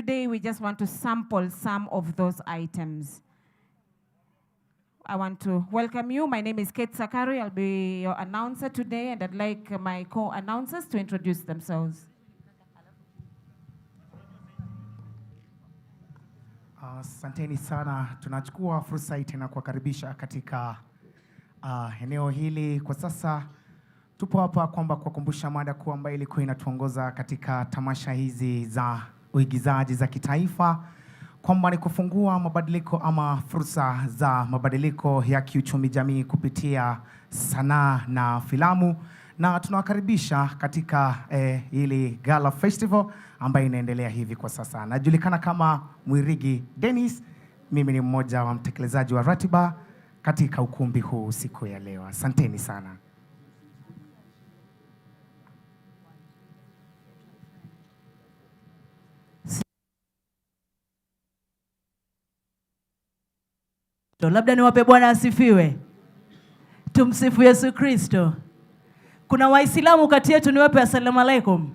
today we just want to sample some of those items. I want to welcome you. My name is Kate Sakari. I'll be your announcer today, and I'd like my co-announcers to introduce themselves. Asanteni sana. Tunachukua fursa hii tena kuwakaribisha katika eneo hili. Kwa sasa tupo hapa kwamba kuwakumbusha mada kuu ambayo ilikuwa inatuongoza katika tamasha hizi za uigizaji za kitaifa, kwamba ni kufungua mabadiliko ama fursa za mabadiliko ya kiuchumi jamii kupitia sanaa na filamu. Na tunawakaribisha katika hili Gala Festival ambayo inaendelea hivi kwa sasa. Najulikana kama Mwirigi Dennis. Mimi ni mmoja wa mtekelezaji wa ratiba katika ukumbi huu siku ya leo. Asanteni sana. Labda niwape Bwana asifiwe. Tumsifu Yesu Kristo. Kuna Waislamu kati yetu, niwape asalamu alaikum.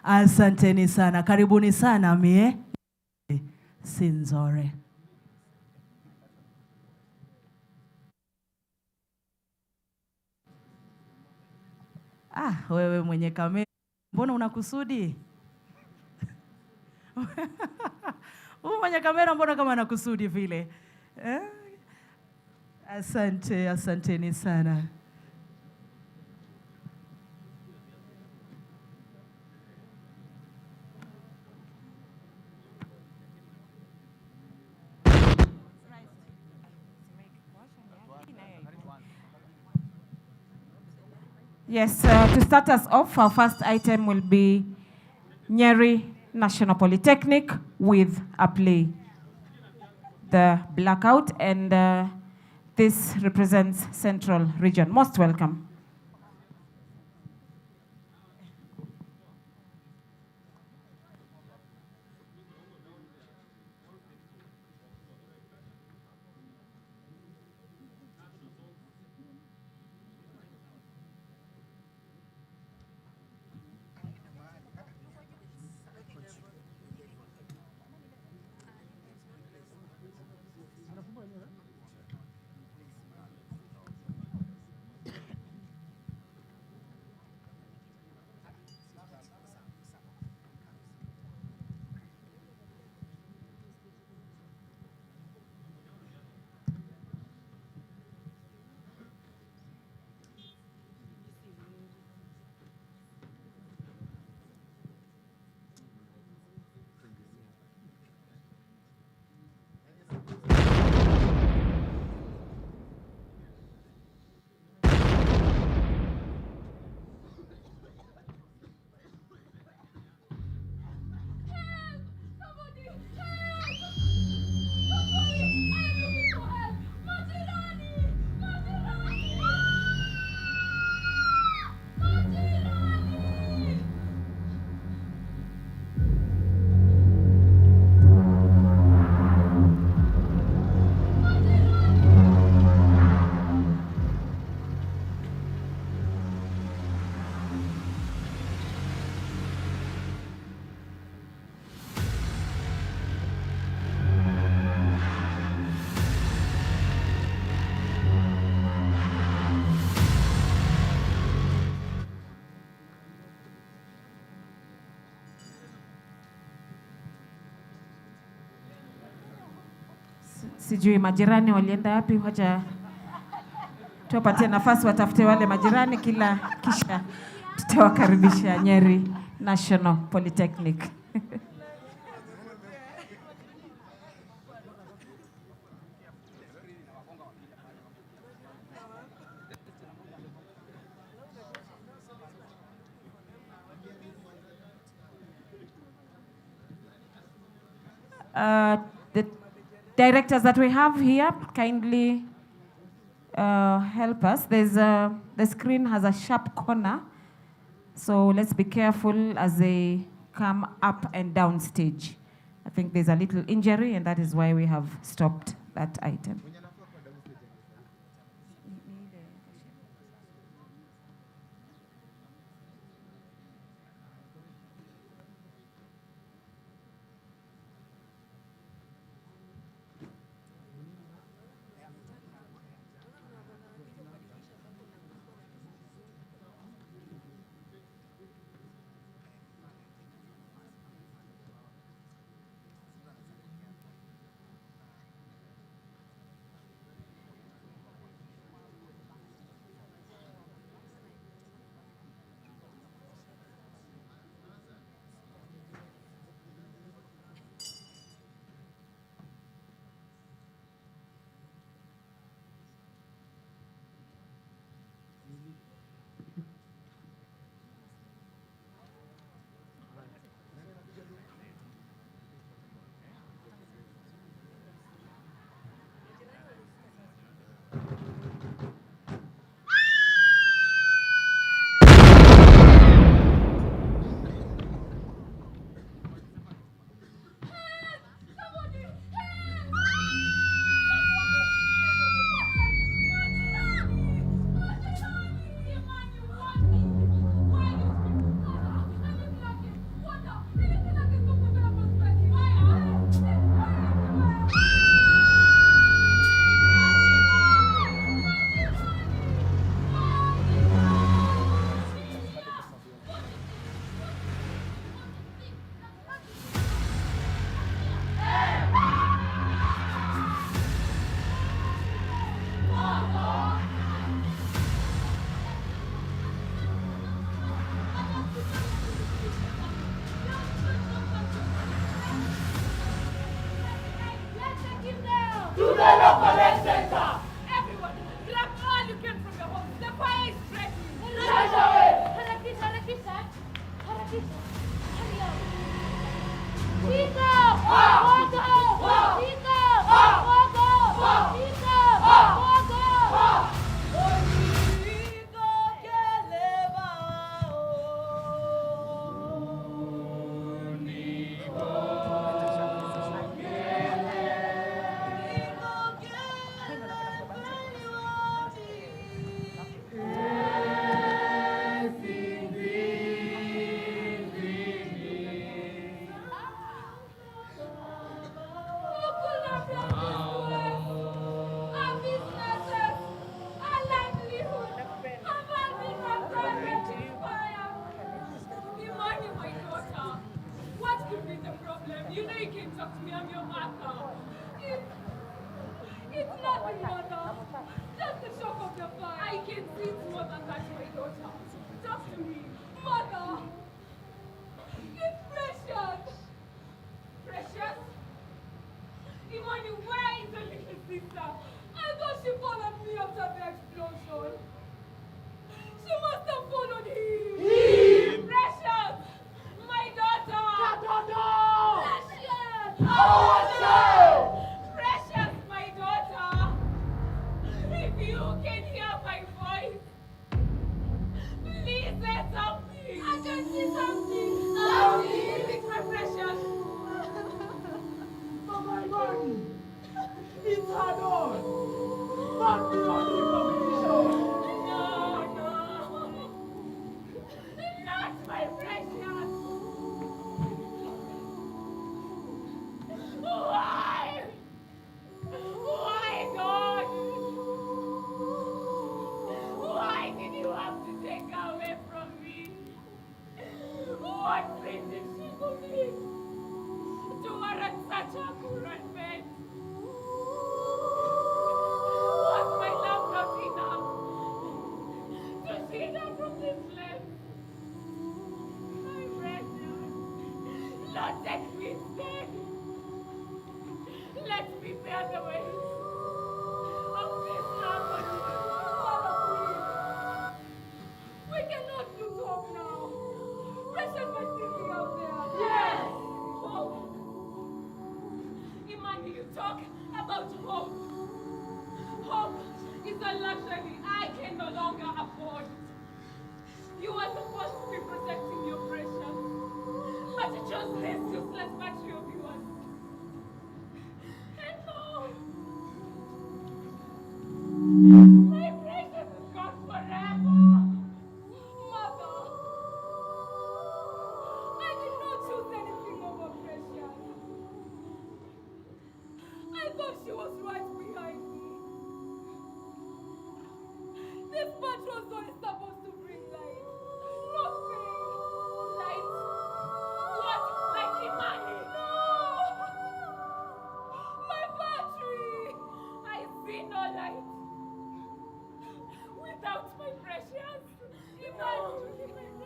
Asanteni sana. Karibuni sana mie. Sinzore. Wewe mwenye kamera, mbona unakusudi? Mwenye kamera mbona kama anakusudi vile? Asanteni sana. Yes, to start us off, our first item will be Nyeri National Polytechnic with a play, The Blackout, and this represents Central Region. Most welcome. Sijui majirani walienda wapi, wacha tuwapatie nafasi watafute wale majirani, kisha tutawakaribisha Nyeri National Polytechnic. The directors that we have here, kindly help us. The screen has a sharp corner, so let's be careful as they come up and down stage. I think there's a little injury, and that is why we have stopped that item. Everyone, grab all you can from your home. The fire is spreading. Right away. Harakisha. Hurry up. Chico! Wago! Chico! Wago! Chico! Wago! You know you can talk to me, I'm your mother. It's nothing, mother. Just the shock of the fire. I can see it's more than that, my daughter. Talk to me. Mother! It's Precious! Precious? Imani, where is the little sister? I thought she followed me after the explosion. She must have followed him. Precious! My daughter! Precious, my daughter! If you can hear my voice, please say something. I can see something. Is it my Precious? My body! It's hard on! Not beyond recognition! No. Not my Precious! Why? Why, God? Why did you have to take her away from me? What sin did she commit to warrant such a cruel fate? Was my love not enough to shield her from this flame? My Precious, Lord, take me instead. Let me bear the weight of this love. We cannot lose hope now. Precious might still be out there. Yes! Hope. Imani, you talk about hope. Hope is a luxury I can no longer afford. You are supposed to be protecting your Precious, but you chose this useless battery of yours. And now, my Precious is gone forever. Mother, I did not choose anything over Precious. I thought she was right behind me. This battery was only supposed to bring light, not pain. Light? What? Light, Imani? No! My battery! I see no light. Without my Precious. Imani,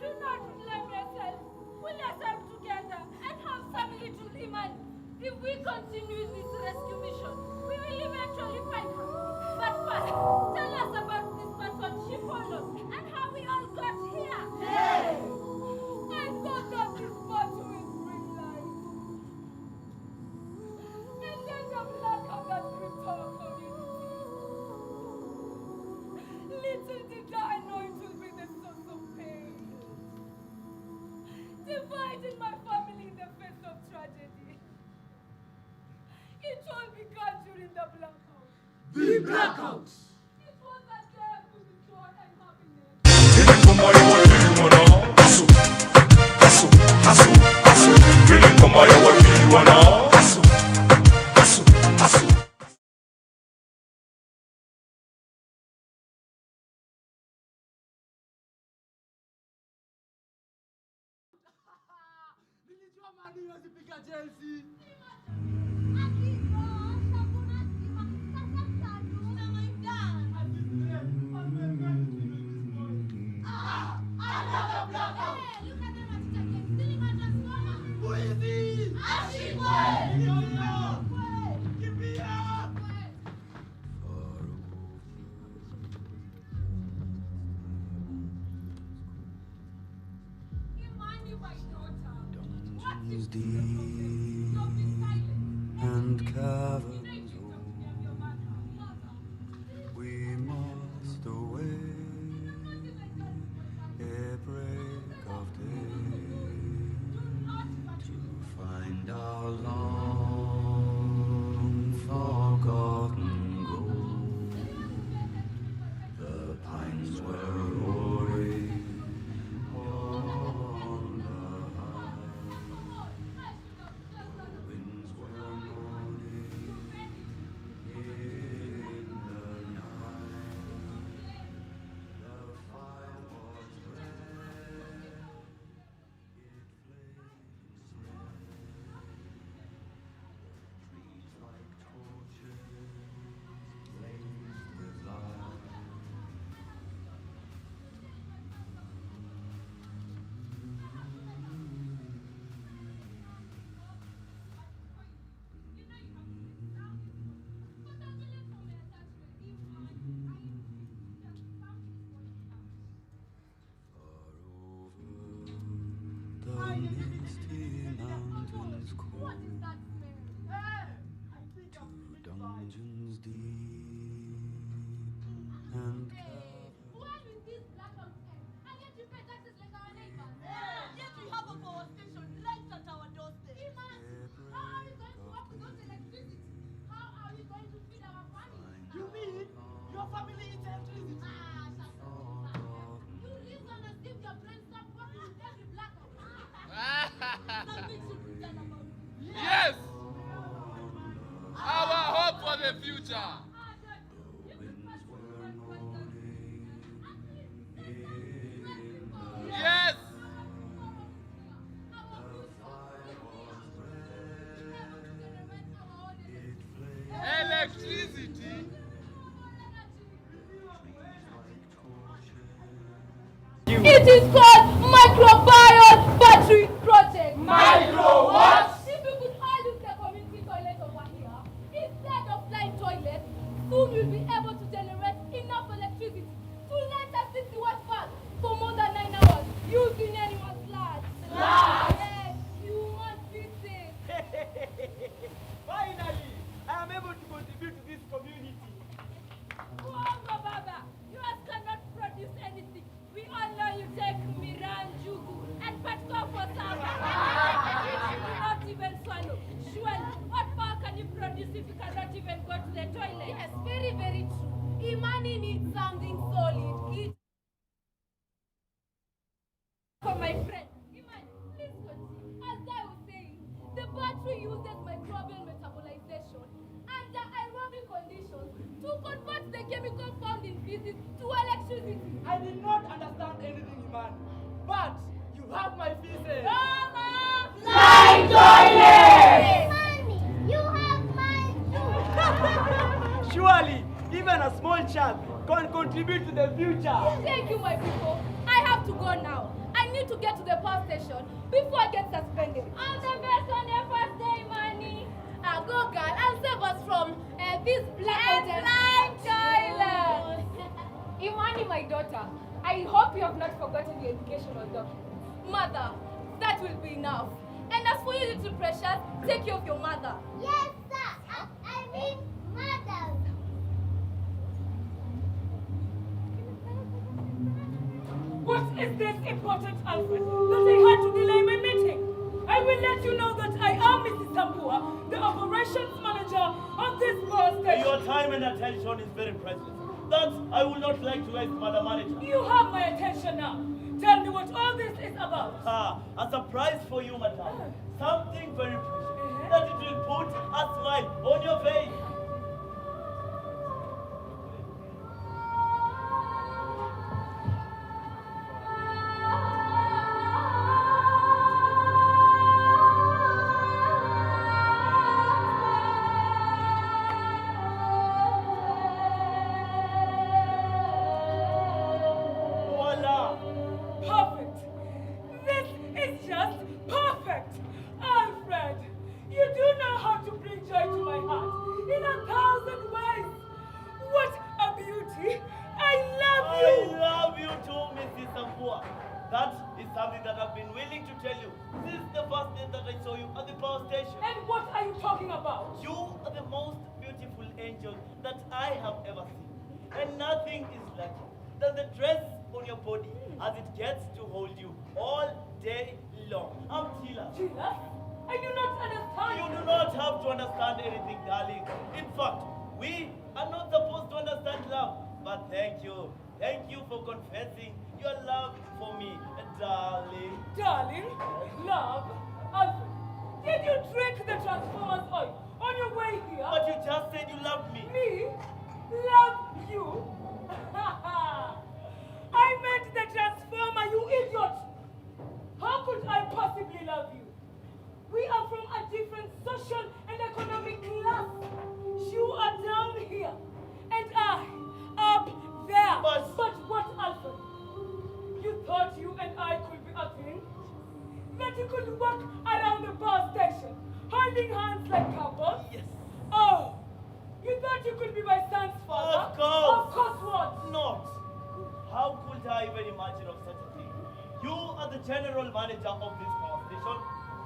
do not blame yourself. Pull yourself together and have some little Imani. If we continue this rescue mission, we will eventually find her. But first, tell us about this person she followed and how we all got here. Yes! I thought that this battle will bring light. And then the blackout that gripped our community. Little did I know it would be the source of pain. Dividing my family in the face of tragedy. It all began during the blackout. The blackout! It was a day to be joy and happiness. Nilijua mali huwezi piga Chelsea. Electricity. It is called Microbial Battery Project. Micro what? If you could all use the community toilet over here, instead of flying toilets, soon we'll be able to generate enough electricity to light a 60-watt fan for more than 9 hours using anyone's flat. Yes, human pieces. Finally, I am able to contribute to this community. Whoa, Baba, you guys cannot produce anything. We all know you take Miran, Jugu, and Patko for some. You do not even swallow. Surely, what power can you produce if you cannot even go to the toilet? Yes, very, very true. Imani needs something solid. It for my friend. Imani, please continue. As I was saying, the battery uses microbial metabolization under aerobic conditions to convert the chemical found in feces to electricity. I did not understand anything, Iman. But you have my feces. Mama! Flying toilet! Mommy, you have mine too. Surely, even a small child can contribute to the future. Thank you, my people. I have to go now. I need to get to the power station before I get suspended. All the best on your first day, Money. Go, girl, and save us from this blackout and flying toilet. Imani, my daughter, I hope you have not forgotten your educational documents. Mother, that will be enough. And as for you, little precious, take care of your mother. Yes, sir. I mean, mother. What is this important, Alfred, that I had to delay my meeting? I will let you know that I am Mrs. Tambua, the operations manager of this power station. Your time and attention is very precious. That I would not like to waste, Madam Manager. You have my attention now. Tell me what all this is about. A surprise for you, Madam. Something very precious. That it will put a smile on your face. Voila! Perfect. This is just perfect. Alfred, you do know how to bring joy to my heart in 1,000 ways. What a beauty. I love I you. love you too, Mrs. Sampua. That is something that I've been willing to tell you since the first day that I saw you at the power station. And what are you talking about? You are the most beautiful angel that I have ever seen. And nothing is like it than the dress on your body as it gets to hold you all day long. I'm Tila. Sheila, I do not understand. You do not have to understand anything, darling. In fact, we are not supposed to understand love. But thank you. Thank you for confessing your love for me, darling. Darling, love, Alfred, did you drink the Transformers oil on your way here? But you just said you loved me. Me? Love you? I meant the Transformer, you idiot! How could I possibly love you? We are from a different social and economic class. You are down here, and I up there. But what, Alfred? You thought you and I could be a thing? That you could walk around the power station, holding hands like couples? Yes. Oh, you thought you could be my son's father? Of course. Of course what? Not. How could I even imagine of such a thing? You are the general manager of this power station,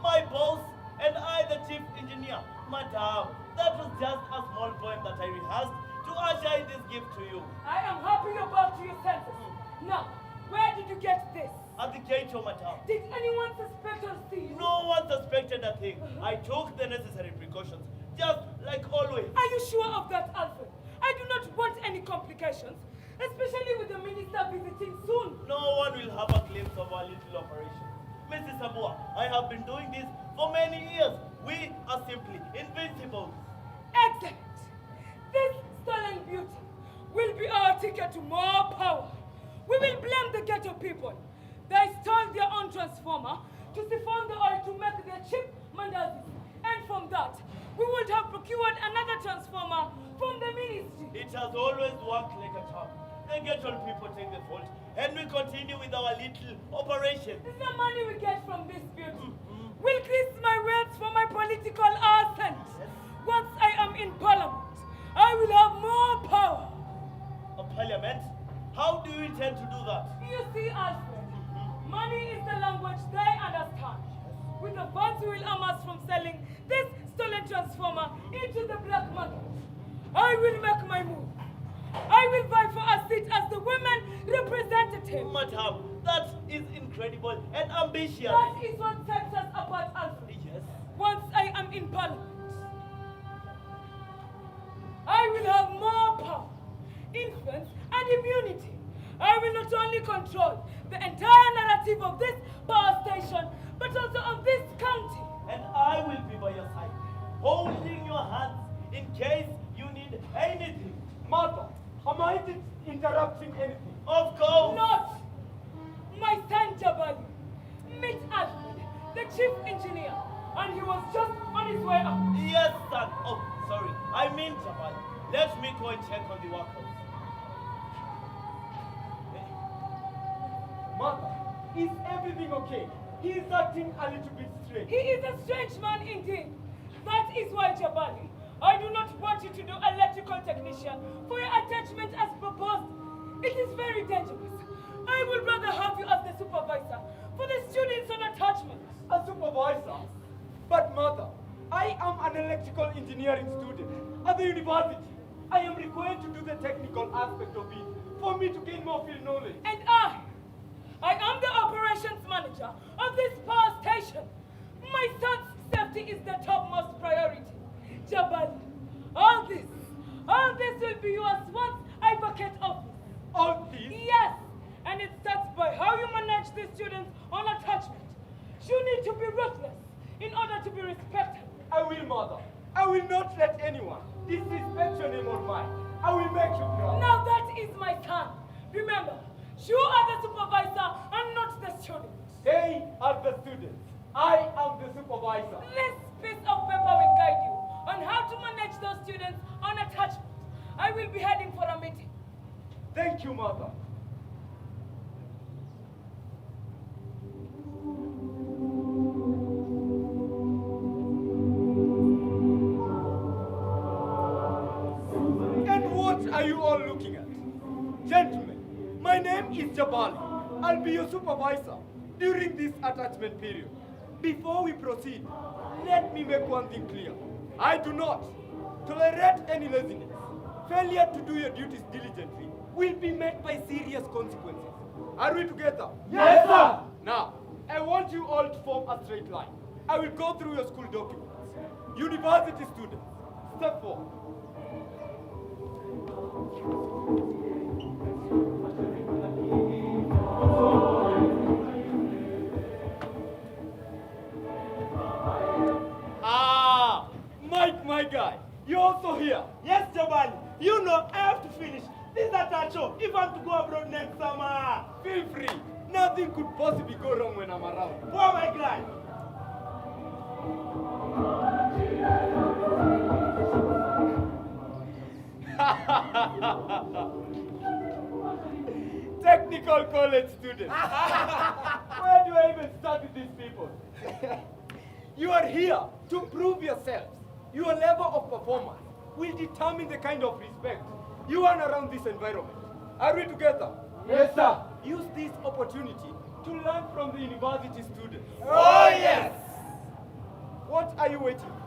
my boss, and I the chief engineer. Madam, that was just a small poem that I rehearsed to usher in this gift to you. I am happy about your senses. Now, where did you get this? At the gate, oh, madam. Did anyone suspect or see you? No one suspected a thing. I took the necessary precautions, just like always. Are you sure of that, Alfred? I do not want any complications, especially with the minister visiting soon. No one will have a glimpse of our little operation. Mrs. Abua, I have been doing this for many years. We are simply invincible. Excellent. This stolen beauty will be our ticket to more power. We will blame the ghetto people. They stole their own transformer to siphon the oil to make their cheap mandazis. And from that, we would have procured another transformer from the ministry. It has always worked like a charm. The ghetto people take the fault, and we continue with our little operation. The money we get from this beauty will increase my wealth for my political ascent. Once I am in parliament, I will have more power. A parliament? How do you intend to do that? You see, Alfred, money is the language they understand. With the funds we will amass from selling this stolen transformer into the black market, I will make my move. I will vie for a seat as the women representative. Madam, that is incredible and ambitious. That is what sets us apart, Alfred. Yes. Once I am in parliament, I will have more power, influence, and immunity. I will not only control the entire narrative of this power station, but also of this county. And I will be by your side, holding your hands in case you need anything. Mother, am I interrupting anything? Of course. Not my son Jabali. Meet Alfred, the chief engineer, and he was just on his way up. Yes, son. Oh, sorry. I mean Japan. Let me go and check on the workers. Mother, is everything okay? He is acting a little bit strange. He is a strange man indeed. That is why, Jabali, I do not want you to do electrical technician for your attachment as proposed. It is very dangerous. I would rather have you as the supervisor for the students on attachment. A supervisor? But mother, I am an electrical engineering student at the university. I am required to do the technical aspect of it for me to gain more field knowledge. And I am the operations manager of this power station. My son's safety is the topmost priority. Jabal, all this will be yours once I vacate office. All this? Yes, and it starts by how you manage the students on attachment. You need to be ruthless in order to be respected. I will, mother. I will not let anyone disrespect your name or mine. I will make you proud. Now that is my son. Remember, you are the supervisor and not the student. They are the students. I am the supervisor. This piece of paper will guide you on how to manage those students on attachment. I will be heading for a meeting. Thank you, mother. And what are you all looking at? Gentlemen, my name is Jabali. I'll be your supervisor during this attachment period. Before we proceed, let me make one thing clear. I do not tolerate any laziness. Failure to do your duties diligently will be met by serious consequences. Are we together? Yes, sir! Now, I want you all to form a straight line. I will go through your school documents. University students, step forward. Mike, my guy, you're also here. Yes, Jabal. You know I have to finish this attachment if I'm to go abroad next summer. Feel free. Nothing could possibly go wrong when I'm around. Oh my God. Technical college students. Where do I even start with these people? You are here to prove yourselves. Your level of performance will determine the kind of respect you earn around this environment. Are we together? Yes, sir. Use this opportunity to learn from the university students. Oh, yes. What are you waiting for?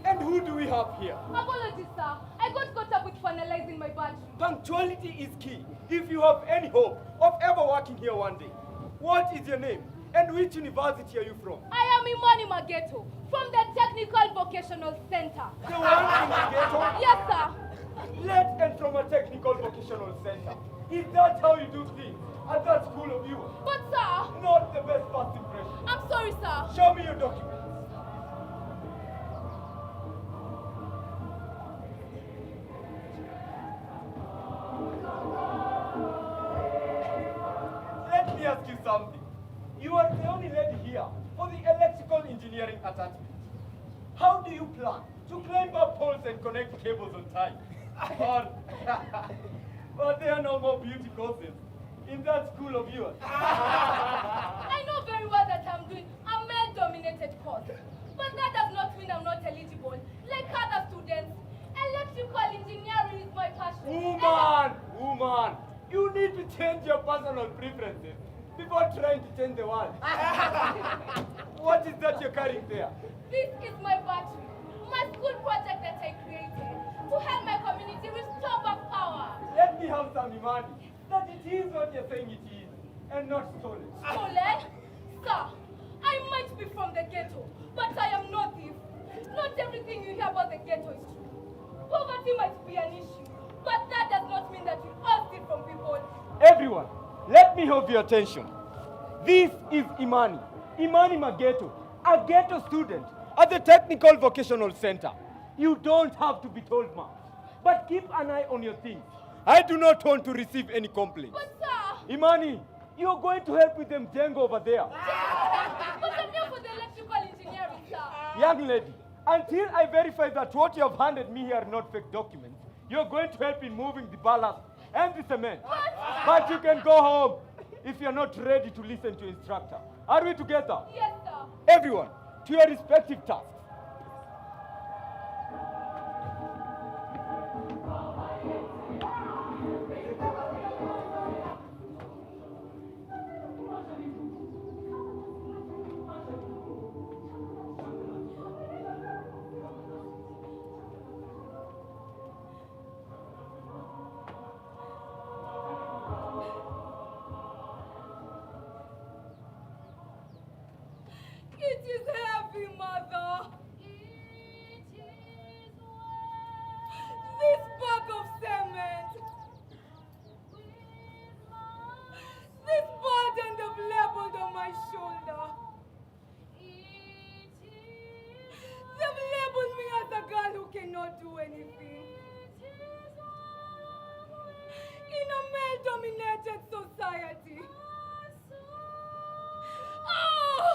And who do we have here? Apologies, sir. I got caught up with finalizing my badge. Punctuality is key if you have any hope of ever working here one day. What is your name? And which university are you from? I am Imani Mageto from the Technical Vocational Center. The one in the ghetto? Yes, sir. Let and from a technical vocational center. Is that how you do things at that school of yours? But, sir, Not the best first impression. I'm sorry, sir. Show me your documents. Let me ask you something. You are the only lady here attachment. How do you plan to climb up poles and connect cables on time? Or there are no more beauty courses in that school of yours. I know very well that I'm doing a male-dominated course, but that does not mean I'm not eligible. Like other students, electrical engineering is my passion. Woman, you need to change your personal preferences before trying to change the world. What is that you're carrying there? This is my battery, my school project that I created to help my community restore back power. Let me have some money that it is what you're saying it is, and not stolen. Stolen? Sir, I might be from the ghetto, but I am no thief. Not everything you hear about the ghetto is true. Poverty might be an issue, but that does not mean that we all steal from people. Everyone, let me have your attention. This is Imani Mageto, a ghetto student at the Technical Vocational Center. You don't have to be told much, but keep an eye on your things. I do not want to receive any complaints. But sir... Imani, you're going to help with them Django over there. But I'm here for the electrical engineering, sir. Young lady, until I verify that what you have handed me here are not fake documents, you're going to help in moving the ballast and the cement. But you can go home if you're not ready to listen to instructor. Are we together? Yes, sir. Everyone, to your respective tasks. It is heavy, mother. This bag of cement. This burden they've labeled on my shoulder. They've labeled me as a girl who cannot do anything. In a male-dominated society. Ah!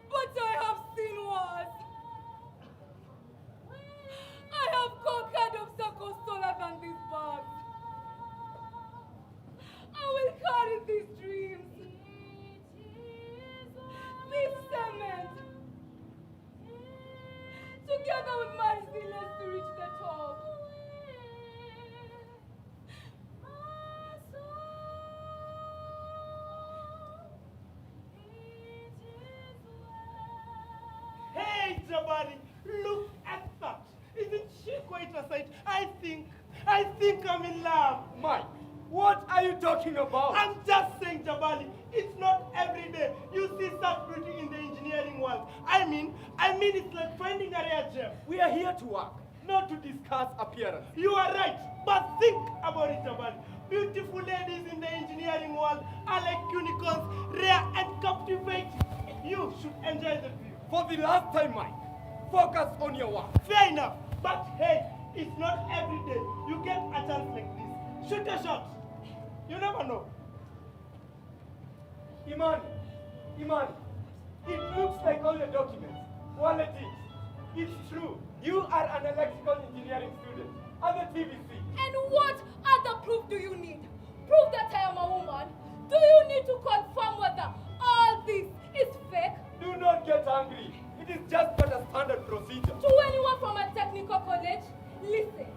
But I have seen worse. I have conquered obstacles taller than this bag. I will carry these dreams, this cement, together with my resilience to reach the top. Hey, Jabari, look at that. Isn't she quite a sight? I think I'm in love. Mike, what are you talking about? I'm just saying, Jabali, it's not every day you see such beauty in the engineering world. I mean, it's like finding a rare gem. We are here to work, not to discuss appearance. You are right, but think about it, Jabali. Beautiful ladies in the engineering world are like unicorns, rare and captivating. You should enjoy the view. For the last time, Mike, focus on your work. Fair enough, but hey, it's not every day you get a chance like this. Shoot a shot. You never know. Imani, it looks like all your documents, quality. It's true. You are an electrical engineering student at the TVC. And what other proof do you need? Proof that I am a woman? Do you need to confirm whether all this is fake? Do not get angry. It is just but a standard procedure. To anyone from a technical college, listen.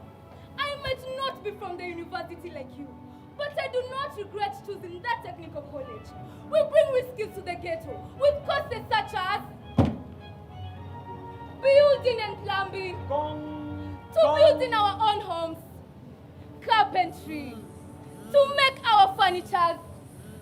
I might not be from the university like you, but I do not regret choosing that technical college. We bring real skills to the ghetto with courses such as building and plumbing, building our own homes, carpentry, to make our furniture,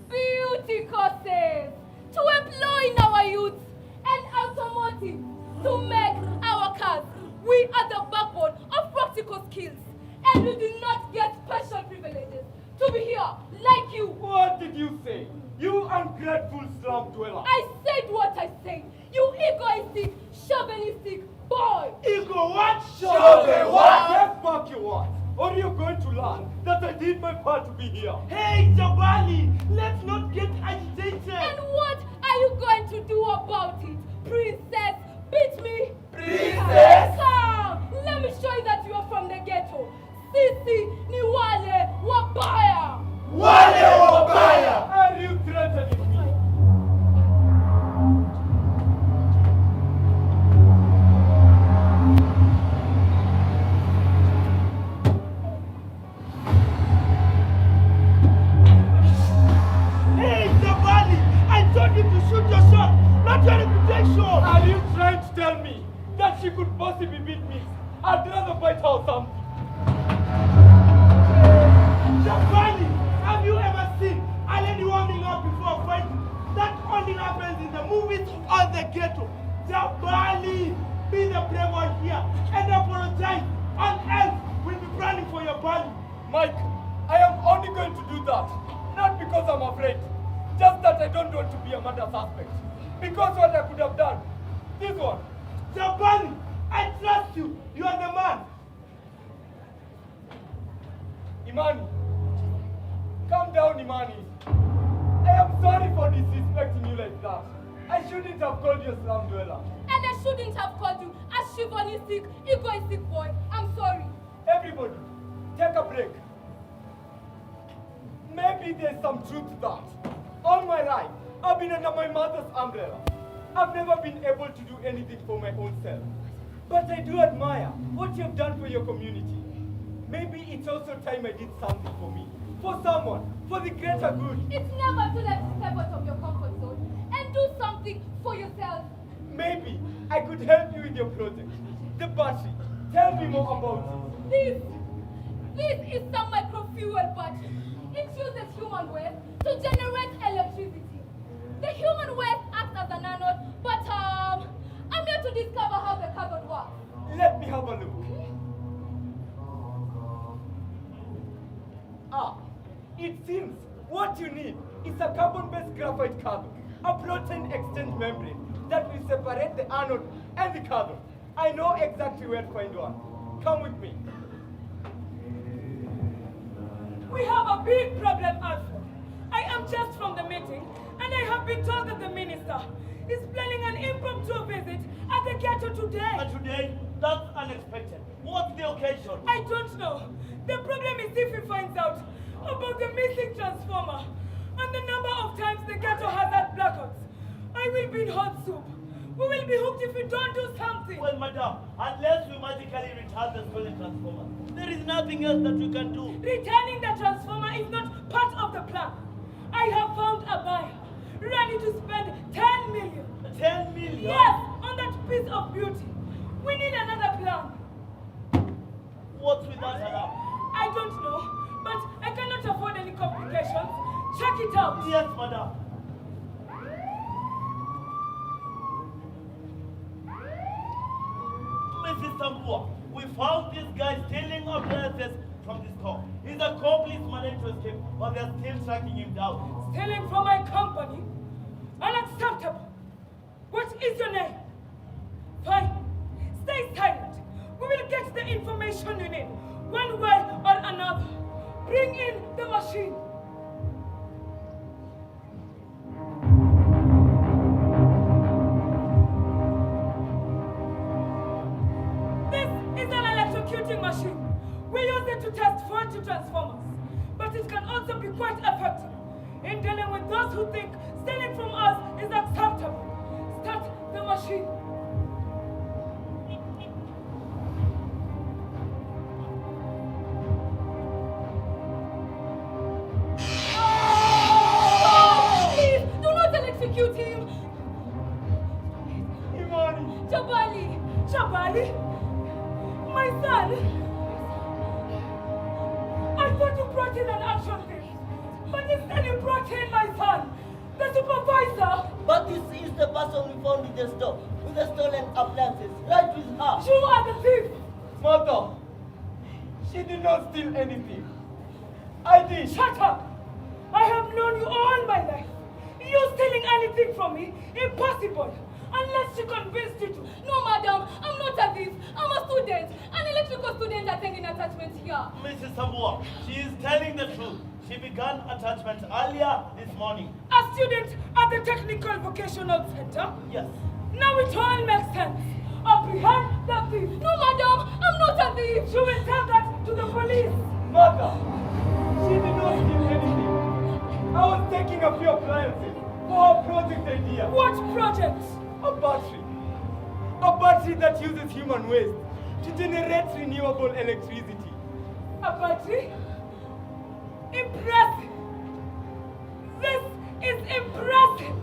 beauty courses, to employ our youth, and automotive, to make our cars. We are the backbone of practical skills, and we do not get special privileges to be here like you. What did you say? You ungrateful slum dweller. I said what I said. You egoistic, chauvinistic boy. Ego what? Chauve what? Get back your words, or you're going to learn that I did my part to be here. Hey, Jabali, let's not get agitated. And what are you going to do about shoot your shot, not your reputation. Are you trying to tell me that she could possibly beat me? I'd rather fight her or something. Jabali, have you ever seen a lady warming up before a fight? That only happens in the movies or the ghetto. Jabali, be the brave one here and apologize, or else we'll be running for your body. Mike, I am only going to do that, not because I'm afraid, just that I don't want to be a murder suspect. Because what I could have done, this one. Jabali, I trust you. You are the man. Imani, calm down, Imani. I am sorry for disrespecting you like that. I shouldn't have called you a slum dweller. And I shouldn't have called you a chauvinistic, egoistic boy. I'm sorry. Everybody, take a break. Maybe there's some truth to that. All my life, I've been under my mother's umbrella. I've never been able to do anything for my own self. But I do admire what you've done for your community. Maybe it's also time I did something for me, for someone, for the greater good. It's never too late to step out of your comfort zone and do something for yourself. Maybe I could help you with your project, the battery. Tell me more about it. This is some microfuel battery. It uses human waste to generate electricity. The human waste acts as an anode, but I'm here to discover how the cathode works. Let me have a look. It seems what you need is a carbon-based graphite cathode, a protein exchange membrane that will separate the anode and the cathode. I know exactly where to find one. Come with me. We have a big problem, Alfred. I am just from the meeting, and I have been told that the minister is planning an impromptu visit at the ghetto today. And today, that's unexpected. What's the occasion? I don't know. The problem is if he finds out about the missing transformer and the number of times the ghetto has had blackouts, I will be in hot soup. We will be hooked if we don't do something. Well, madam, unless we magically return the stolen transformer, there is nothing else that we can do. Returning the transformer is not part of the plan. I have found a buyer ready to spend 10 million. 10 million? Yes, on that piece of beauty. We need another plan. What's with that alarm? I don't know, but I cannot afford any complications. Check it out. Yes, madam. Mrs. Tambua, we found this guy stealing appliances from the store. His accomplice managed to escape, but they're still tracking him down. Stealing from my company? Unacceptable. What is your name? Fine. Stay silent. We will get the information you need, one way or another. Bring in the machine. This is an electrocuting machine. We use it to test faulty transformers, but it can also be quite effective in dealing with those who think stealing from us is acceptable. Start the machine. Please, do not electrocute him. Imani! Jabali! Jabali? My son? I thought you brought in an action team, but instead you brought in my son, the supervisor. But this is the person we found in the store with the stolen appliances, right with her. You are the thief. Mother, she did not steal anything. I did. Shut up. I have known you all my life. You stealing anything from me? Impossible. Unless she convinced you to. No, madam, I'm not a thief. I'm a student, an electrical student attending attachment here. Mrs. Tambua, she is telling the truth. She began attachment earlier this morning. A student at the Technical Vocational Center? Yes. Now it all makes sense. Apprehend the thief. No, madam, I'm not a thief. She will tell that to the police. Mother, she did not steal anything. I was taking a few appliances for her project idea. What project? A battery. A battery that uses human waste to generate renewable electricity. A battery? Impressive. This is impressive.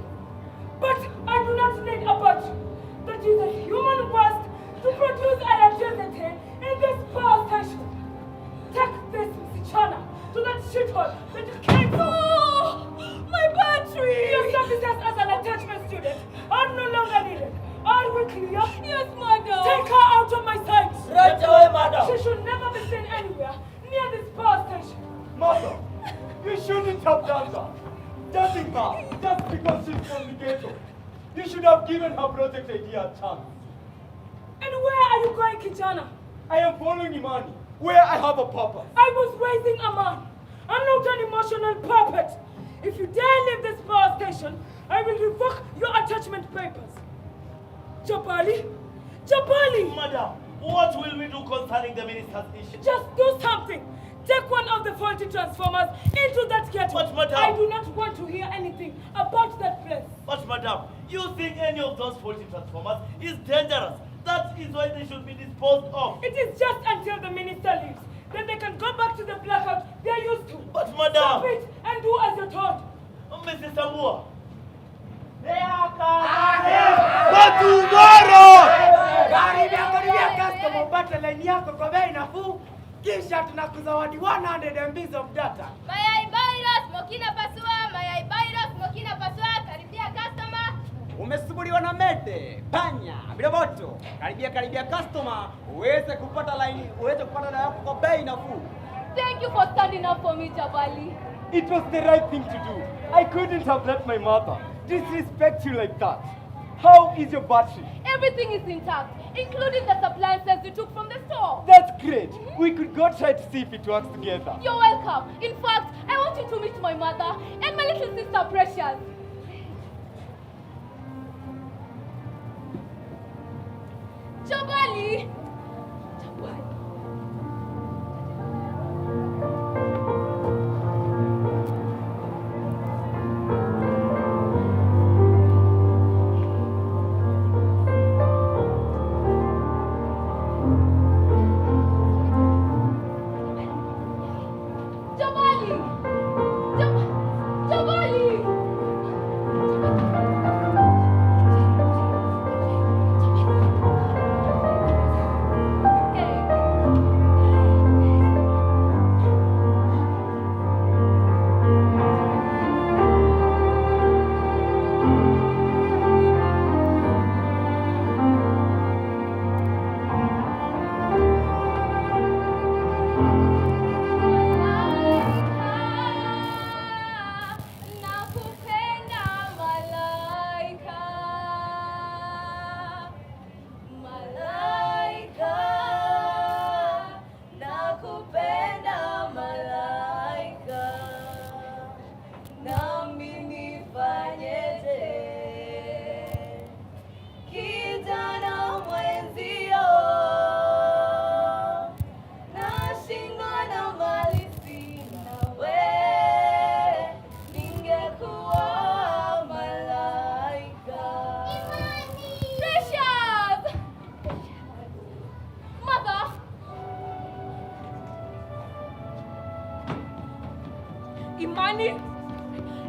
from the ghetto. You should have given her project idea a chance. And where are you going, Kijana? I am following Imani, where I have a purpose. I was raising a man. I'm not an emotional puppet. If you dare leave this power station, I will revoke your attachment papers. Jabali? Jabali! Madam, what will we do concerning the minister's issue? Just do something. Take one of the faulty transformers into that ghetto. But, madam... I do not want to hear anything about that place. But, madam, you think any of those faulty transformers is dangerous? That is why they should be disposed of. It is just until the minister leaves. Then they can go back to the blackout they're used to. But, madam... Stop it and do as you're told. Mrs. Samua. Karibia customer, upate line yako kwa bei nafuu, kisha tunakuzawadi 100 MB of data. Mayai virus, mokina pasua, mayai virus, mokina pasua, karibia customer. Umesumbuliwa na mede, panya, viroboto. Karibia customer, uweze kupata dawa yako kwa bei nafuu. Thank you for standing up for me, Jabali. It was the right thing to do. I couldn't have let my mother disrespect you like that. How is your battery? Everything is intact, including the appliances you took from the store. That's great. We could go try to see if it works together. You're welcome. In fact, I want you to meet my mother and my little sister, Precious. Jabali! Jabali.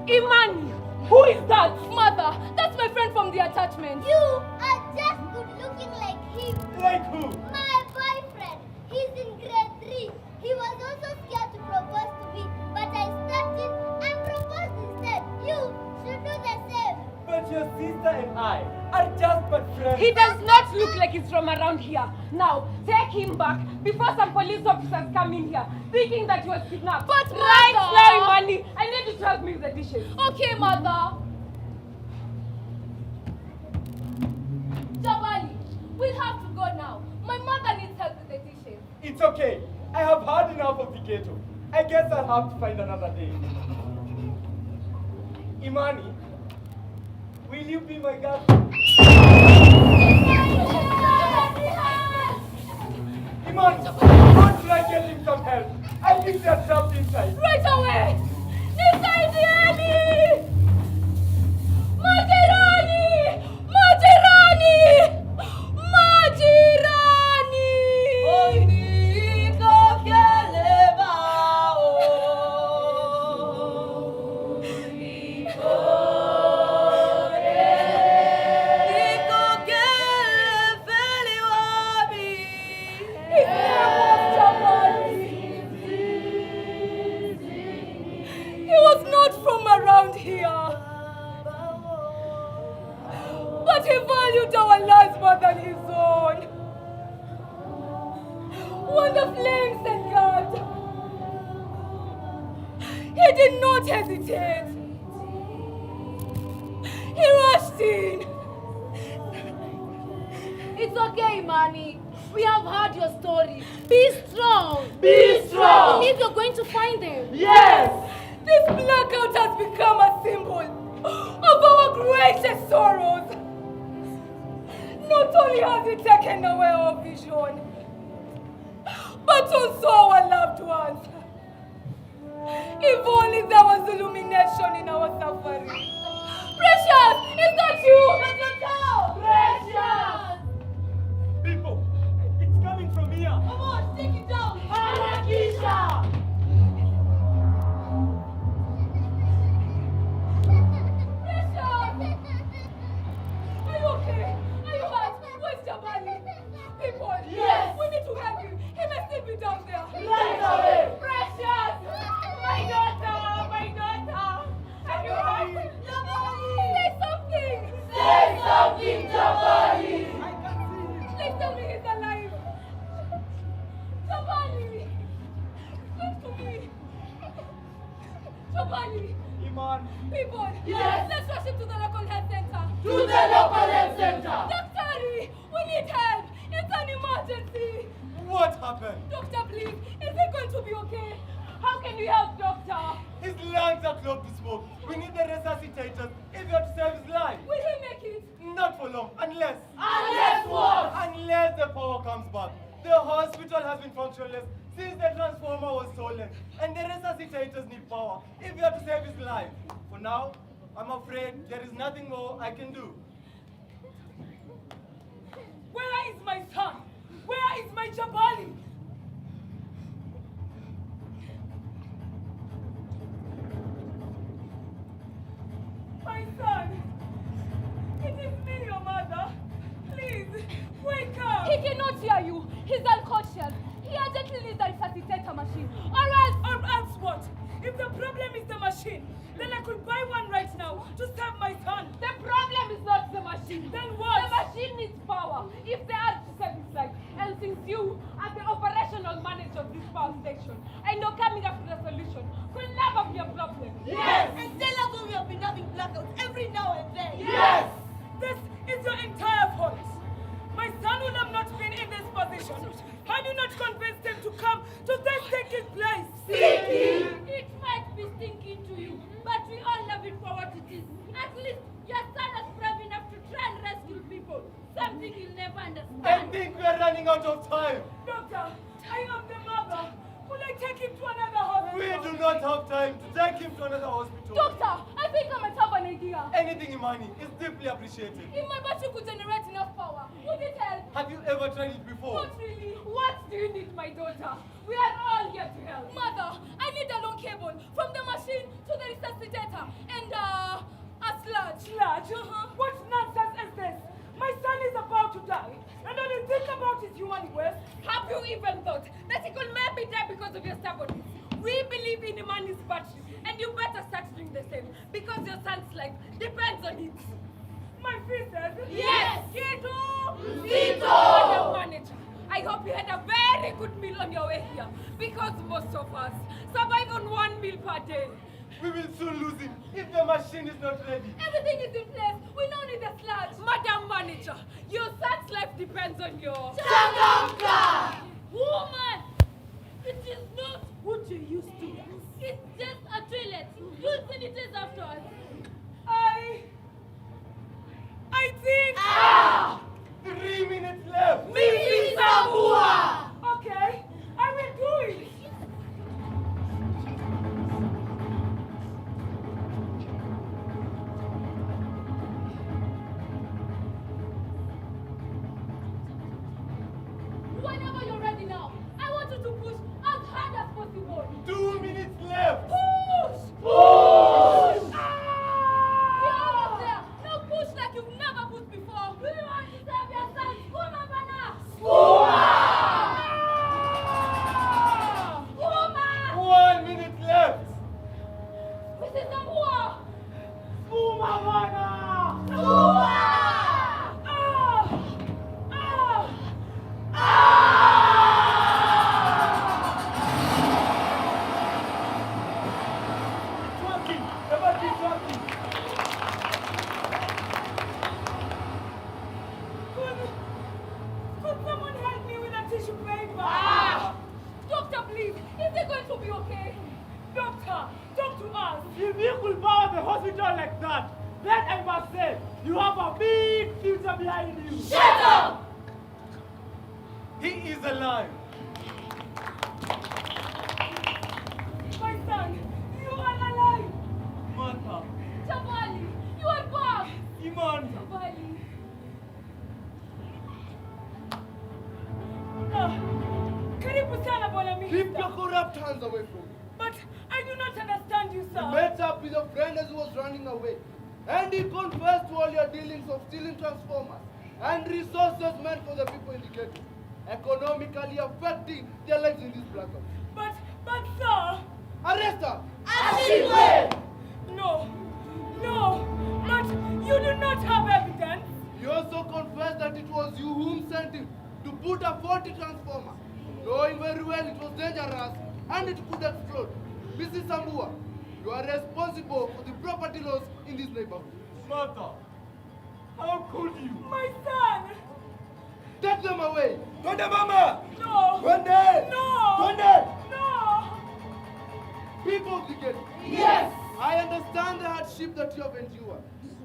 Imani! Who is that? Mother, that's my friend from the attachment. You are just good looking like him. Like who? My boyfriend. He's in grade 3. He was also scared to propose to me, but I stepped in and proposed instead. You should do the same. But your sister and I are just but friends. He does not look like he's from around here. Now, take him back before some police officers come in here, thinking that he was kidnapped. But right Mother! now, Imani, I need you to help me with the dishes. Okay, Mother. Jabali, we'll have to go now. My mother needs help with the dishes. It's okay. I have had enough of the ghetto. I guess I'll have to find another day. Imani, will you be my girlfriend? Imani, don't try getting some help. I think they're trapped inside. Right away! Nisaidieni! Majirani! Majirani! Majirani! He was not from around here. But he valued our lives more than his own. When the flames engulfed, he did not hesitate. 16. It's okay, Manny. We have heard your story. Be strong. Be strong. Believe you're going to find them. Yes. This blackout has become a symbol of our greatest sorrows. Not only has it taken away our vision, but also our loved ones. If only there was illumination in our suffering. Precious, is that you? Precious! People, it's coming from here. Come on, take it down. Harakisha. Precious! Are you okay? Are you hurt? Where's Jabali? People, Yes. we need to help him. He may still be down there. Light away. Precious! My daughter! My daughter! Are you hurt? Jabali! Say something! Say something, Jabali. Please tell me he's alive. Jabali! Speak to me. Jabali! Iman. People! Yes. Let's rush him to the local health center. To the local health center. Doctor, we need help. It's an emergency. What happened? Doctor, please. Is he going to be okay? How can we help, doctor? His lungs are clogged with smoke. We need the resuscitators if you have to save his life. Will he make it? Not for long, unless... Unless what? Unless the power comes back. The hospital has been functionless since the transformer was stolen. And the resuscitators need power if you have to save his life. For now, I'm afraid there is nothing more I can do. Where is my son? Where is my Jabali? My son, it is me, your mother. Please, wake up. He cannot hear you. He's unconscious. He urgently needs a resuscitator machine. Or else what? If the problem is the machine, then I could buy one right now to save my son. The problem is not the machine. Then what? The machine needs power if they are to save his life. And since you are the operational manager of this power station, I know coming up with a solution could never be a problem. Yes. And tell us why we have been having blackouts every now and then. Yes! This is your entire fault. My son would have not been in this position had you not convinced him to come to this stinking place. It might be stinking to you, but we all love it for what it is. At least your son is brave enough to try and rescue people. Something you'll never I understand. think we are running out of time. Doctor, I am the mother. Will I take him to another hospital? We do not have time to take him to another hospital. Doctor, I think I might have an idea. Anything Imani is deeply appreciated. If my battery could generate enough power, would it help? Have you ever tried it before? Not really. What do you need, my daughter? We are all here to help. Mother, I need a long cable from the machine to the resuscitator and a sludge. Sludge? What nonsense is this? My son is about to die, and all you think about is human waste. Have you even thought that he could maybe die because of your stubbornness? We believe in Imani's battery, and you better start doing the same because your son's life depends on it. My feces? Yes! Kiddo! Zito! Madam Manager, I hope you had a very good meal on your way here because most of us survive on 1 meal per day. We will soon lose him if the machine is not ready. Everything is in place. We now need a sludge. Madam Manager, your son's life depends on your... Changamka! Woman! It is not what you used to. It's just a toilet. You'll sanitize afterwards. I think... 3 minutes left. Mimi Sabua! Okay, I will do it. You have a big future behind you. Shut up! He is alive. My son, you are alive. Martha. Jabali, you are back. Iman. Jabali. Karibu sana bwana Keep minister. your corrupt hands away from me. But I do not understand you, You sir. met up with your friend as he was running away. And he confessed to all your dealings of stealing transformers and resources meant for the people in the ghetto, economically affecting their lives in this blackout. But sir. Arrest her! No, but you do not have evidence. He also confessed that it was you whom sent him to put a faulty transformer, knowing very well it was dangerous and it could explode. Mrs. Sambua, you are responsible for the property loss in this neighborhood. Martha. How could you? My son. Take them away! Twende mama. No. Twende. No. Twende. No. People of the ghetto. Yes. I understand the hardship that you have endured,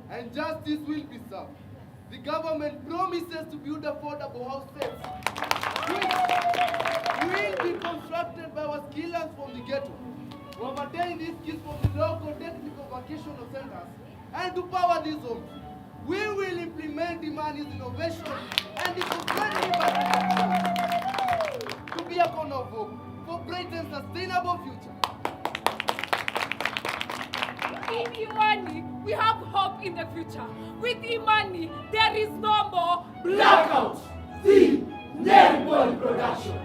and justice will be served. The government promises to build affordable houses, which will be constructed by our skillers from the ghetto, who have attained these skills from the local technical vocational centers, and to power these homes. We will implement the money's innovation and the to be a corner of hope for bright and sustainable future. In Imani, we have hope in the future. With Imani, there is no more Blackout. The Netball Production.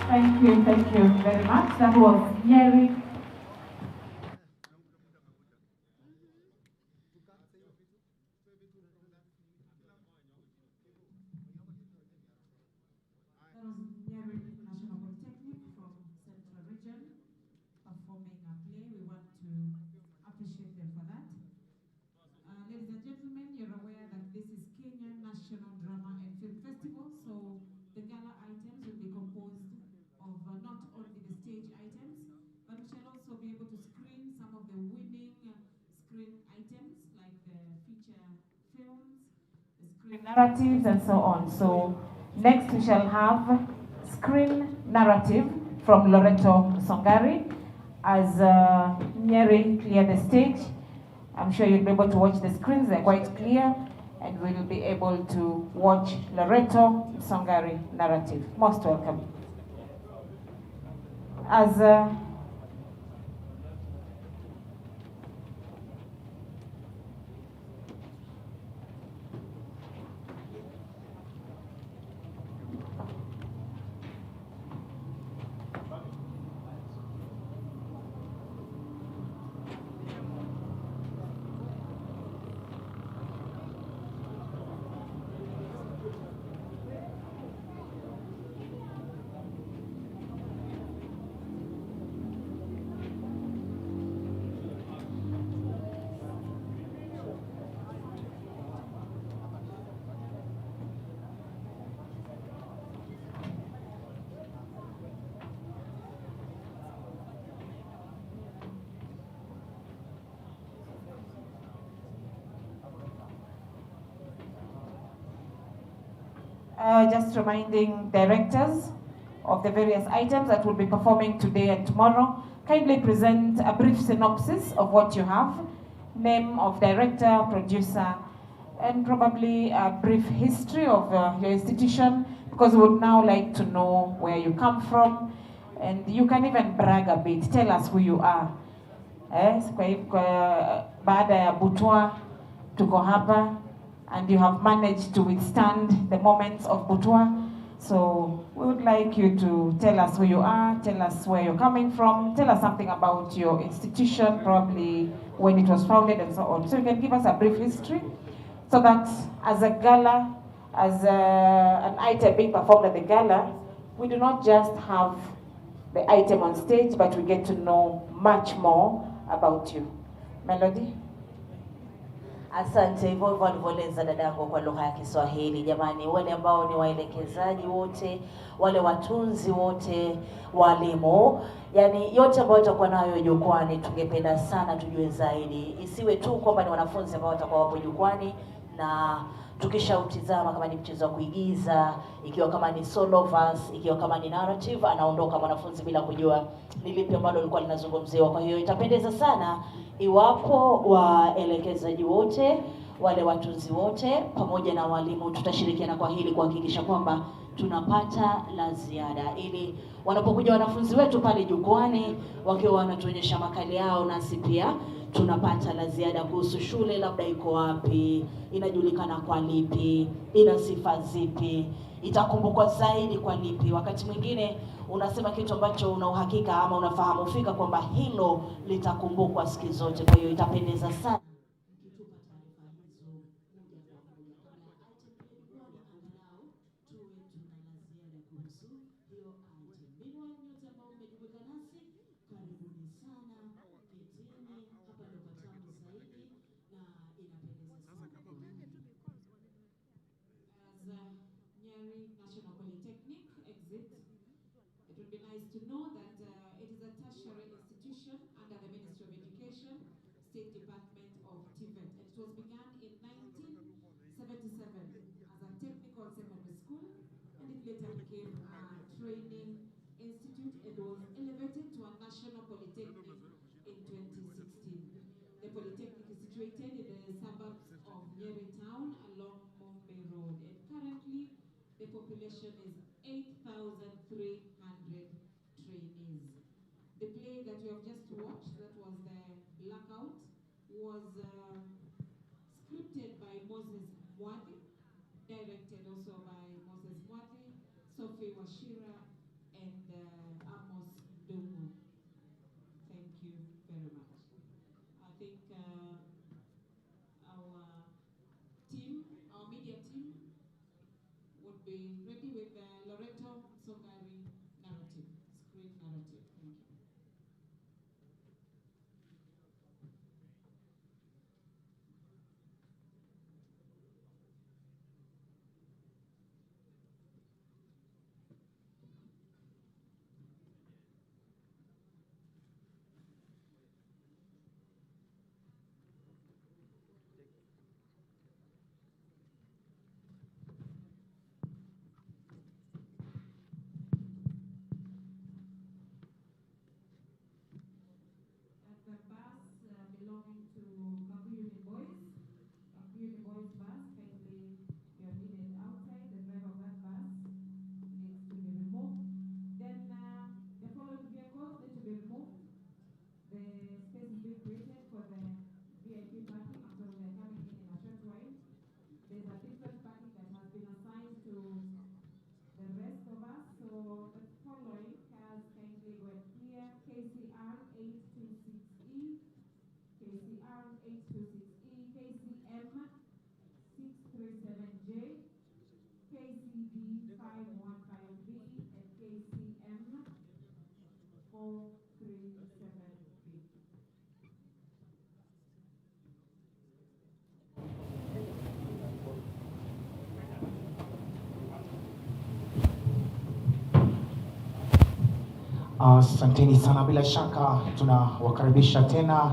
Thank you very much. That was Nyeri. National Polytechnic from Central Region performing a play. We want to appreciate them for that. Ladies and gentlemen, you're aware that this is Kenya National Drama and Film Festival, so the gala items will be composed of not only the stage items, but we shall also be able to screen some of the winning screen items like the feature films, the screen narratives, and so on. So next we shall have screen narrative from Loreto Songari as Nyeri clear the stage. I'm sure you'll be able to watch the screens, they're quite clear, and we'll be able to watch Loreto Songari narrative. Most welcome. As just reminding directors of the various items that will be performing today and tomorrow. Kindly present a brief synopsis of what you have, name of director, producer, and probably a brief history of your institution, because we would now like to know where you come from, and you can even brag a bit. Tell us who you are. Baada ya Butwa, tuko hapa, and you have managed to withstand the moments of Butwa. So we would like you to tell us who you are, tell us where you're coming from, tell us something about your institution, probably when it was founded and so on. So you can give us a brief history so that as a gala, as an item being performed at the gala, we do not just have the item on stage, but we get to know much more about you. Melody? Asante, hivyo hivyo alivyoeleza dadangu kwa lugha ya Kiswahili. Jamani, wale ambao ni waelekezaji wote, wale watunzi wote, walimu, yani yote ambayo watakuwa nayo jukwani, tungependa sana tujue zaidi. Isiwe tu kwamba ni wanafunzi ambao watakuwa wapo jukwani na tukishautizama kama ni mchezo wa kuigiza, ikiwa kama ni solo verse, ikiwa kama ni narrative, anaondoka mwanafunzi bila kujua ni lipi ambalo lilikuwa linazungumziwa. Kwa hiyo itapendeza sana iwapo waelekezaji wote, wale watunzi wote pamoja na walimu tutashirikiana kwa hili kuhakikisha kwamba tunapata la ziada, ili wanapokuja wanafunzi wetu pale jukwani wakiwa wanatuonyesha makali yao, nasi pia tunapata la ziada kuhusu shule, labda iko wapi, inajulikana kwa lipi, ina sifa zipi, itakumbukwa zaidi kwa lipi. Wakati mwingine unasema kitu ambacho una uhakika ama unafahamu fika kwamba hilo litakumbukwa siku zote. Kwa hiyo itapendeza sana National Polytechnic exit. It would be nice to know that it is a tertiary institution under the Ministry of Education, State Department of TVET. And it was begun in 1977 as a technical secondary school, and it later became a training institute and was elevated to a national polytechnic in 2016. The polytechnic is situated in the suburbs of Nyeri town along Mombe Road, and currently the population is 8,300 trainees. The play that you have just watched, that was the Blackout, was scripted by Moses Mwadi, directed also by Moses Mwadi, Sophie Washira, and Amos Dungu. Thank you very much. I think our team, our media team, would be ready with the Loreto Songari narrative, screen narrative. Thank you. The bus belonging to Kakuyuni Boys. Kakuyuni Boys bus, kindly you are needed outside. The driver of that bus needs to be removed. Then the following vehicles need to be removed. The space is being created for the VIP parking. I'm sorry, they're coming in a short while. There's a different parking that has been assigned to the rest of us. So the following cars kindly go and clear. KCR 826E, KCR 826E, KCM 637J, KCD 515B, and KCM 437B. Asanteni sana, bila shaka tunawakaribisha tena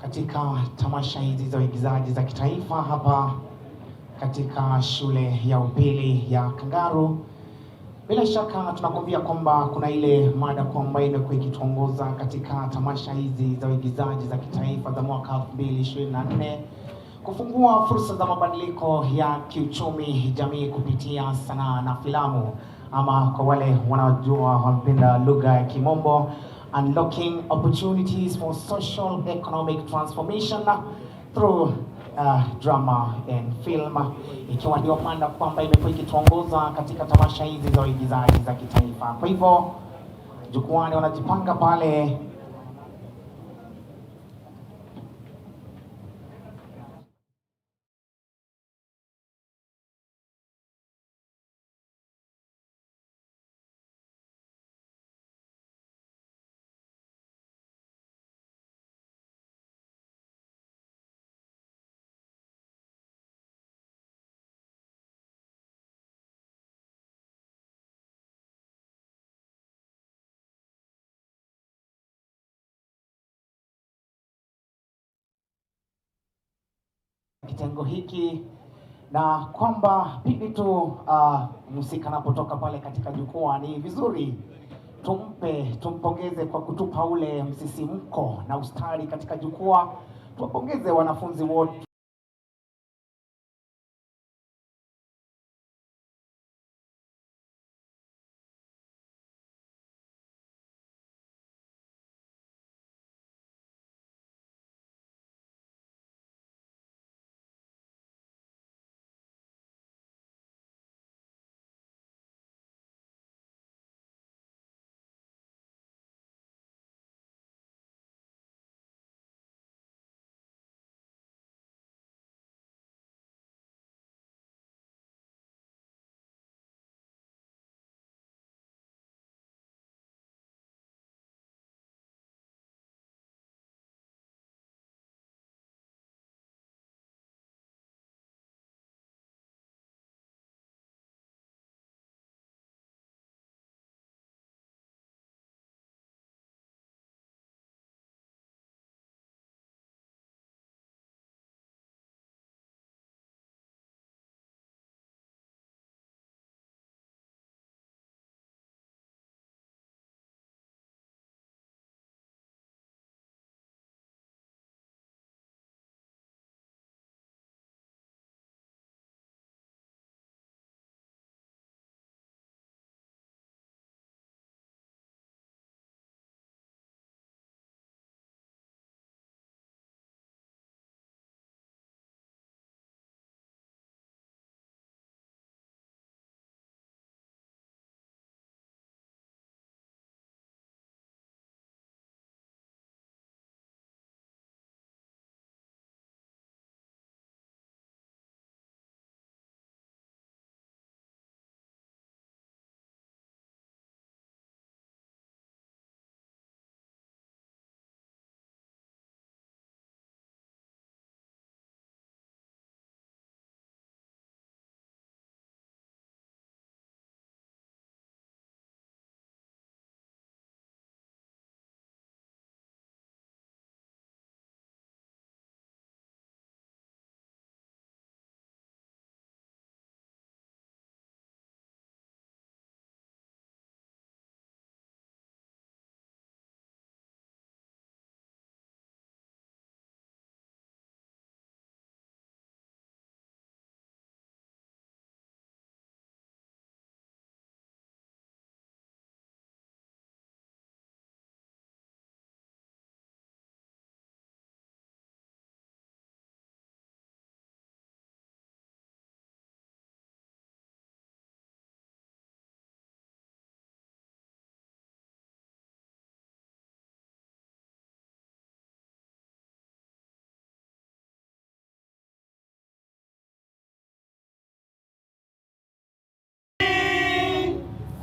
katika tamasha hizi za uigizaji za kitaifa hapa katika shule ya upili ya Kangaru. Bila shaka tunakwambia kwamba kuna ile mada kwamba imekuwa ikituongoza katika tamasha hizi za uigizaji za kitaifa za mwaka 2024, kufungua fursa za mabadiliko ya kiuchumi jamii kupitia sanaa na filamu, ama kwa wale wanaojua wanapenda lugha ya Kimombo, unlocking opportunities for social economic transformation through drama and film, ikiwa ndio mada kwamba imekuwa ikituongoza katika tamasha hizi za uigizaji za kitaifa. Kwa hivyo jukwani wanajipanga pale kitengo hiki, na kwamba pindi tu mhusika anapotoka pale katika jukwaa ni vizuri tumpongeze kwa kutupa ule msisimko na ustari katika jukwaa. Tuwapongeze wanafunzi wote.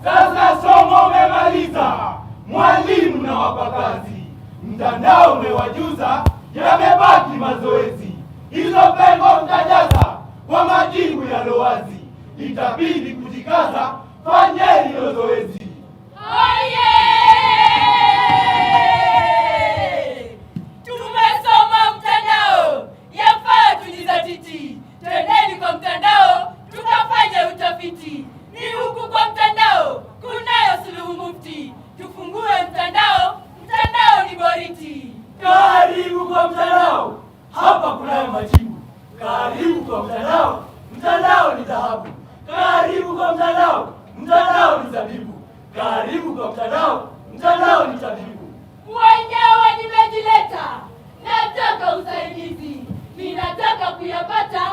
Sasa somo umemaliza, mwalimu na wapakazi, mtandao umewajuza, yamebaki mazoezi. Hizo pengo mtajaza kwa majibu yalo wazi, itabidi kujikaza, fanyeni hilo zoezi. Oye! Tumesoma mtandao, yafaa tujizatiti. Twendeni kwa mtandao, tukafanya utafiti. Ni huku kwa mtandao, kunayo suluhu mufti. Tufungue mtandao, mtandao ni boriti. Karibu kwa mtandao, hapa kunayo majibu. Karibu kwa mtandao, mtandao ni dhahabu. Karibu kwa mtandao, mtandao ni zabibu. Karibu kwa mtandao, mtandao ni tabibu. Mwenyewe nimejileta, nataka usaidizi. Ninataka kuyapata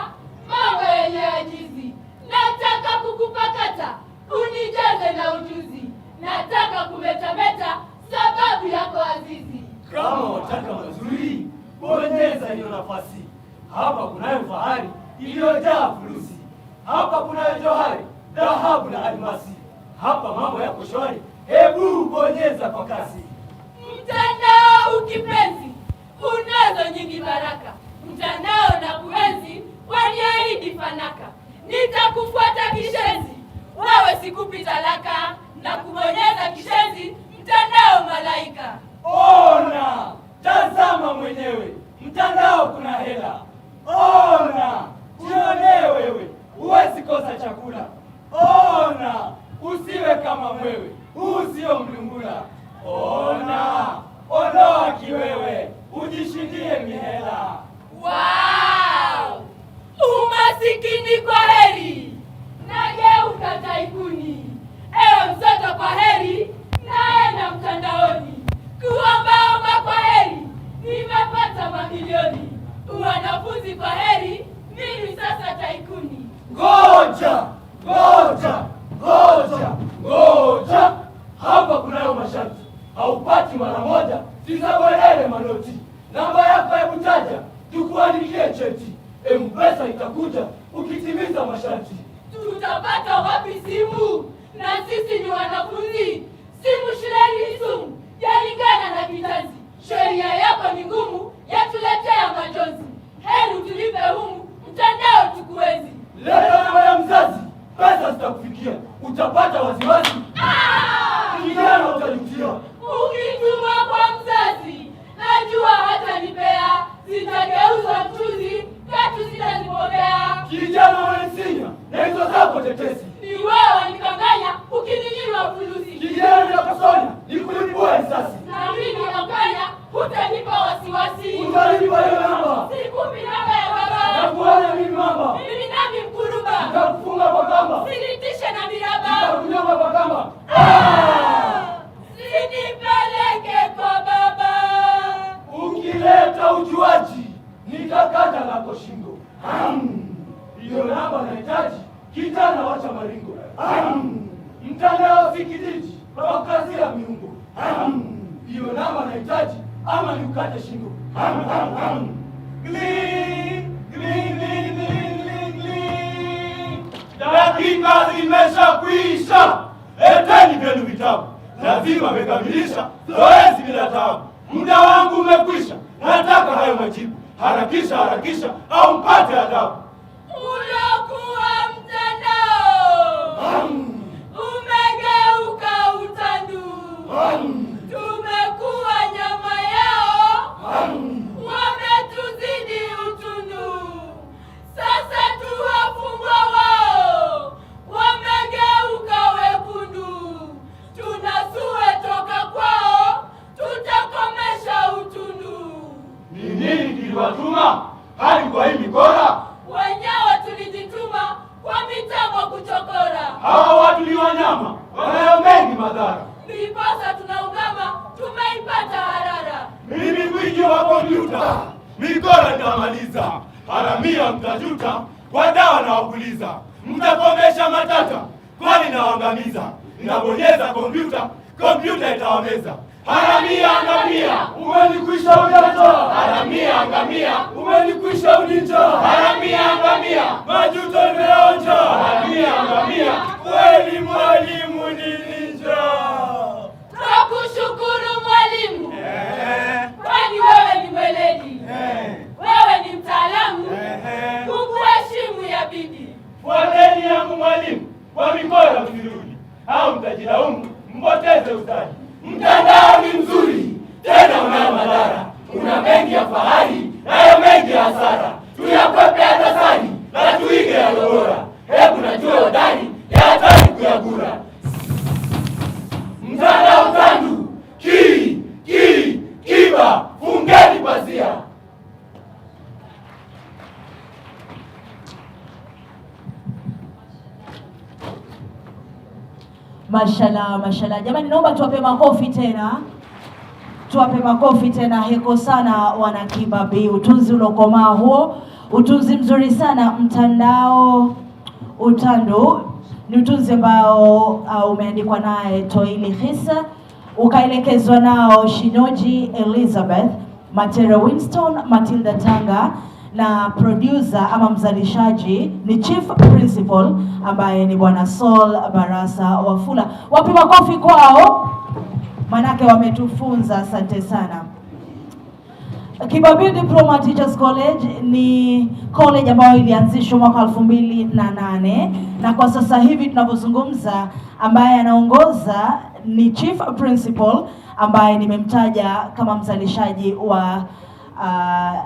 mambo yenye ajizi. Nataka kukupakata, unijaze na ujuzi. Nataka kumetameta, sababu yako azizi. Kama wataka mazuri, bonyeza hiyo nafasi. Hapa kunayo fahari iliyojaa fulusi. Hapa kunayo johari, dhahabu na almasi. Hapa mambo yako shwari, hebu bonyeza kwa kasi. Mtandao ukipenzi, unazo nyingi baraka. Mtandao na kuenzi, waniahidi fanaka. Nitakufuata kishenzi, wewe sikupi talaka. Na kubonyeza kishenzi, mtandao malaika. Ona, tazama mwenyewe, mtandao kuna hela. Ona, Upuzi kwa heri, mimi sasa taikuni. Ngoja! Hapa kunayo masharti. Haupati mara moja, sizabwerele manoti. Namba yako hebu taja, tukuandikie cheti. M-Pesa itakuja ukitimiza masharti. Tutapata wapi simu? Na sisi ni wanafunzi. Simu shuleni ni sumu, yalingana na kizazi. Sheria yako ni ngumu, yatuletea majonzi. Heri tulipe humu, mtandao tukuenzi. Leta namba ya mzazi, pesa zitakufikia. Utapata wasiwasi. Kijana utajutia. Ukituma kwa mzazi, najua hata nipea. Zitageuzwa mchuzi, katu sitazipokea. Kijana wanisinya, na hizo zako tetesi. Ni wewe wanikanganya, ukininyima fulusi. Kijana nitakusonya, nikulipua risasi. Na mimi nakanya, hutanipa wasiwasi. Utalipa hiyo namba. Sikupi namba ya baba. Nakuona mimi mamba. Mimi nami mkuruba. Nitakufunga kwa kamba. Sinitishe na miraba. Nitakunyonga kwa kamba. Sinipeleke kwa baba. Ukileta ujuaji, nitakata lako shingo. Hiyo namba nahitaji, kijana wacha maringo. Mtandao si kijiji, pakazia miungo. Hiyo namba nahitaji, ama niukate shingo. Dakika zimeshakwisha. Leteni vyenu vitabu. Lazima mmekamilisha zoezi bila tabu. Muda wangu umekwisha. Nataka hayo majibu. Harakisha au mpate adabu. Ulokuwa mtandao umegeuka utandu. Tumekuwa nyama yao, wametuzidi utundu. Sasa tuwafungwa wao, wamegeuka wekundu. Tunasue toka kwao, tutakomesha utundu. Ni nini kiliwatuma hadi kwa hii mikora? Wenyewe tulijituma kwa mitambo kuchokora. Hawa watu ni wanyama, wanayo mengi madhara. Ndiposa tunaungama, tumeipata harara. Mimi gwiji wa kompyuta, mikora nitamaliza. Haramia mtajuta, kwa dawa na wapuliza. Mtakomesha matata, kwani nawaangamiza. Ninabonyeza kompyuta itawameza. Haramia angamia, umenikwisha ujanja. Haramia angamia, umenikwisha ujinja. Haramia angamia, majuto imeonja. Haramia angamia, kweli mwalimu ni ninja. Tukushukuru mwalimu, kwani wewe ni mweledi. Wewe ni mtaalamu, kukuheshimu yabidi. Fuateni yangu mwalimu, kwa mikora msirudi, au mtajilaumu mpoteze ustadi. Mtandao ni mzuri, tena una madhara. Una mengi ya fahari, nayo mengi ya hasara. Tuyakwepe ya dosari, na tuige ya bora. Hebu najua hodari, ya hatari kuyagura. Mtandao tandu, kiba, fungeni pazia. Mashallah. Jamani, naomba tuwape makofi tena. Heko sana wana Kibabii, utunzi ulokomaa huo, utunzi mzuri sana. Mtandao utandu ni utunzi ambao umeandikwa naye Toili Hisa, ukaelekezwa nao Shinoji Elizabeth, Matera Winston, Matilda Tanga, na producer ama mzalishaji ni Chief Principal ambaye ni Bwana Saul Barasa Wafula. Wapi makofi kwao, manake wametufunza. Asante sana. Kibabii Diploma Teachers College ni college ambayo ilianzishwa mwaka 2008 na kwa sasa hivi tunapozungumza ambaye anaongoza ni Chief Principal ambaye nimemtaja kama mzalishaji wa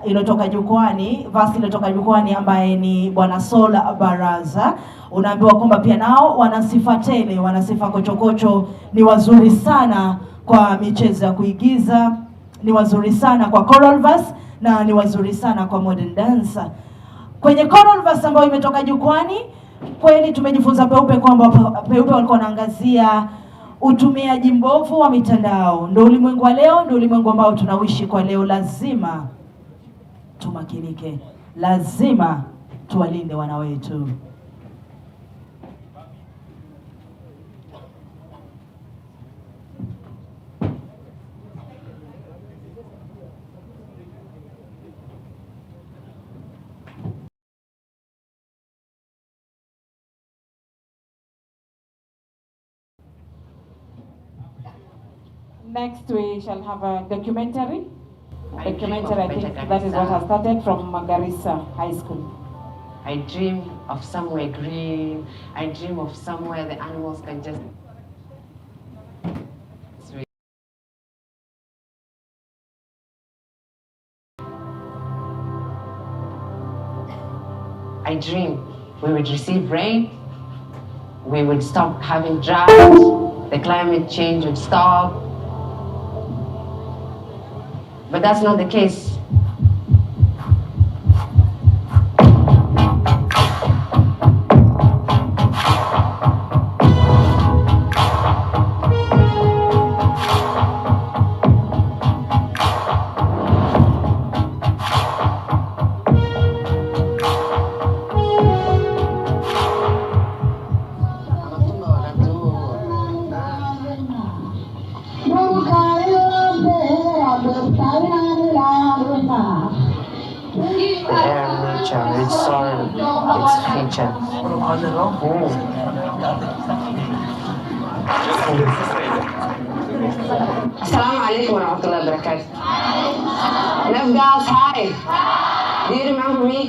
iliyotoka jukwani, vasi iliyotoka jukwani ambaye ni Bwana Saul Baraza. Unaambiwa kwamba pia nao wana sifa tele, wana sifa kochokocho, ni wazuri sana kwa michezo ya kuigiza, ni wazuri sana kwa choral verse na ni wazuri sana kwa modern dance. Kwenye choral verse ambayo imetoka jukwani, kweli tumejifunza kwamba walikuwa wanaangazia utumiaji mbovu wa mitandao. Ndio ulimwengu wa leo, ndio ulimwengu ambao tunaishi kwa leo. Lazima tumakinike. lazima tuwalinde wana wetu. Next, we shall have a documentary. I think that is what has started from Garissa High School. I dream of somewhere green. I dream of somewhere the animals can just... I dream we would receive rain, we would stop having drought, the climate change would stop. But that's not the case. Its soil, its feature. Assalamu alaikum wa rahmatullahi wa barakatuh. Love girls, hi. Do you remember me?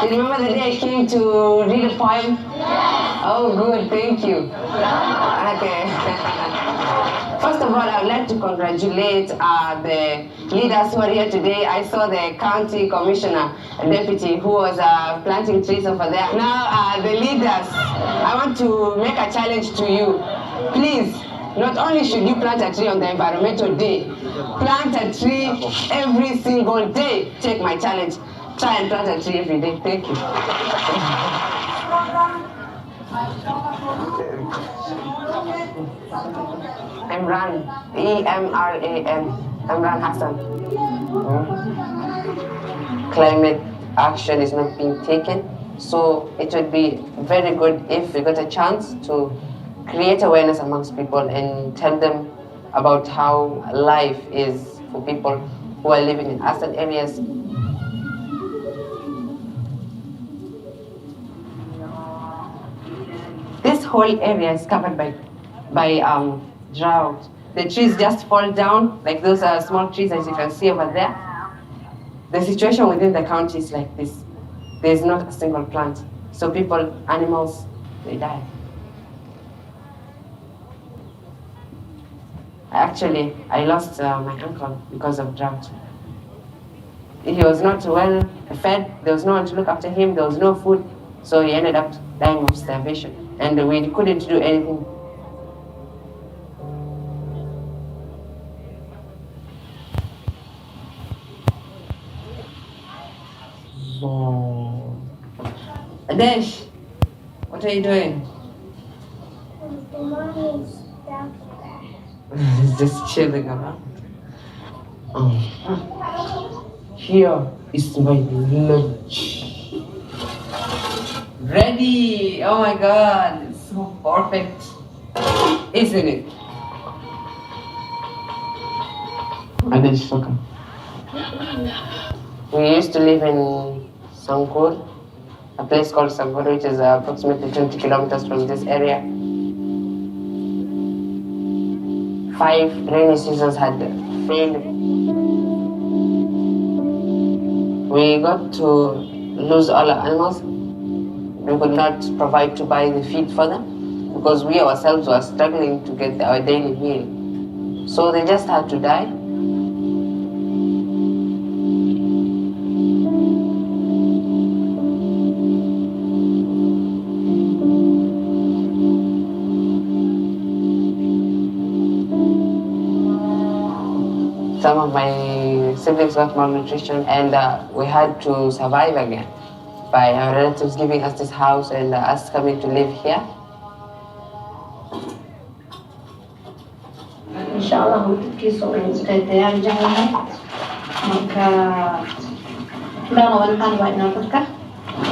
Do you remember the day I came to read a poem? Oh, good, thank you. Okay. First of all, I would like to congratulate the leaders who are here today. I saw the county commissioner, deputy, who was planting trees over there. Now, the leaders, I want to make a challenge to you. Please, not only should you plant a tree on the environmental day, plant a tree every single day. Take my challenge. Try and plant a tree every day. Thank you. Emran, E-M-R-A-N, Emran Hassan. Climate action is not being taken, so it would be very good if we got a chance to create awareness amongst people and tell them about how life is for people who are living in urban areas. This whole area is covered by drought. The trees just fall down, like those are small trees as you can see over there. The situation within the county is like this. There's not a single plant. So people, animals, they die. Actually, I lost my uncle because of drought. He was not well fed, there was no one to look after him, there was no food, so he ended up dying of starvation. And we couldn't do anything. So, Adesh, what are you doing? The mommy is down there. He's just chilling around. Here is my lunch. Ready! Oh my god, it's so perfect, isn't it? Adesh, welcome. We used to live in Sankur, a place called Sankur, which is approximately 20 kilometers from this area. 5 rainy seasons had failed. We got to lose all our animals. We could not provide to buy the feed for them because we ourselves were struggling to get our daily meal. So they just had to die. Some of my siblings got malnutrition and we had to survive again by our relatives giving us this house and us coming to live here. Inshallah, untuk kisah yang sudah terjadi, maka Dama wan kan wa ina dadka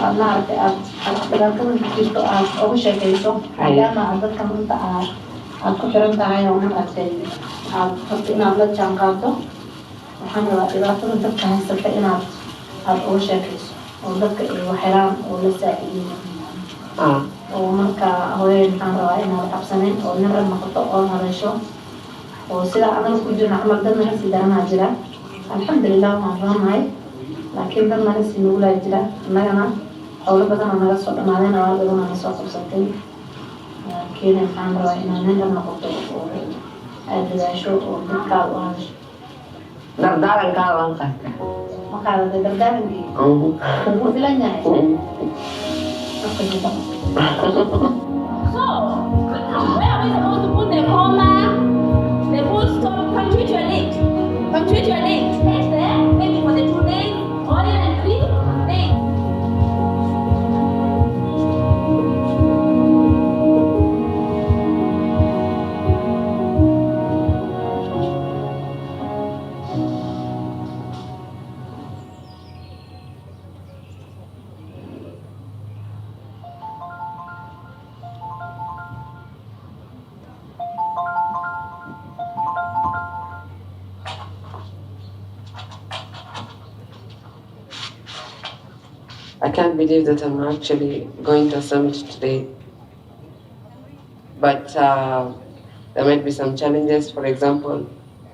Allah ta dagaalkan jirto aad ugu sheekayso maadaama aad dadka maanta aad ku xiran tahay oo aad rabto inaad la jaan qaado waxaan rabaa dhibaatada dadka haysata inaad ugu sheekayso oo dadka ay waxyaraan oo la saacideeyo oo marka hooyada waxaan rabaa inaad cabsanin oo nin rag noqoto oo hadasho oo sida anaga ku jirna camal dad naga sii daranaa jira alxamdulilah waan roonahay laakiin dad naga sii nugulaa jira annagana howlo badan oo naga soo dhammaadeen abaal badan oo naga soo qabsatay laakiin waxaan rabaa inaad nin rag noqoto oo aad dadaasho oo dadkaada u hadasho dardaarankaada waan qaata ma qaadata dardaarankii wuu filan yahay So, where are we supposed to put the comma, the full stop, punctuate your link. Next there, maybe for the 2 days, or even 3 days. I can't believe that I'm actually going to a summit today. But there might be some challenges. For example,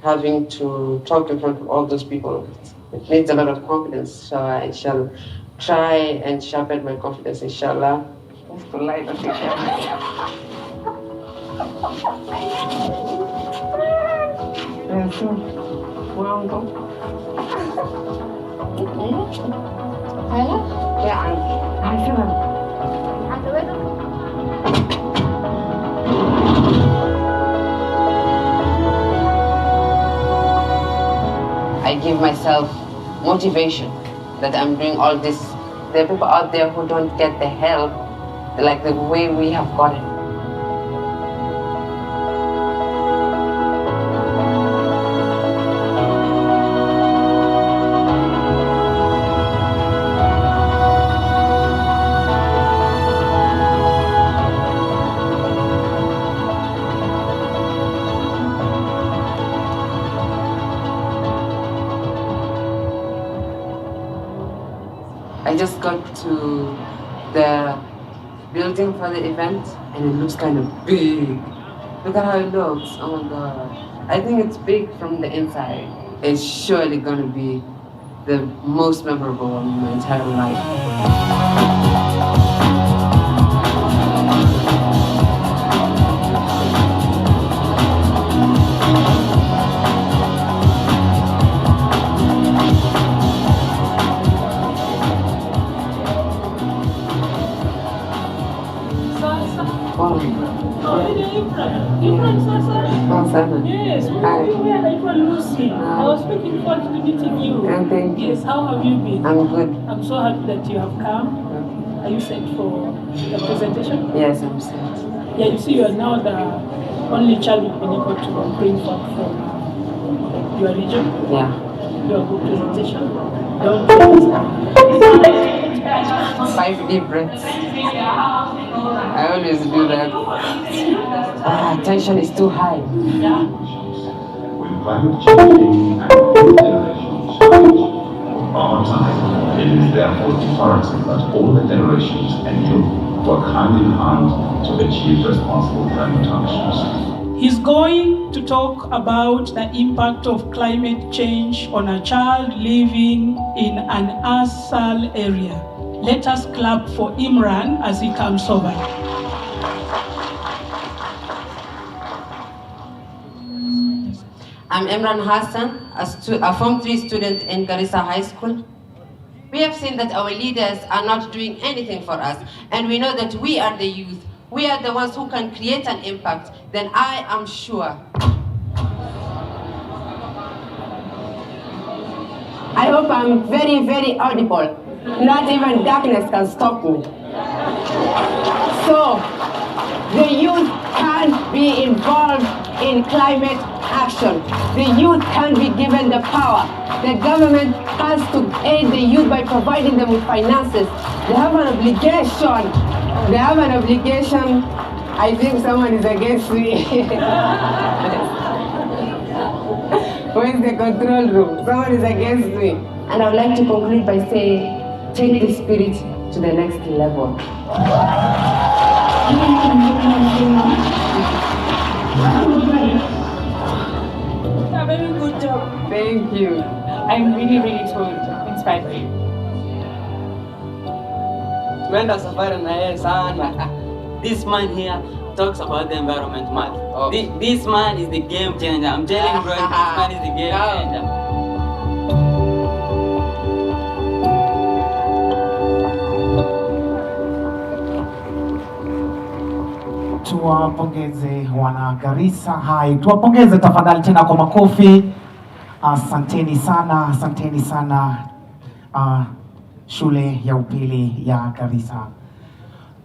having to talk in front of all those people. It needs a lot of confidence. So I shall try and sharpen my confidence, inshallah. That's polite, okay. Yeah, so, well, yeah, I feel it. I give myself motivation that I'm doing all this. There are people out there who don't get the help like the way we have gotten. I just got to the building for the event and it looks kind of big. Look at how it looks. Oh my god. I think it's big from the inside. It's surely gonna be the most memorable of my entire life. Yes, we were like Lucy. I was looking forward to meeting you. Thank you. Yes, how have you been? I'm good. I'm so happy that you have come. Are you set for the presentation? Yes, I'm set. Yeah, you see, you are now the only child we've been able to bring forth from your region. Yeah. Do a good presentation. Don't 5 deep breaths. I always do that. Tension is too high. When climate changing and generations change over time, it is therefore imperative that all the generations and youth work hand in hand to achieve responsible climate actions. He's going to talk about the impact of climate change on a child living in an ASAL area. Let us clap for Imran as he comes over. I'm Imran Hassan, a Form 3 student in Garissa High School. We have seen that our leaders are not doing anything for us, and we know that we are the youth. We are the ones who can create an impact. Then I am sure. I hope I'm very, very audible. Not even darkness can stop me. So, the youth can be involved in climate action. The youth can be given the power. The government has to aid the youth by providing them with finances. They have an obligation. They have an obligation. I think someone is against me. Where's the control room? Someone is against me. And I would like to conclude by saying, take the spirit to the next level. A very good job. Thank you. I'm really inspired by you. Tumeenda safari na yeye sana. This man here talks about the environment man. This man is the game changer. I'm telling you, bro, this man is the game changer. Tuwapongeze wana Garissa High. Tuwapongeze tafadhali tena kwa makofi. Asanteni sana shule ya upili ya Garissa.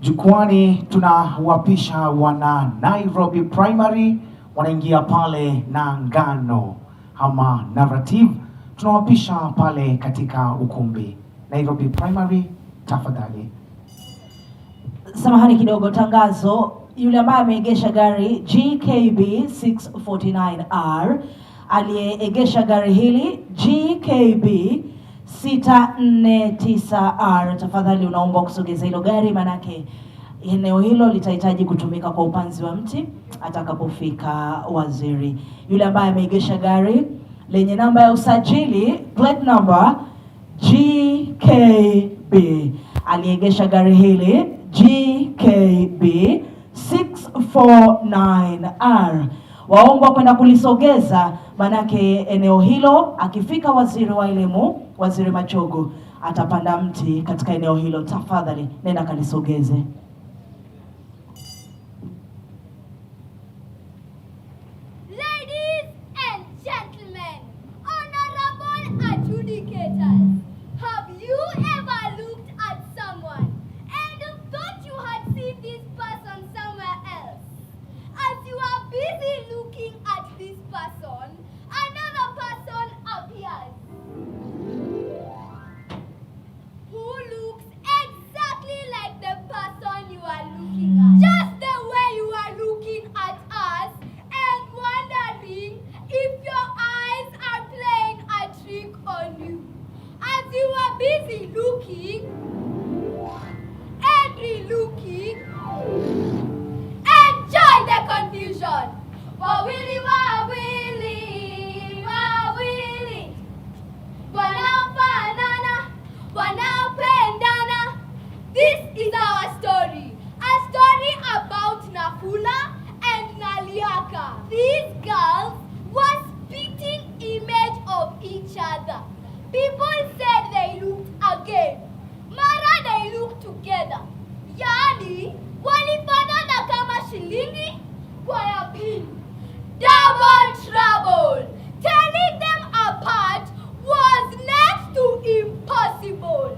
Jukwani tunawapisha wana Nairobi Primary, wanaingia pale na ngano ama narrative. Tunawapisha pale katika ukumbi. Nairobi Primary, tafadhali. Samahani kidogo, tangazo. Yule ambaye ameegesha gari GKB 649R, aliyeegesha gari hili GKB 649R, tafadhali unaomba kusogeza hilo gari, manake eneo hilo litahitaji kutumika kwa upanzi wa mti atakapofika waziri. Yule ambaye ameegesha gari lenye namba ya usajili plate number GKB, aliegesha gari hili GKB 649R, waomba kwenda kulisogeza, manake eneo hilo akifika waziri wa elimu, Waziri Machogo, atapanda mti katika eneo hilo. Tafadhali nenda kalisogeze. Ladies and gentlemen, honorable adjudicators, have you ever looked at someone and thought you had seen this person somewhere else? As you are busy looking at this person, another person appears who looks exactly like the person you are looking at. Just the way you are looking at us and wondering if your eyes are playing a trick on you. As you are busy looking and re-looking, enjoy the confusion. Wawili, wanaofanana, wanaopendana. This is our story. A story about Nafula and Naliaka. These girls were spitting image of each other. People said they looked again. Mara they looked together. Yani, walifanana kama shilingi kwa ya pili. Double trouble. Telling them apart was next to impossible,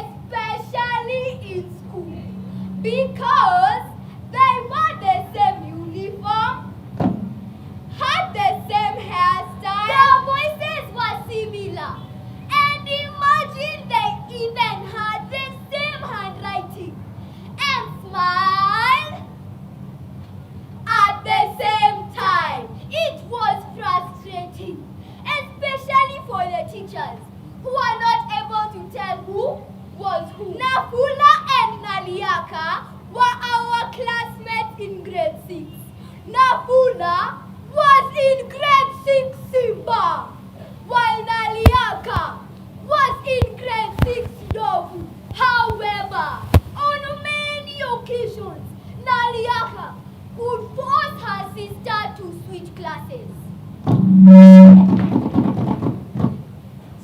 especially in school, because they wore the same uniform, had the same hairstyle, their voices were similar, and imagine they even had the same handwriting and smiled at the same time. It was frustrating, especially for the teachers who are not able to tell who was who. Nafula and Naliaka were our classmates in grade 6. Nafula was in grade 6 Simba, while Naliaka was in grade 6 Yovu. However, on many occasions, Naliaka would force her sister to switch classes,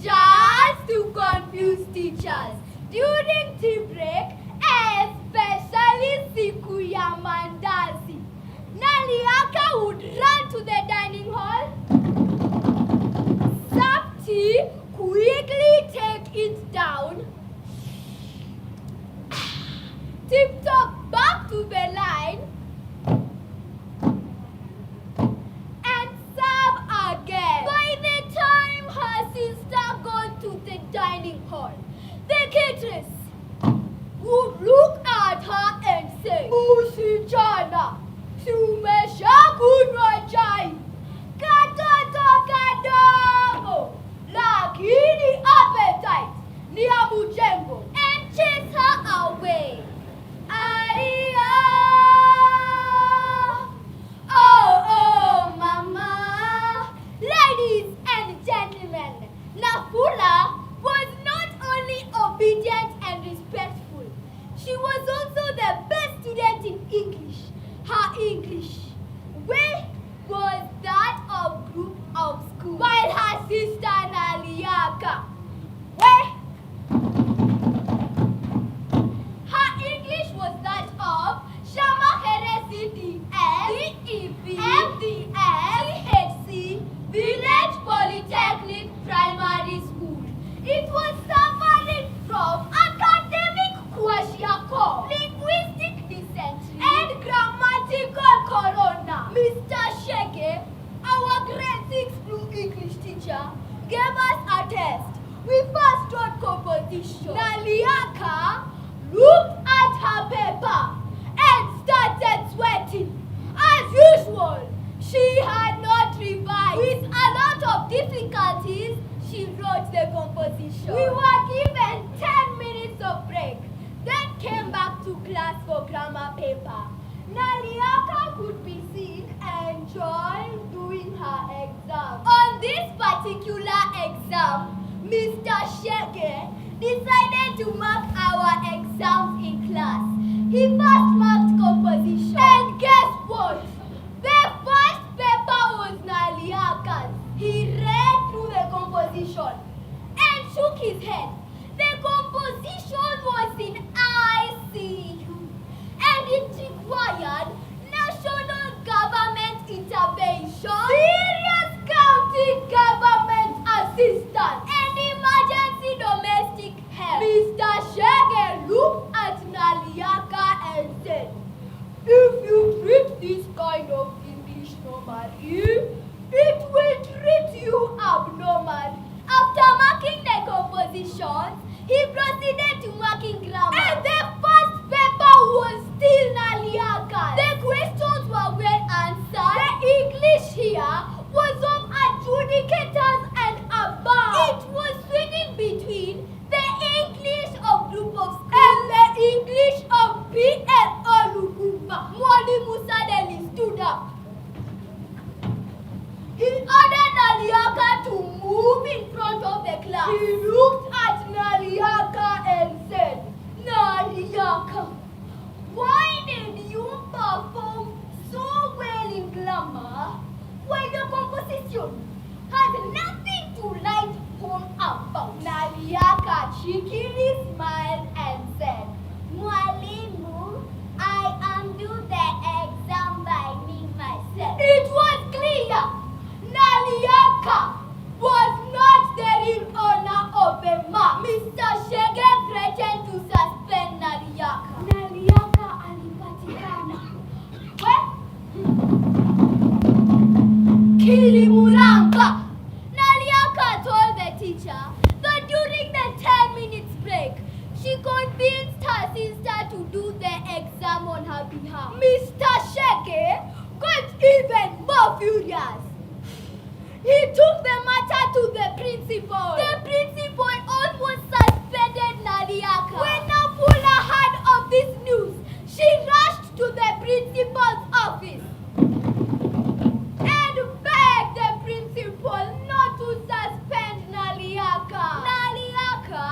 just to confuse teachers. During tea break, especially siku ya mandazi, Naliaka would run to the dining hall, serve tea, quickly take it down, tiptoe back to the line, she wrote the composition. We were given 10 minutes of break, then came back to class for grammar paper. Naliaka could be seen enjoying doing her exam. On this particular exam, Mr. Shege decided to mark our exams in class. He first marked composition. And guess what? The first paper was Naliaka's. He read through the composition and shook his head. The composition was in ICU and it required national government intervention, serious county government assistance, and emergency domestic help. Mr. Shege looked at Naliaka and said, "If you treat this kind of English normally, it will treat you abnormally." After marking the compositions, he proceeded to marking grammar. And the first paper was still Naliaka. The questions were well answered. The English here was of adjudicators and above. It was swinging between the English of group of schools and the English of PLO Lukumba. Mwalimu suddenly stood up. He ordered Naliaka to move in front of the class. He looked at Naliaka and said, "Naliaka, why did you perform so well in grammar while the composition has nothing to write home about?" Naliaka cheekily smiled and said, "Mwalimu, I undo the exam by me myself." It was clear Naliaka was not the real owner of the mark. Mr. Shege threatened to suspend Naliaka. Naliaka alipatikana. Kilimuramba. Naliaka told the teacher that during the 10 minutes break, she convinced her sister to do the exam on her behalf. Mr. Shege got even more furious. He took the matter to the principal. The principal almost suspended Naliaka. When Napula heard of this news, she rushed to the principal's office and begged the principal not to suspend Naliaka. Naliaka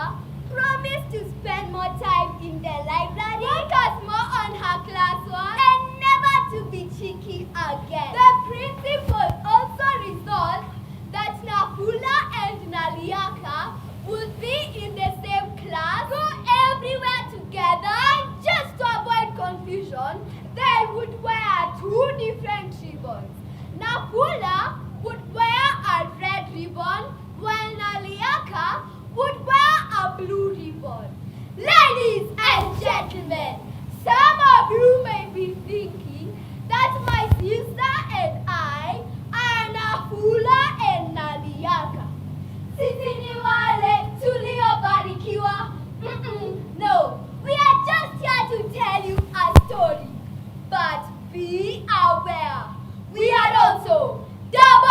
promised to spend more time in the library, focus more on her classwork, and never to be cheeky again. The principal also resolved that Nafula and Naliaka would be in the same class, go everywhere together, and just to avoid confusion, they would wear 2 different ribbons. Nafula would wear a red ribbon, while Naliaka would wear a blue ribbon. Ladies and gentlemen, some of you may be thinking that my sister and I are Nafula and Naliaka. Sisi ni wale tuliobarikiwa. No, we are just here to tell you a story. But be aware, we are also double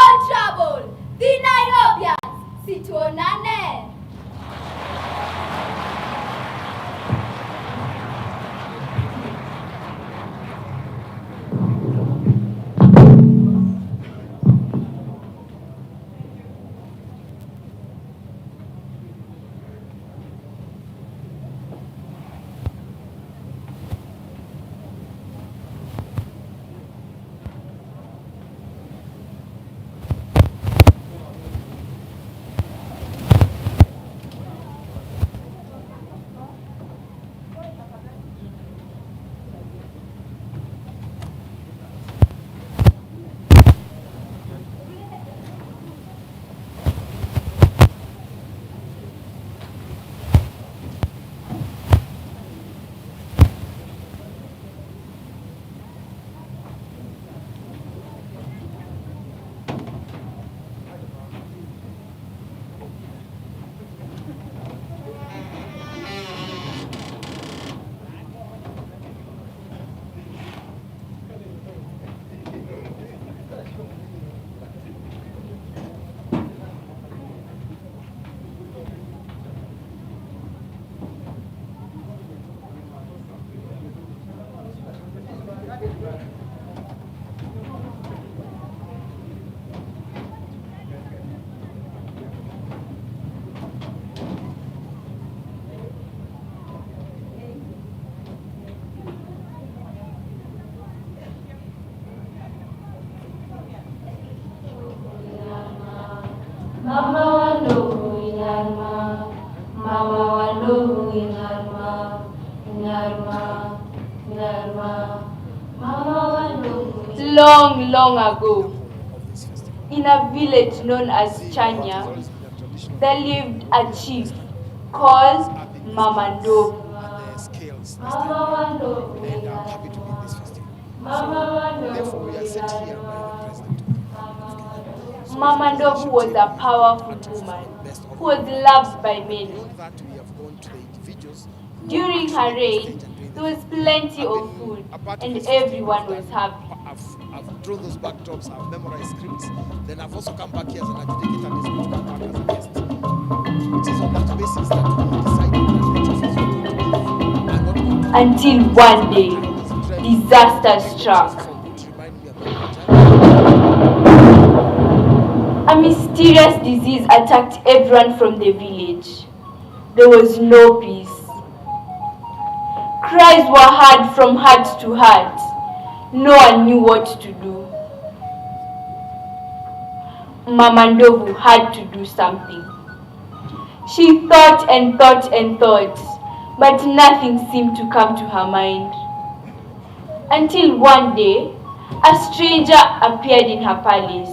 Long, long ago, in a village known as Chanya, there lived a chief called Mamandovu. Mamandovu was a powerful woman who was loved by many. During her reign, there was plenty of food and everyone was happy. I've drawn those backdrops, I've memorized scripts, then I've also come back here as an adjudicator and is going to come back as a guest. It is on that basis that we decided that the until one day, disaster struck. A mysterious disease attacked everyone from the village. There was no peace. Cries were heard from hut to hut. No one knew what to do. Mamandovu had to do something. She thought and thought and thought, but nothing seemed to come to her mind. Until one day, a stranger appeared in her palace.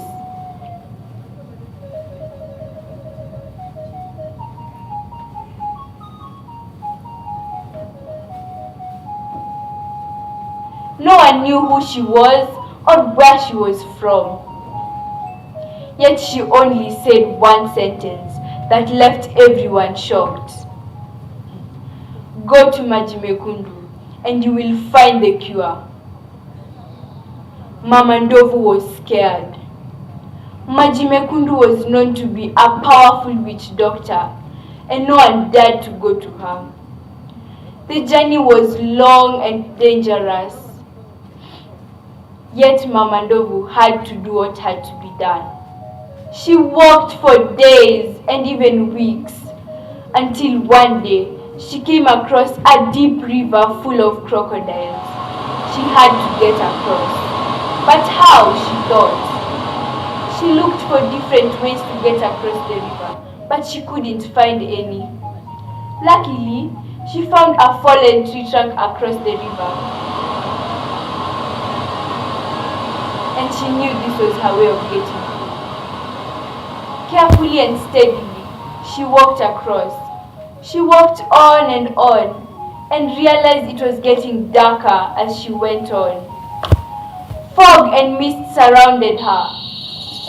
No one knew who she was or where she was from. Yet she only said one sentence that left everyone shocked. Go to Majimekundu and you will find the cure. Mamandovu was scared. Majimekundu was known to be a powerful witch doctor and no one dared to go to her. The journey was long and dangerous. Yet Mamandovu had to do what had to be done. She walked for days and even weeks until one day she came across a deep river full of crocodiles. She had to get across. But how, she thought. She looked for different ways to get across the river, but she couldn't find any. Luckily, she found a fallen tree trunk across the river. And she knew this was her way of getting through. Carefully and steadily, she walked across. She walked on and realized it was getting darker as she went on. Fog and mist surrounded her,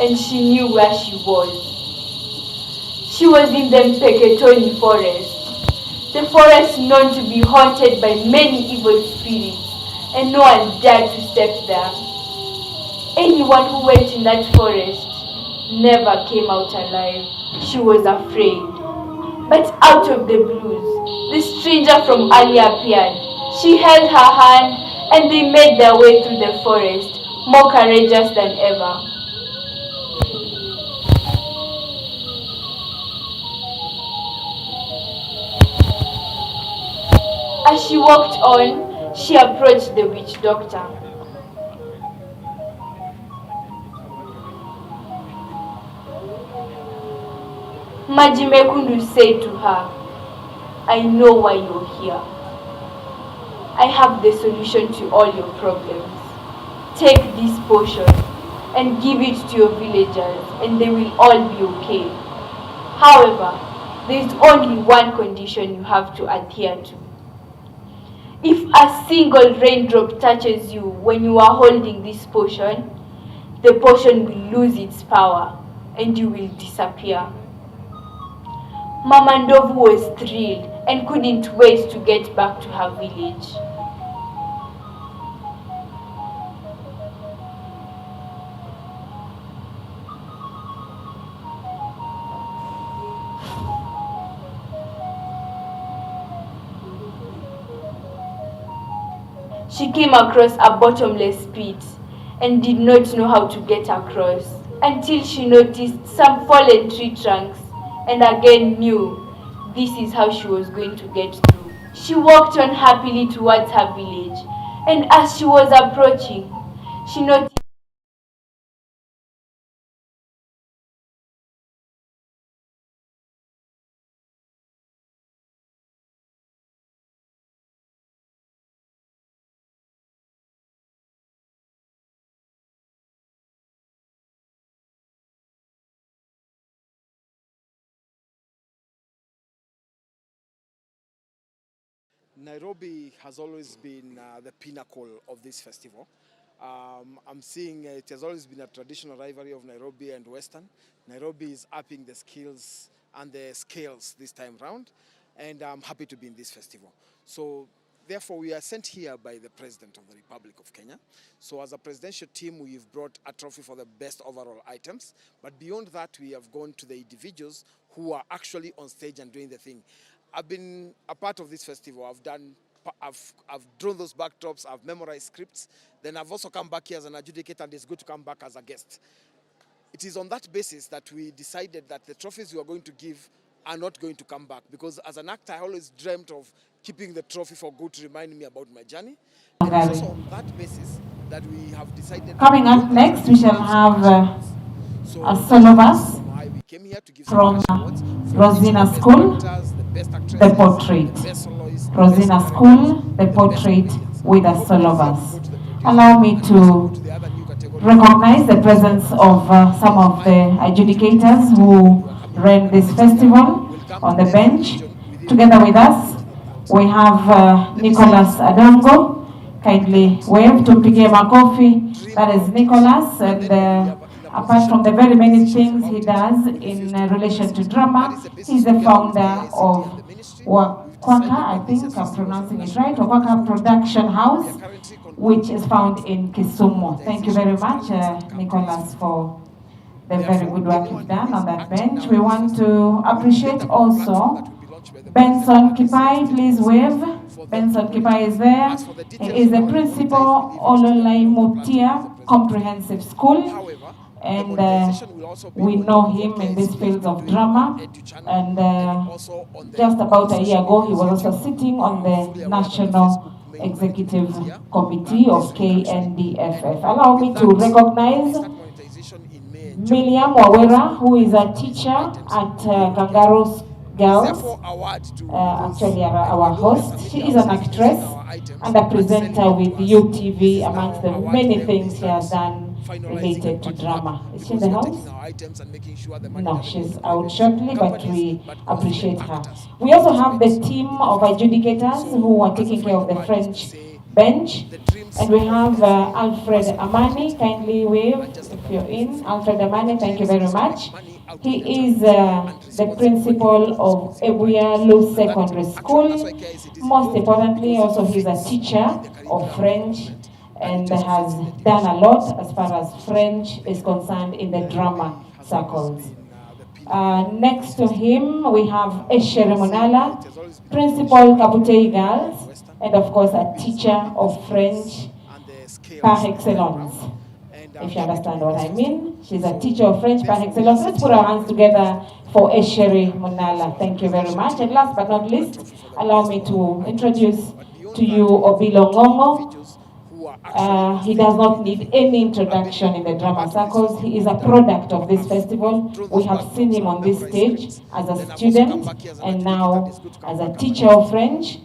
and she knew where she was. She was in the Mpeketoni forest, the forest known to be haunted by many evil spirits, and no one dared to step there. Anyone who went in that forest never came out alive. She was afraid. But out of the blues, the stranger from earlier appeared. She held her hand and they made their way through the forest, more courageous than ever. As she walked on, she approached the witch doctor. Majimekundu said to her, I know why you're here. I have the solution to all your problems. Take this potion and give it to your villagers and they will all be okay. However, there is only one condition you have to adhere to. If a single raindrop touches you when you are holding this potion, the potion will lose its power and you will disappear. Mamandovu was thrilled and couldn't wait to get back to her village. She came across a bottomless pit and did not know how to get across until she noticed some fallen tree trunks and again knew this is how she was going to get through. She walked on happily towards her village, and as she was approaching, she noticed Nairobi has always been the pinnacle of this festival. I'm seeing it has always been a traditional rivalry of Nairobi and Western. Nairobi is upping the skills and the scales this time round, and I'm happy to be in this festival. So therefore, we are sent here by the President of the Republic of Kenya. So as a presidential team, we've brought a trophy for the best overall items. But beyond that, we have gone to the individuals who are actually on stage and doing the thing. I've been a part of this festival. I've drawn those backdrops, I've memorized scripts. Then I've also come back here as an adjudicator, and it's good to come back as a guest. It is on that basis that we decided that the trophies we are going to give are not going to come back, because as an actor, I always dreamt of keeping the trophy for good to remind me about my journey. And it's also on that basis that we have decided. Coming up next, we shall have a solo verse from Rosina School, The Portrait. Rosina School, The Portrait with a solo verse. Allow me to recognize the presence of some of the adjudicators who ran this festival on the bench. Together with us, we have Nicholas Adongo. Kindly wave to Pige Makofi. That is Nicholas, and apart from the very many things he does in relation to drama, he's the founder of Wakwaka, I think I'm pronouncing it right, Wakwaka Production House, which is found in Kisumu. Thank you very much, Nicholas, for the very good work you've done on that bench. We want to appreciate also Benson Kipai. Please wave. Benson Kipai is there. He is the principal Ololai Mutia Comprehensive School, and we know him in this field of drama. And just about a year ago, he was also sitting on the National Executive Committee of KNDFF. Allow me to recognize Miriam Wawera, who is a teacher at Kangaroo Girls, actually our host. She is an actress and a presenter with EDU TV, amongst the many things she has done related to drama. Is she in the house? No, she's out shortly, but we appreciate her. We also have the team of adjudicators who are taking care of the French bench. And we have Alfred Amani. Kindly wave if you're in. Alfred Amani, thank you very much. He is the principal of Embu Secondary School. Most importantly, also he's a teacher of French and has done a lot as far as French is concerned in the drama circles. Next to him, we have Eshere Monala, principal Kabutei Girls, and of course a teacher of French par excellence. If you understand what I mean. She's a teacher of French par excellence. Let's put our hands together for Eshere Monala. Thank you very much. And last but not least, allow me to introduce to you Obilo Ngongo. He does not need any introduction in the drama circles. He is a product of this festival. We have seen him on this stage as a student and now as a teacher of French.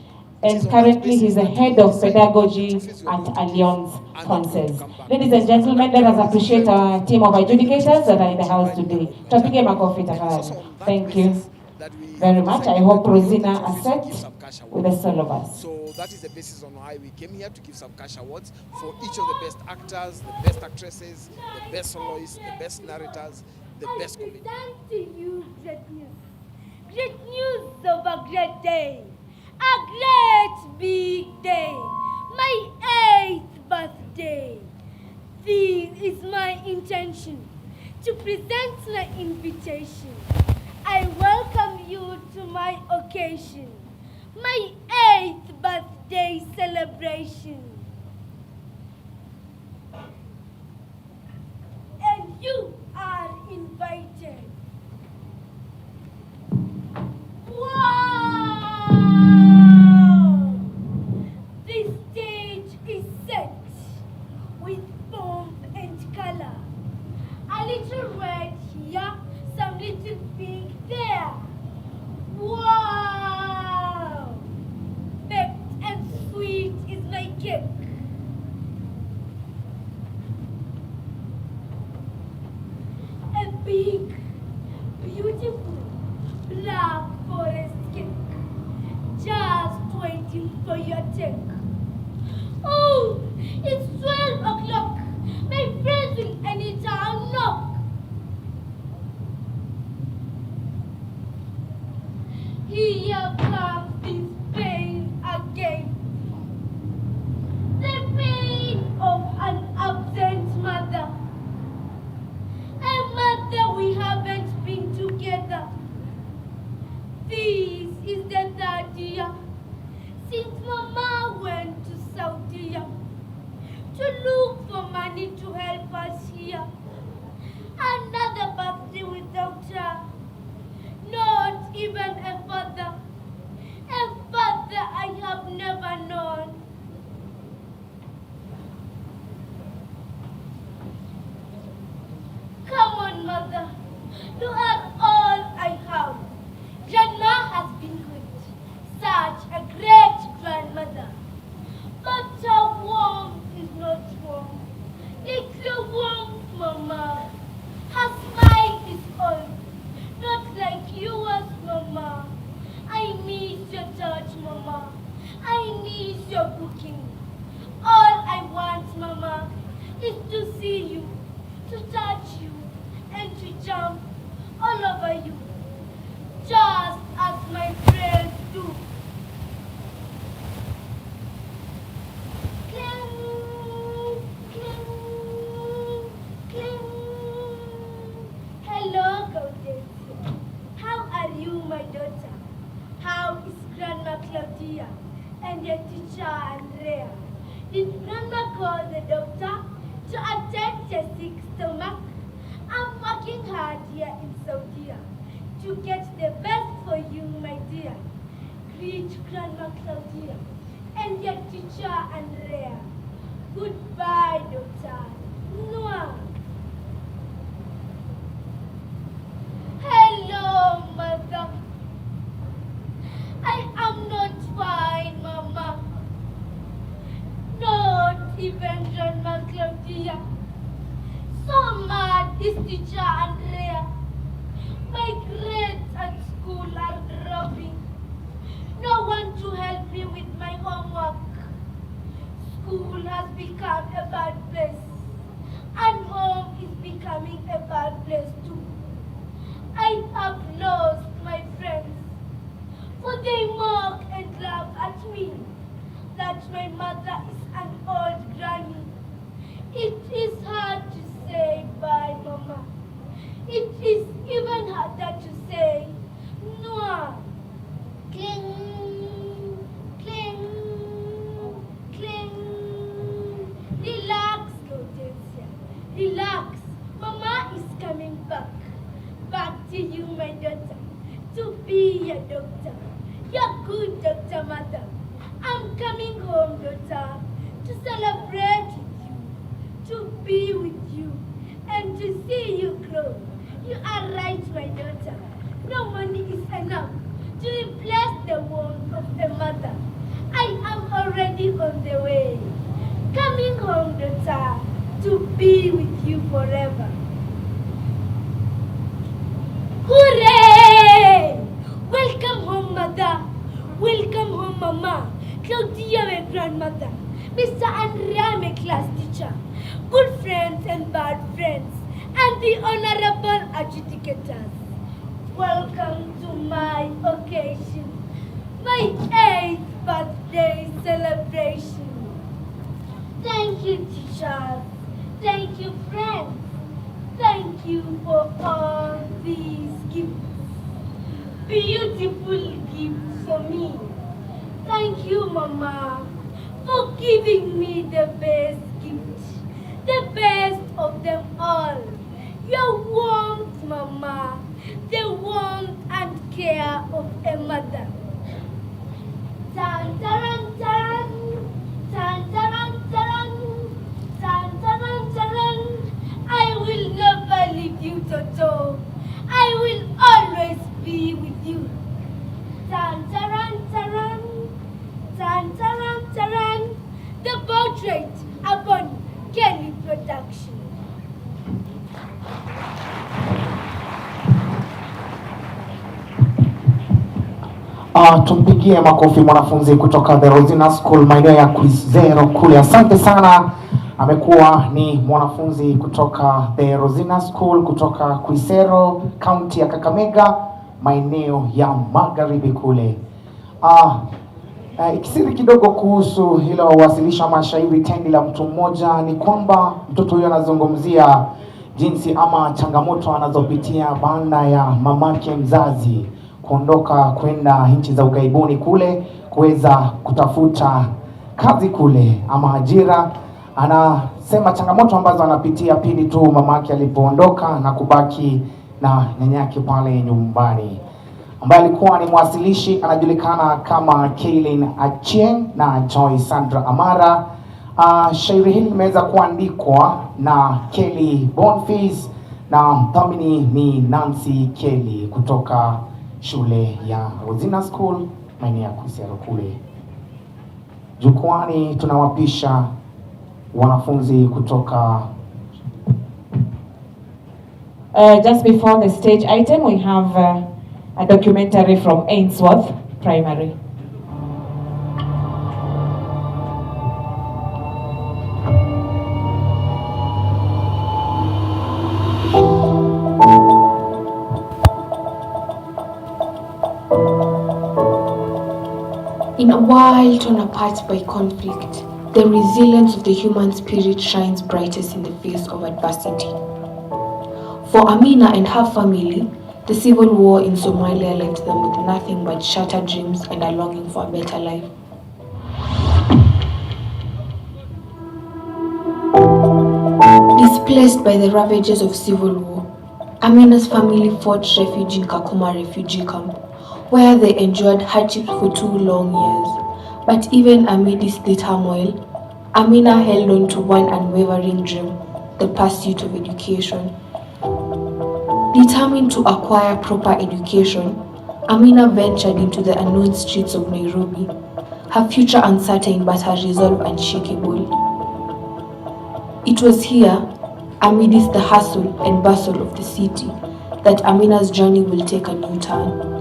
And currently he's the head of pedagogy at Alliance Française. Ladies and gentlemen, let us appreciate our team of adjudicators that are in the house today. Thank you very much. I hope Rosina accepts with a solo verse. So that is the basis on why we came here to give some cash awards for each of the best actors, the best actresses, the best soloists, the best narrators, the best comedians. I present to you great news. Great news of a great day. A great big day. My 8th birthday. This is my intention to present my invitation. I welcome you to my occasion. My 8th birthday celebration. And you are invited. Wow! This stage is set with pomp and color. A little red here, some little pink there. Wow! Baked and sweet is my cake. overtake. Oh, it's 12 o'clock. My friends will anytime knock. Here comes this pain again. The pain of an absent mother. A mother we haven't been together. This is the third year since Mama went to Saudi to look for money to help us here. Another birthday without her. Not even a father. A father I have never known. Come on, mother. You are all I have. Grandma has been good. Such a great grandmother. But her warmth is not warm. Like your warmth, Mama. Her smile is old. Not like yours, Mama. I miss your touch, Mama. I miss your cooking. All I want, Mama, is to see you, to touch you, and to jump all over you, just as my friends do. Cling, cling, cling. Hello, Gaudensia. How are you, my daughter? How is Grandma Claudia and your teacher Andrea? Did Grandma call the doctor to attend your sick stomach? I'm working hard here in Saudi to get the best for you, my dear. Greet Grandma Claudia and your teacher Andrea. Goodbye, Doctor. Mwah. Hello, Mother. I am not fine, Mama. Not even Grandma Claudia. So mad is teacher Andrea. My grades at school are dropping. No one to help me with my homework. School has become a bad place. And home is becoming a bad place too. I have lost my friends. For they mock and laugh at me that my mother is an old granny. It is hard to say bye, Mama. It is even harder to say no. Cling, cling, cling. Relax, Gaudensia. Relax. Mama is coming back. Back to you, my daughter. To be your doctor. Your good doctor, mother. I'm coming home, daughter, to celebrate with you, to be with you, and to see you grow. You are right, my daughter. No money is enough to replace the warmth of a mother. I am already on the way. Coming home, daughter, to be with you forever. Hooray! Welcome home, mother. Welcome home, Mama. Claudia, my grandmother. Mr. Andrea, my class teacher. Good friends and bad friends. And the honorable adjudicators. Welcome to my occasion. My 8th birthday celebration. Thank you, teachers. Thank you, friends. Thank you for all these gifts. Beautiful gifts for me. Thank you, Mama, for giving me the best gift. The best of them all. Your warmth, Mama. The warmth and care of a mother. Tan taran taran, tan taran taran, tan taran taran. I will never leave you, Toto. I will always be with you. Tan taran taran, tan taran taran. The portrait upon Kelly Production. Tumpigie makofi mwanafunzi kutoka The Rosina School maeneo ya Kwizero kule. Asante sana. Amekuwa ni mwanafunzi kutoka The Rosina School kutoka Kwizero, kaunti ya Kakamega, maeneo ya magharibi kule. Ikisiri kidogo kuhusu hilo wasilisha mashairi tendi la mtu mmoja ni kwamba mtoto huyo anazungumzia jinsi ama changamoto anazopitia baada ya mamake mzazi kuondoka kwenda nchi za ughaibuni kule kuweza kutafuta kazi kule ama ajira. Anasema changamoto ambazo anapitia pindi tu mamake alipoondoka na kubaki na nyanyake pale nyumbani, ambaye alikuwa ni mwasilishi anajulikana kama Kaylin Achieng na Joy Sandra Amara. Shairi hili limeweza kuandikwa na Kelly Boniface na mdhamini ni Nancy Kelly kutoka shule ya Rosina School maeneo ya Kwizero kule. Jukwani tunawapisha wanafunzi kutoka just before the stage item, we have a documentary from Ainsworth Primary. In a world torn apart by conflict, the resilience of the human spirit shines brightest in the face of adversity. For Amina and her family, the civil war in Somalia left them with nothing but shattered dreams and a longing for a better life. Displaced by the ravages of civil war, Amina's family fought refuge in Kakuma refugee camp, where they endured hardships for 2 long years. But even amidst the turmoil, Amina held on to one unwavering dream, the pursuit of education. Determined to acquire proper education, Amina ventured into the unknown streets of Nairobi, her future uncertain but her resolve unshakable. It was here, amidst the hustle and bustle of the city, that Amina's journey will take a new turn.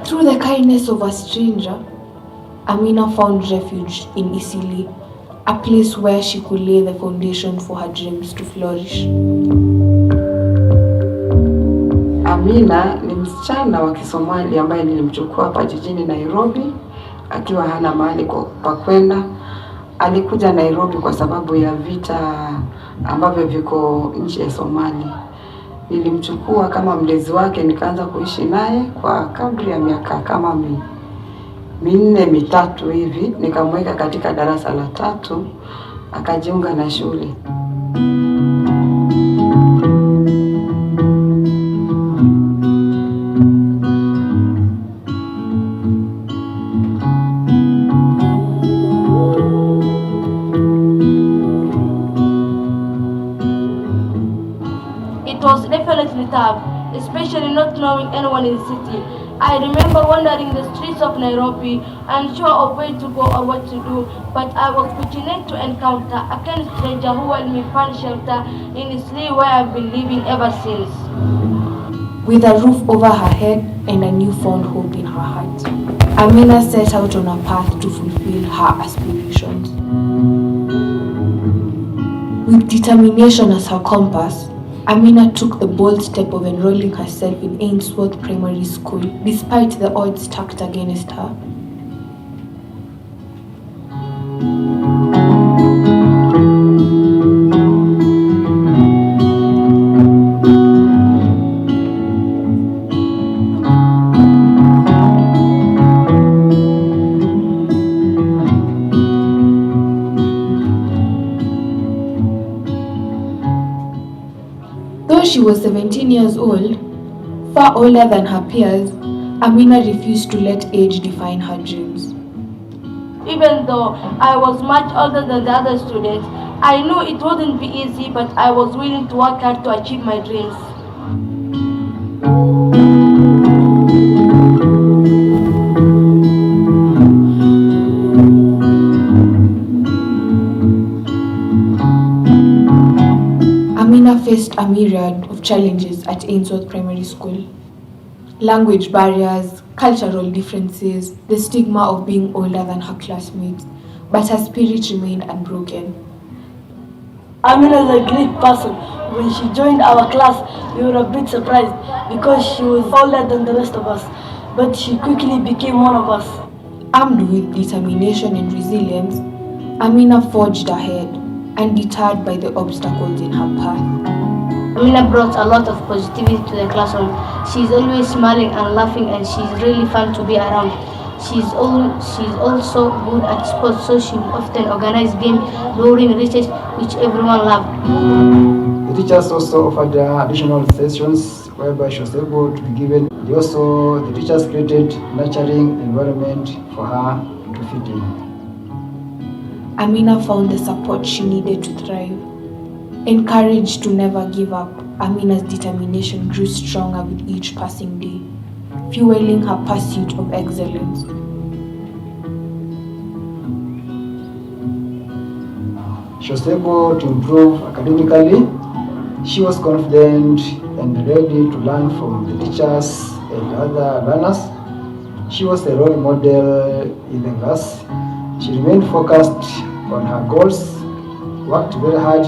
Through the kindness of a stranger, Amina found refuge in Isili, a place where she could lay the foundation for her dreams to flourish. Amina ni msichana wa Kisomali ambaye nilimchukua hapa jijini Nairobi akiwa hana mahali pa kwenda. Alikuja Nairobi kwa sababu ya vita ambavyo viko nchi ya Somalia. Nilimchukua kama mlezi wake, nikaanza kuishi naye kwa kadri ya miaka kama 4 3 hivi, nikamweka katika darasa la 3 akajiunga na shule. It was definitely tough, especially not knowing anyone in the city. I remember wandering the streets of Nairobi, unsure of where to go or what to do, but I was fortunate to encounter a kind stranger who helped me find shelter in Isli, where I've been living ever since. With a roof over her head and a newfound hope in her heart, Amina set out on a path to fulfill her aspirations. With determination as her compass, Amina took the bold step of enrolling herself in Ainsworth Primary School, despite the odds stacked against her. Though she was 17 years old, far older than her peers, Amina refused to let age define her dreams. Even though I was much older than the other students, I knew it wouldn't be easy, but I was willing to work hard to achieve my dreams. faced a myriad of challenges at Ainsworth Primary School. Language barriers, cultural differences, the stigma of being older than her classmates, but her spirit remained unbroken. Amina is a great person. When she joined our class, we were a bit surprised because she was older than the rest of us, but she quickly became one of us. Armed with determination and resilience, Amina forged ahead, undeterred by the obstacles in her path. Amina brought a lot of positivity to the classroom. She's always smiling and laughing, and she's really fun to be around. She's also good at sports, so she would often organize games during recess, which everyone loved. The teachers also offered additional sessions whereby she was able to be given. The teachers created nurturing environment for her to fit in. Amina found the support she needed to thrive. Encouraged to never give up, Amina's determination grew stronger with each passing day, fueling her pursuit of excellence. She was able to improve academically. She was confident and ready to learn from the teachers and other learners. She was a role model in the class. She remained focused on her goals, worked very hard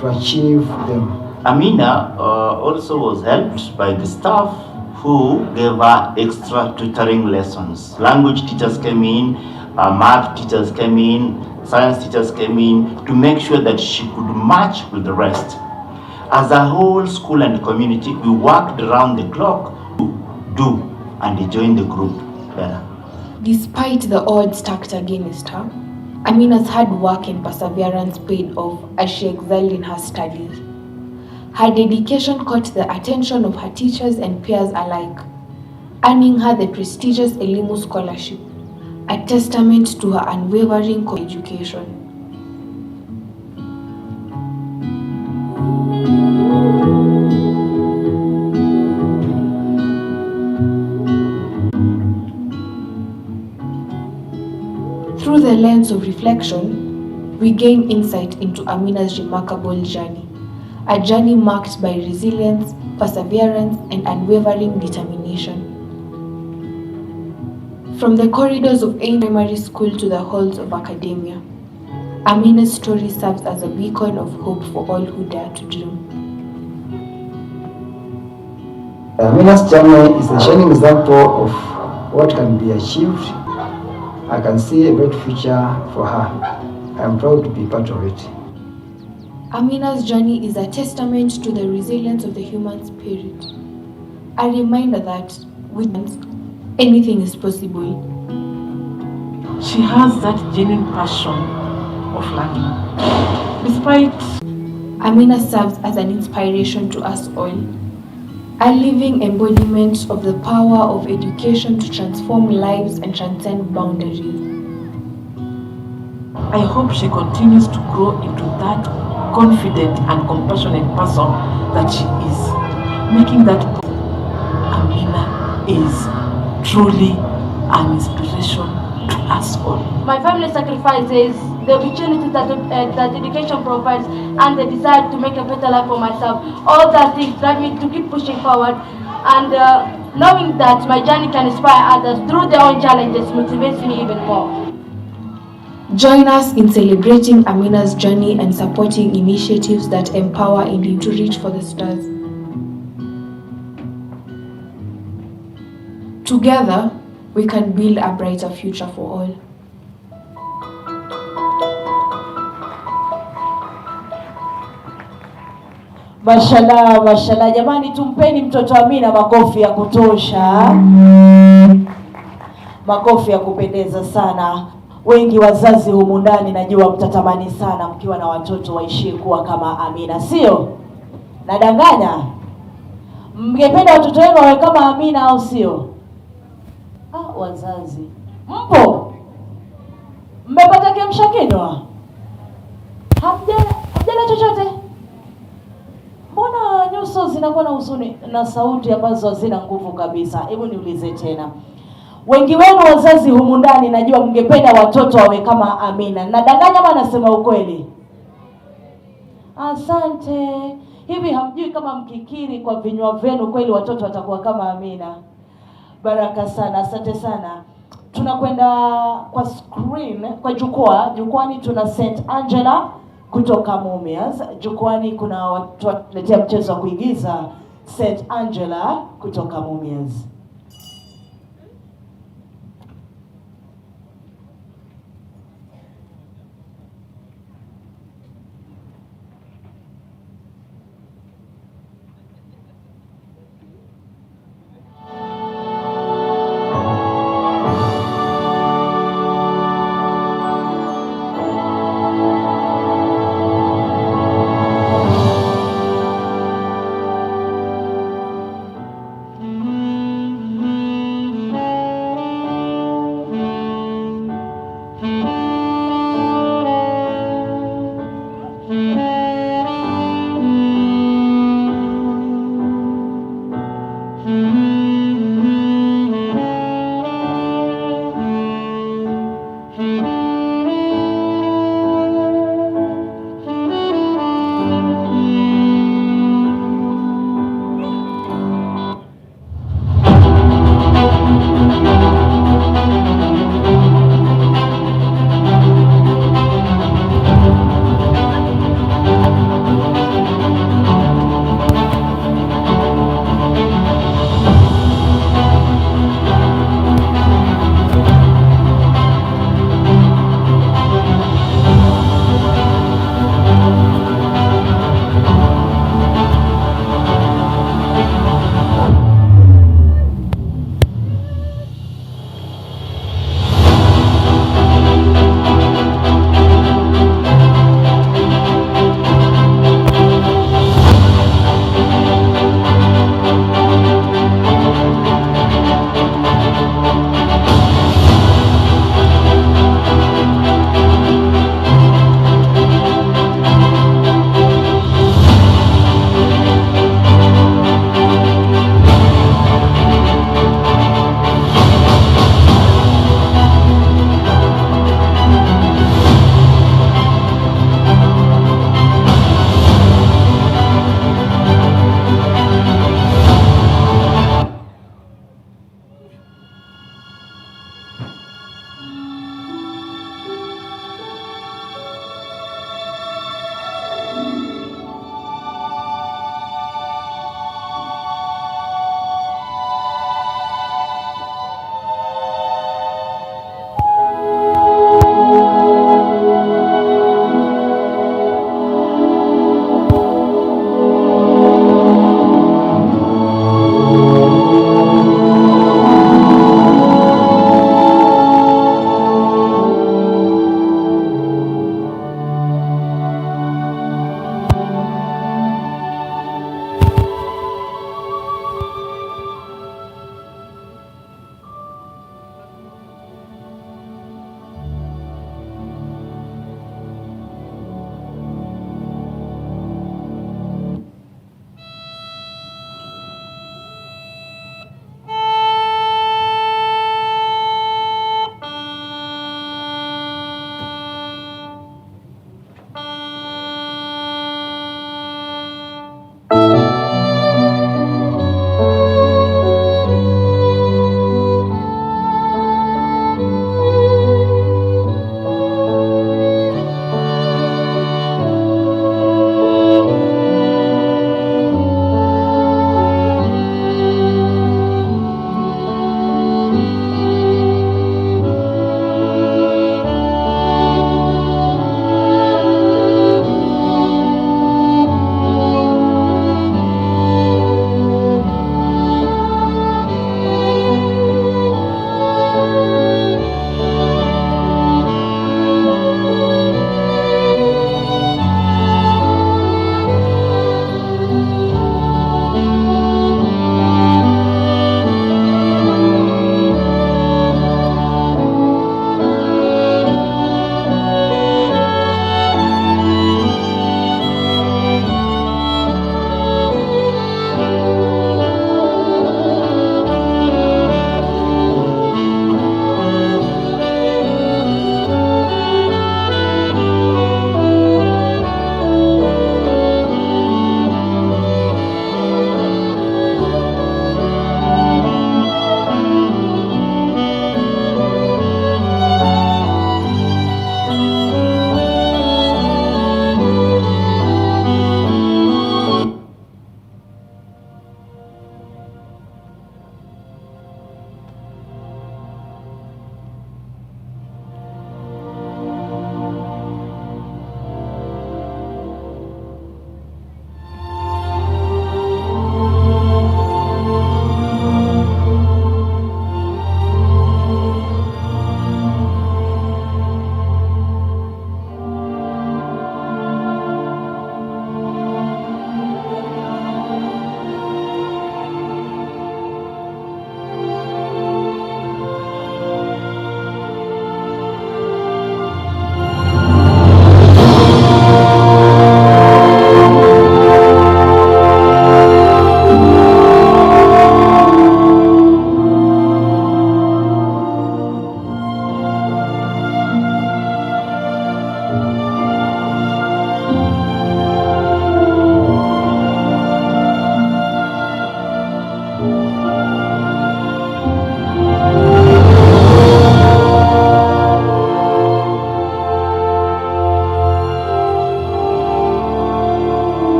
to achieve them. Amina also was helped by the staff who gave her extra tutoring lessons. Language teachers came in, math teachers came in, science teachers came in to make sure that she could match with the rest. As a whole school and community, we worked around the clock to do and join the group better. Despite the odds stacked against her, Amina's hard work and perseverance paid off as she excelled in her studies. Her dedication caught the attention of her teachers and peers alike, earning her the prestigious Elimu Scholarship, a testament to her unwavering education. Through the lens of reflection, we gain insight into Amina's remarkable journey, a journey marked by resilience, perseverance, and unwavering determination. From the corridors of Ainsworth Primary School to the halls of academia, Amina's story serves as a beacon of hope for all who dare to dream. Amina's journey is a shining example of what can be achieved. I can see a great future for her. I am proud to be part of it. Amina's journey is a testament to the resilience of the human spirit, a reminder that with anything is possible. She has that genuine passion of learning. Despite Amina serves as an inspiration to us all, a living embodiment of the power of education to transform lives and transcend boundaries. I hope she continues to grow into that confident and compassionate person that she is, making that Amina is truly an inspiration to us all. My family sacrifices, the opportunities that education provides, and the desire to make a better life for myself. All that things drive me to keep pushing forward, and knowing that my journey can inspire others through their own challenges motivates me even more. Join us in celebrating Amina's journey and supporting initiatives that empower India to reach for the stars. Together, we can build a brighter future for all. Mashallah, mashallah. Jamani, tumpeni mtoto Amina makofi ya kutosha. Makofi ya kupendeza sana. Wengi wazazi humu ndani najua mtatamani sana mkiwa na watoto waishie kuwa kama Amina, sio? Nadanganya? Mngependa watoto wenu wawe kama Amina au sio? Wazazi mpo? Mmepata kiamsha kinywa? Hamjala chochote? Mbona nyuso zinakuwa na huzuni na sauti ambazo hazina nguvu kabisa? Hebu niulize tena. Wengi wenu wazazi humu ndani najua mngependa watoto wawe kama Amina. Nadanganya ama nasema ukweli? Asante. Hivi hamjui kama mkikiri kwa vinywa vyenu kweli watoto watakuwa kama Amina? Baraka sana, asante sana. Tunakwenda kwa screen, kwa jukwani tuna St. Angela kutoka Mumias. Jukwani kuna watu waletea mchezo wa kuigiza. St. Angela kutoka Mumias.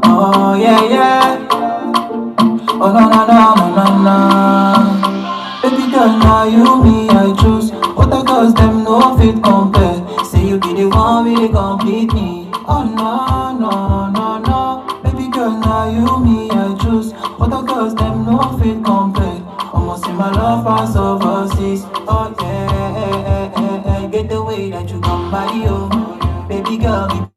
Oh, yeah, yeah. Oh, no, no, no, no, no, no. Baby girl, now you me I choose. Other girls, them no fit compare. Say you be the one, really complete me. Oh, no, no, no, no. Baby girl, now you me I choose. Other girls, them no fit compare. Almost in my love pass overseas. Oh, yeah, get the way that you come by, oh. Baby girl,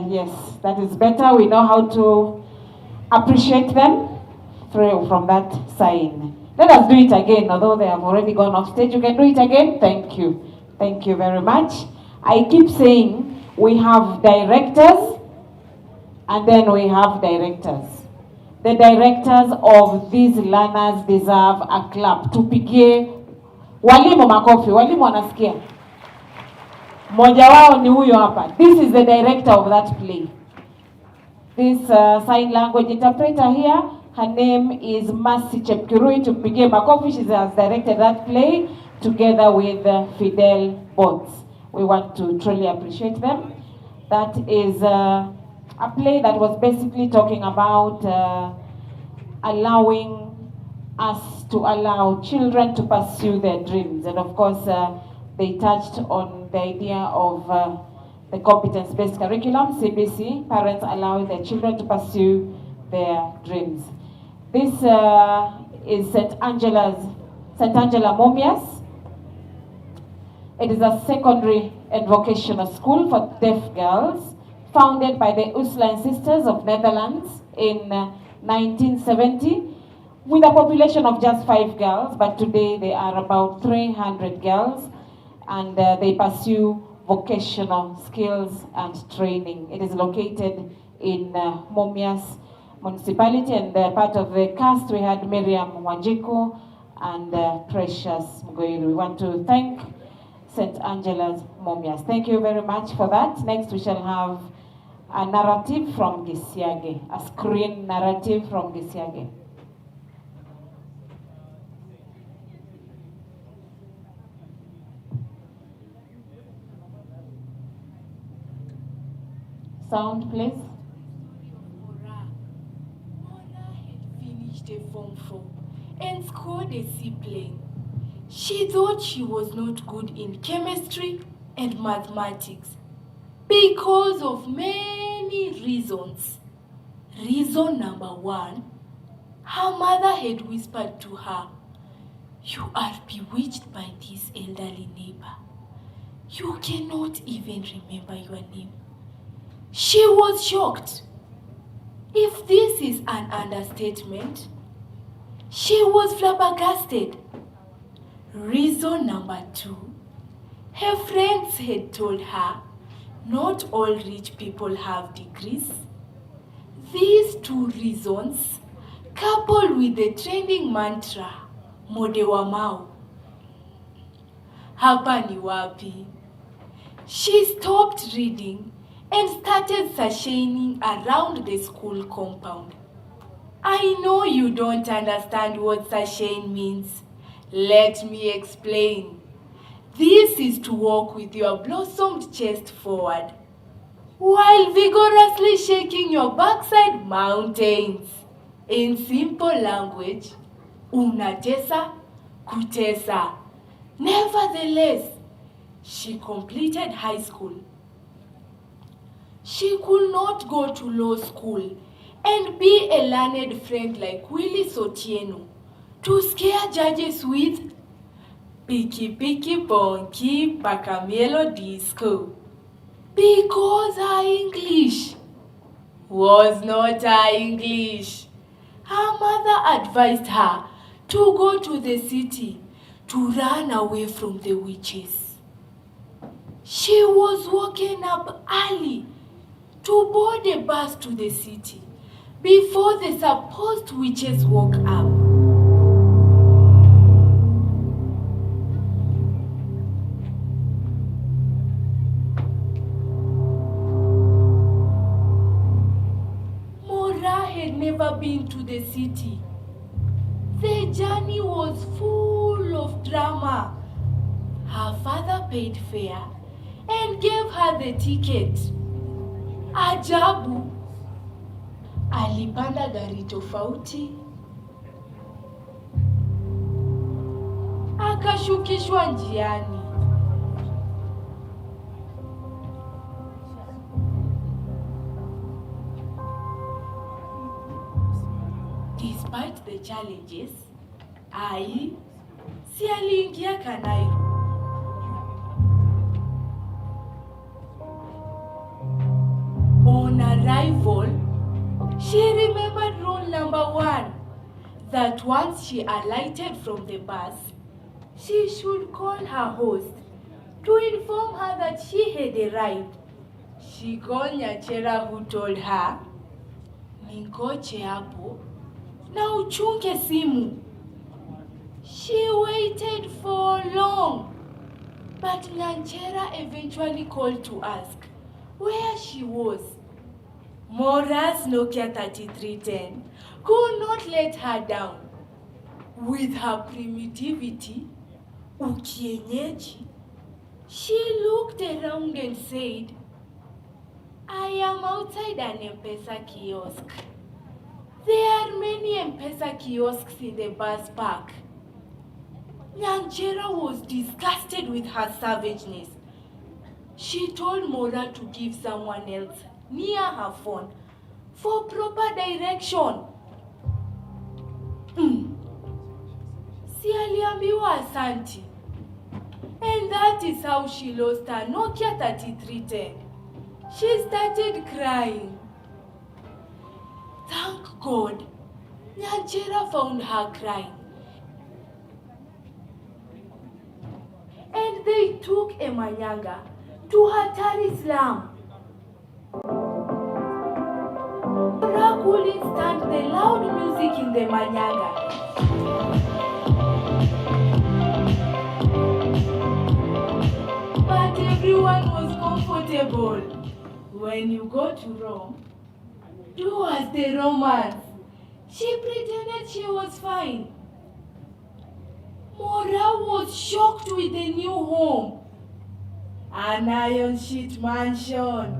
Yes, that is better. We know how to appreciate them from that sign. Let us do it again, although they have already gone off stage. You can do it again. Thank you. Thank you very much. I keep saying we have directors and then we have directors. The directors of these learners deserve a clap. Tupigie walimu makofi. Walimu wanasikia. Mmoja wao ni huyo hapa. This is the director of that play. This sign language interpreter here, her name is Mercy Chepkirui. Tupigie makofi. She has directed that play together with Fidel Bots. We want to truly appreciate them. That is a play that was basically talking about allowing us to allow children to pursue their dreams. And of course, they touched on the idea of the competence-based curriculum, CBC, parents allowing their children to pursue their dreams. This is St. Angela Momias. It is a secondary and vocational school for deaf girls, founded by the Uslan Sisters of Netherlands in 1970, with a population of just 5 girls, but today there are about 300 girls, and they pursue vocational skills and training. It is located in Momias municipality, and part of the cast we had Miriam Wanjiku and Precious Mgoiri. We want to thank St. Angela's Momias. Thank you very much for that. Next we shall have a narrative from Gisiage, a screen narrative from Gisiage. Sound, please. Mona had finished a Form 4 and scored a C plane. She thought she was not good in chemistry and mathematics because of many reasons. Reason number 1, her mother had whispered to her, "You are bewitched by this elderly neighbor. You cannot even remember your name." She was shocked. If this is an understatement, she was flabbergasted. Reason number 2, her friends had told her not all rich people have degrees. These 2 reasons, coupled with the trending mantra, Mode wa mau, hapa ni wapi, she stopped reading and started sashaying around the school compound. I know you don't understand what sashaying means. Let me explain. This is to walk with your blossomed chest forward, while vigorously shaking your backside mountains. In simple language, unatesa kutesa. Nevertheless, she completed high school. She could not go to law school and be a learned friend like Willie Sotieno to scare judges with Piki Piki Ponki Pacamielo Disco, because her English was not her English. Her mother advised her to go to the city to run away from the witches. She was woken up early to board a bus to the city before the supposed witches woke up. Mora had never been to the city. The journey was full of drama. Her father paid fare and gave her the ticket. Ajabu, alipanda gari tofauti, akashukishwa njiani. Despite the challenges, si aliingia Kanairo. Number 1, that once she alighted from the bus, she should call her host to inform her that she had arrived. She called Nyachera, who told her, "Ningoje hapo na uchunge simu." She waited for long, but Nyachera eventually called to ask where she was. Mora's Nokia 3310 could not let her down. With her primitivity, ukienyeji, she looked around and said, "I am outside an M-Pesa kiosk. There are many M-Pesa kiosks in the bus park." Nyachera was disgusted with her savageness. She told Mora to give someone else near her phone for proper direction. Si aliambiwa asanti. And that is how she lost her Nokia 3310. She started crying. Thank God, Nyachera found her crying. And they took Emanyanga to Hatari slum. Mora couldn't stand the loud music in the Manyanga. But everyone was comfortable. When you go to Rome, do as the Romans. She pretended she was fine. Mora was shocked with the new home. An iron sheet mansion.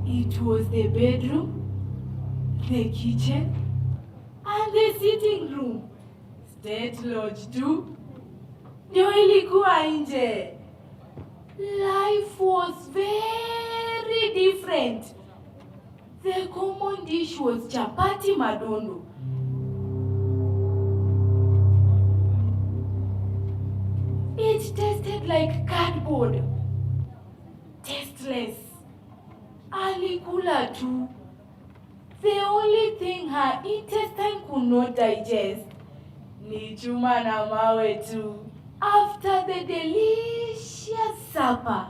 It was the bedroom, the kitchen, and the sitting room. State lodge too. Ndio ilikuwa nje. Life was very different. The common dish was chapati madondo. It tasted like cardboard. Tasteless. Alikula too. The only thing her intestine could not digest, ni chuma na mawe too. After the delicious supper,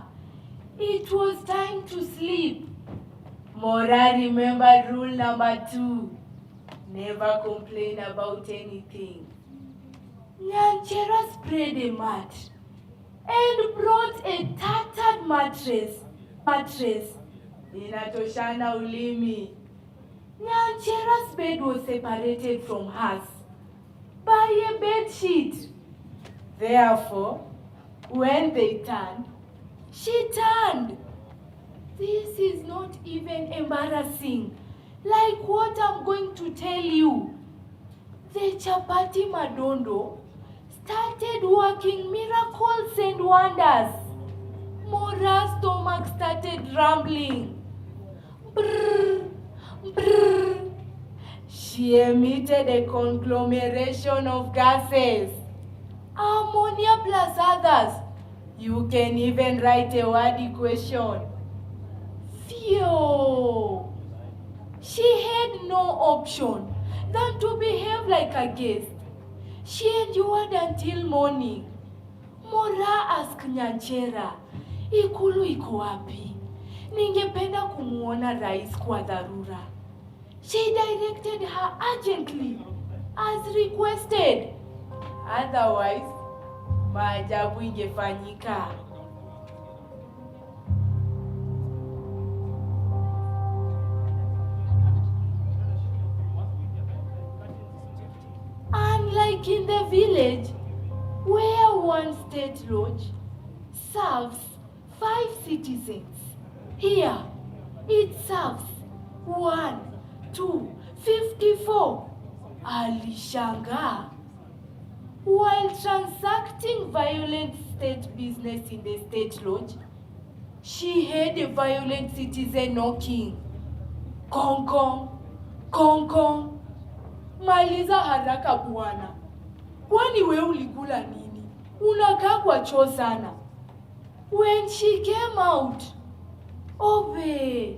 it was time to sleep. Mora remembered rule number 2. Never complain about anything. Nyachera spread a mat and brought a tattered mattress. Inatoshana ulimi. Nyachera's bed was separated from hers by a bed sheet. Therefore, when they turned, she turned. This is not even embarrassing, like what I'm going to tell you. The chapati madondo started working miracles and wonders. Mora's stomach started rumbling. Brrr, brrr. She emitted a conglomeration of gases. Ammonia plus others. You can even write a word equation. Phew. She had no option than to behave like a guest. She endured until morning. Mora asked Nyachera, "Ikulu iko wapi? Ningependa kumuona rais kwa dharura." She directed her urgently, as requested. Otherwise, maajabu ingefanyika. Unlike in the village, where one state lodge serves 5 citizens, here it serves 1, 2, 54. Alishangaa. While transacting violent state business in the state lodge, she heard a violent citizen knocking. Kong kong, kong kong. Maliza haraka bwana. Kwani wewe ulikula nini? Unakaa kwa choo sana. When she came out, Obe,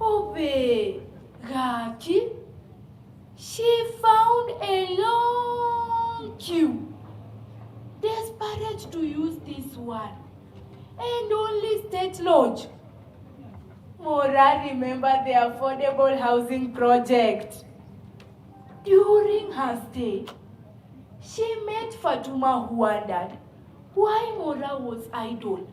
Obe Gaki, she found a long queue, desperate to use this one, and only State Lodge. Mora remember the affordable housing project. During her stay, she met Fatuma, who wondered why Mora was idle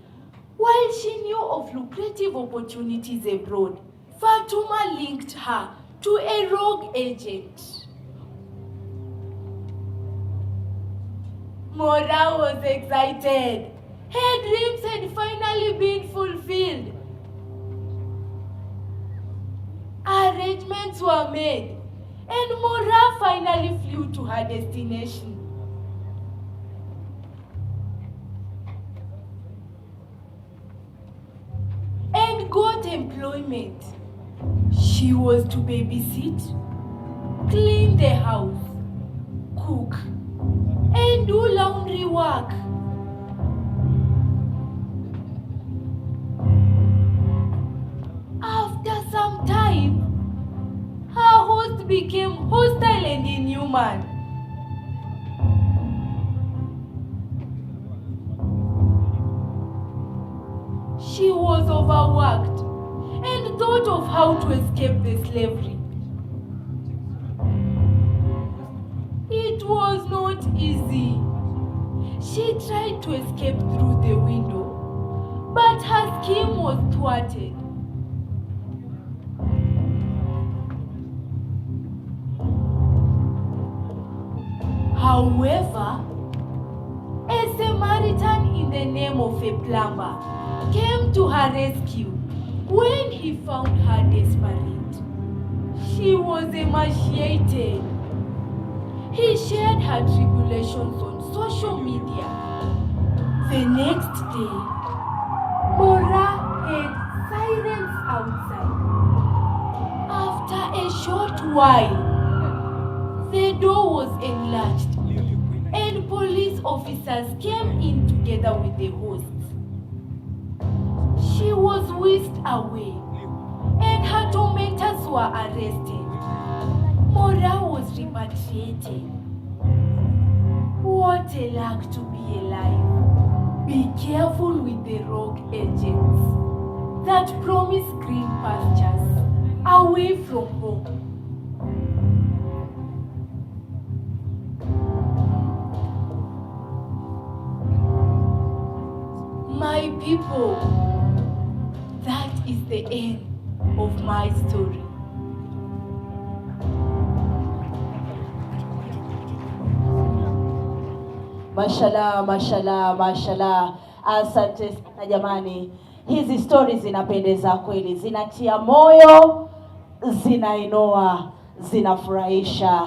while she knew of lucrative opportunities abroad. Fatuma linked her to a rogue agent. Mora was excited. Her dreams had finally been fulfilled. Arrangements were made, and Mora finally flew to her destination. And got employment. She was to babysit, clean the house, cook, and do laundry work. After some time, her host became hostile and inhuman. She was overworked and thought of how to escape the slavery. It was not easy. She tried to escape through the window, but her scheme was thwarted. However, a Samaritan in the name of a plumber came to her rescue when he found her desperate. She was emaciated. He shared her tribulations on social media. The next day, Mora heard sirens outside. After a short while, the door was enlarged and police officers came in together with the hosts. She was whisked away and her tormentors were arrested. Mora was repatriated. What a luck to be alive. Be careful with the rogue agents that promise green pastures away from home. My people, that is the end of my story. Mashallah, mashallah, mashallah. Asante sana jamani. Hizi stories zinapendeza kweli, zinatia moyo, zinainua, zinafurahisha,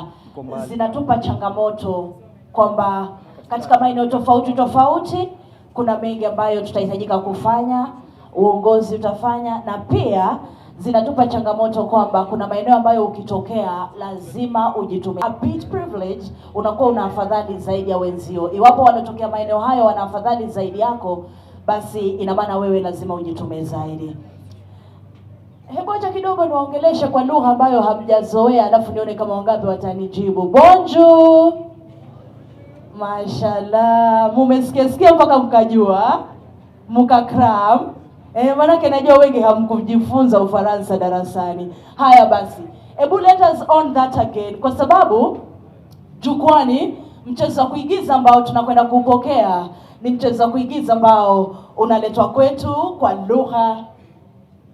zinatupa changamoto kwamba katika maeneo tofauti tofauti kuna mengi ambayo tutahitajika kufanya, uongozi utafanya, na pia zinatupa changamoto kwamba kuna maeneo ambayo ukitokea lazima ujitume. A bit privilege, unakuwa una afadhali zaidi ya wenzio. Iwapo wanatokea maeneo hayo wana afadhali zaidi yako, basi ina maana wewe lazima ujitume zaidi. Hebu acha kidogo niwaongeleshe kwa lugha ambayo hamjazoea, alafu nione kama wangapi watanijibu. Bonjour. Mashallah, mumesikia mpaka mkajua, mkakram. Manake najua wengi hamkujifunza Ufaransa darasani. Haya basi, let us on that again, kwa sababu jukwani mchezo wa kuigiza ambao tunakwenda kupokea ni mchezo wa kuigiza ambao unaletwa kwetu kwa lugha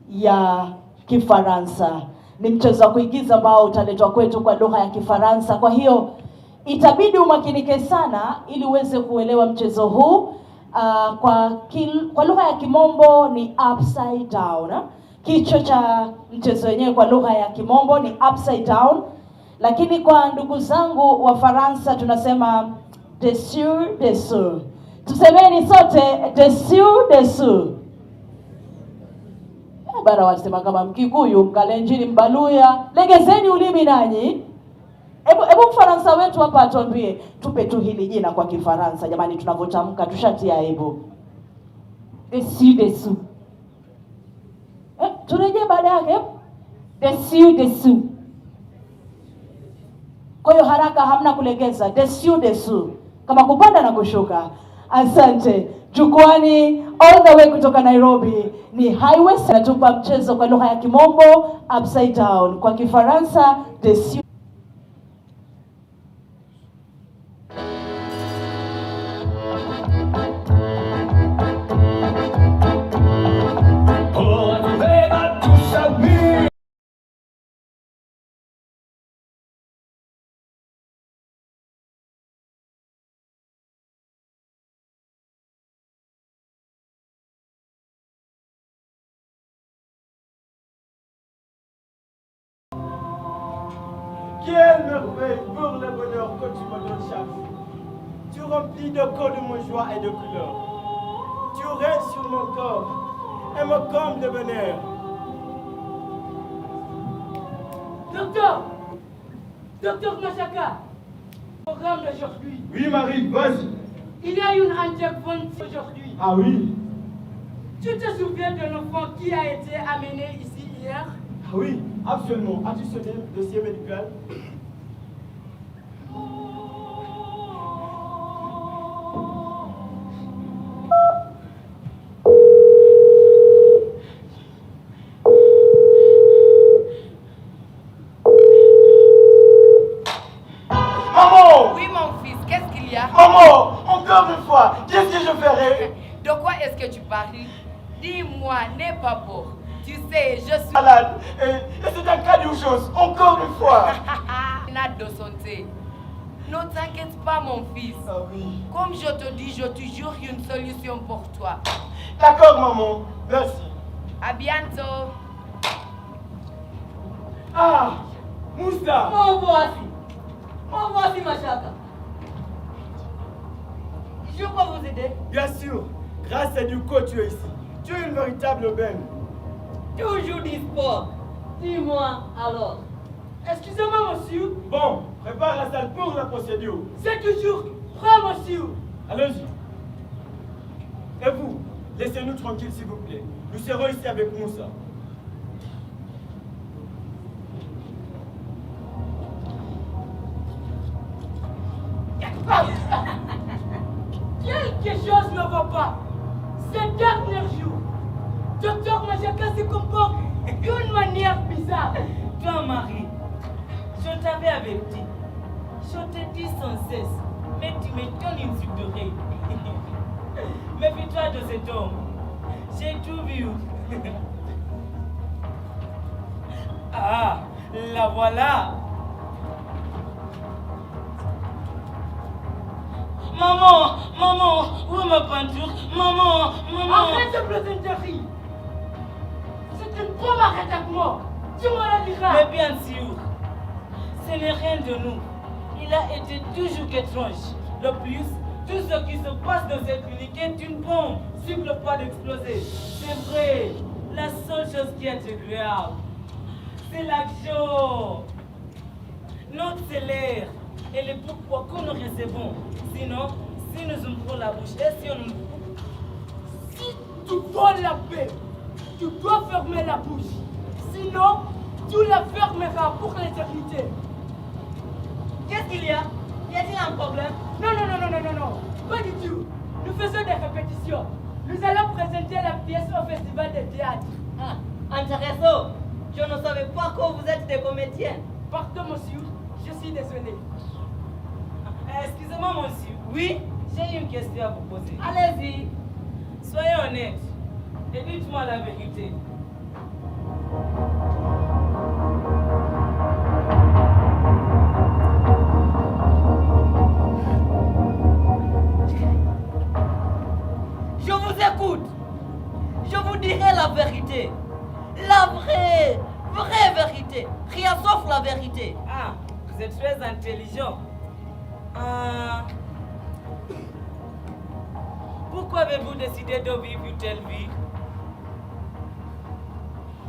ya Kifaransa. Ni mchezo wa kuigiza ambao utaletwa kwetu kwa lugha ya Kifaransa. Kwa hiyo itabidi umakinike sana ili uweze kuelewa mchezo huu. Kwa lugha ya Kimombo ni upside down. Kichwa cha mchezo wenyewe kwa lugha ya Kimombo ni upside down. Lakini kwa ndugu zangu wa Faransa tunasema dessus dessous. Tusemeni sote dessus dessous. Bara wasema kama Mkikuyu, Mkalenjini, Mbaluya, legezeni ulimi nanyi. Ebu Mfaransa wetu hapa atuambie, tupe tu hili jina kwa Kifaransa jamani, tunavotamka tushatia aibu. Dessus dessous. Turejee baada yake. Dessous. Kwa hiyo haraka, hamna kulegeza. Dessous. Kama kupanda na kushuka. Asante. Jukwani all the way kutoka Nairobi ni Highway. Natupa mchezo kwa lugha ya Kimombo, upside down. Kwa Kifaransa, dessous. Quelle merveille pour le bonheur que tu me donnes chaque jour. Tu remplis de corps de mon joie et de couleur. Tu règnes sur mon corps et me combles de bonheur. Docteur Machaka, programme d'aujourd'hui. Oui, Marie, vas-y. Il y a une intervention aujourd'hui. Ah oui? Tu te souviens de l'enfant qui a été amené ici hier? Ah oui, absolument. As-tu ce dossier médical? Maman! Oui, mon fils, qu'est-ce qu'il y a? Maman, encore une fois, qu'est-ce que je ferai? De quoi est-ce que tu parles? Dis-moi, n'aie pas peur. Tu sais, je suis malade et c'est un cas d'urgence, encore une fois. Malade de santé. Ne t'inquiète pas, mon fils. Ah oui. Comme je te dis, je te jure une solution pour toi. D'accord, maman. Merci. À bientôt. Ah, Moussa. Mon voici, Machaka. Je peux vous aider? Bien sûr. Grâce à du coach, tu es ici. Tu es une véritable benne. Toujours du sport. Dis-moi alors. Excusez-moi, monsieur. Bon, prépare la salle pour la procédure. C'est toujours prêt, monsieur. Allons-y. Et vous, laissez-nous tranquilles, s'il vous plaît. Nous serons ici avec Moussa. Quelque chose ne va pas. Ces derniers jours, Docteur Machaka se comporte d'une manière bizarre. Toi, Marie, je t'avais averti. Je te dis sans cesse, mais tu me donnes une suite d'oreille. Méfie-toi de cet homme. J'ai tout vu. Ah, la voilà. Maman, où est ma peinture? Maman. Arrête de plaisanterie. C'est une bombe à retardement. Tu me la diras. Mais bien sûr, ce n'est rien de nous. Il a été toujours étrange. Le plus, tout ce qui se passe dans cette clinique est une bombe sur le point d'exploser. C'est vrai, la seule chose qui est agréable, c'est l'action. Notre salaire et le pourquoi que nous recevons. Sinon, si nous ouvrons la bouche et si on nous... Si tu voles la paix, tu dois fermer la bouche. Sinon, tu la fermeras pour l'éternité. Qu'est-ce qu'il y a? Y a-t-il un problème? Non. Pas du tout. Nous faisons des répétitions. Nous allons présenter la pièce au festival de théâtre. Ah, intéressant. Je ne savais pas que vous êtes des comédiens. Pardon, monsieur. Je suis désolé. Excusez-moi, monsieur. Oui, j'ai une question à vous poser. Allez-y. Soyez honnête et dites-moi la vérité. Je vous écoute. Je vous dirai la vérité. La vraie vérité. Rien sauf la vérité. Ah, vous êtes très intelligent. Pourquoi avez-vous décidé de vivre une telle vie?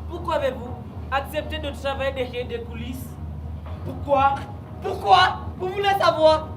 Pourquoi avez-vous accepté de travailler derrière des coulisses? Pourquoi? Vous voulez savoir?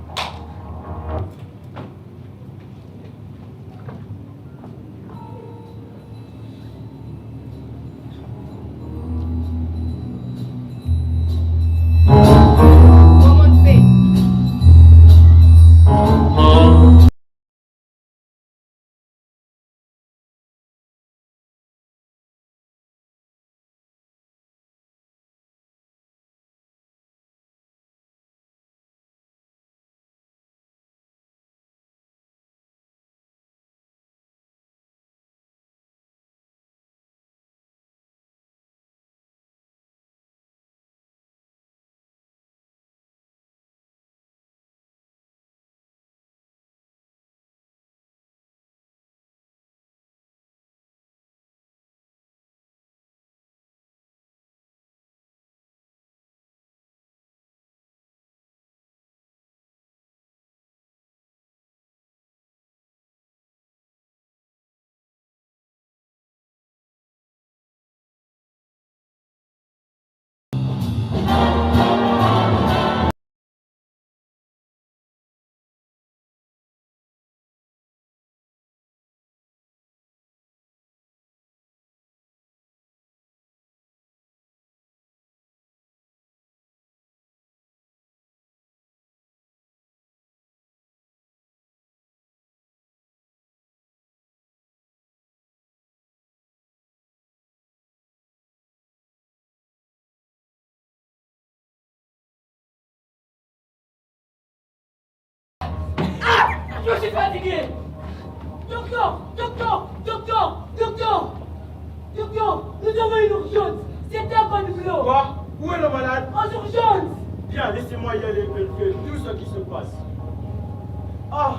Je suis fatigué. Docteur, nous avons une urgence. C'est un bon boulot. Quoi? Où est le malade? En urgence. Bien, laissez-moi y aller vérifier tout ce qui se passe. Ah,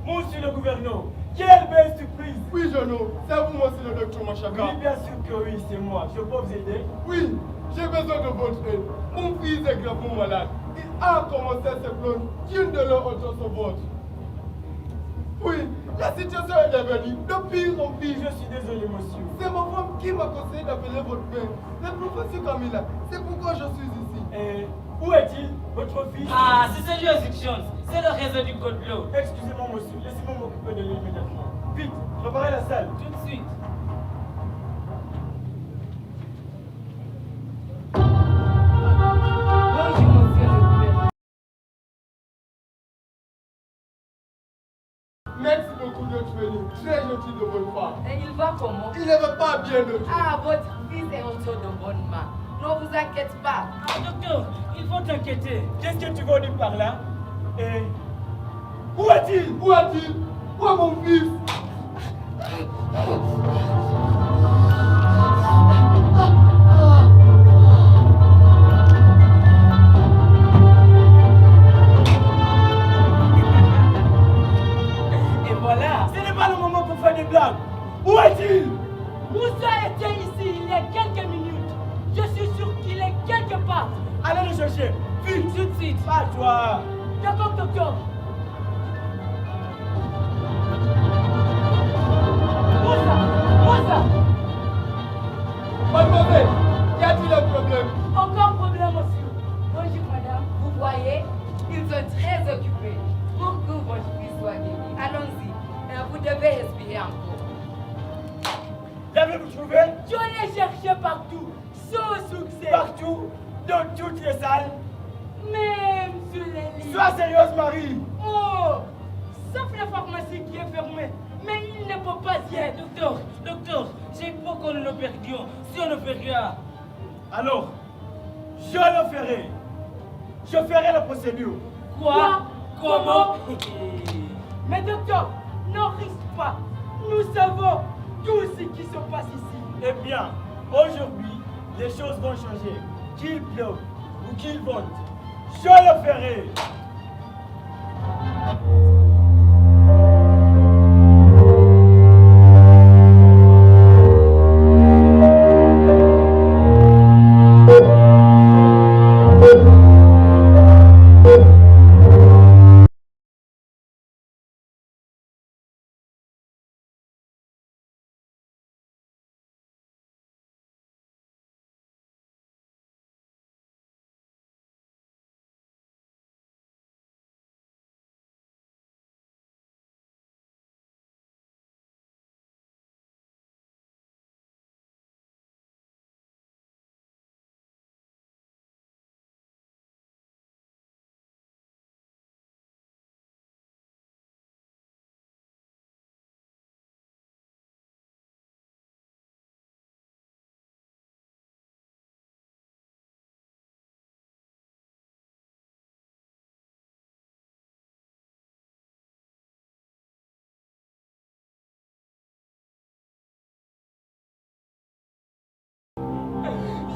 monsieur le gouverneur, quelle belle surprise! Oui, Jono, c'est vous, monsieur le docteur Machaka. Oui, bien sûr que oui, c'est moi. Je peux vous aider? Oui, j'ai besoin de votre aide. Mon fils est gravement malade. Il a commencé à se plaindre d'une de leurs autres sur votre. Oui, la situation est devenue de pire en pire. Je suis désolé, monsieur. C'est ma femme qui m'a conseillé d'appeler votre père, le professeur Camilla. C'est pourquoi je suis ici. Et où est-il, votre fils? Ah, c'est ce juridiction. C'est le réseau du complot. Excusez-moi, monsieur. Laissez-moi m'occuper de lui immédiatement. Vite, préparez la salle. Tout de suite. Bonjour, monsieur le gouverneur. Merci beaucoup d'être venu. Très gentil de votre part. Et il va comment? Il ne va pas bien de tout. Ah, votre fils est entre de bonnes mains. Ne vous inquiétez pas. Ah, docteur, il faut t'inquiéter. Qu'est-ce que tu veux dire par là? Et où est-il? Où est-il? Où est mon fils? Et voilà, ce n'est pas le moment pour faire des blagues. Où est-il? Moussa était ici il y a quelques minutes. Je suis sûr qu'il est quelque part. Allez le chercher. Vite, Tout de suite. pas toi. D'accord, docteur. Moussa. Mademoiselle, y a-t-il un problème? Aucun problème, monsieur. Bonjour, madame. Vous voyez, ils sont très occupés. Pour que votre fils soit guéri, allons-y. Vous devez respirer encore. L'avez-vous trouvé? Je l'ai cherché partout, sans succès. Partout, dans toutes les salles. Même sur les lits. Sois sérieuse, Marie. Oh, sauf la pharmacie qui est fermée. Mais il ne peut pas y être. Docteur, j'ai peur que nous le perdions si on ne fait rien. Alors, je le ferai. Je ferai la procédure. Quoi? Comment? Mais docteur, ne risque pas. Nous savons tout ce qui se passe ici. Eh bien, aujourd'hui, les choses vont changer. Qu'il pleuve ou qu'il vente, je le ferai.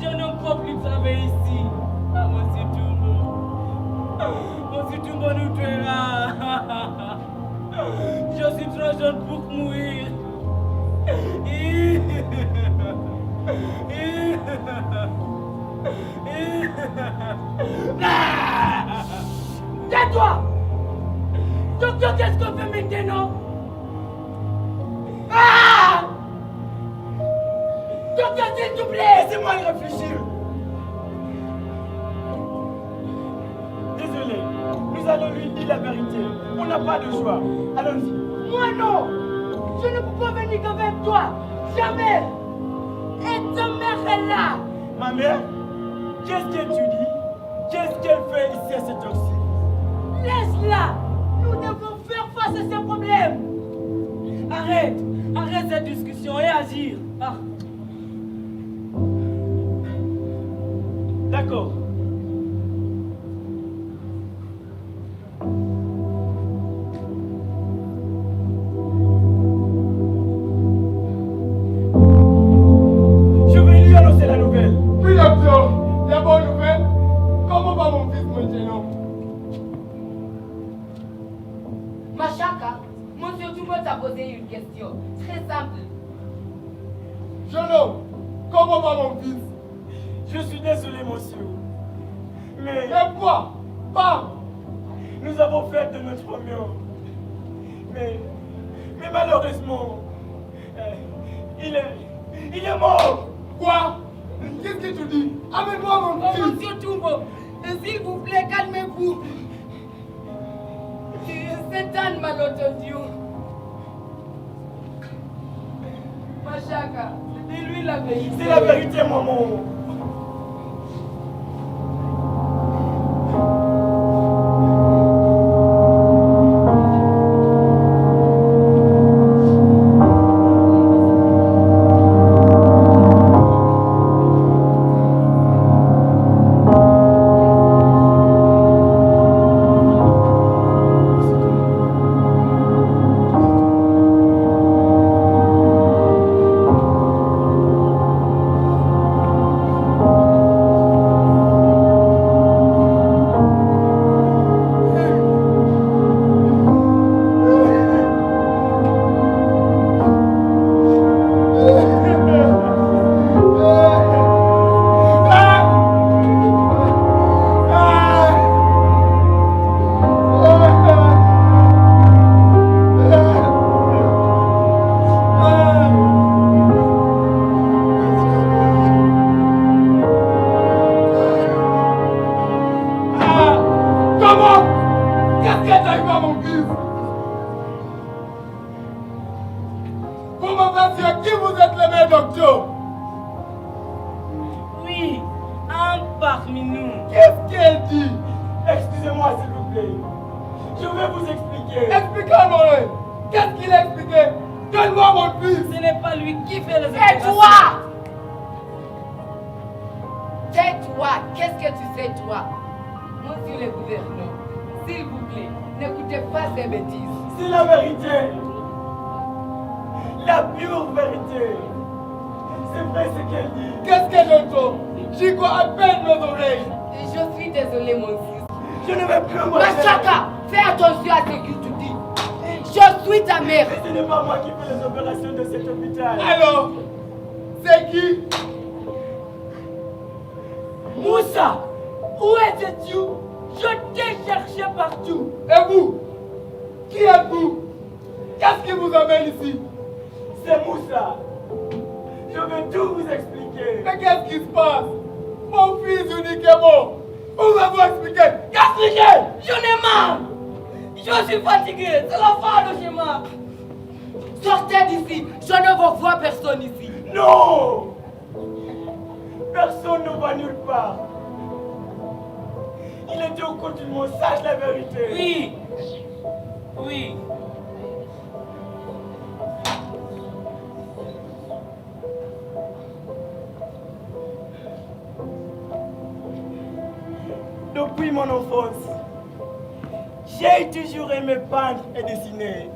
Je ne peux plus travailler ici. Ah, monsieur Tumbo. Monsieur Tumbo nous tuera. Je suis trop jeune pour mourir. Tais-toi! Docteur, qu'est-ce qu'on fait maintenant? Ah! Docteur, s'il te plaît! Laissez-moi y réfléchir. Désolé, nous allons lui dire la vérité. On n'a pas de choix. Allons-y. Moi non! Je ne peux pas venir avec toi! Jamais! Et ta mère est là! Ma mère, qu'est-ce que tu dis? Qu'est-ce qu'elle fait ici à cette heure-ci? Laisse-la! Nous devons faire face à ces problèmes! Arrête cette discussion et agir. Ah. D'accord. Machaka, Monsieur Tumbo t'a posé une question. Très simple. Jeune homme, comment va mon fils? Je suis désolé, monsieur. Mais... Et quoi? Parle! Nous avons fait de notre mieux. Mais malheureusement, il est mort. Quoi? Qu'est-ce que tu dis? Amène-moi mon fils. Monsieur Tumbo, s'il vous plaît, calmez-vous. C'est un malentendu. Machaka, dis-lui la vérité. C'est la vérité, maman. Depuis mon enfance, j'ai toujours aimé peindre et dessiner.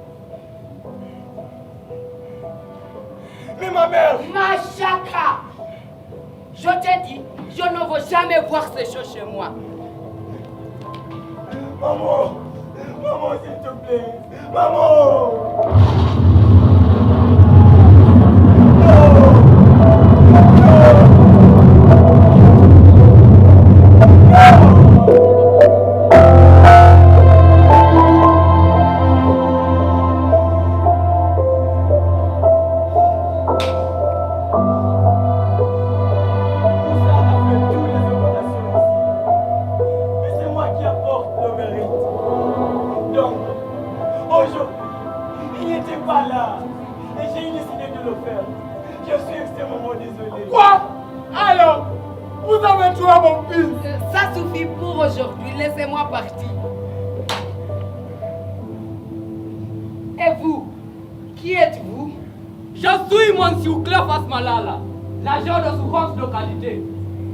Mais ma mère... Machaka, je t'ai dit, je ne veux jamais voir ces choses chez moi. Maman, s'il te plaît, maman. L'agent de souffrance de qualité.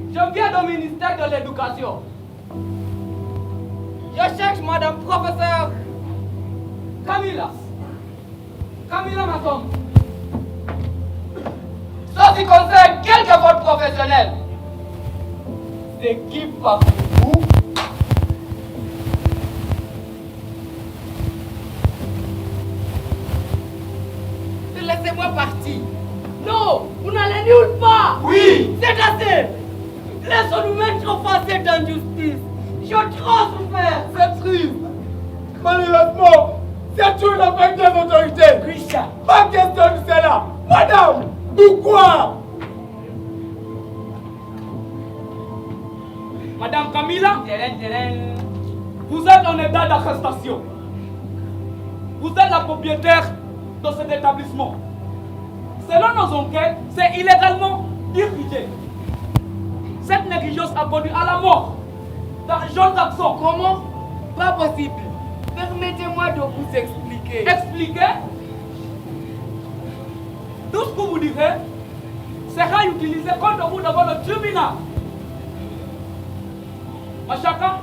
Je viens du ministère de l'Éducation. Je cherche Madame Professeur Camilla. Camilla Masson. Ça qui concerne quelques fautes professionnelles. C'est qui parmi vous laissez-moi partir. Non, vous n'allez nulle part. Oui. C'est assez. Laissons-nous mettre face à cette injustice. Je trop souffert. C'est triste. Malheureusement, c'est tout l'affaire des autorités. Christian. Pas question de cela. Madame, pourquoi? Madame Camila, vous êtes en état d'arrestation. Vous êtes la propriétaire de cet établissement. Selon nos enquêtes, c'est illégalement dirigé. Cette négligence a conduit à la mort d'un jeune garçon. Comment? Pas possible. Permettez-moi de vous expliquer. Expliquer? Tout ce que vous direz sera utilisé contre vous devant le tribunal. Machaka,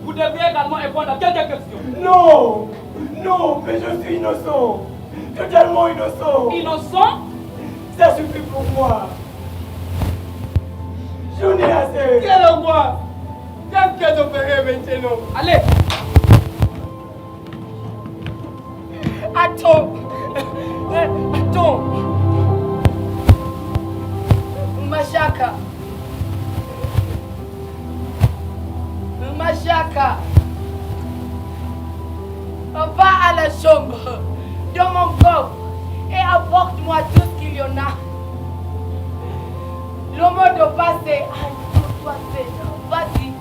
vous devez également répondre à quelques questions. Non, non, mais je suis innocent. Totalement innocent. Innocent? Ça suffit pour moi. J'en ai assez. Quelle angoisse! Qu'est-ce que je ferai maintenant? Allez! Attends! Attends! Machaka! Machaka! Va à la chambre, dans mon coffre, et apporte-moi tout ce qu'il y en a. Le mot de passe est vas-y.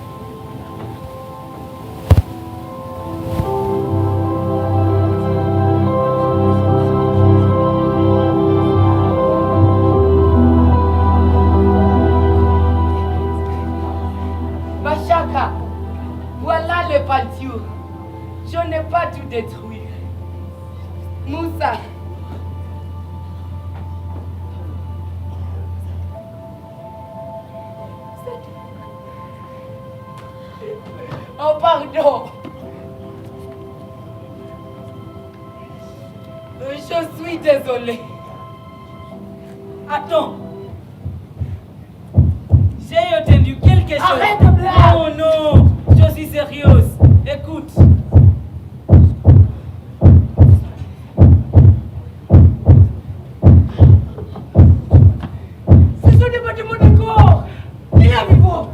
Machaka, voilà le peinture. Je n'ai pas tout détruit. Moussa. Oh pardon. Je suis désolée. Attends. J'ai entendu quelque chose. Arrête de blaguer. Oh non, je suis sérieuse. Écoute. Ce sont des bâtiments de corps. Il est vivant.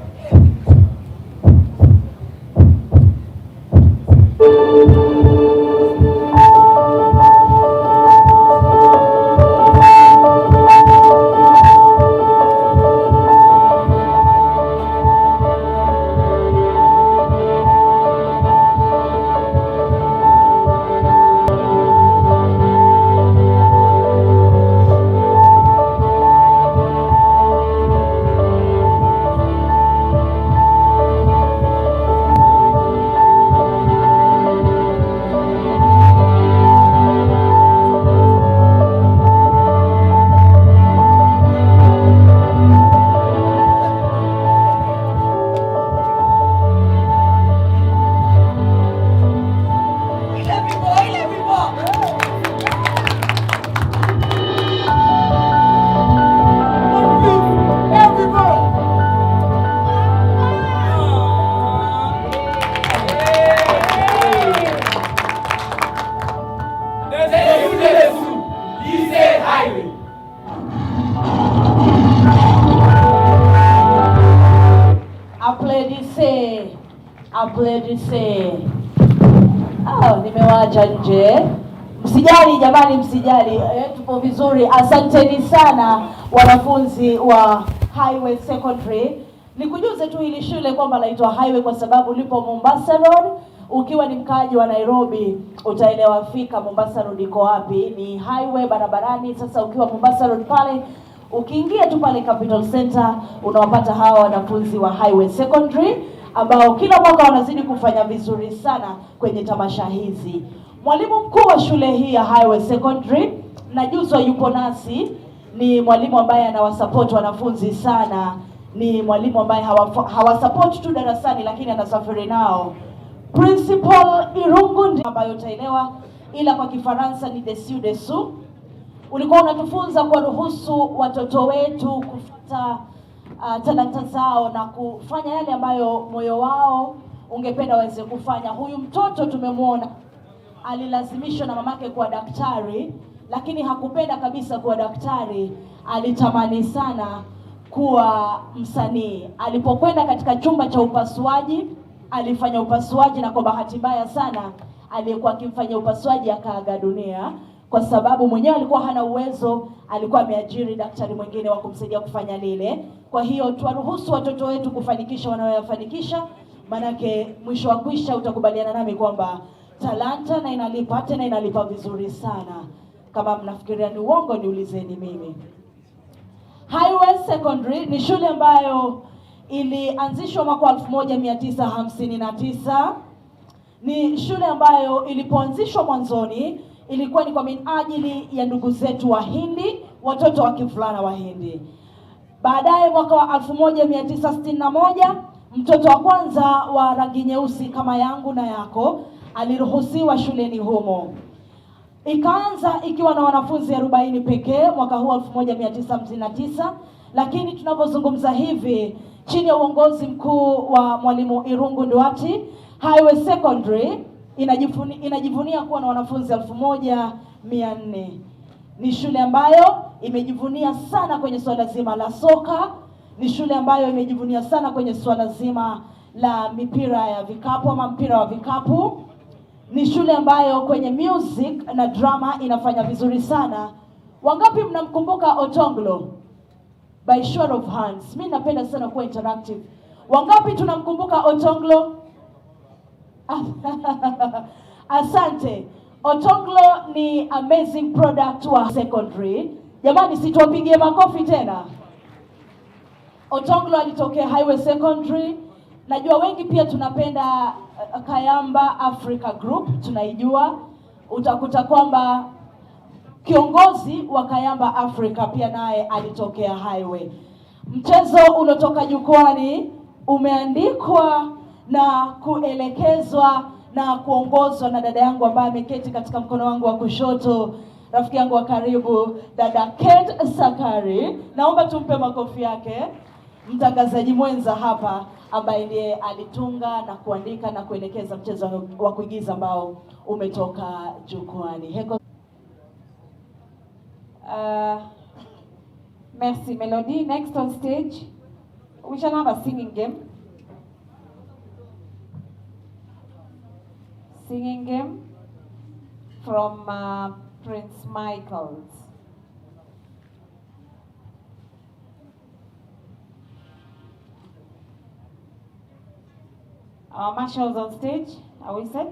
Nimewacha nje. Msijali jamani, msijali. Tupo vizuri. Asanteni sana wanafunzi wa Highway Secondary. Nikujuze tu hili shule kwamba laitwa Highway kwa sababu lipo Mombasa Road. Ukiwa ni mkaji wa Nairobi utaelewa fika Mombasa Road iko wapi. Ni highway barabarani. Sasa ukiwa Mombasa Road pale, ukiingia tu pale Capital Center unawapata hawa wanafunzi wa Highway Secondary ambao kila mwaka wanazidi kufanya vizuri sana kwenye tamasha hizi. Mwalimu mkuu wa shule hii ya Highway Secondary na Juzo yupo nasi, ni mwalimu ambaye anawasupport wanafunzi sana. Ni mwalimu ambaye hawasupport tu darasani lakini anasafiri nao. Principal Irungu ndiye ambaye utaelewa, ila kwa Kifaransa ni dessous. Ulikuwa unatufunza kwa ruhusu watoto wetu kufuata talanta zao na kufanya yale ambayo moyo wao ungependa waweze kufanya. Huyu mtoto tumemwona alilazimishwa na mamake kuwa daktari, lakini hakupenda kabisa kuwa daktari. Alitamani sana kuwa msanii. Alipokwenda katika chumba cha upasuaji, alifanya upasuaji, na kwa bahati mbaya sana aliyekuwa akimfanyia upasuaji akaaga dunia, kwa sababu mwenyewe alikuwa hana uwezo, alikuwa ameajiri daktari mwingine wa kumsaidia kufanya lile. Kwa hiyo tuwaruhusu watoto wetu kufanikisha wanayoyafanikisha, manake mwisho wa kwisha utakubaliana nami kwamba talanta na inalipa, tena inalipa vizuri sana. Kama mnafikiria ni uongo, niulizeni mimi. Highway Secondary ni shule ambayo ilianzishwa mwaka 1959. Ni shule ambayo ilipoanzishwa mwanzoni ilikuwa ni kwa minajili ya ndugu zetu Wahindi, watoto wa kivulana Wahindi. Baadaye mwaka wa 1961 mtoto wa kwanza wa rangi nyeusi kama yangu na yako aliruhusiwa shuleni humo. Ikaanza ikiwa na wanafunzi 40 pekee mwaka huu 1959, lakini tunapozungumza hivi chini ya uongozi mkuu wa Mwalimu Irungu Nduati, Highway Secondary inajivunia kuwa na wanafunzi 1400. Ni shule ambayo imejivunia sana kwenye swala zima la soka, ni shule ambayo imejivunia sana kwenye swala zima la mipira ya vikapu ama mpira wa vikapu. Ni shule ambayo kwenye music na drama inafanya vizuri sana. Wangapi mnamkumbuka Otonglo? By show of hands. Mimi napenda sana kuwa interactive. Wangapi tunamkumbuka Otonglo? Asante. Otonglo ni amazing product wa secondary. Jamani, situwapigie makofi tena. Otonglo alitokea Highway Secondary. Najua wengi pia tunapenda Kayamba Africa Group, tunaijua. Utakuta kwamba kiongozi wa Kayamba Africa pia naye alitokea Highway. Mchezo ulotoka jukwani umeandikwa na kuelekezwa na kuongozwa na dada yangu ambaye ameketi katika mkono wangu wa kushoto, rafiki yangu wa karibu, dada Kate Sakari. Naomba tumpe makofi yake. Mtangazaji mwenza hapa ambaye ndiye alitunga na kuandika na kuelekeza mchezo wa kuigiza ambao umetoka jukwani. Merci Melody. Next on stage, we shall have a singing game. Singing game from Prince Michael's. Our marshals on stage, are we set?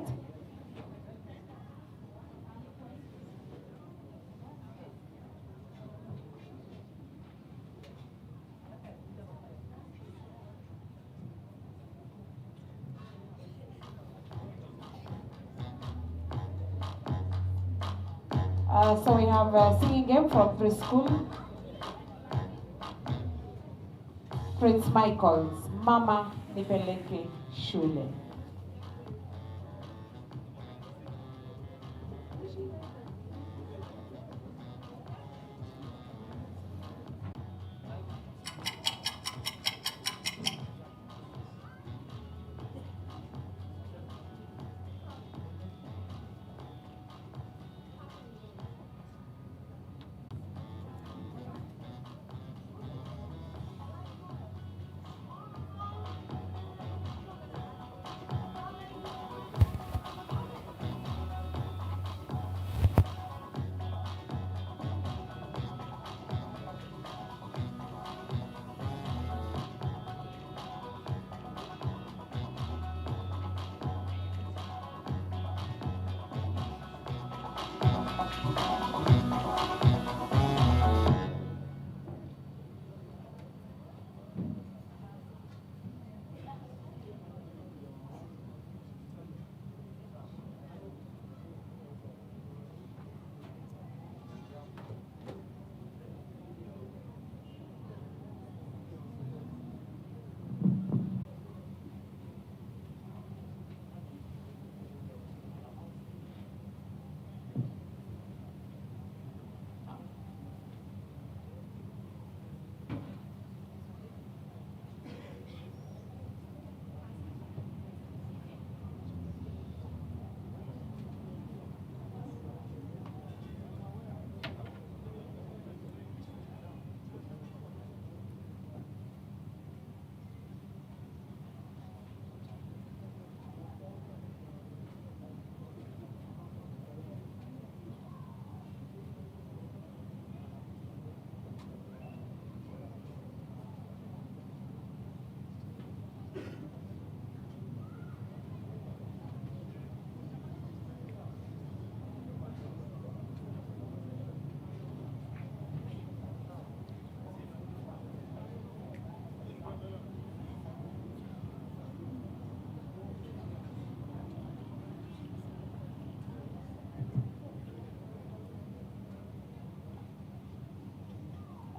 So we have a singing game from preschool. Prince Michael's, Mama Nipeleke Shule.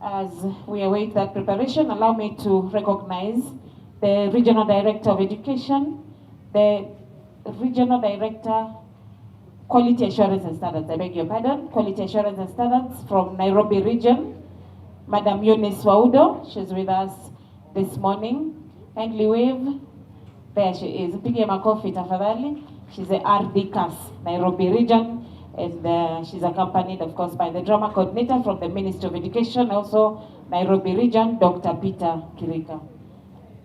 As we await that preparation, allow me to recognize the Regional Director of Education, the Regional Director, Quality Assurance and Standards, I beg your pardon, Quality Assurance and Standards from Nairobi Region, Madam Eunice Waudo. She's with us this morning. Kindly wave. There she is. Pige makofi tafadhali. She's a RD CAS, Nairobi Region, and she's accompanied, of course, by the drama coordinator from the Ministry of Education, also Nairobi Region, Dr. Peter Kirika.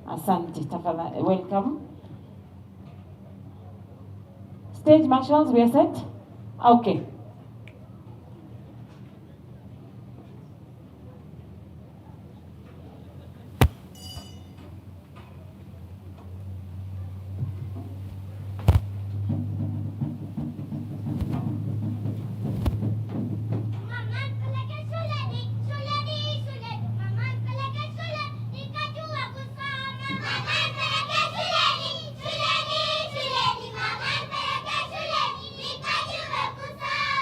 Asante tafadhali. Welcome. Stage marshals, we are set? Okay. Kusama.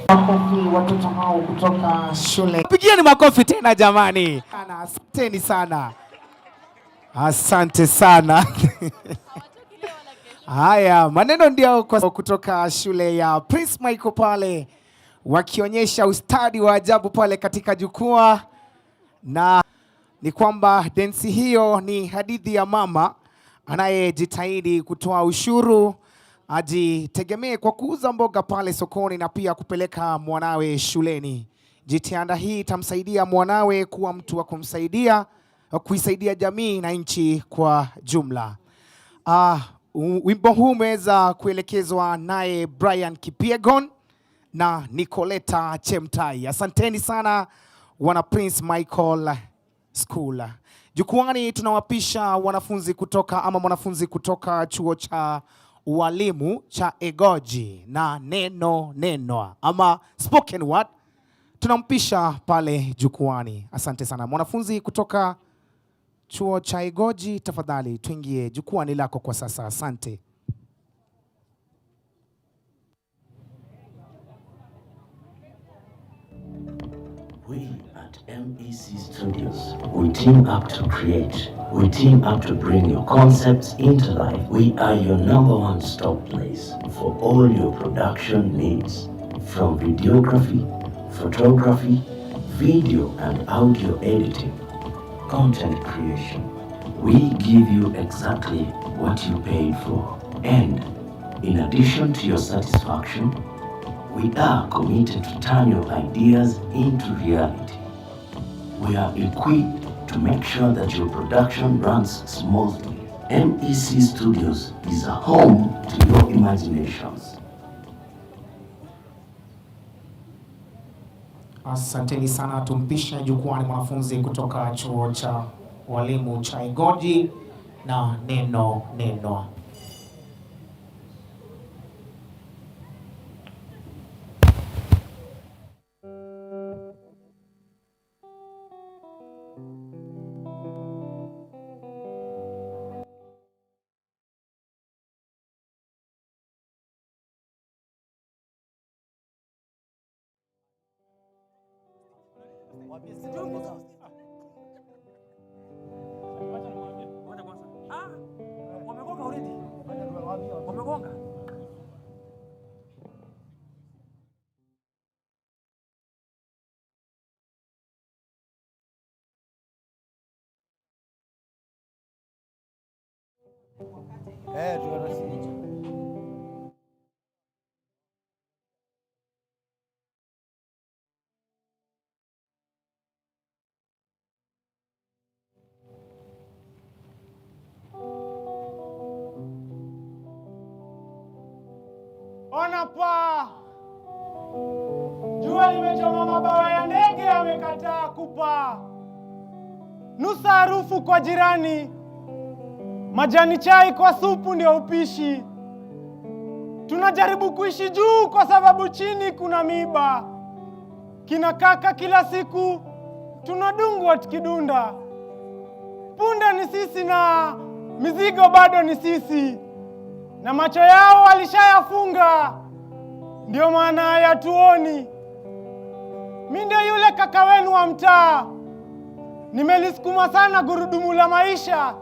Makofi watoto hao kutoka shule. Pigieni makofi tena jamani. Asanteni sana. Asante sana. Haya, maneno ndio kutoka shule ya Prince Michael pale wakionyesha ustadi wa ajabu pale katika jukwaa, na ni kwamba densi hiyo ni hadithi ya mama anayejitahidi kutoa ushuru ajitegemee kwa kuuza mboga pale sokoni na pia kupeleka mwanawe shuleni. Jitihada hii itamsaidia mwanawe kuwa mtu wa kuisaidia jamii na nchi kwa jumla. Wimbo huu umeweza kuelekezwa naye Brian Kipiegon na Nicoleta Chemtai. Asanteni sana wana Prince Michael School. Jukwani tunawapisha mwanafunzi kutoka chuo cha ualimu cha Egoji na neno ama spoken word. Tunampisha pale jukwani. Asante sana. Mwanafunzi kutoka chuo cha Egoji, tafadhali tuingie, jukwani lako kwa sasa. Asante. We at MEC Studios, we team up to create. We team up to bring your concepts into life. We are your #1 stop place for all your production needs. From videography, photography, video and audio editing, content creation. We give you exactly what you paid for. And in addition to your satisfaction, we are committed to turn your ideas into reality. We are equipped to make sure that your production runs smoothly. MEC Studios is a home to your imaginations. Asanteni sana. Tumpisha jukwani mwanafunzi kutoka chuo cha walimu cha Egoji na neno. Ona pa, jua limechoma, mabawa ya ndege yamekataa kupa. Nusa harufu kwa jirani, majani chai kwa supu ndio upishi. Tunajaribu kuishi juu kwa sababu chini kuna miba. Kina kaka kila siku tunadungwa tukidunda. Punda ni sisi na mizigo bado ni sisi, na macho yao walishayafunga, ndio maana hayatuoni. Mimi ndio yule kaka wenu wa mtaa, nimelisukuma sana gurudumu la maisha,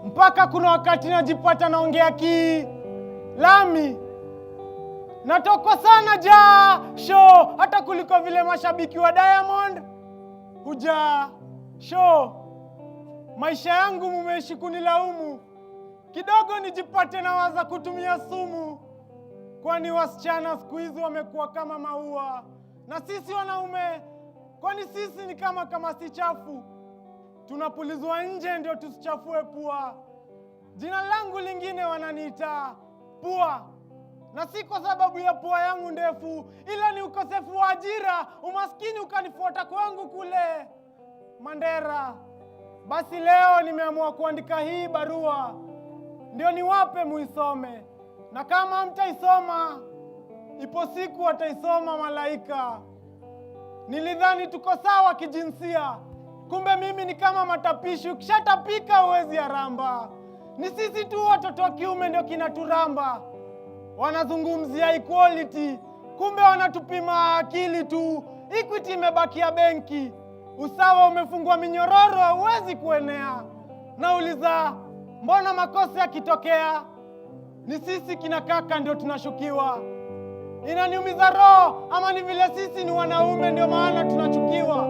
mpaka kuna wakati najipata naongea lami. Natokwa sana show, hata kuliko vile mashabiki wa Diamond show. Maisha yangu mumeishi kunilaumu, kidogo nijipate na waza kutumia sumu. Kwani wasichana siku hizi wamekuwa kama maua, na sisi wanaume, kwani sisi ni kama si chafu? Tunapulizwa nje ndio tusichafue pua. Jina langu lingine wananiita Pua, na si kwa sababu ya pua yangu ndefu, ila ni ukosefu wa ajira, umaskini ukanifuata kwangu kule Mandera. Basi leo nimeamua kuandika hii barua, ndio niwape muisome, na kama mtaisoma, ipo siku wataisoma malaika. Nilidhani tuko sawa kijinsia, kumbe mimi ni kama matapishi, ukishatapika huwezi haramba. Ni sisi tu watoto wa kiume ndio kinaturamba. Wanazungumzia equality, kumbe wanatupima akili tu. Equity imebakia benki, usawa umefungwa minyororo, hauwezi kuenea. Nauliza, mbona makosa yakitokea ni sisi kina kaka ndio tunashukiwa? Inaniumiza roho, ama ni vile sisi ni wanaume ndio maana tunachukiwa?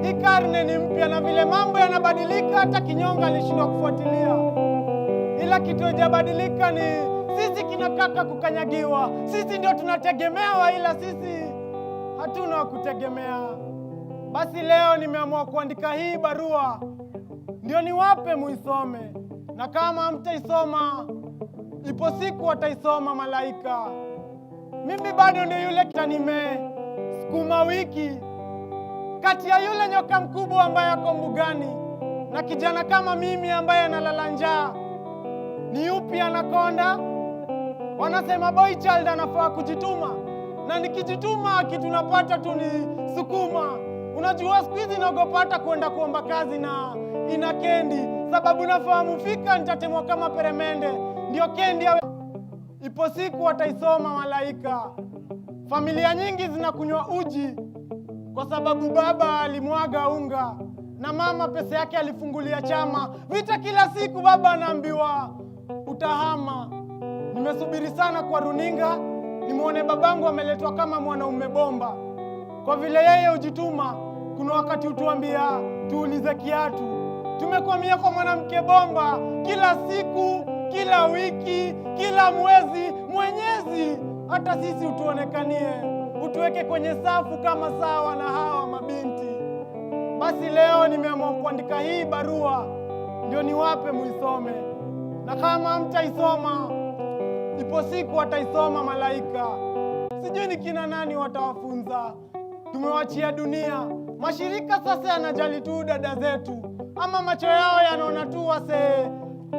Hii karne ni mpya na vile mambo yanabadilika, hata kinyonga alishindwa kufuatilia. Ila kitu hajabadilika ni sisi kina kaka kukanyagiwa. Sisi ndio tunategemewa, ila sisi hatuna wa kutegemea. Basi leo nimeamua kuandika hii barua ndio niwape muisome, na kama hamtaisoma, ipo siku wataisoma malaika. Mimi bado ndio yule kitanime sukuma wiki kati ya yule nyoka mkubwa ambaye ako mbugani na kijana kama mimi ambaye analala njaa. Ni yupi anakonda? Wanasema boy child anafaa kujituma, na nikijituma kitu napata tu ni sukuma. Unajua siku hizi naogopata kwenda kuomba kazi na ina kendi, sababu nafahamu fika nitatemwa kama peremende. Ndio kendi ipo siku wataisoma malaika. Familia nyingi zinakunywa uji kwa sababu baba alimwaga unga na mama pesa yake alifungulia chama. Vita kila siku, baba anaambiwa utahama. Nimesubiri sana kwa runinga nimuone babangu ameletwa kama mwanaume bomba. Kwa vile yeye hujituma, kuna wakati utuambia tuulize kiatu. Tumekwamia kwa mwanamke bomba kila siku, kila wiki, kila mwezi. Mwenyezi, hata sisi utuonekanie, utuweke kwenye safu kama sawa na hawa mabinti. Basi leo nimeamua kuandika hii barua ndio niwape muisome, na kama hamtaisoma, ipo siku wataisoma malaika. Sijui ni kina nani watawafunza. Tumewachia dunia. Mashirika sasa yanajali tu dada zetu, ama macho yao yanaona tu wase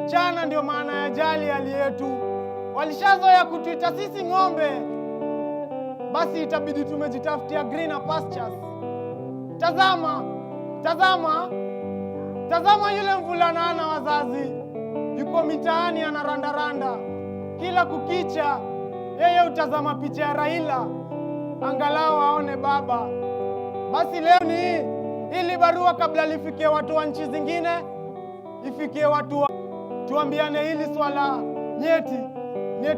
chana, ndio maana ya jali hali yetu. Walishazoea kutuita sisi ng'ombe, basi itabidi tumejitafutia greener pastures. Tazama yule mvulana ana wazazi, yuko mitaani anarandaranda. Kila kukicha yeye utazama picha ya Raila, angalau aone baba. Basi leo ni ili barua kabla lifikie watu wa nchi zingine, ifikie watu wa, tuambiane hili swala nyeti.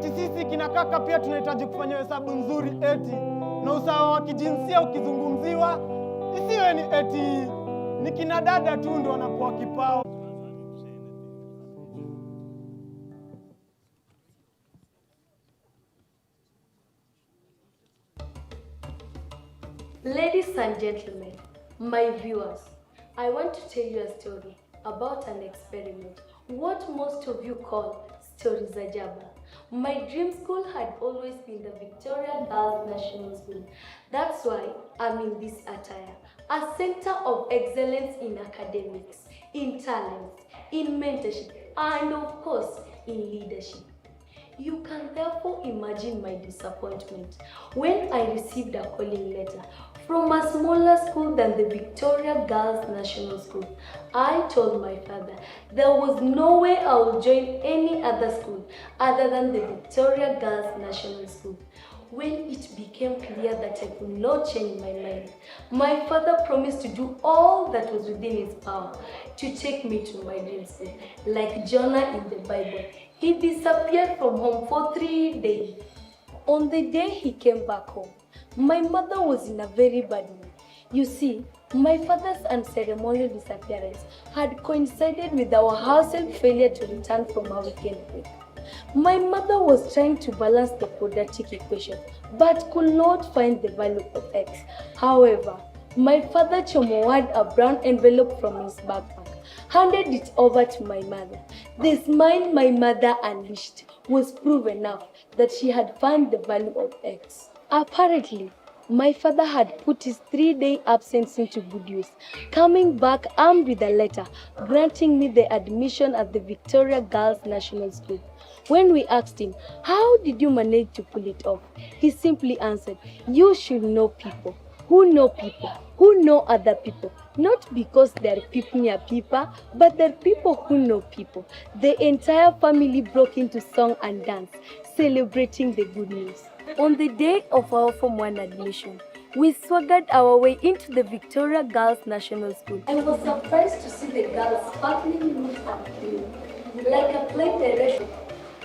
Sisi kina kaka pia tunahitaji kufanya hesabu nzuri eti. Na usawa wa kijinsia ukizungumziwa, isiwe ni eti ni kina dada tu ndio wanapewa kipao. Ladies and gentlemen, my viewers, I want to tell you a story about an experiment, what most of you call stories ajaba. My dream school had always been the Victoria Girls National School. That's why I'm in this attire, a center of excellence in academics, in talent, in mentorship, and of course, in leadership. You can therefore imagine my disappointment when I received a calling letter from a smaller school than the Victoria Girls National School. I told my father there was no way I would join any other school other than the Victoria Girls National School. When it became clear that I could not change my mind, my father promised to do all that was within his power to take me to my dream school. Like Jonah in the Bible, he disappeared from home for 3 days. On the day he came back home, my mother was in a very bad mood. You see, my father's unceremonious disappearance had coincided with our household failure to return from our weekend break. My mother was trying to balance the quadratic equation, but could not find the value of x. However, my father chomoed a brown envelope from his backpack, handed it over to my mother. The smile my mother unleashed was proof enough that she had found the value of x. Apparently, my father had put his 3-day absence into good use, coming back armed with a letter granting me the admission at the Victoria Girls National School. When we asked him, "How did you manage to pull it off?" he simply answered, "You should know people who know people who know other people, not because they're people near people, but they're people who know people." The entire family broke into song and dance, celebrating the good news. On the day of our Form 1 admission, we swaggered our way into the Victoria Girls National School. I was surprised to see the girls sparkling neat and clean. Like a plate direction,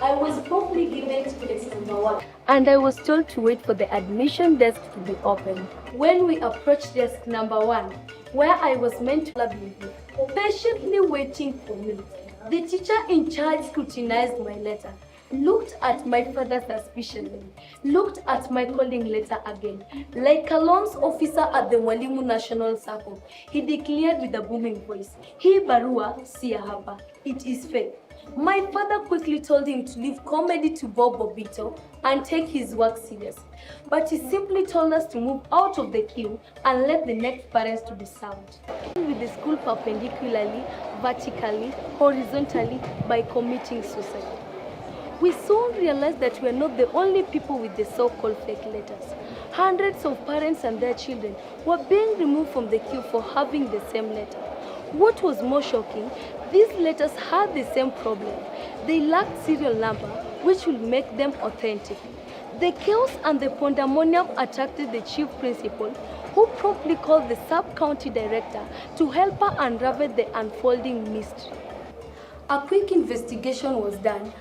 I was promptly given to desk number 1, and I was told to wait for the admission desk to be opened. When we approached desk number 1, where I was meant to be, patiently waiting for me, the teacher in charge scrutinized my letter, looked at my father suspiciously, looked at my calling letter again. Like a loans officer at the Mwalimu National Circle, he declared with a booming voice, "Hii barua siya hapa. It is fake." My father quickly told him to leave comedy to Bob Bobito and take his work serious. But he simply told us to move out of the queue and let the next parents to be served. With the school perpendicularly, vertically, horizontally by committing suicide. We soon realized that we are not the only people with the so-called fake letters. Hundreds of parents and their children were being removed from the queue for having the same letter. What was more shocking, these letters had the same problem. They lacked serial number, which will make them authentic. The chaos and the pandemonium attracted the chief principal, who promptly called the sub-county director to help her unravel the unfolding mystery. A quick investigation was done.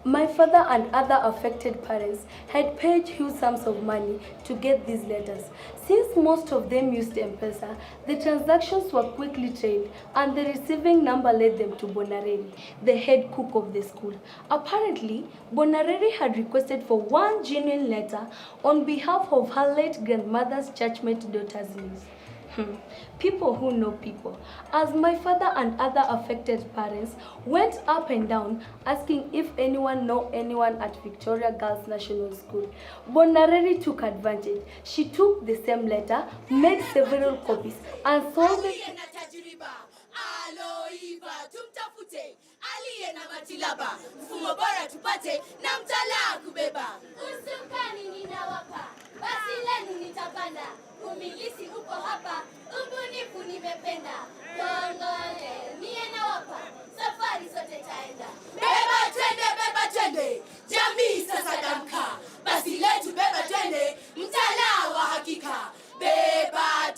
My father and other affected parents had paid huge sums of money to get these letters. Since most of them used M-Pesa, the transactions were quickly trailed and the receiving number led them to Bonareri, the head cook of the school. Apparently, Bonareri had requested for one genuine letter on behalf of her late grandmother's churchmate daughter's niece. People who know people. As my father and other affected parents went up and down asking if anyone know anyone at Victoria Girls National School, Bonareri took advantage. She took the same letter, made several copies, and sold it. Aliye na matilaba, mfumo bora tupate na mtalaa kubeba. Usukani ninawapa, basi lenu nitapanda. Umilisi uko hapa, ubunifu nimependa. Kongole, niye nawapa, safari sote taenda. Beba twende, jamii sasa damka. Basi letu beba twende, mtalaa wa hakika. Beba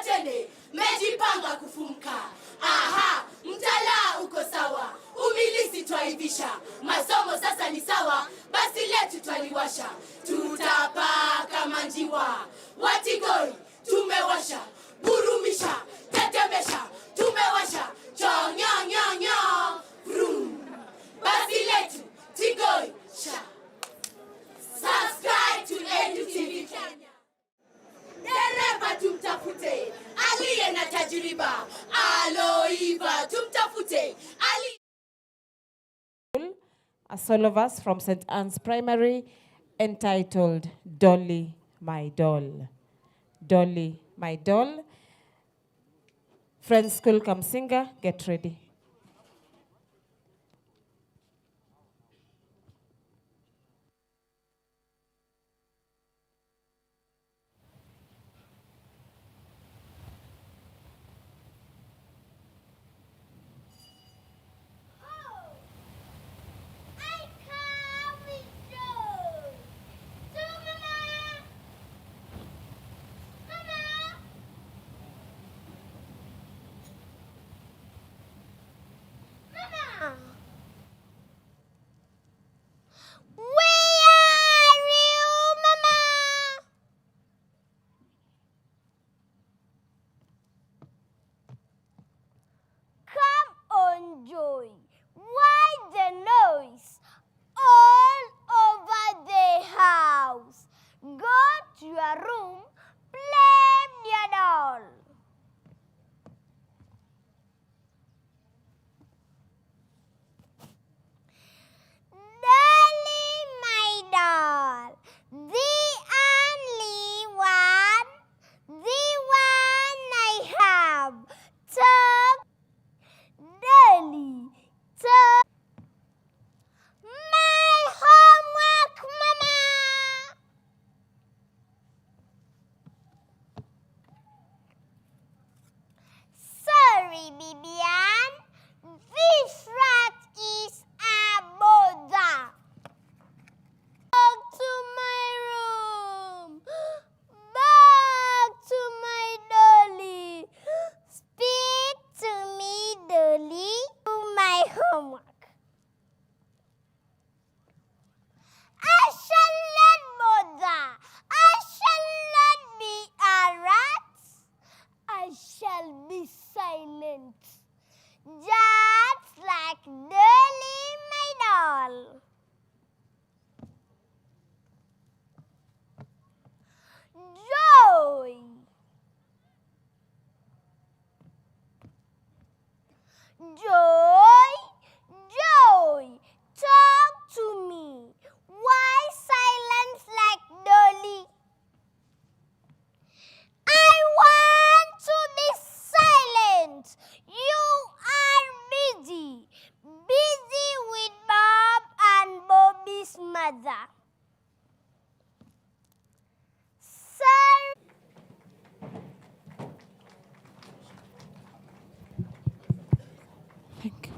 twende, mejipanga kufumka. Aha, mtalaa uko sawa, umilisi twaivisha. Masomo sasa ni sawa, basi letu twaliwasha. Tutapaa kama njiwa, watigoi tumewasha. Burumisha, tetemesha, tumewasha. Chonyo, vroom. Basi letu, tigoi, sha. Subscribe to EDU TV Kenya. Dereva tumtafute, aliye na tajiriba. Aloiva tumtafute, A solo verse from St. Anne's Primary entitled Dolly, My Doll. Dolly, My Doll. Friends School Come Singer, get ready.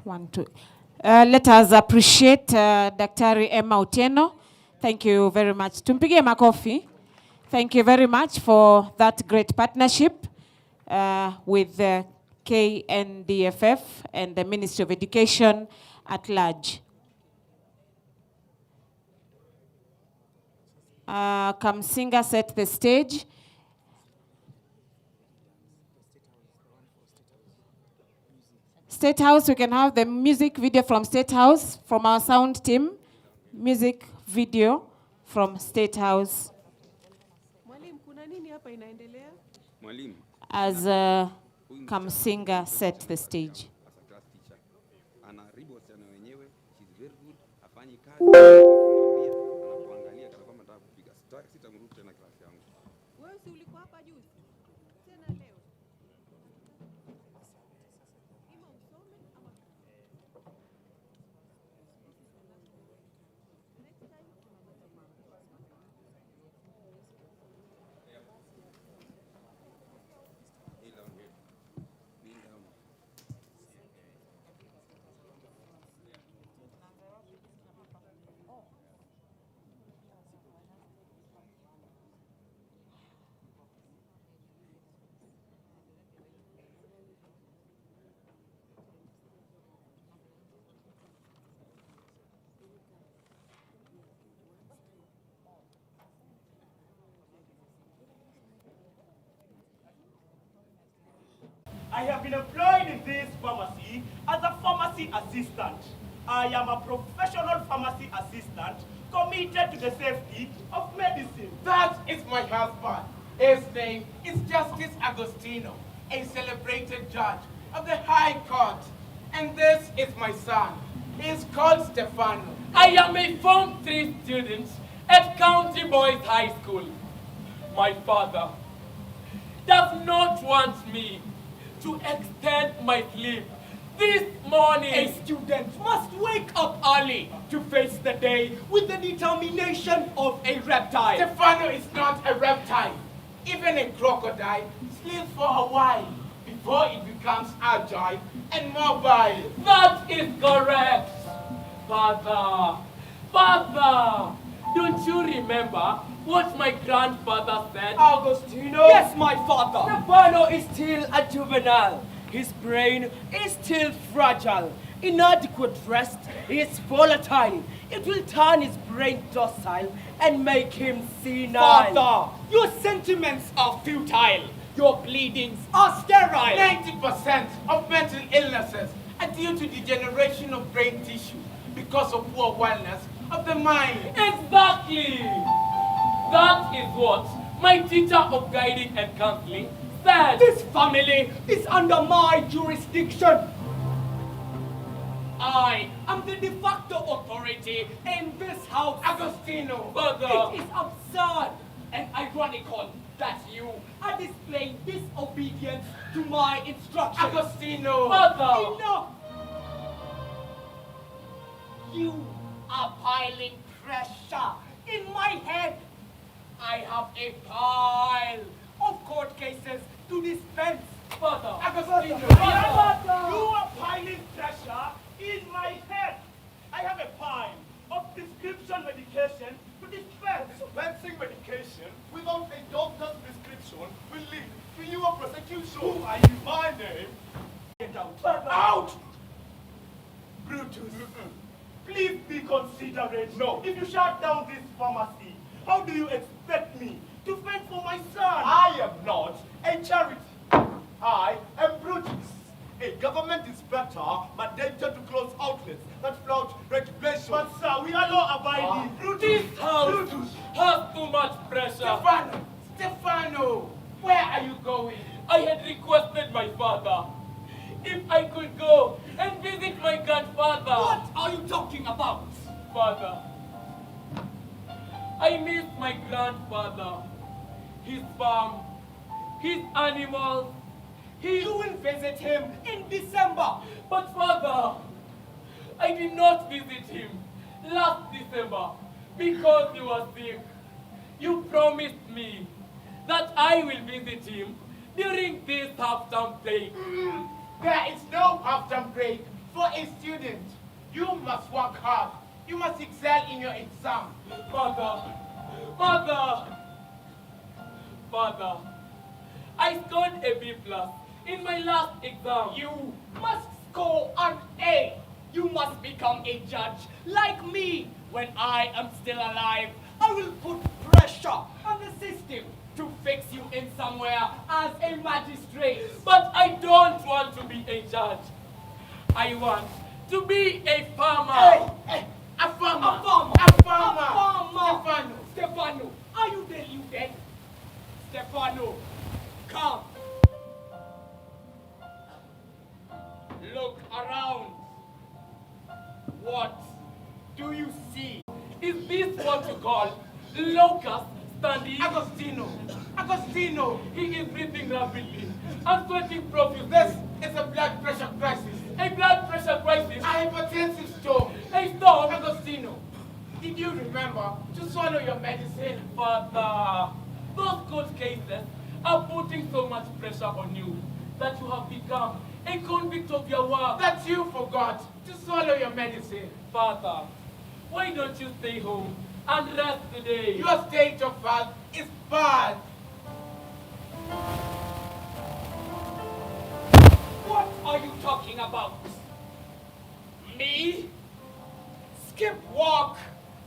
1, 2. Let us appreciate Daktari Emma Otieno. Thank you very much. Tumpigie makofi. Thank you very much for that great partnership with the KNDFF and the Ministry of Education at large. Kamsinga set the stage. State House, we can have the music video from State House, from our sound team. Music video from State House. As Kamsinga set the stage. I have been employed in this pharmacy as a pharmacy assistant. I am a professional pharmacy assistant committed to the safety of medicine. That is my husband. His name is Justice Agostino, a celebrated judge of the High Court. And this is my son. He is called Stefano. I am a Form 3 student at County Boys High School. My father does not want me to extend my sleep this morning. A student must wake up early to face the day with the determination of a reptile. Stefano is not a reptile. Even a crocodile sleeps for a while before it becomes agile and mobile. That is correct. Father, don't you remember what my grandfather said? Agostino? Yes, my father. Stefano is still a juvenile. His brain is still fragile. Inadequate rest is volatile. It will turn his brain docile and make him senile. Father, your sentiments are futile. Your pleadings are sterile. 90% of mental illnesses are due to degeneration of brain tissue because of poor wellness of the mind. Exactly. That is what my teacher of guiding and counseling said. This family is under my jurisdiction. I am the de facto authority in this house. Agostino. Father. It is absurd and ironical that you are displaying disobedience to my instructions. Agostino. Father. Enough. You are piling pressure in my head. I have a pile of court cases to dispense. Father. Agostino. Father. You are piling pressure in my head. I have a pile of prescription medication to dispense. Dispensing medication without a doctor's prescription will lead to your prosecution. Who are you? My name. Get out. Out! Brutus. Please be considerate. No. If you shut down this pharmacy, how do you expect me to fend for my son? I am not a charity. I am Brutus, a government inspector mandated to close outlets that flout regulations. But sir, we are law-abiding. This house has too much pressure. Stefano, where are you going? I had requested my father if I could go and visit my grandfather. What are you talking about? Father, I miss my grandfather, his farm, his animals. You will visit him in December. But father, I did not visit him last December because he was sick. You promised me that I will visit him during this half-term break. There is no half-term break For a student, you must work hard. You must excel in your exam. Father, I scored a B+ in my last exam. You must score an A. You must become a judge like me. When I am still alive, I will put pressure on the system to fix you in somewhere as a magistrate. But I don't want to be a judge. I want to be a farmer. Hey, a farmer. A farmer. A farmer. A farmer. Stefano, are you deluded? Stefano, come. Look around. What do you see? Is this what you call locust standing? Agostino. He is breathing rapidly and sweating profusely. This is a blood pressure crisis. A blood pressure crisis? A hypertensive storm. A storm? Agostino, did you remember to swallow your medicine? Father, those court cases are putting so much pressure on you that you have become a convict of your work. That you forgot to swallow your medicine. Father, why don't you stay home and rest today? Your state of health is bad. What are you talking about? Me? Skip work.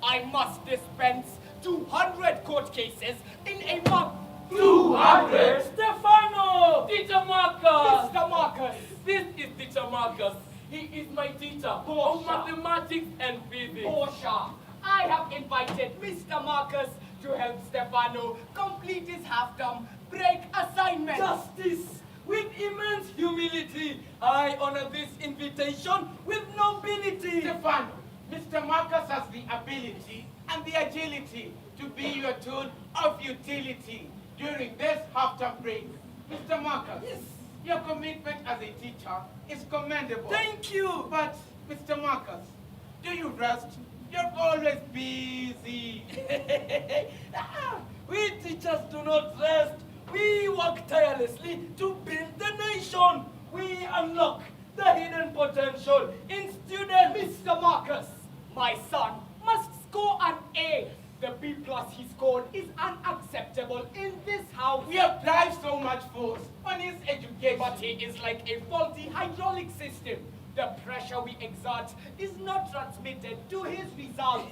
I must dispense 200 court cases in a month. 200? Stefano! Teacher Marcus! Mr. Marcus! This is Teacher Marcus. He is my teacher of mathematics and physics. Portia, I have invited Mr. Marcus to help Stefano complete his half-term break assignment. Justice! With immense humility, I honor this invitation with nobility. Stefano, Mr. Marcus has the ability and the agility to be your tool of utility during this half-term break. Mr. Marcus, yes, your commitment as a teacher is commendable. Thank you. But, Mr. Marcus, do you rest? You're always busy. We teachers do not rest. We work tirelessly to build the nation. We unlock the hidden potential in students. Mr. Marcus, my son must score an A. The B+ he scored is unacceptable in this house. We apply so much force on his education. But he is like a faulty hydraulic system. The pressure we exert is not transmitted to his results.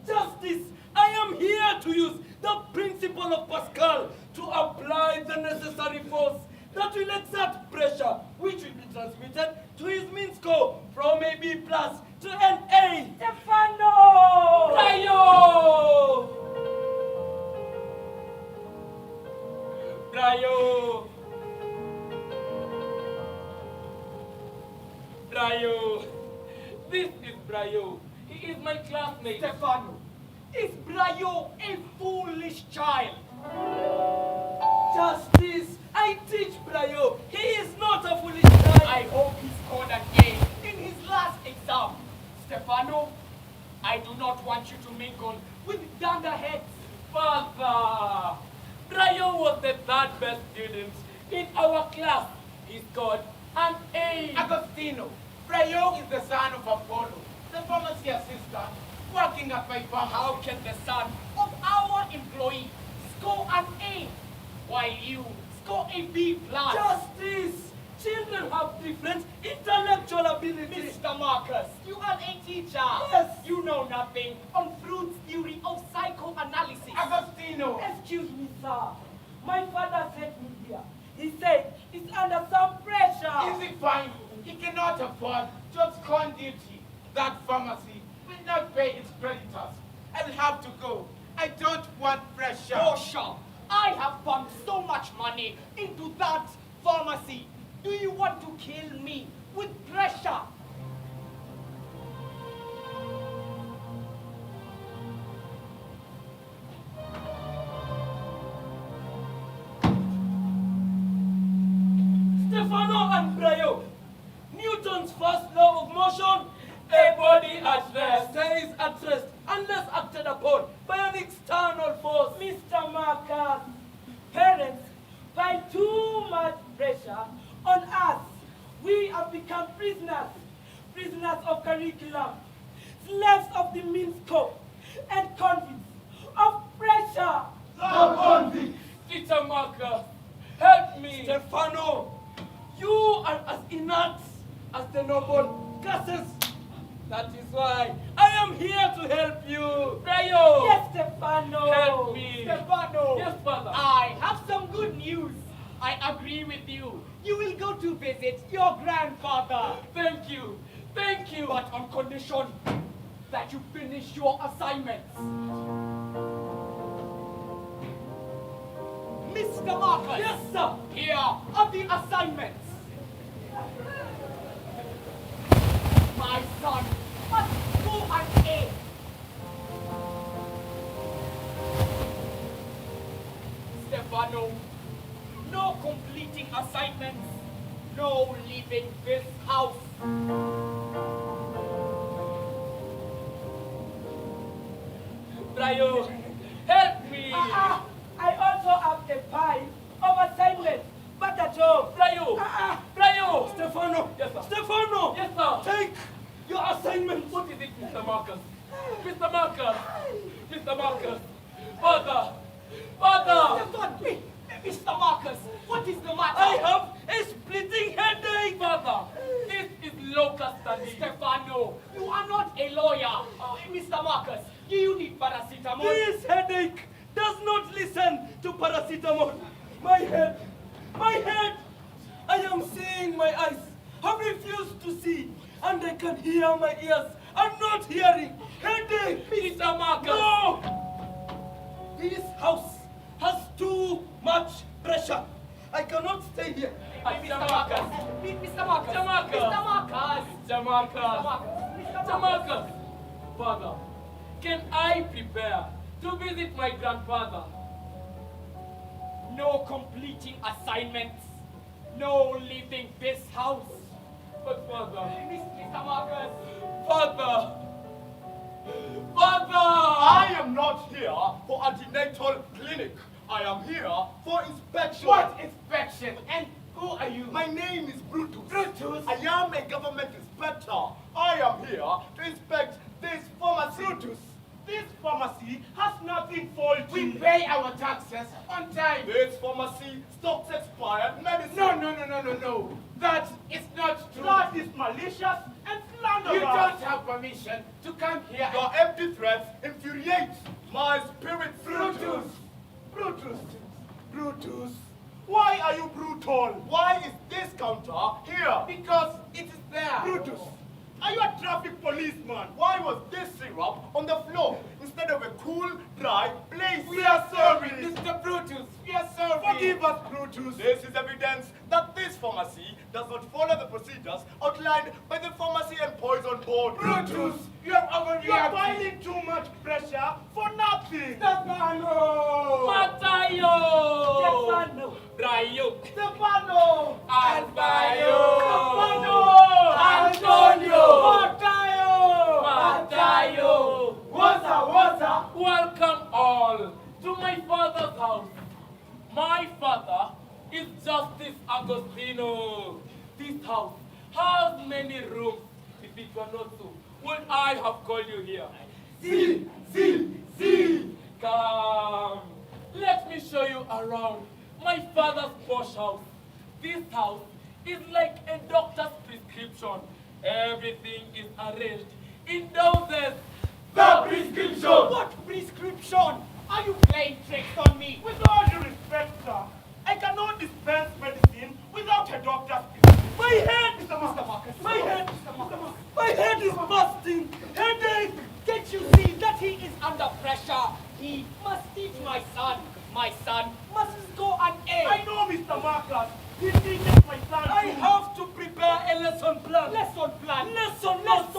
Justice! I am here to use the principle of Pascal to apply the necessary force that will exert pressure, which will be transmitted to his mean score from a B+ to an A. Stefano! Brayo. This is Brayo. He is my classmate. Stefano, is Brayo a foolish child? Justice! I teach Brayo. He is not a foolish child. I hope he scored an A in his last exam. Stefano, I do not want you to mingle with dunderheads. Father, Brayo was the third best student in our class. He scored an A. Agostino, Brayo is the son of Apollo, the pharmacy assistant working at my farm. How can the son of our employee score an A while you score a B+? Justice! Children have different intellectual abilities. Mr. Marcus, you are a teacher. Yes. You know nothing on Freud's theory of psychoanalysis. Agostino! Excuse me, sir. My father sent me here. He said he's under some pressure. Is it fine? He cannot afford to abscond duty. That pharmacy will not pay its creditors. I'll have to go. I don't want pressure. Portia, I have pumped so much money into that pharmacy. Do you want to kill me with pressure? Stefano and Brayo, Newton's first law of motion, a body at rest stays at rest unless acted upon by an external force. Mr. Marcus, parents find too much pressure on us. We have become prisoners, prisoners of curriculum, slaves of the mean scope, and convicts of pressure. The convict! Teacher Marcus, help me! Stefano! You are as inert as the noble classes. That is why I am here to help you. Rayo! Yes, Stefano! Help me! Stefano! Yes, Father. I have some good news. I agree with you. You will go to visit your grandfather. Thank you. Thank you. But on condition that you finish your assignments. Mr. Marcus. Yes, sir. Here are the assignments. My son must go and aid. Stefano, no completing assignments, no leaving this house. Rayo, help me. I also have a pile of assignments, but at home. Rayo! Rayo! Stefano! Yes, sir. Stefano! Yes, sir. Take your assignment. What is it, Mr. Marcus? Mr. Marcus! Mr. Marcus! Father! Father! Mr. Marcus, what is the matter? I have a splitting headache, Father! This is local study. Stefano, you are not a lawyer. Mr. Marcus, do you need paracetamol? This headache does not listen to paracetamol. My head! I am seeing, my eyes have refused to see, and I can hear my ears. I'm not hearing. Headache! Mr. Marcus! No! This house has too much pressure. I cannot stay here. Mr. Marcus! Mr. Marcus! Mr. Marcus! Mr. Marcus! Mr. Marcus! Mr. Marcus! Father, can I prepare to visit my grandfather? No completing assignments. No leaving this house. But Father... Mr. Marcus! Father! I am not here for antenatal clinic. I am here for inspection. What inspection? And who are you? My name is Brutus. Brutus? I am a government inspector. I am here to inspect this pharmacy. Brutus, this pharmacy has nothing faulty. We pay our taxes on time. This pharmacy stocks expired medicine. No. That is not true. That is malicious and slanderous. You don't have permission to come here. Your empty threats infuriate my spirit. Brutus, why are you brutal? Why is this counter here? Because it is there. Brutus, are you a traffic policeman? Why was this syrup on the floor instead of a cool, dry place? We are sorry, Mr. Brutus. We are sorry. Forgive us, Brutus. This is evidence that this pharmacy does not follow the procedures outlined by the Pharmacy and Poison Board. Brutus, you have overreacted. You are filing too much pressure for nothing. Stefano! Matayo! Stefano! Rayo! Stefano! Albayo! Stefano! Antonio! Matayo! Waza! Welcome all to my father's house. My father is Justice Agostino. This house has many rooms. If it were not so, would I have called you here? See! Come. Let me show you around my father's posh house. This house is like a doctor's prescription. Everything is arranged in doses. The prescription! What prescription? Are you playing tricks on me? With all due respect, sir, I cannot dispense medicine without a doctor's prescription. My head! Mr. Marcus! My head! My head is busting! Headache! Can't you see that he is under pressure? He must teach my son. My son must go and aid. I know, Mr. Marcus. He teaches my son. I have to prepare a lesson plan. Lesson notes,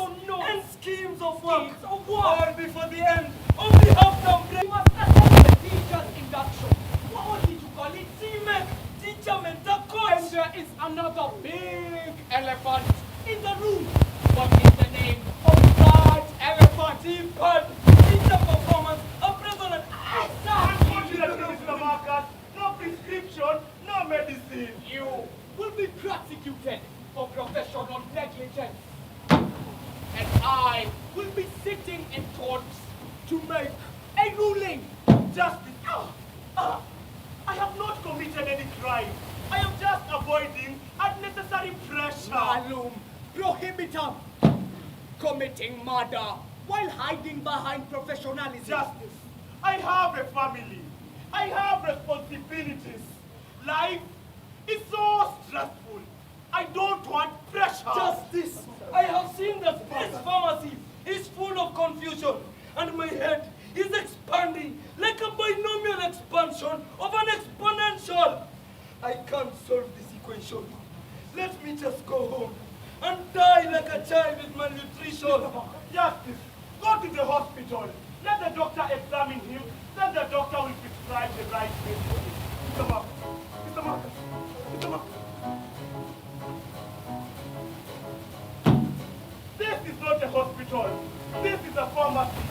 and schemes of work. All before the end of the half-term break. You must attend the teacher's induction. What did you call it? Teacher mentor coach. And there is another big elephant in the room. What is the name of that elephant? Teacher performance appraisal and Unfortunately, Mr. Marcus, no prescription, no medicine. You will be prosecuted for Ruling! Justice! I have not committed any crime. I am just avoiding unnecessary pressure. Malum, prohibitum. Committing murder while hiding behind professionalism. Justice. I have a family. I have responsibilities. Life is so stressful. I don't want pressure. Justice. I have seen that this pharmacy is full of confusion, and my head is expanding like a binomial expansion of an exponential. I can't solve this equation. Let me just go home and die like a child with malnutrition. Justice, go to the hospital. Let the doctor examine him. Then the doctor will prescribe the right medicine. Mr. Marcus. Mr. Marcus. Mr. Marcus. This is not a hospital. This is a pharmacy.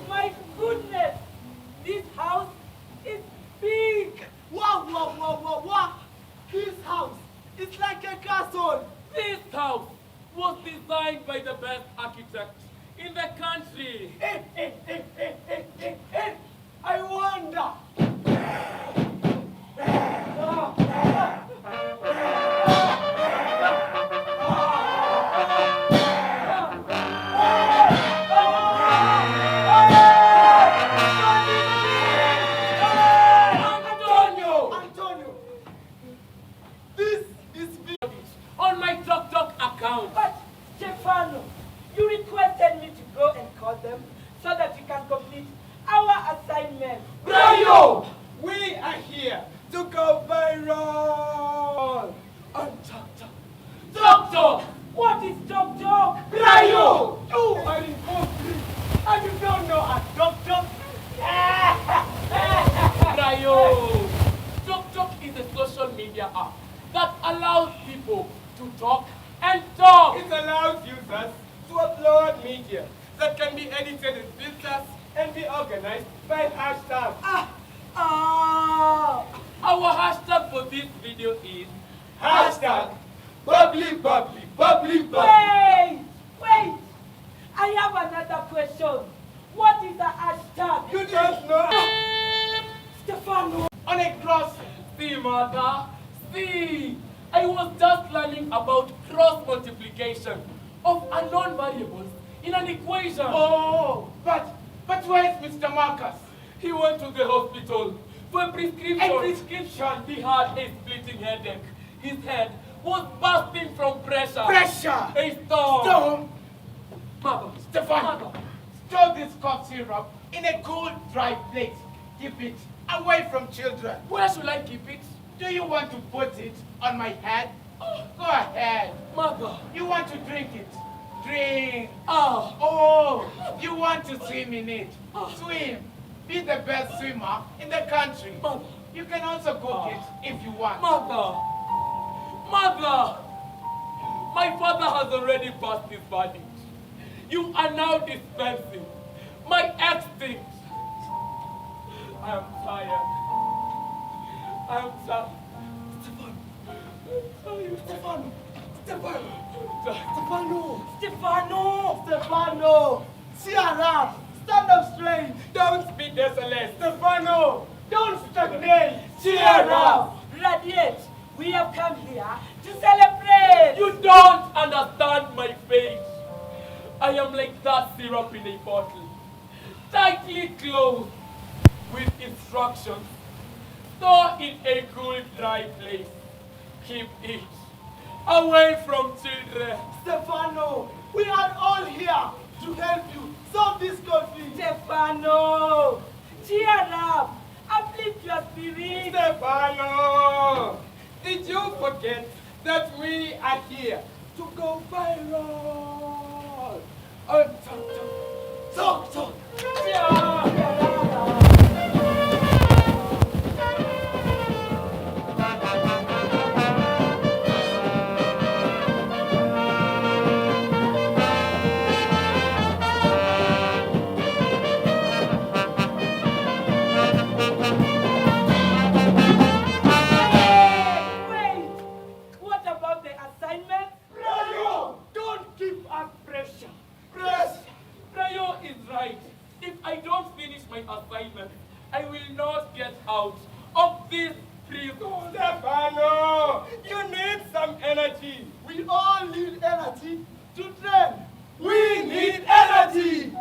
My goodness, this house is big. Wow, wow, wow, wow, wow. This house is like a castle. This house was designed by the best architect in the country. I wonder. Antonio, this is on my TokTok account. But, Stefano, you requested me to go and call them so that we can complete our assignment. Brayo! We are here to go viral on TokTok. TokTok! What is TokTok? Brayo! You are incomplete and you don't know a TokTok. Brayo! TokTok is a social media app that allows people to talk and talk. It allows users to upload media that can be edited in filters and be organized by hashtags. Our hashtag for this video is hashtag bubbly bubbly bubbly bubbly. Wait! I have another question. What is the hashtag? You don't know? Stefano! On a crossing. See, mother, see. I was just learning about cross multiplication of unknown variables in an equation. Oh, but where is Mr. Marcus? He went to the hospital for a prescription. A prescription? He had a splitting headache. His head was bursting from pressure. Pressure? A storm. Storm? Mother. Stefan, Mother. store this cough syrup in a cool, dry place. Keep it away from children. Where should I keep it? Do you want to put it on my head? Go ahead. Mother. You want to drink it? Drink. Oh, you want to swim in it? Swim. Be the best swimmer in the country. Mother. You can also cook it if you want. Mother. Mother. My father has already passed his verdict. You are now dispensing my extinct. I am tired. I am tired. Stefano! Cheer up! Stand up straight! Don't be desolate! Stefano! Don't stagnate! Cheer up! Radiate! We have come here to celebrate! You don't understand my fate. I am like that syrup in a bottle, tightly closed with instructions. Store in a cool, dry place. Keep it away from children. Stefano, we are all here to help you solve this conflict. Stefano, cheer up. Uplift your spirit. Stefano, did you forget that we are here to go viral? Talk. Wait, what about the assignment? all need energy to train. We need energy.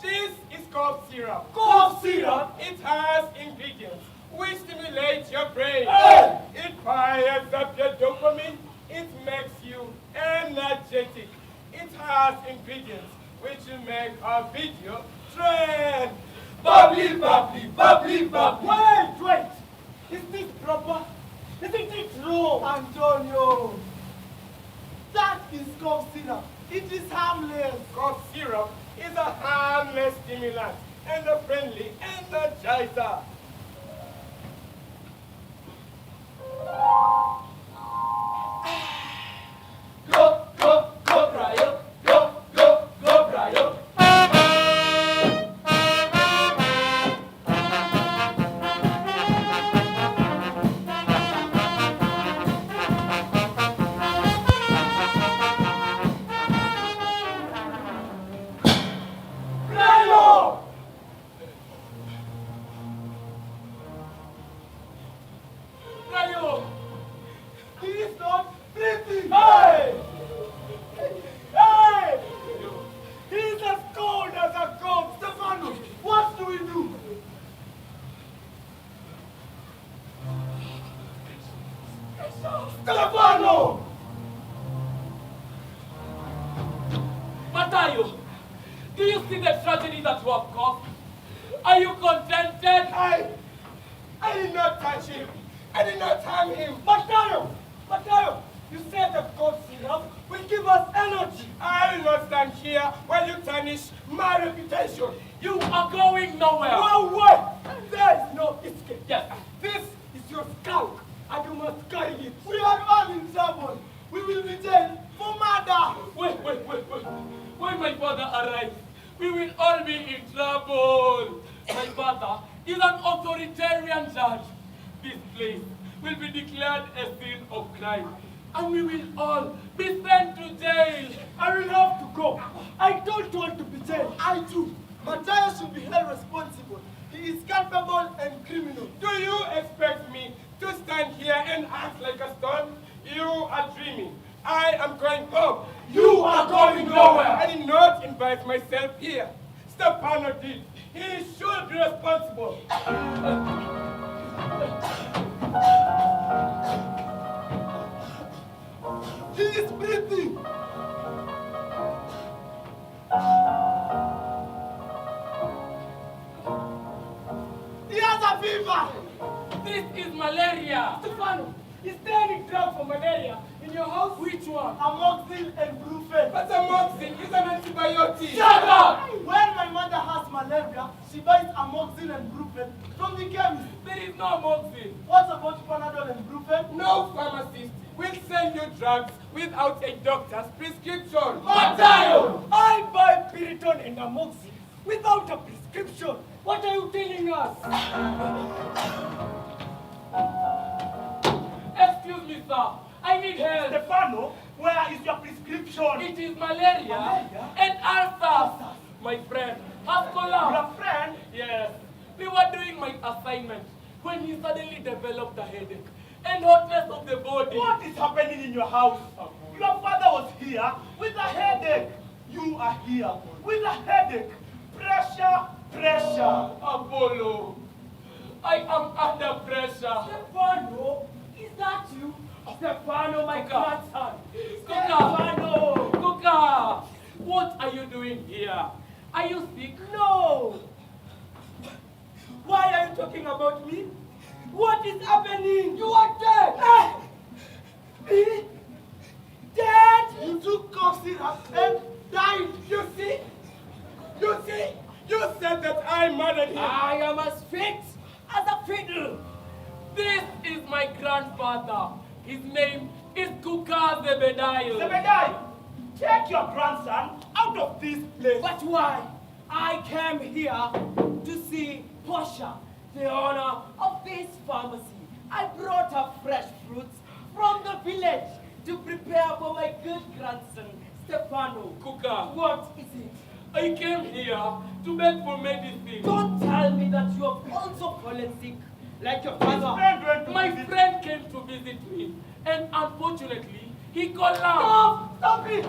This is cough syrup. Cough syrup? It has ingredients which stimulate your brain. Hey! It fires up your dopamine. It makes you energetic. It has ingredients which will make our video trend. Bubbly, bubbly, bubbly, bubbly. Wait. Is this proper? Isn't it true? Antonio, that is cough syrup. It is harmless. Cough syrup is a harmless stimulant and a friendly energizer. Go, Brian. Go, Brian. He is not breathing. Hey! He is as cold as a goat. Stefano, what do we do? Stefano! Matteo, do you see the tragedy that you have caused? Are you contented? I did not touch him. I did not harm him. Matteo, you said that cough syrup will give us energy. I will not stand here while you tarnish my reputation. You are going nowhere. No way! There is no escape. Yes. This is your skull, and you must carry it. We are all in trouble. We will be jailed for murder. Wait. When my father arrives, we will all be in trouble. My father is an authoritarian judge. This place will be declared a scene of crime, and we will all be sent to jail. I will have to go. I don't want to be jailed. I do. Matthias should be held responsible. He is culpable and criminal. Do you expect me to stand here and act like a stone? You are dreaming. I am going home. You are going nowhere. I did not invite myself here. Stefano did. He should be responsible. He is breathing. He has a fever. This is malaria. Stefano, is there any drug for malaria in your house? Which one? Amoxicillin and brufen. But amoxicillin is an antibiotic. Shut up! When my mother has malaria, she buys amoxicillin and brufen from the chemist. There is no amoxicillin. What about Panadol and brufen? No pharmacist will send you drugs without a doctor's prescription. Matteo! I buy Piriton and amoxicillin without a prescription. What are you telling us? Excuse me, sir. I need help. Stefano, where is your prescription? It is malaria and ulcers. My friend has collapsed. Your friend? Yes. We were doing my assignment when he suddenly developed a headache and hotness of the body. What is happening in your house? Your father was here with a headache. You are here with a headache. Pressure. Apollo, I am under pressure. Stefano, is that you? Stefano, my grandson. Stefano! Kuka! What are you doing here? Are you sick? No! Why are you talking about me? What is happening? You are dead! Me? Dead? You took cough syrup and died. You see? You said that I murdered him. I am as fit as a fiddle. This is my grandfather. His name is Kuka Zebediah. Zebediah, take your grandson out of this place. But why? I came here to see Portia, the owner of this pharmacy. I brought her fresh fruits from the village to prepare for my good grandson, Stefano. Kuka, what is it? I came here to beg for medicine. Don't tell me that you have also fallen sick, like your father. My friend came to visit me, and unfortunately, he collapsed. Stop it!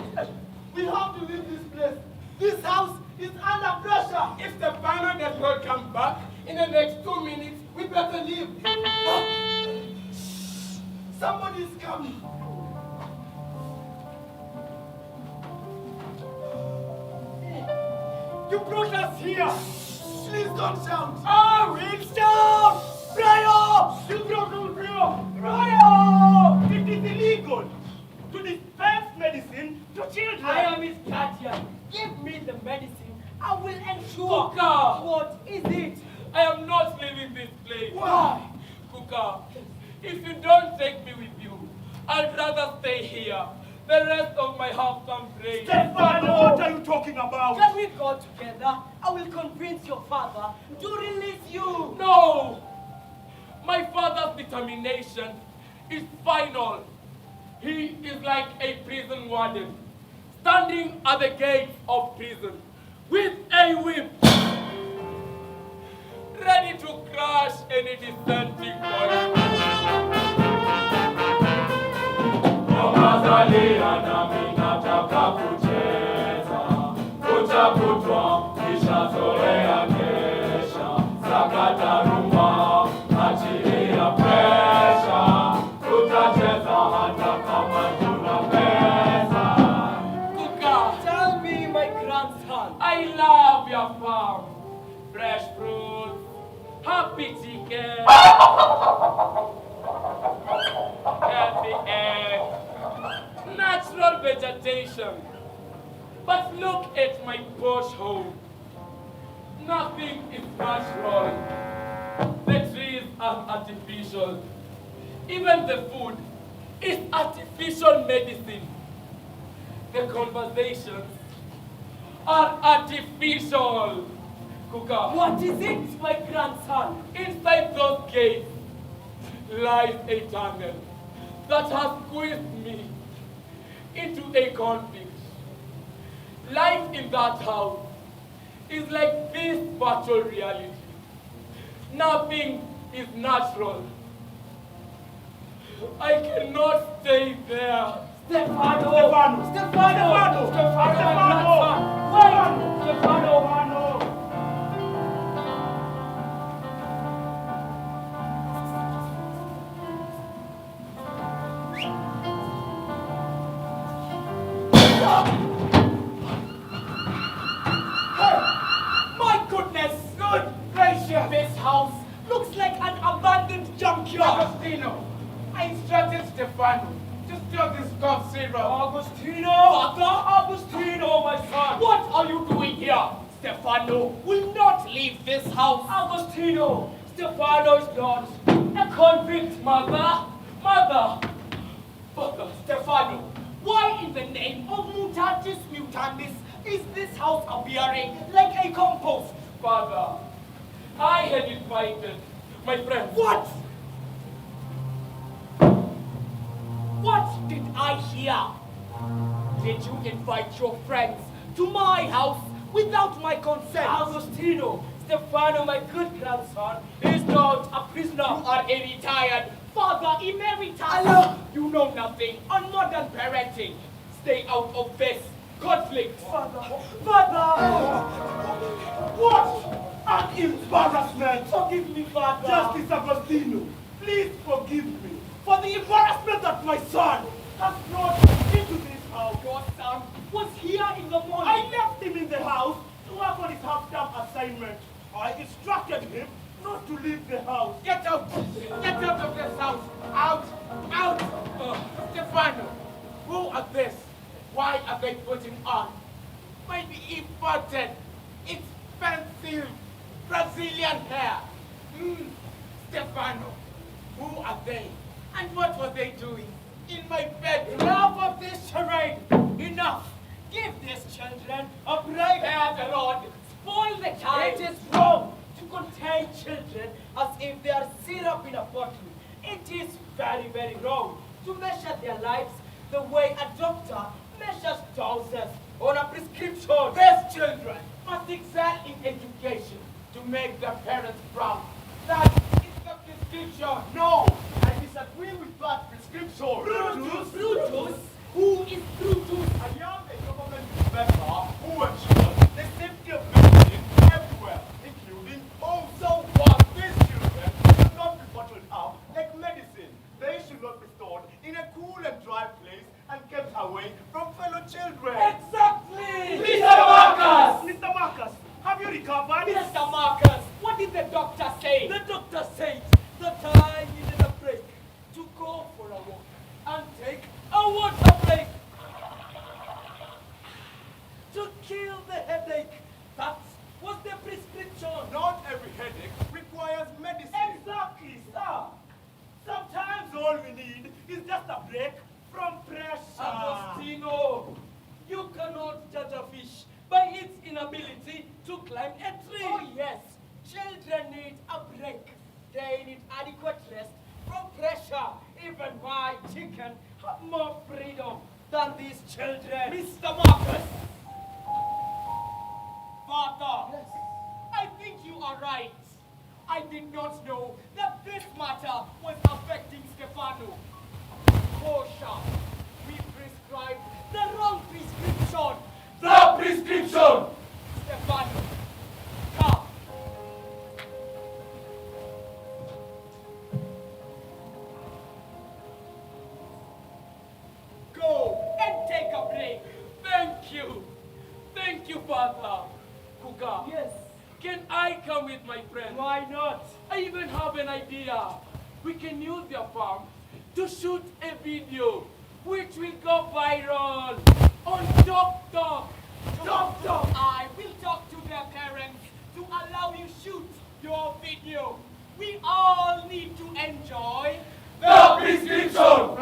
We have to leave this place. This house is under pressure. If the panel does not come back in the next 2 minutes, we better leave. Somebody is coming. You brought us here. Please don't shout. We'll shout! Brian! You brought us here. Brian! It is illegal to dispense medicine to children. I am his guardian. Give me the medicine. I will ensure. Kuka! What is it? I am not leaving this place. Why? Kuka, if you don't take me with you, I'd rather stay here. The rest of my half-term break. Stefano, what are you talking about? Can we go together? I will convince your father to release you. No! My father's determination is final. He is like a prison warden, standing at the gate of prison with a whip, ready to crush any dissenting voice. Mazalia nami nataka kucheza, kutwa nishazoea kesha, sakata rumba, achilia presha, tutacheza hata kama tuna pesa. Kuka, Tell me, my grandson. I love your farm, fresh fruits, happy chicken, healthy eggs, natural vegetation. But look at my posh home. Nothing is natural. The trees are artificial. Even the food is artificial medicine. The conversations are artificial. Kuka. What is it, my grandson? Inside those gates lies a tunnel that has squeezed me into a convict. Life in that house is like this virtual reality. Nothing is natural. I cannot stay there. Stefano! Stefano! Stefano! Stefano! Wait! Stefano! My goodness! Good gracious! This house looks like an abandoned junkyard. Agostino, I instructed Stefano to store this cough syrup. Agostino! Father Agostino, my son! What are you doing here? Stefano will not leave this house. Agostino! Stefano is not a convict, mother! Mother! Father, Stefano, why in the name of mutatis mutandis is this house appearing like a compost? Father, I had invited my friends. What? What did I hear? Did you invite your friends to my house without my consent? Agostino, Stefano, my good grandson, is not a prisoner. You are a retired father emeritus. Hello. You know nothing on modern parenting. Stay out of this conflict. Father. What an embarrassment! Forgive me, Father. Justice Agostino, please forgive me for the embarrassment that my son has brought into this house. Your son was here in the morning. I left him in the house to work on his half-term assignment. I instructed him not to leave the house. Get out! Get out of this house! Out! Out! Stefano, who are this? Why are they putting on? Might be imported, expensive Brazilian hair. Stefano, who are they? And what were they doing in my bedroom? Enough of this charade! Enough! Give these children a break! Bear the rod! Spoil the child! It is wrong to contain children as if they are syrup in a bottle. It is very, very wrong to measure their lives the way a doctor measures doses on a prescription. These children must excel in education to make the parents proud. That is the prescription. No, I disagree with that prescription. Brutus? Brutus? Who is Brutus? I am a government inspector who ensures the safety of medicine everywhere, including home. So what? These children should not be bottled up like medicine. They should not be stored in a cool and dry place and kept away from fellow children. Exactly! Mr. Marcus! Mr. Marcus, have you recovered? Mr. Marcus, what did the doctor say? The doctor said that I needed a break to go for a walk and take a water break to kill the headache. That was the prescription. Not every headache requires medicine. Exactly, sir. Sometimes all we need is just a break from pressure. Agostino, you cannot judge a fish by its inability to climb a tree. Oh yes, children need a break. They need adequate rest from pressure. Even my chicken have more freedom than these children. Mr. Marcus! Father, yes. I think you are right. I did not know that this matter was affecting Stefano. Kosha, we prescribed the wrong prescription. The prescription! Stefano, come. Go and take a break. Thank you. Thank you, Father. Kuga. Yes. Can I come with my friend? Why not? I even have an idea. We can use their farm to shoot a video which will go viral on Talk Talk. Talk Talk. I will talk to their parents to allow you shoot your video. We all need to enjoy the prescription.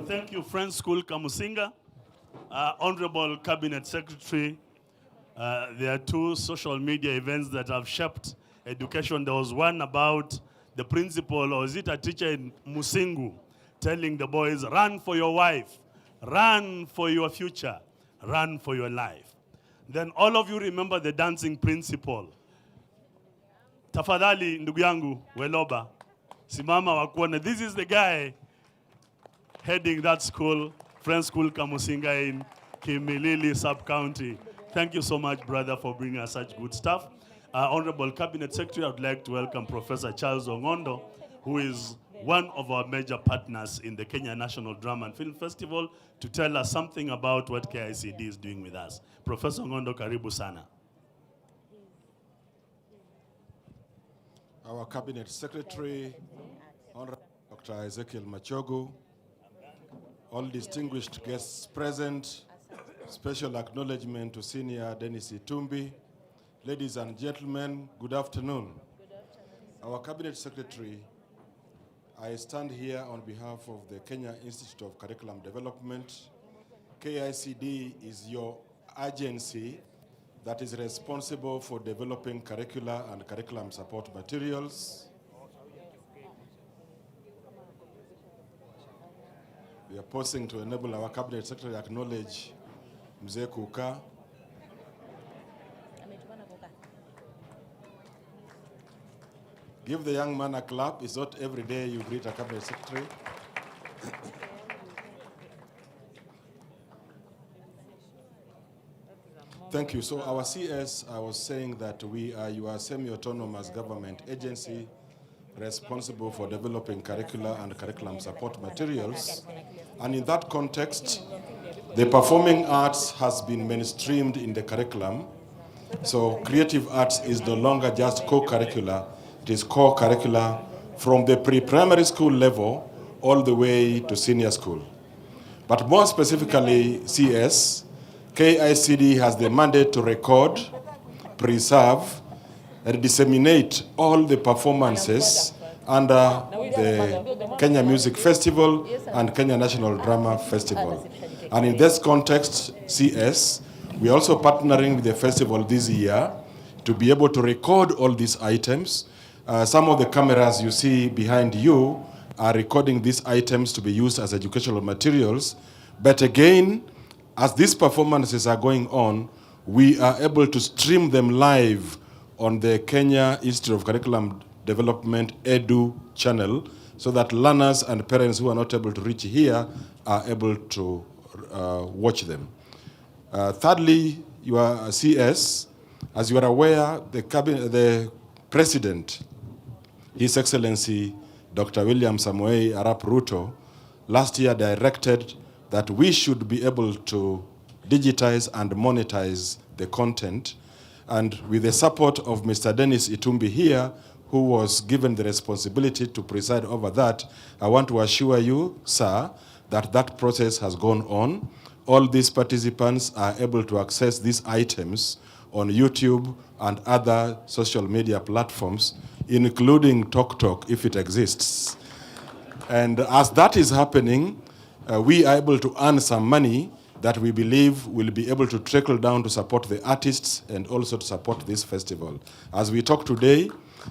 Thank you, Friends School Kamusinga. Honorable Cabinet Secretary, there are two social media events that have shaped education. There was one about the principal, or is it a teacher in Musingu, telling the boys, run for your wife, run for your future, run for your life. Then all of you remember the dancing principal. Tafadhali ndugu yangu Weloba, simama wakuone. This is the guy heading that school, Friends School Kamusinga in Kimilili Sub-County. Thank you so much, brother, for bringing us such good stuff. Honorable Cabinet Secretary, I would like to welcome Professor Charles Ongondo, who is one of our major partners in the Kenya National Drama and Film Festival, to tell us something about what KICD is doing with us. Professor Ongondo, karibu sana. Our Cabinet Secretary, Honorable Dr. Ezekiel Machogu, all distinguished guests present, special acknowledgement to Senior Dennis Itumbi. Ladies and gentlemen, good afternoon. Our Cabinet Secretary, I stand here on behalf of the Kenya Institute of Curriculum Development. KICD is your agency that is responsible for developing curricula and curriculum support materials. We are pausing to enable our Cabinet Secretary to acknowledge Mzee Kuka. Give the young man a clap. It's not every day you greet a Cabinet Secretary. Thank you. So our CS, I was saying that we are your semi-autonomous government agency responsible for developing curricula and curriculum support materials. And in that context, the performing arts has been mainstreamed in the curriculum. So creative arts is no longer just co-curricular, it is core curricula from the pre-primary school level all the way to senior school. But more specifically, CS, KICD has the mandate to record, preserve, and disseminate all the performances under the Kenya Music Festival and Kenya National Drama Festival. And in this context, CS, we are also partnering with the festival this year to be able to record all these items. Some of the cameras you see behind you are recording these items to be used as educational materials. But again, as these performances are going on, we are able to stream them live on the Kenya Institute of Curriculum Development EDU channel, so that learners and parents who are not able to reach here are able to watch them. Thirdly, your CS, as you are aware, the President, His Excellency Dr. William Samoei Arap Ruto, last year directed that we should be able to digitize and monetize the content. And with the support of Mr. Dennis Itumbi here, who was given the responsibility to preside over that, I want to assure you, sir, that that process has gone on. All these participants are able to access these items on YouTube and other social media platforms, including TokTok, if it exists. And as that is happening, we are able to earn some money that we believe will be able to trickle down to support the artists and also to support this festival. As we talk today,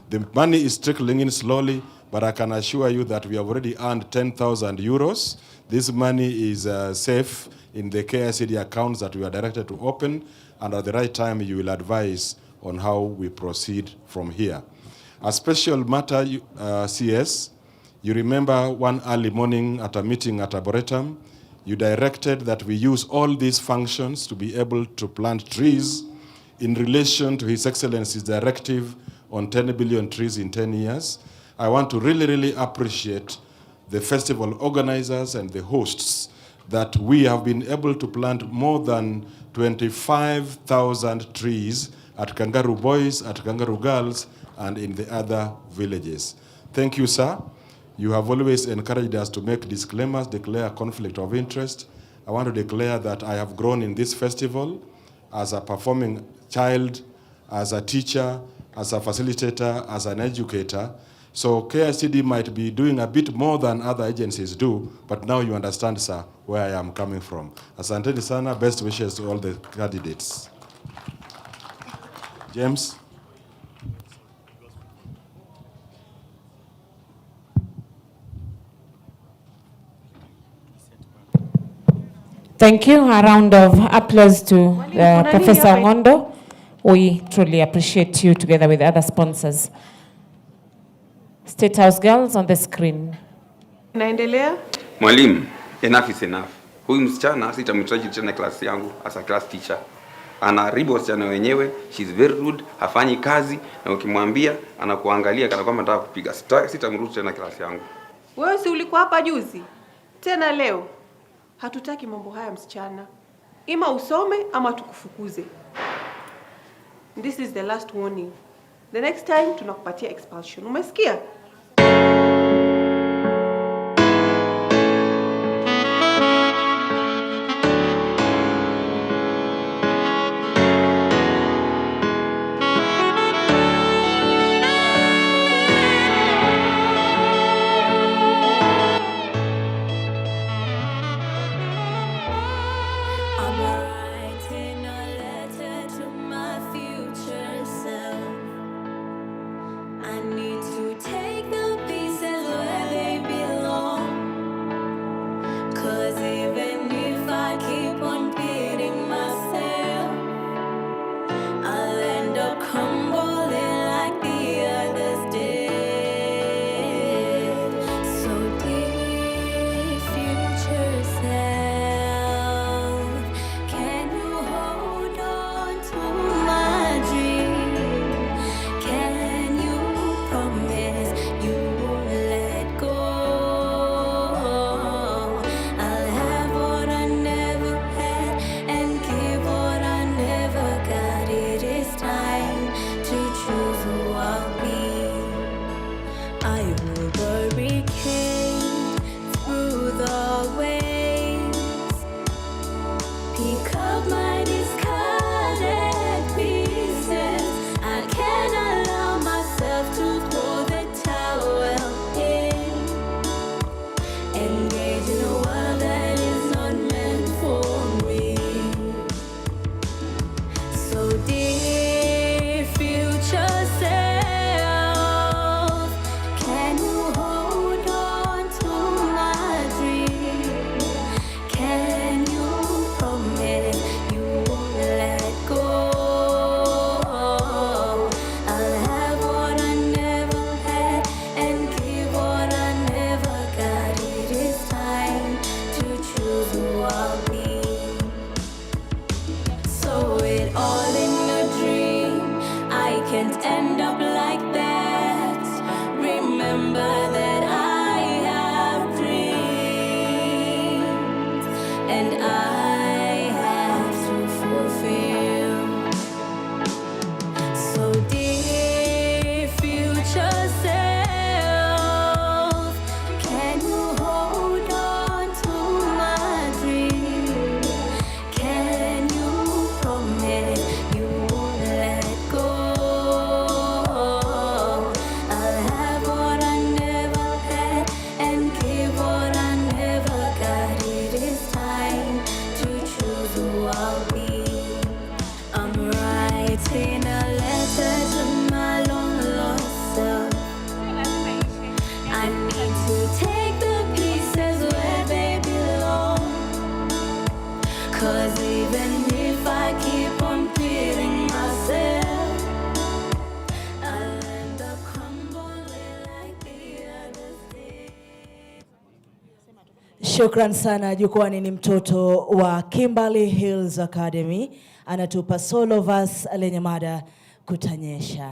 the money is trickling in slowly, but I can assure you that we have already earned 10,000 euros. This money is safe in the KICD accounts that we are directed to open, and at the right time you will advise on how we proceed from here. A special matter, CS, you remember one early morning at a meeting at Arboretum, you directed that we use all these functions to be able to plant trees in relation to His Excellency's directive on 10 billion trees in 10 years. I want to really appreciate the festival organizers and the hosts that we have been able to plant more than 25,000 trees at Kangaroo Boys, at Kangaroo Girls, and in the other villages. Thank you, sir. You have always encouraged us to make disclaimers, declare conflict of interest. I want to declare that I have grown in this festival as a performing child, as a teacher, as a facilitator, as an educator. So KICD might be doing a bit more than other agencies do, but now you understand, sir, where I am coming from. Asanteni sana, best wishes to all the candidates. James? Thank you. A round of applause to Professor Ngondo. We truly appreciate you together with other sponsors. State House girls on the screen. Naendelea? Mwalimu, enough is enough. Huyu msichana sitamhitaji tena klasi yangu as a class teacher. Anaharibu wasichana wenyewe, she's very rude, hafanyi kazi, na ukimwambia anakuangalia kana kwamba anataka kupiga. Sitamruhusu tena klasi yangu. Wewe si ulikuwa hapa juzi? Tena leo? Hatutaki mambo haya msichana. Ima usome ama tukufukuze. This is the last warning. The next time tunakupatia expulsion. Umesikia? I need to take it all in a dream. I can't end up like that. Remember that I have dreams, and I have to fulfill. So dear future self, can you hold on to my dream? Can you promise you won't let go? I'll have what I never had and give what I never got. It is time to choose who I'll be. I'm writing a letter to my long lost self. I need to take the pieces where they belong. 'Cause even if I keep on beating myself, I'll end up crumbling like the others did. Shukran sana. Jukwani ni mtoto wa Kimberly Hills Academy, anatupa solo verse lenye mada kutanyesha.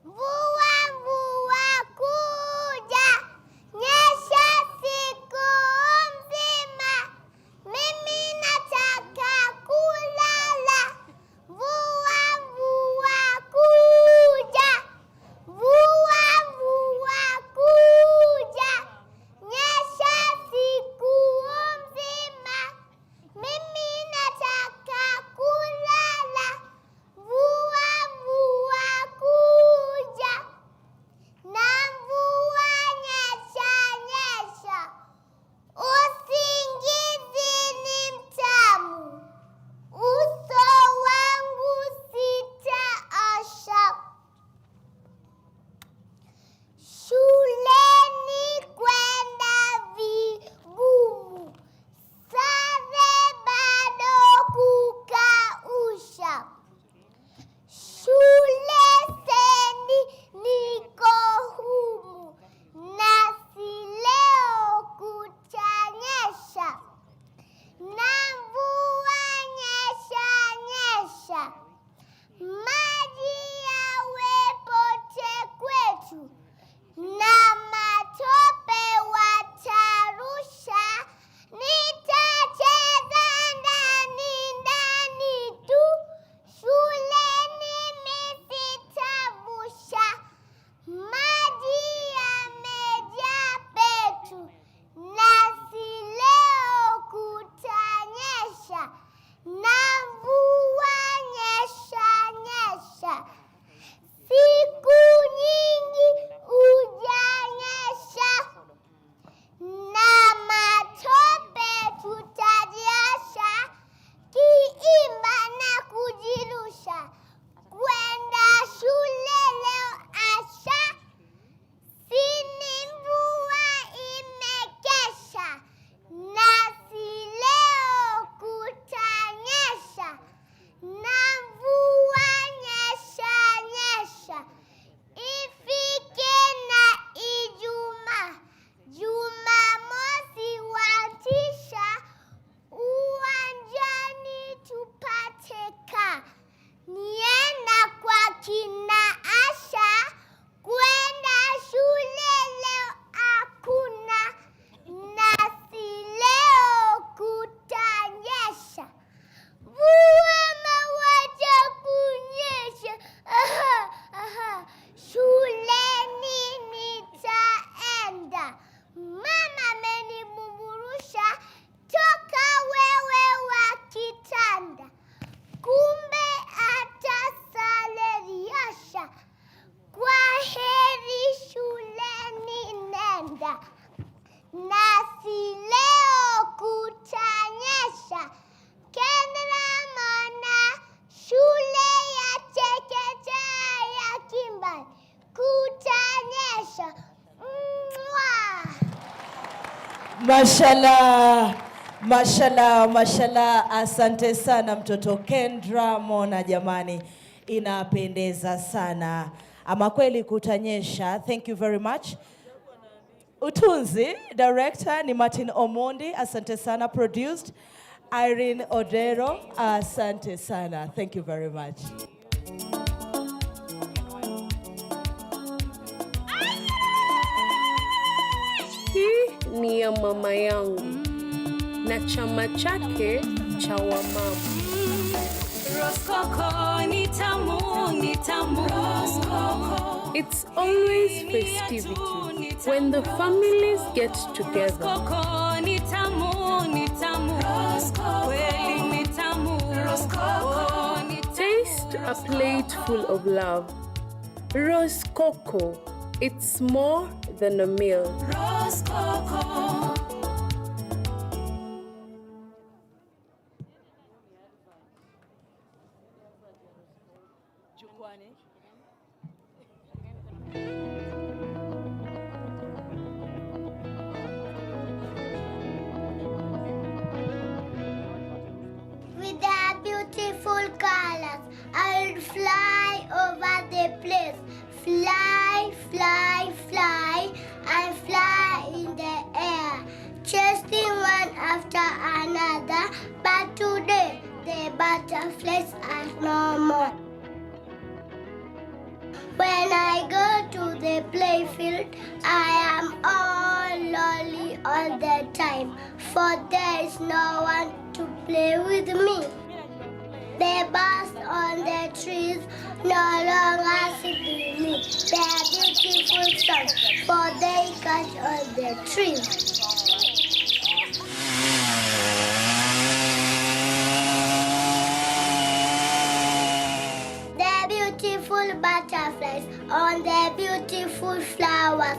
Mvua mvua kuja, nyesha siku mzima, mimi nataka kulala. Mvua mvua kuja, mvua mvua kuja, nyesha siku mzima, mimi nataka kulala. Mvua mvua kuja, na mvua nyesha nyesha, usingizi ni mtamu, uso wangu sitaosha. Shuleni kwenda vigumu, sare bado kukausha. Shule sendi niko humu, na si leo kutanyesha. Na mvua nyesha nyesha, maji yawe pote kwetu, na matope watarusha. Nitacheza ndani ndani tu, shuleni misitavusha. Maji yamejaa petu, na si leo kutanyesha. Na mvua nyesha nyesha, siku nyingi ujanyesha, na matope tutajasha, kiimba na kujirusha. Kwenda shule leo asha, sini mvua imekesha, na si leo kutanyesha. Na mvua nyesha nyesha, ifike na Ijumaa, Jumamosi watisha, uwanjani tupate kaa. Nienda kwa kina Asha, kwenda shule leo hakuna, na si leo kutanyesha. Mvua mawaja kunyesha, aha, aha, shuleni nitaenda. Mama amenibuburusha, toka wewe wa kitanda, kumbe atasaliasha. Kwa heri shuleni nenda, na si leo kutanyesha. Kendra mona, shule ya chekechea ya Kimberly, kutanyesha. Mwah! Mashallah, mashallah, mashallah. Asante sana mtoto Kendra Mona, jamani, inapendeza sana ama kweli kutanyesha. Thank you very much. Utunzi director ni Martin Omondi, asante sana. Produced Irene Odero, asante sana. Thank you very much. Hii ni ya mama yangu na chama chake cha wamama. Roskoko ni tamu, ni tamu. It's always festivity when the families get together. Roskoko ni tamu, ni tamu. Kweli ni tamu. Roskoko ni tamu. Taste a plate full of love. Roskoko, it's more than a meal. Roskoko. With their beautiful colors, I'll fly over the place. Fly, fly, fly, and fly in the air, chasing one after another. But today, the butterflies are no more. When I go to the playfield, I am all lonely all the time, for there is no one to play with me. The birds on the trees no longer sing with me. They are beautiful songs, for they catch on the trees. The beautiful butterflies on the beautiful flowers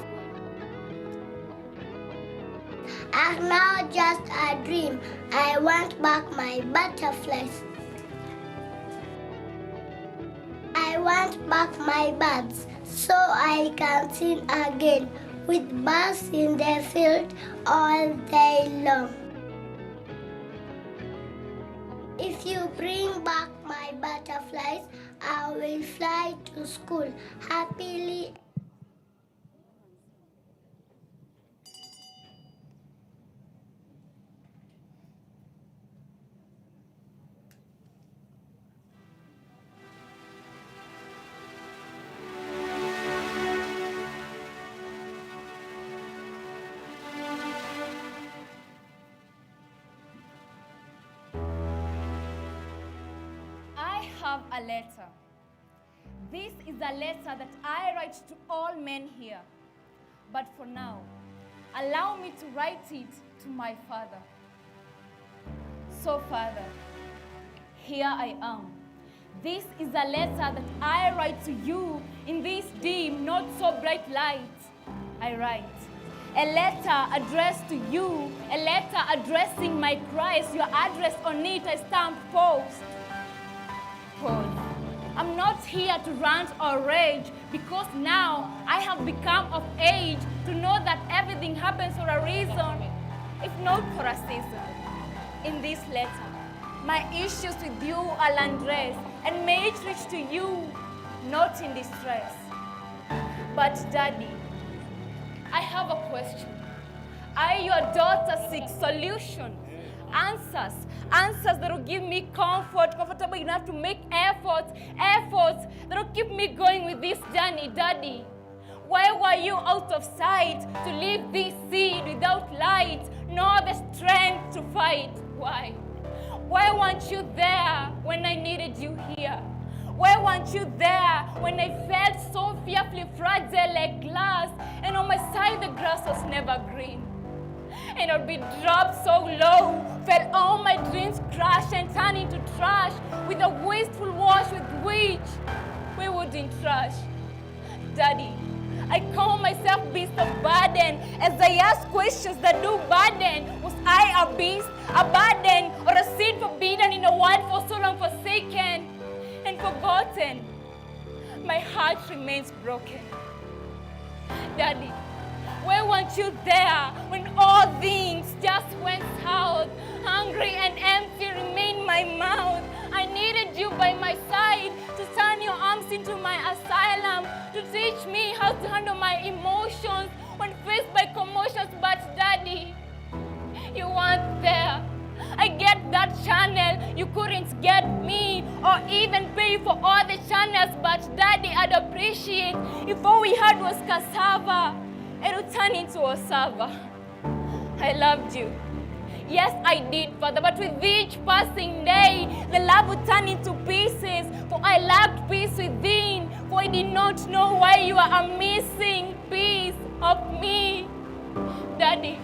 are now just a dream. I want back my butterflies. I want back my birds so I can sing again with birds in the field all day long. If you bring back my butterflies, I will fly to school happily. I have a letter. This is a letter that I write to all men here. But for now, allow me to write it to my father. So, Father, here I am. This is a letter that I write to you in this dim, not so bright light. I write a letter addressed to you, a letter addressing my cries, your address on it, a stamped post. Pause. I'm not here to rant or rage because now I have become of age to know that everything happens for a reason, if not for a season. In this letter, my issues with you are undressed and may it reach to you, not in distress. But Daddy, I have a question. I, your daughter, seek solutions, answers that will give me comfortable enough to make efforts that will keep me going with this journey, Daddy. Why were you out of sight to leave this seed without light, nor the strength to fight? Why? Why weren't you there when I needed you here? Why weren't you there when I felt so fearfully fragile like glass, and on my side the grass was never green? And I'd be dropped so low, felt all my dreams crash and turn into trash with a wasteful wash with which we wouldn't trash. Daddy, I call myself beast of burden as I ask questions that do burden. Was I a beast, a burden, or a seed forbidden in a world for so long forsaken and forgotten? My heart remains broken. Daddy, where weren't you there when all things just went south? Hungry and empty remained my mouth. I needed you by my side to turn your arms into my asylum, to teach me how to handle my emotions when faced by commotions. But Daddy, you weren't there. I guess get that channel, you couldn't get me or even pay for all the channels. But Daddy, I'd appreciate if all we had was cassava. It would turn into osava. I loved you. Yes, I did, Father, but with each passing day, the love would turn into pieces, for I lacked peace within, for I did not know why you are a missing piece of me. Daddy,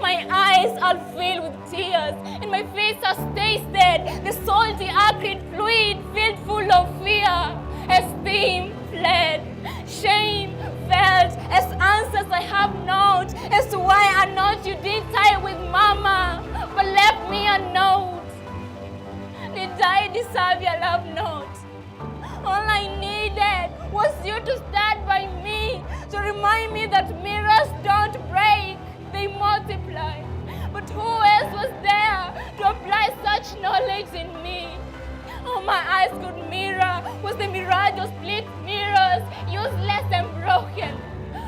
my eyes are filled with tears, and my face has tasted the salty, acrid fluid filled full of fear. Esteem fled, shame felt, as answers I have not, as to why I not you did tie with Mama, but left me a note. Did I deserve your love note? All I needed was you to stand by me, to remind me that mirrors don't break, they multiply. But who else was there to apply such knowledge in me? All my eyes could mirror was the mirage of split mirrors, useless and broken.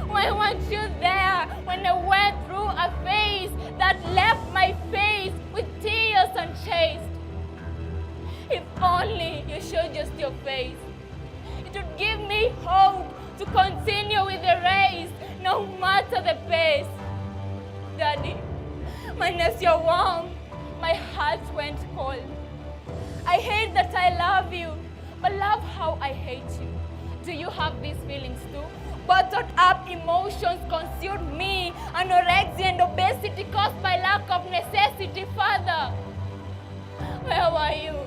Why weren't you there when I went through a phase that left my face with tears unchased? If only you showed just your face, it would give me hope to continue with the race, no matter the pace. Daddy, my nerves are warm, my heart went cold. I hate that I love you, but love how I hate you. Do you have these feelings too? Bottled up emotions consumed me, anorexia and obesity caused by lack of necessity. Father, where were you?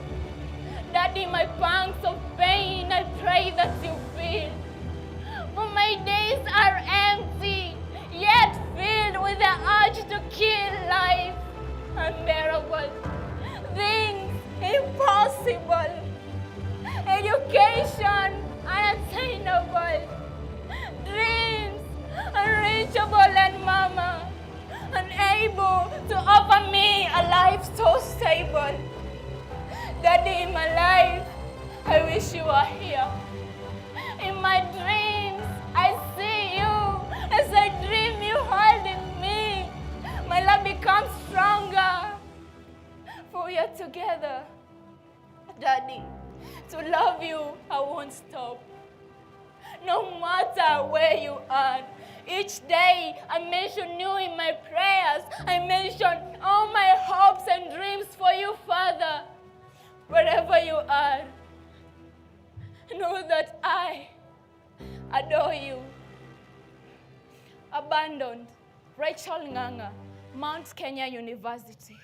Daddy, my pangs of pain, I pray that you feel. For my days are empty, yet filled with the urge to kill life. Unbearable things impossible. Education unattainable. Dreams unreachable, and Mama unable to offer me a life so stable. Daddy, in my life, I wish you were here. In my dreams, I see you. As I dream you holding me, my love becomes stronger. For we are together. Daddy, to love you, I won't stop. No matter where you are, each day I mention you in my prayers. I mention all my hopes and dreams for you, Father. Wherever you are, know that I adore you. Abandoned, Rachel Nganga, Mount Kenya University.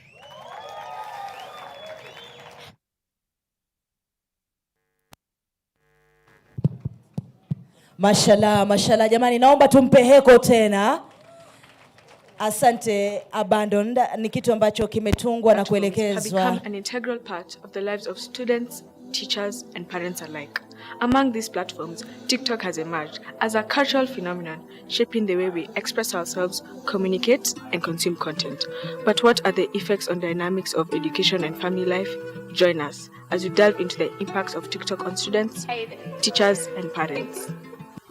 Mashallah, mashallah. Jamani, naomba tumpe heko tena. Asante. Abandoned ni kitu ambacho kimetungwa na kuelekezwa. Have become an integral part of the lives of students, teachers, and parents alike. Among these platforms, TikTok has emerged as a cultural phenomenon, shaping the way we express ourselves, communicate, and consume content. But what are the effects on dynamics of education and family life? Join us as we delve into the impacts of TikTok on students, teachers, and parents.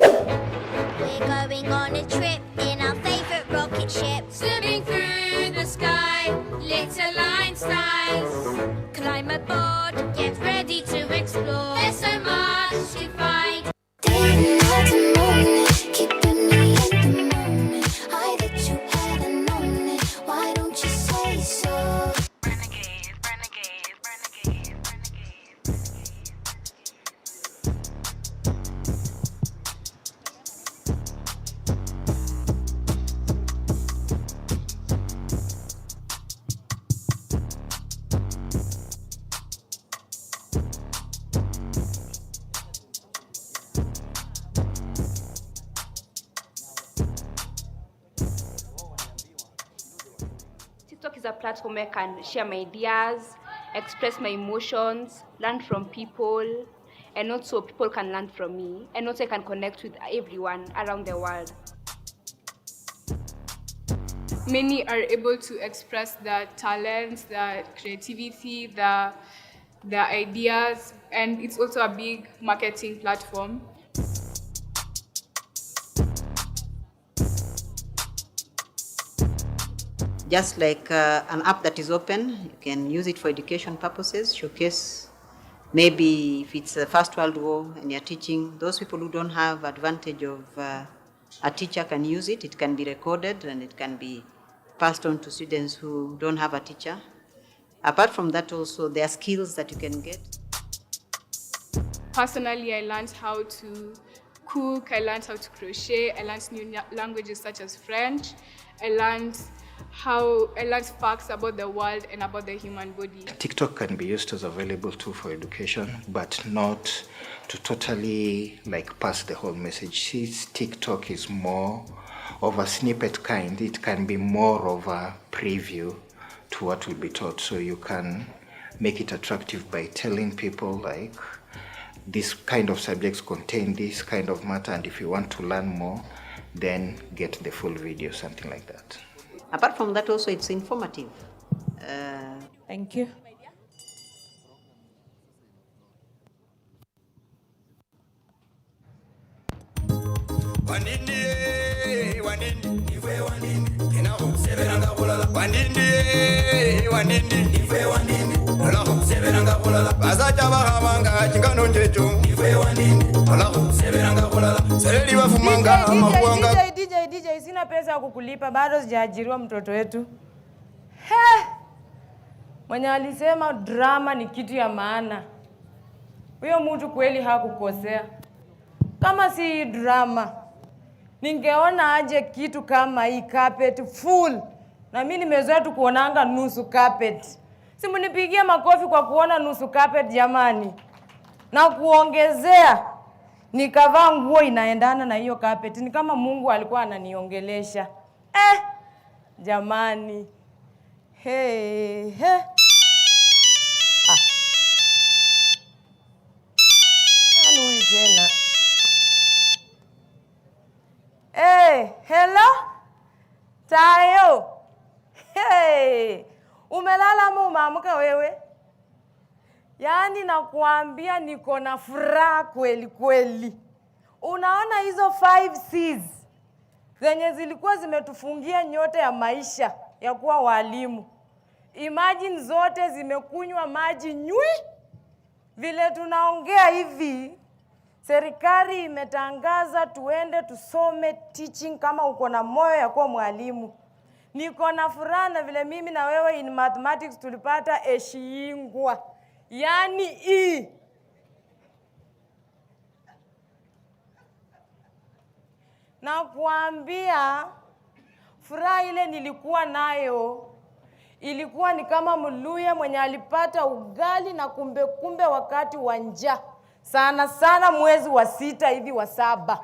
We're going on a trip in our favorite rocket ship, Swimming through the sky, little Einsteins. climb aboard, Get ready to explore. There's so much to find. day and night and morning, keeping me in the moment. I that you hadn't known it, why don't you say so? TikTok is a platform where I can share my ideas, express my emotions, learn from people, and also people can learn from me, and also I can connect with everyone around the world. Many are able to express their talents, their creativity, their ideas, and it's also a big marketing platform. just like an app that is open. You can use it for education purposes, showcase maybe if it's the First World War and you're teaching, those people who don't have advantage of a teacher can use it. It can be recorded and it can be passed on to students who don't have a teacher. Apart from that also, there are skills that you can get. Personally, I learned how to cook, I learned how to crochet, I learned new languages such as French, I learned facts about the world and about the human body. TikTok can be used as a valuable tool for education, but not to totally pass the whole message. Since TikTok is more of a snippet kind, it can be more of a preview to what will be taught. So you can make it attractive by telling people this kind of subjects contain this kind of matter, and if you want to learn more, then get the full video, something like that. Apart from that also, it's informative. Thank you. DJ, sina pesa ya kukulipa, bado sijaajiriwa mtoto wetu. Mwenye alisema drama ni kitu ya maana. Huyo mtu kweli hakukosea. Kama si drama, ningeona aje kitu kama hii carpet full. Na mimi nimezoea tu kuonanga nusu carpet. Simunipigie makofi kwa kuona nusu carpet jamani. Na kuongezea nikavaa nguo inaendana na hiyo carpet. Ni kama Mungu alikuwa ananiongelesha. Jamani. Nani tena? Hello? Tayo. Umelala ama umeamka wewe? Yaani nakuambia niko na furaha kweli kweli. Unaona hizo 5 C's zenye zilikuwa zimetufungia nyote ya maisha ya kuwa walimu. Imagine zote zimekunywa maji nywi. Vile tunaongea hivi, serikali imetangaza tuende tusome teaching kama uko na moyo ya kuwa mwalimu. Niko na furaha na vile mimi na wewe in mathematics tulipata eshingwa. Yaani E. Na kuambia furaha ile nilikuwa nayo ilikuwa ni kama Mluya mwenye alipata ugali na kumbe wakati wa njaa. Sana mwezi wa 6 hivi wa 7.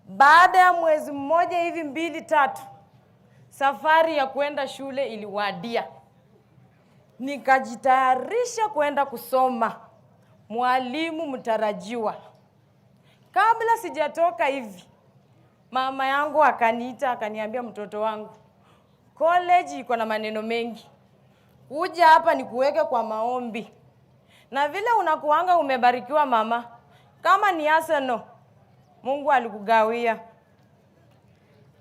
Baada ya mwezi mmoja hivi 2-3, safari ya kwenda shule iliwadia. Nikajitayarisha kwenda kusoma. Mwalimu mtarajiwa. Kabla sijatoka hivi, mama yangu akaniita akaniambia, mtoto wangu, college iko na maneno mengi. Kuja hapa nikuweke kwa maombi. Na vile unakuanga umebarikiwa mama, kama ni Arsenal, Mungu alikugawia.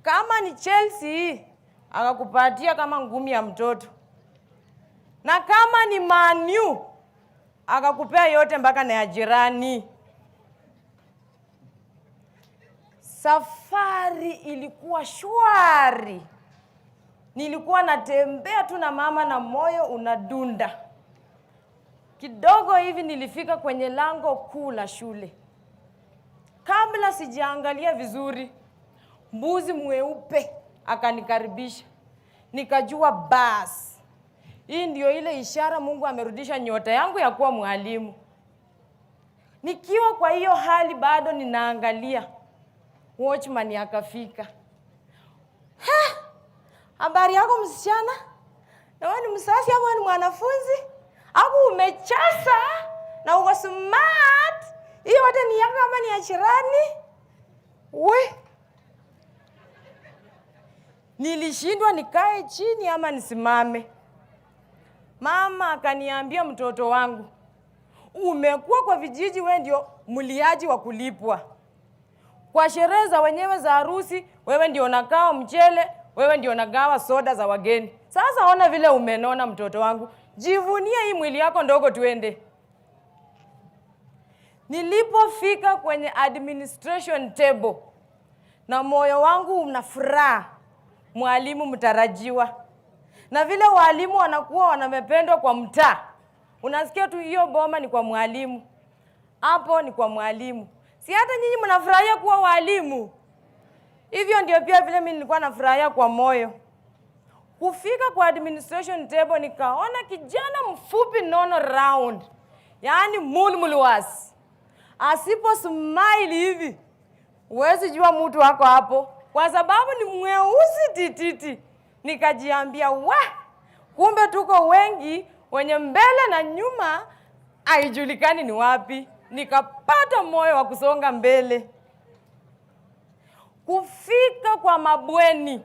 Kama ni Chelsea, akakupatia kama ngumi ya mtoto. Na kama ni Man U, akakupea yote mpaka na ya jirani. Safari ilikuwa shwari. Nilikuwa natembea tu na mama na moyo unadunda. Kidogo hivi nilifika kwenye lango kuu la shule. Kabla sijaangalia vizuri, mbuzi mweupe akanikaribisha. Nikajua basi, hii ndio ile ishara Mungu amerudisha nyota yangu ya kuwa mwalimu. Nikiwa kwa hiyo hali bado ninaangalia, watchman akafika. Habari yako msichana? Na wewe ni msasi au ni mwanafunzi? Au umechasa na uko smart? Hiyo wote ni yako ama ni ya jirani? Nilishindwa nikae chini ama nisimame. Mama akaniambia, mtoto wangu, umekuwa kwa vijiji wewe ndio mliaji wa kulipwa. Kwa sherehe za wenyewe za harusi, wewe ndio unagawa mchele, wewe ndio unagawa soda za wageni. Sasa ona vile umenona mtoto wangu. Jivunie hii mwili yako ndogo tuende. Nilipofika kwenye administration table na moyo wangu una furaha, mwalimu mtarajiwa. Na vile walimu wanakuwa wanamependwa kwa mtaa. Unasikia tu hiyo boma ni kwa mwalimu. Hapo ni kwa mwalimu. Si hata nyinyi mnafurahia kuwa walimu? Hivyo ndio pia vile mimi nilikuwa nafurahia kwa moyo. Kufika kwa administration table nikaona kijana mfupi nono round. Yaani mulmulwas. Asipo smile hivi, huwezi jua mtu wako hapo. Kwa sababu ni mweusi tititi. Nikajiambia, kumbe tuko wengi wenye mbele na nyuma haijulikani ni wapi. Nikapata moyo wa kusonga mbele. Kufika kwa mabweni.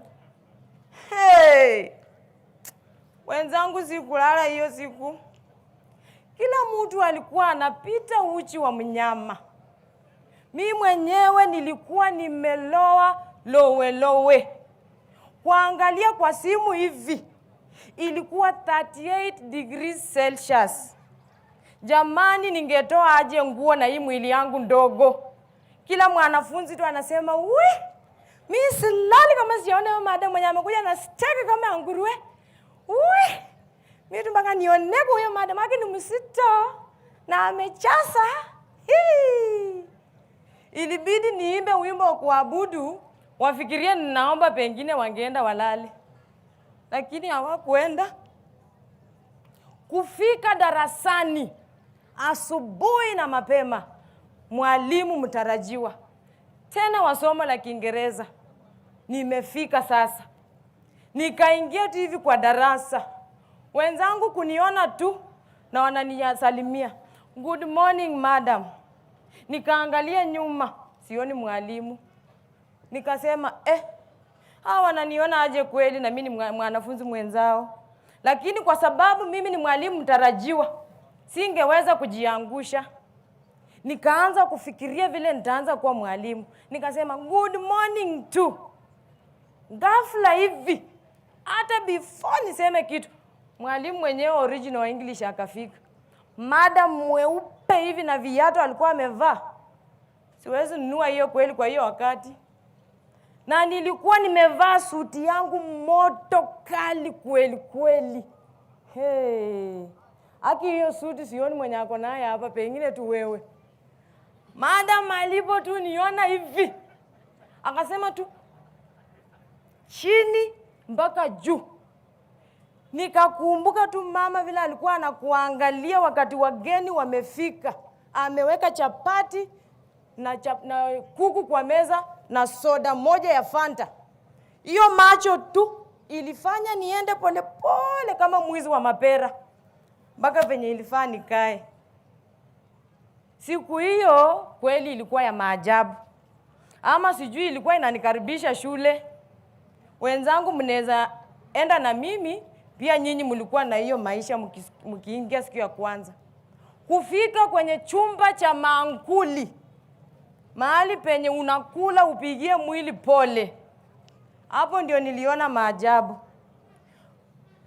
Wenzangu sikulala hiyo siku. Kila mtu alikuwa anapita uchi wa mnyama. Mimi mwenyewe nilikuwa nimeloa lowe. Kuangalia kwa simu hivi ilikuwa 38 degrees Celsius. Jamani, ningetoa aje nguo na hii mwili yangu ndogo. Kila mwanafunzi tu anasema, mimi silali kama sijaona madam mwenye amekuja na steki kama nguruwe. Mimi tu mpaka nioneko huyo madam yake ni msito na amechasa. Ilibidi niimbe wimbo wa kuabudu, wafikirie ninaomba pengine wangeenda walale. Lakini hawakuenda. Kufika darasani asubuhi na mapema, mwalimu mtarajiwa tena wa somo la Kiingereza. Nimefika sasa. Nikaingia tu hivi kwa darasa. Wenzangu kuniona tu na wananisalimia, good morning madam. Nikaangalia nyuma, sioni mwalimu. Nikasema, hawa wananiona aje kweli na mimi ni mwanafunzi mwenzao. Lakini kwa sababu mimi ni mwalimu mtarajiwa, singeweza kujiangusha. Nikaanza kufikiria vile nitaanza kuwa mwalimu. Nikasema, good morning tu. Ghafla hivi, hata before niseme kitu, mwalimu mwenyewe original English akafika. Madam mweupe hivi na viatu alikuwa amevaa. Siwezi nunua hiyo kweli kwa hiyo wakati. Na nilikuwa nimevaa suti yangu moto kali kweli. Aki hiyo suti sioni mwenye ako naye hapa, pengine tu wewe. Madam alipo tu niona hivi, akasema tu chini mpaka juu. Nikakumbuka tu mama vile alikuwa anakuangalia wakati wageni wamefika. Ameweka chapati na kuku kwa meza na soda moja ya Fanta. Hiyo macho tu ilifanya niende pole kama mwizi wa mapera. Mpaka venye ilifaa nikae. Siku hiyo kweli ilikuwa ya maajabu. Ama sijui ilikuwa inanikaribisha shule. Wenzangu mnaweza enda na mimi, pia nyinyi mlikuwa na hiyo maisha mkiingia siku ya kwanza. Kufika kwenye chumba cha maankuli. Mahali penye unakula upigie mwili pole. Hapo ndio niliona maajabu.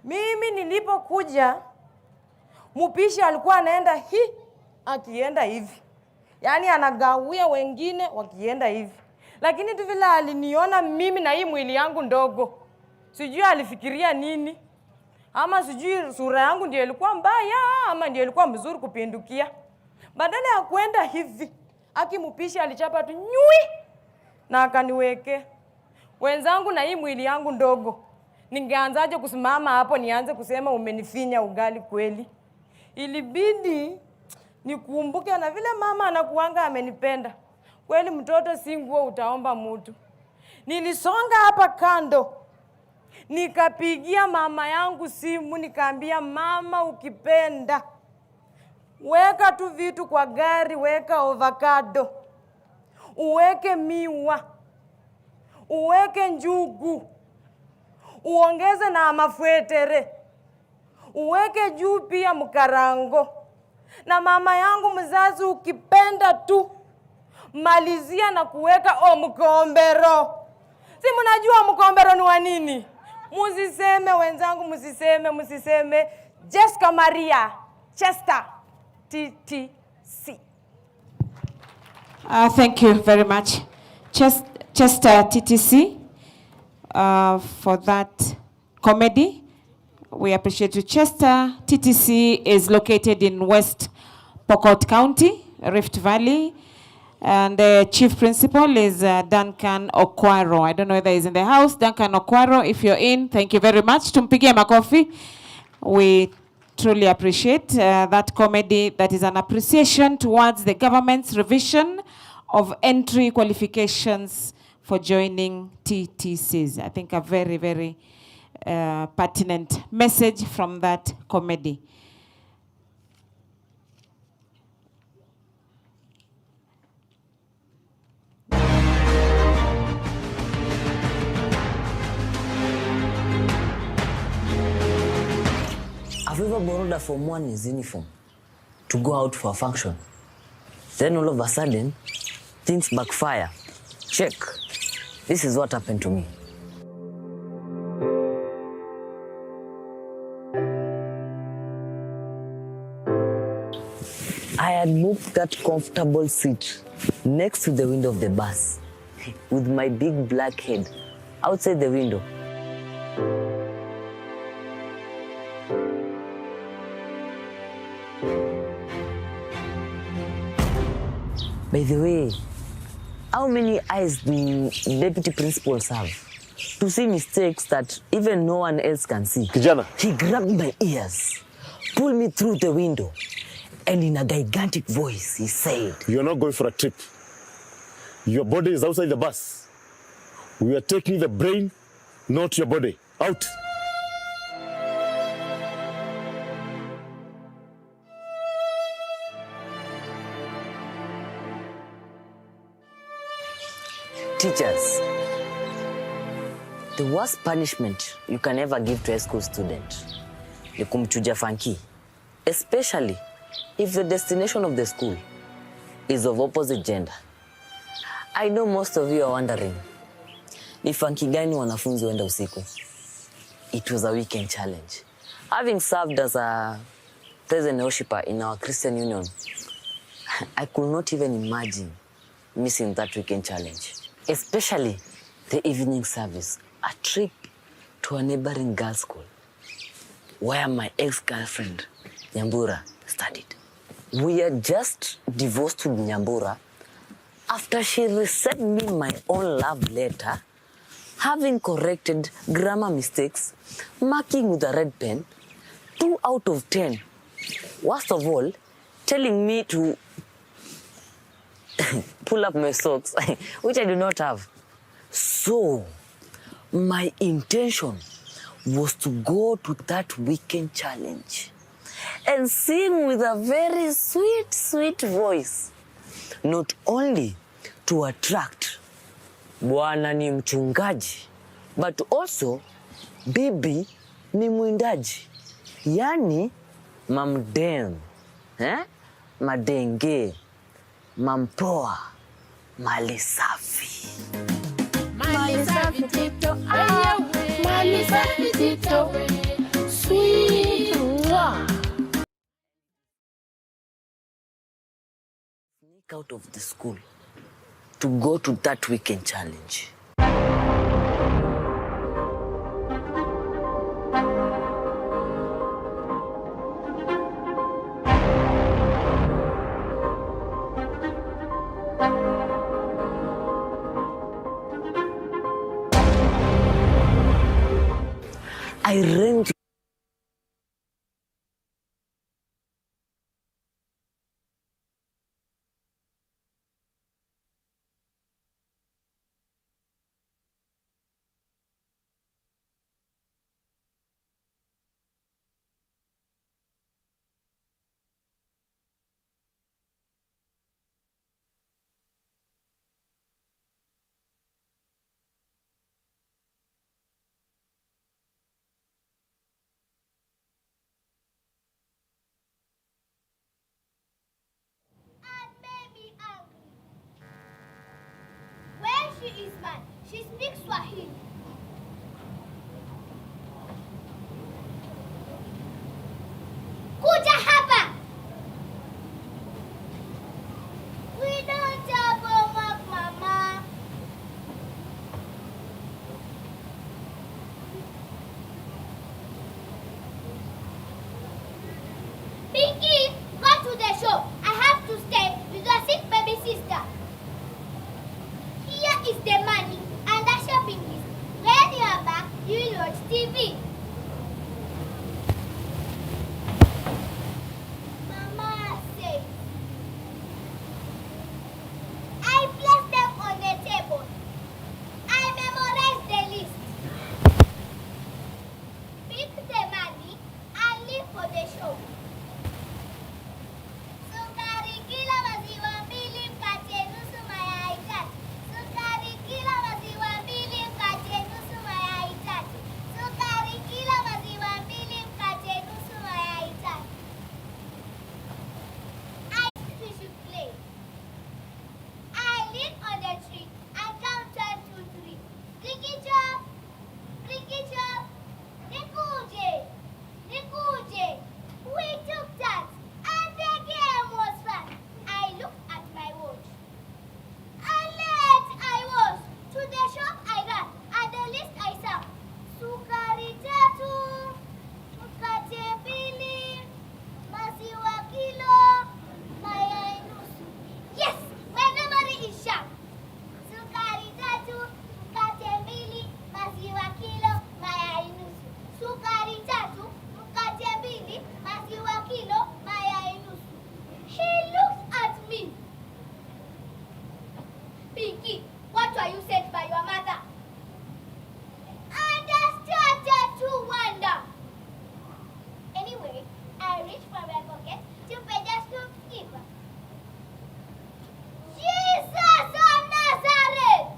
Mimi nilipokuja, mpishi alikuwa anaenda akienda hivi. Yaani anagawia wengine wakienda hivi. Lakini tu vile aliniona mimi na hii mwili yangu ndogo, sijui alifikiria nini. Ama sijui sura yangu ndio ilikuwa mbaya ama ndio ilikuwa mzuri kupindukia. Badala ya kwenda hivi, mpishi alichapa tu nyui na akaniweke. Wenzangu na hii mwili yangu ndogo, ningeanzaje kusimama hapo nianze kusema umenifinya ugali kweli? Ilibidi nikumbuke na vile mama anakuanga amenipenda. Kweli mtoto si nguo utaomba mtu. Nilisonga hapa kando. Nikapigia mama yangu simu, nikaambia mama, ukipenda weka tu vitu kwa gari, weka avocado, uweke miwa, uweke njugu, uongeze na mafuetere, uweke juu pia mkarango. Na mama yangu mzazi, ukipenda tu malizia na kuweka mkombero. Si mnajua mkombero ni wa nini? Musiseme wenzangu, musiseme. Jessica Maria Chester TTC. Thank you very much, Chester TTC, for that comedy. We appreciate you. Chester TTC is located in West Pokot County, Rift Valley, and the chief principal is Duncan Okwaro. I don't know whether he's in the house. Duncan Okwaro, if you're in, thank you very much. Tumpigie makofi. We truly appreciate that comedy. That is an appreciation towards the government's revision of entry qualifications for joining TTCs. I think a very, very pertinent message from that comedy. I've ever borrowed a Form 1's uniform to go out for a function. Then all of a sudden, things backfire. Check. This is what happened to me. I had booked that comfortable seat next to the window of the bus with my big black head outside the window. By the way, how many eyes do deputy principals have to see mistakes that even no one else can see? Kijana. He grabbed my ears, pulled me through the window, and in a gigantic voice, he said, "You're not going for a trip. Your body is outside the bus. We are taking the brain, not your body. Out." Teachers, the worst punishment you can ever give to a school student is kumchuja funky, especially if the destination of the school is of opposite gender. I know most of you are wondering, ni funky gani wanafunzi wenda usiku? It was a weekend challenge. Having served as a present worshiper in our Christian union, I could not even imagine missing that weekend challenge. Especially the evening service, a trip to a neighboring girls' school where my ex-girlfriend, Nyambura, studied. We had just divorced to Nyambura after she received me my own love letter, having corrected grammar mistakes, marking with a red pen, 2 out of 10. Worst of all, telling me to pull up my socks, which I do not have. So, my intention was to go to that weekend challenge and sing with a very sweet, sweet voice. Not only to attract Bwana ni mchungaji, but also bibi ni mwindaji. Yani mamdem, madenge, mampoa, mali safi. Mali safi tito, mali safi tito, sweet one. Sneak out of the school to go to that weekend challenge. I ran to she is man. She speaks Swahili. Kuja hapa. We don't have homework, Mama. Pinky, go to the shop. I have to stay with your sick baby sister. Here is the money and the shopping list. When you are back, you will watch TV. Mama says, I placed them on the table. I memorized the list. Pick the money and leave for the show. Sukari kila maziwa mbili, mkate nusu, mayai tatu. Sukari kila maziwa mbili, mkate nusu, mayai tatu. Sukari kila maziwa mbili, mkate nusu, mayai tatu. I think we should play. I lean on the tree and count 1, 2, 3. Clicky chop, nikuje, nikuje. We took turns and the game was fun. I looked at my watch. How late I was. To the shop I ran and the list I saw. Sukari tatu, mkate mbili, maziwa kilo, mayai nusu. Yes, my memory is sharp. Sukari tatu, mkate mbili, maziwa kilo, mayai nusu. Sukari tatu, mkate mbili, maziwa kilo, mayai nusu. He looked at me. Pinky, what were you said by your mother? And I started to wonder. Anyway, I reached for my pocket to pay the storekeeper. Jesus of Nazareth!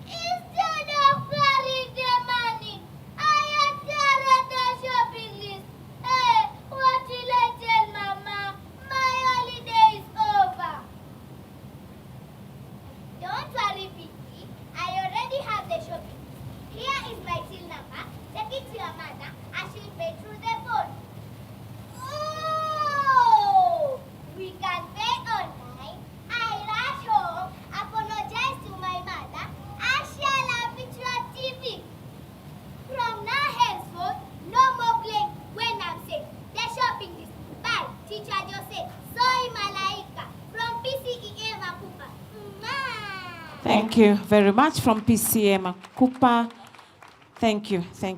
Instead of carrying the money, I had carried the shopping list. Hey, what will I tell Mama? My holiday is over. Don't worry, Pinky. I already have the shopping. Here is my till number. Take it to your mother and she'll pay through the phone. Oh! We can pay online. I rush home, apologize to my mother, and shall have it to TV. From now henceforth, no more playing when I'm sick. The shopping list. Bye, Teacher Jose. Soy Malaika from PCEA Makupa. Thank you very much from PCA Makupa. Thank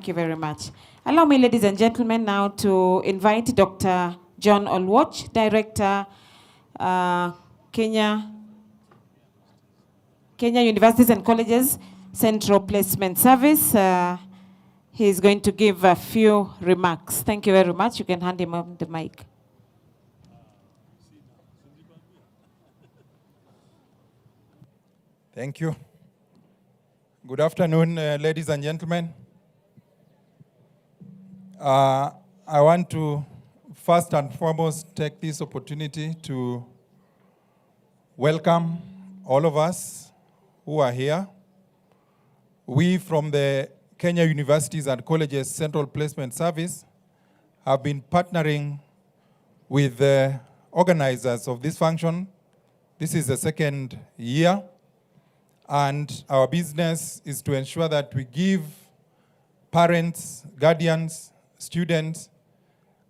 you very much. Allow me, ladies and gentlemen, now to invite Dr. John Olwach, Director, Kenya Universities and Colleges Central Placement Service. He is going to give a few remarks. Thank you very much. You can hand him on the mic. Thank you. Good afternoon, ladies and gentlemen. I want to first and foremost take this opportunity to welcome all of us who are here. We from the Kenya Universities and Colleges Central Placement Service have been partnering with the organizers of this function. This is the second year. And our business is to ensure that we give parents, guardians, students,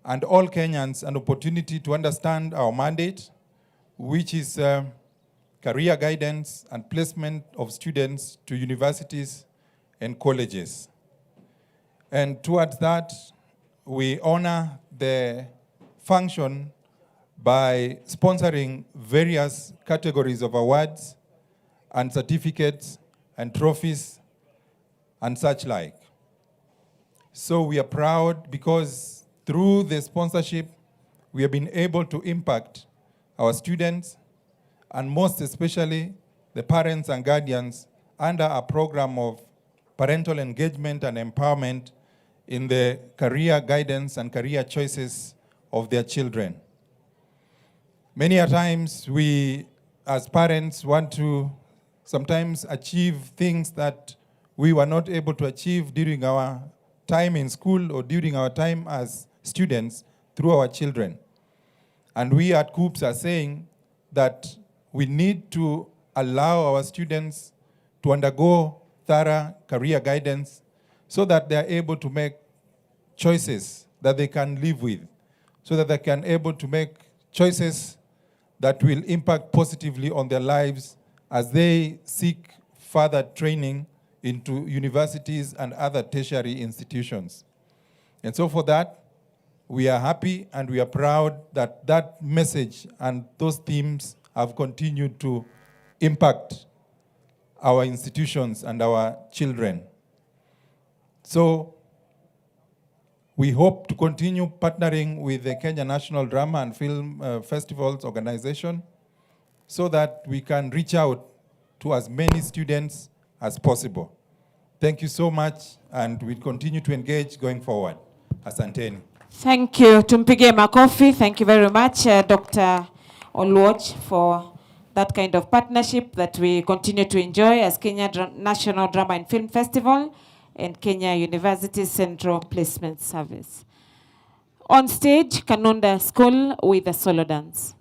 and all Kenyans an opportunity to understand our mandate, which is career guidance and placement of students to universities and colleges. And towards that, we honor the function by sponsoring various categories of awards and certificates and trophies and such like. So we are proud because through the sponsorship, we have been able to impact our students and most especially the parents and guardians under a program of parental engagement and empowerment in the career guidance and career choices of their children. Many a times we, as parents, want to sometimes achieve things that we were not able to achieve during our time in school or during our time as students through our children. And we at COOPS are saying that we need to allow our students to undergo thorough career guidance so that they are able to make choices that they can live with, so that they can able to make choices that will impact positively on their lives as they seek further training into universities and other tertiary institutions. And so for that, we are happy and we are proud that that message and those themes have continued to impact our institutions and our children. So we hope to continue partnering with the Kenya National Drama and Film Festivals Organization so that we can reach out to as many students as possible. Thank you so much, and we'll continue to engage going forward. Asanteni. Thank you. Tumpige makofi. Thank you very much, Dr. Oluoch, for that kind of partnership that we continue to enjoy as Kenya National Drama and Film Festival and Kenya University Central Placement Service. On stage, Kanunda School with a solo dance.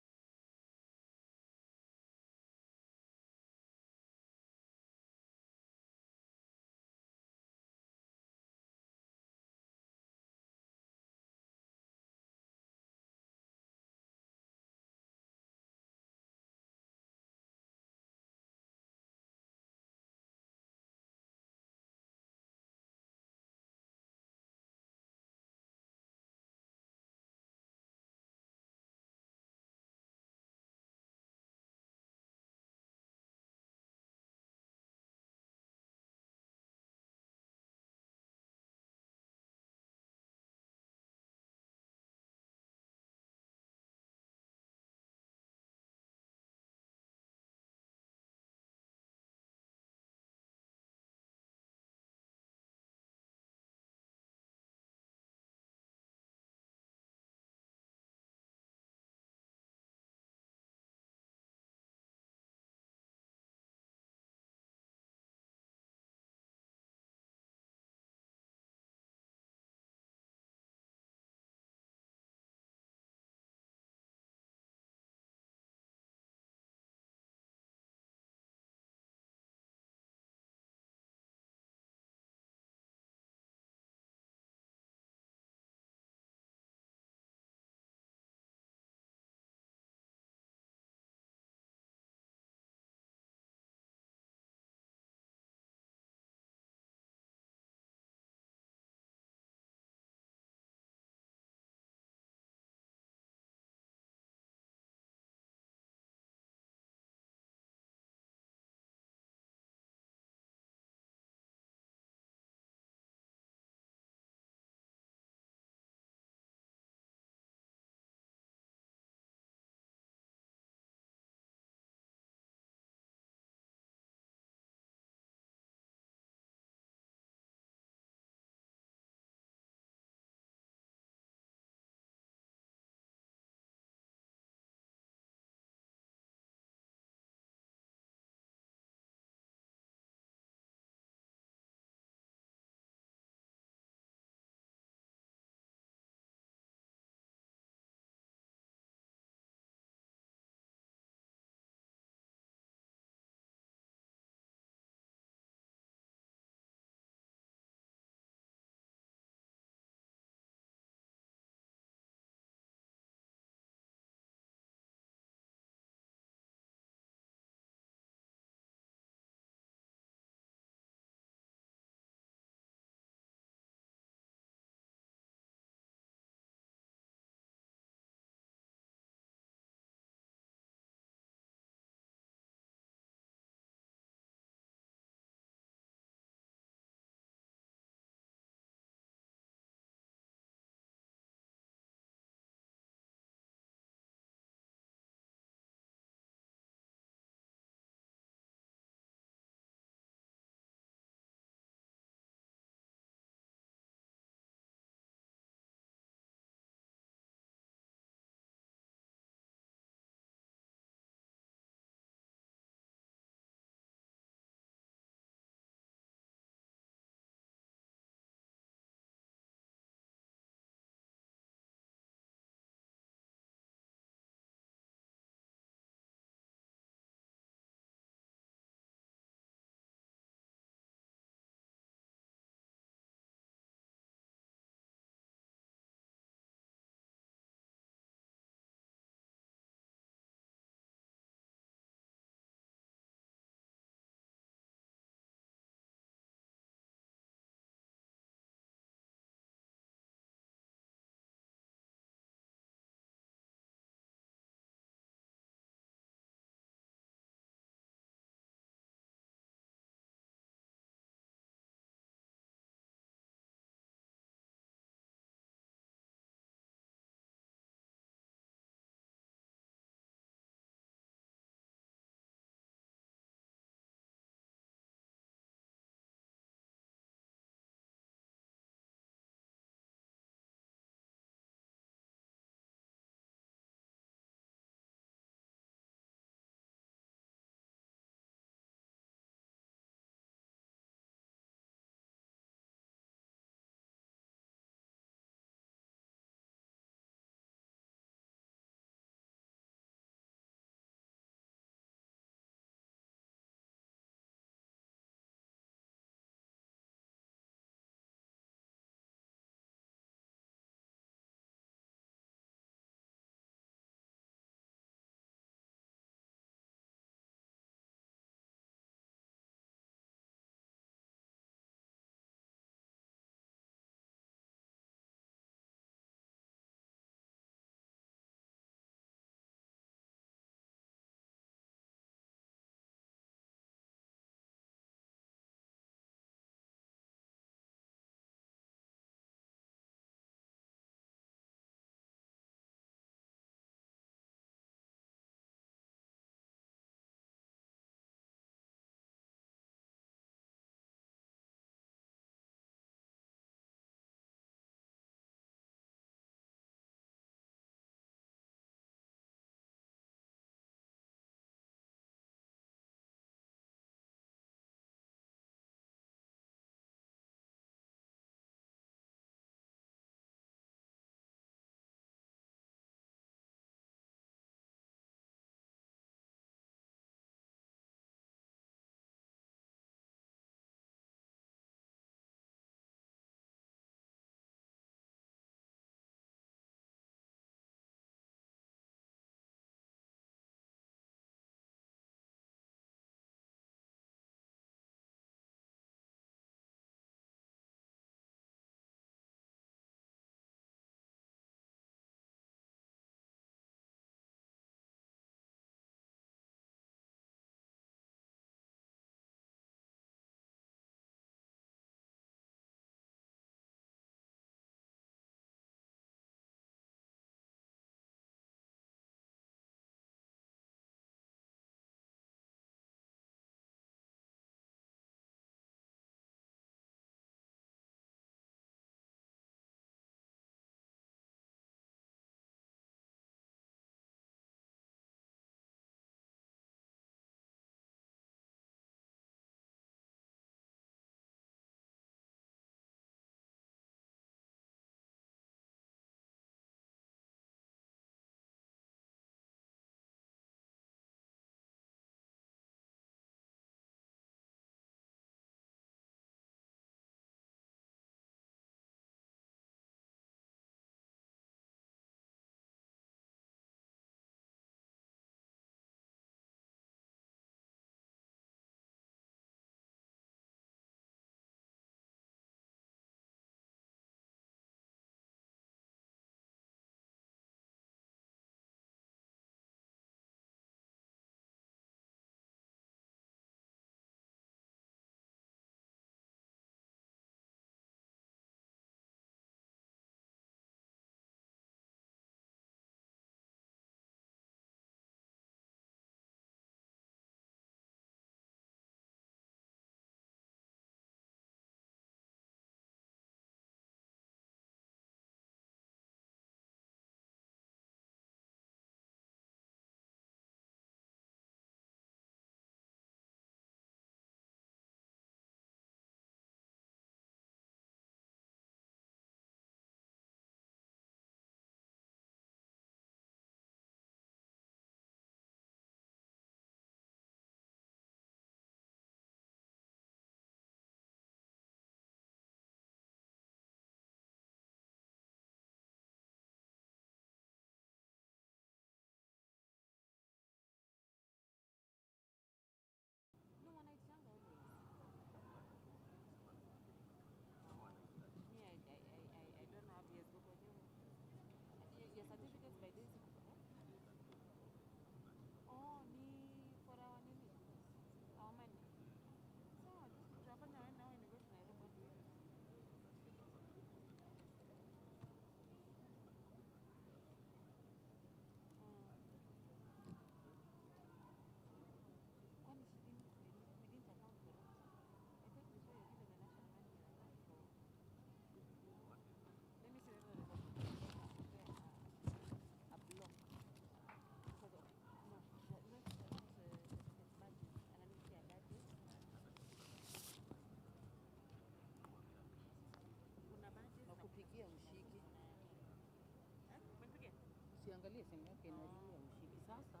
Angalia simu yake inalia ushiki. Sasa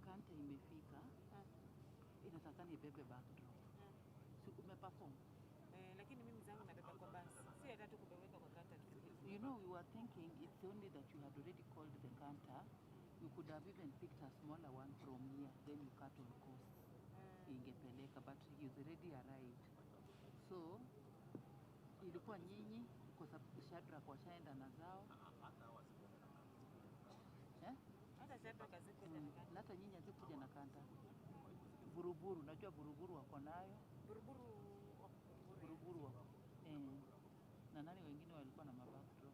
kanta imefika. Inatakana ibebe backdrop. Si umeperform? Lakini mimi zangu nabeba kwa basi. Si hata tu kubeweka kwa kanta tu. You know, we were thinking it's only that you had already called the canter. You could have even picked a smaller one from here, then you cut on costs. Ingepeleka, but he's already arrived. So, ilikuwa nyinyi kwa sababu Shadrack washaenda na zao. Hata Shadrack azikuja na kanta. Hata nyinyi azikuja na kanta. Buruburu, najua buruburu wako nayo. Buruburu wako. Na nani wengine walikuwa na mabackdrop?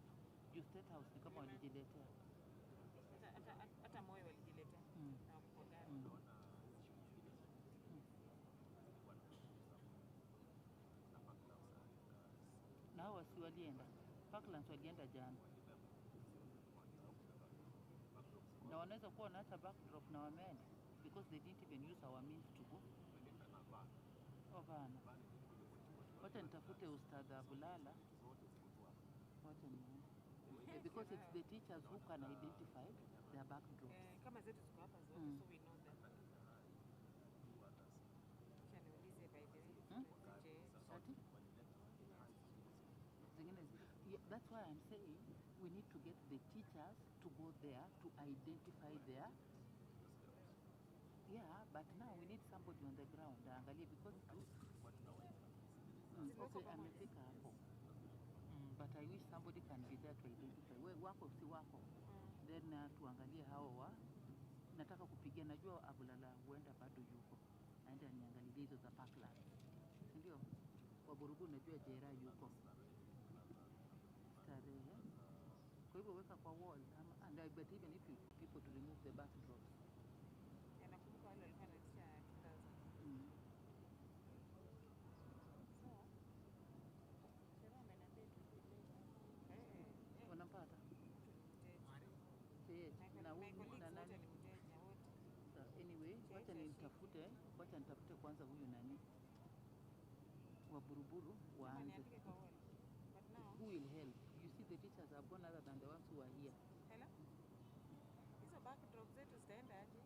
Juu State House ni kama walijiletea. Hata moyo walijiletea. Na kwa gari. Na hao wasi walienda. Parklands walienda jana. Na wanaweza kuwa wanaacha backdrop na wameenda. Because they didn't even use our means to go. Ovana. Wacha nitafute Ustadha Abulala. Wacha nione. Because it's the teachers who can identify their backdrops. Kama zetu ziko hapa zote, so we know that. Chaniulize by the way. That's why I'm saying we need to get the teachers to go there to identify their. Yeah, but now we need somebody on the ground. Angalia, because okay, amefika hapo. But I wish somebody can be there to identify. We wako si wako. Then tuangalie hao wa. Nataka kupigia, najua Abulala huenda bado yuko. Aende aniangalie hizo za Parkland. Ndio. Kwa Buruburu najua Jera yuko. Tarehe. Kwa hivyo weka kwa wall. And I bet even if you people to remove the backdrops. Nakumbuka wale walikuwa wanatisha 2000. Wanampata? Na huyu na nani? Anyway, wacha nitafute kwanza huyu nani wa Buruburu waanze. Who will help? You see the teachers are gone other than the ones who are here. Hello? Hizo backdrop zetu zitaenda aje?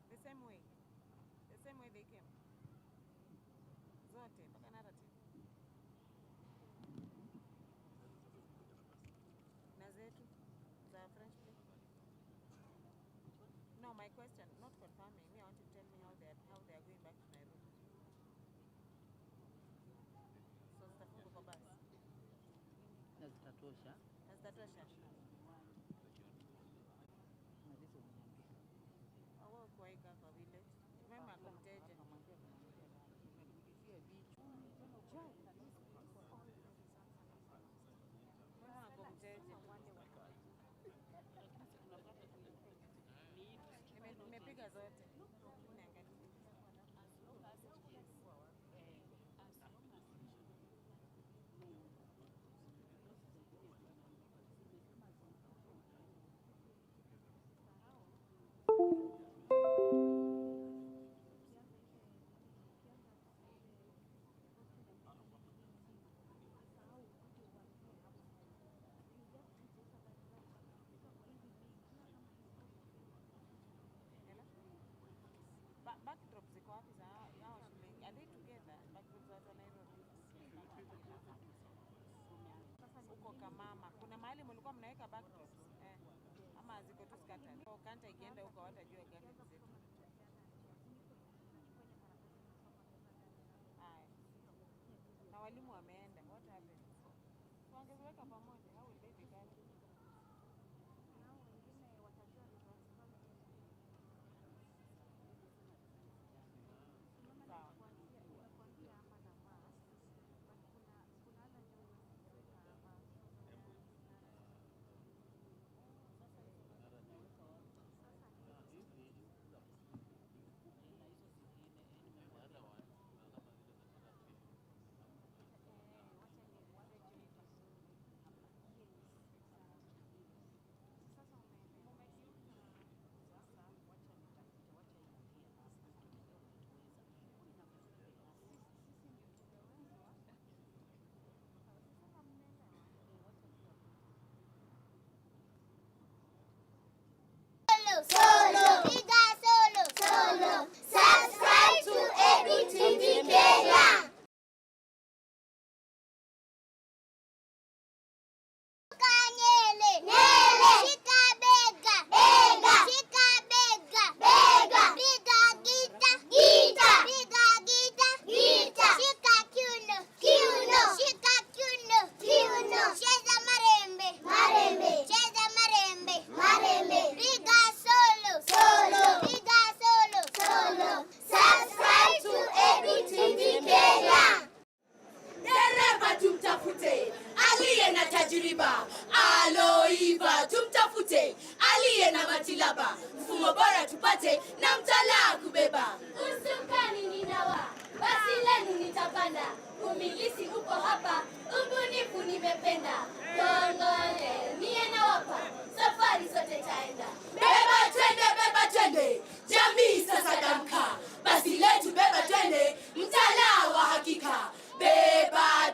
The same way they came. Zote mpaka narrative. Na zetu za French play. No, my question, not confirming. Me, I want you to tell me how they are going back to Nairobi. So zitafunga kwa basi. Na zitatosha. Malizo uniambie. Awa kuaika kwa village. Mama akamteje. Mama akamteje. Nimepiga zote. Niangalie. Backdrop ziko wapi za hao shule? Are they together? Backdrop za watu wa Nairobi. Huko Kamama. Kuna mahali mlikuwa mnaweka backdrops? Ama ziko tu scattered? Kwa kanta ikienda huko watajua gani zetu. Haya. Na walimu wameenda. What happened? Wangeweka pamoja. How will they be gathered? umilisi uko hapa, ubunifu nimependa. Kongole, mie na wapa, safari sote taenda. Beba twende, jamii sasa damka. Basi letu beba twende, mtalaa wa hakika. Beba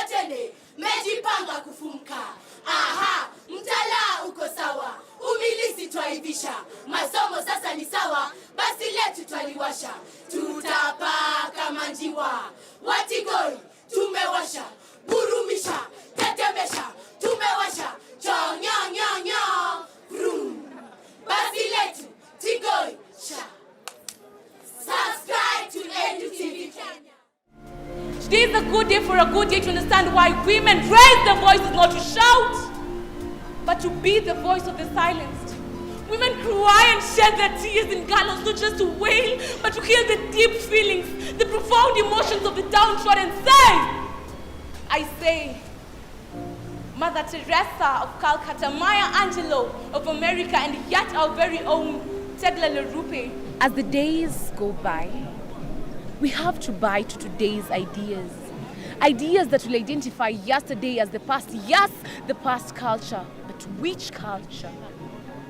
twende, mejipanga kufumka. Aha, mtalaa uko sawa, umilisi twaivisha. Masomo sasa ni sawa, basi letu twaliwasha. Tutapaa kama njiwa, watigoi tumewasha. Burumisha, tetemesha, tumewasha. Chonyonyonyo, vroom. Basi letu, tigoi, sha. Subscribe to EDU TV Kenya. Today is a good day for a good day to understand why women raise their voices not to shout, but to be the voice of the silenced. Women cry and shed their tears in gallows, not just to wail, but to hear the deep feelings, the profound emotions of the downtrodden. I say, Mother Teresa of Calcutta, Maya Angelou of America, and yet our very own Tedla Lerupe. As the days go by, we have to buy to today's ideas. Ideas that will identify yesterday as the past. Yes, the past culture, but which culture?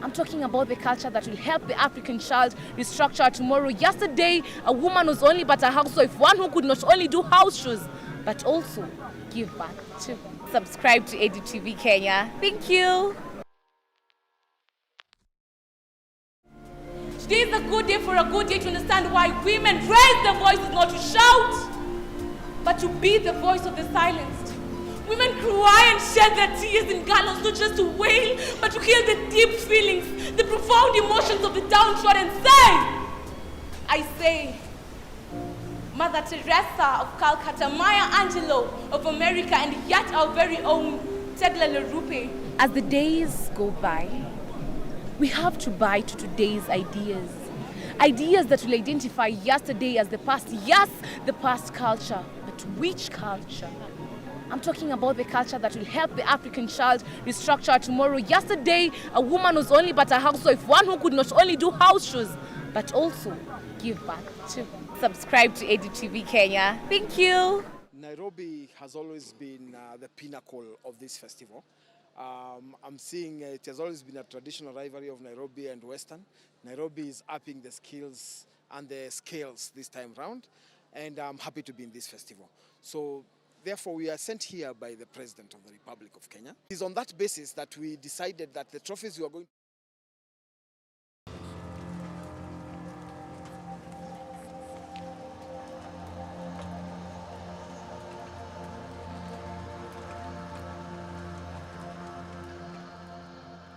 I'm talking about the culture that will help the African child restructure tomorrow. Yesterday, a woman was only but a housewife, one who could not only do house chores, but also give back too. Subscribe to EDU TV Kenya. Thank you. Today is a good day for a good day to understand why women raise their voices not to shout, but to be the voice of the silenced. Women cry and shed their tears in gallows, not just to wail, but to hear the deep feelings, the profound emotions of the downtrodden. I say, Mother Teresa of Calcutta, Maya Angelou of America, and yet our very own Tedla Lerupe. As the days go by, we have to buy to today's ideas. Ideas that will identify yesterday as the past. Yes, the past culture, but which culture? I'm talking about the culture that will help the African child restructure tomorrow. Yesterday, a woman was only but a housewife, one who could not only do house chores, but also give back too. Subscribe to EDU TV Kenya. Thank you. Nairobi has always been the pinnacle of this festival. I'm seeing it has always been a traditional rivalry of Nairobi and Western. Nairobi is upping the skills and the scales this time round, and I'm happy to be in this festival. So therefore, we are sent here by the President of the Republic of Kenya. It's on that basis that we decided that the trophies we are going to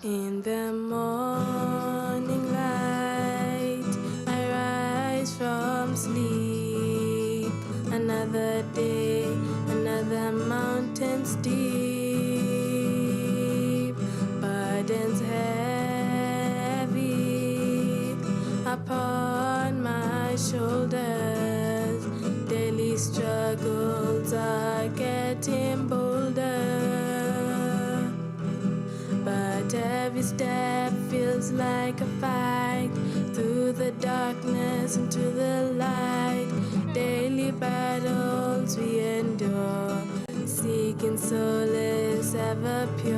In the morning light, I rise from sleep. Another day, another mountain's deep. Burdens heavy upon my shoulders. Daily struggles are getting bolder. But every step feels like a fight, through the darkness into the light. Daily battles we endure, seeking solace ever pure.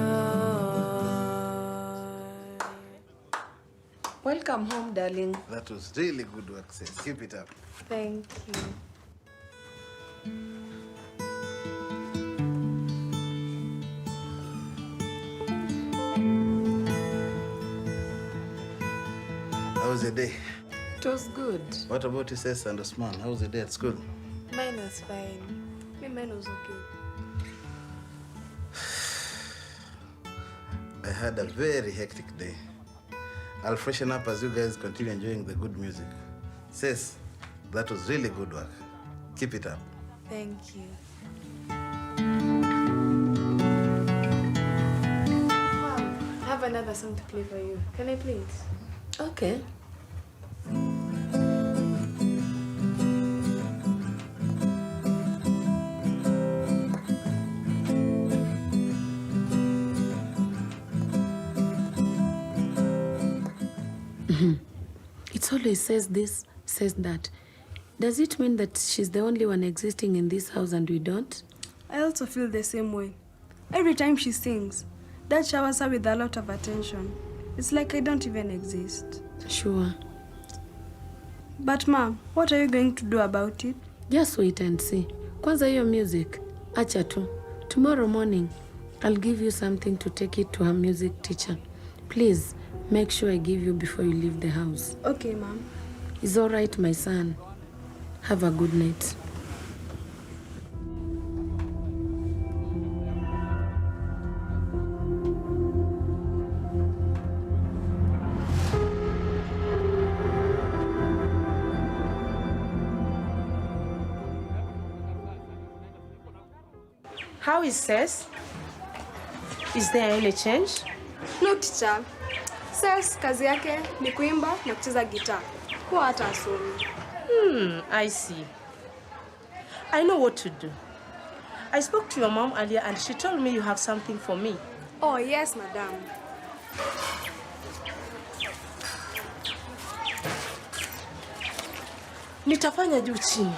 Welcome home, darling. That was really good work, sis. Keep it up. Thank you. How was your day? It was good. What about you, sis and Osman? How was your day at school? Mine was fine. Mine was okay. I had a very hectic day. I'll freshen up as you guys continue enjoying the good music. Sis, that was really good work. Keep it up. Thank you. Wow, I have another song to play for you. Can I play it? Okay. It always says this, says that. Does it mean that she's the only one existing in this house and we don't? I also feel the same way. Every time she sings, Dad showers her with a lot of attention. It's like I don't even exist. Sure. But Mom, what are you going to do about it? Just wait and see. Kwanza hiyo music, acha tu. Tomorrow morning, I'll give you something to take it to her music teacher. Please, make sure I give you before you leave the house. Okay, Mom. It's all right, my son. Have a good night. How is Ses? Is there any change? No, teacher. Ses kazi yake ni kuimba na kucheza gitaa. Huwa hata asomi. I see. I know what to do. I spoke to your mom earlier and she told me you have something for me. Oh, yes, madam. Nitafanya juu chini.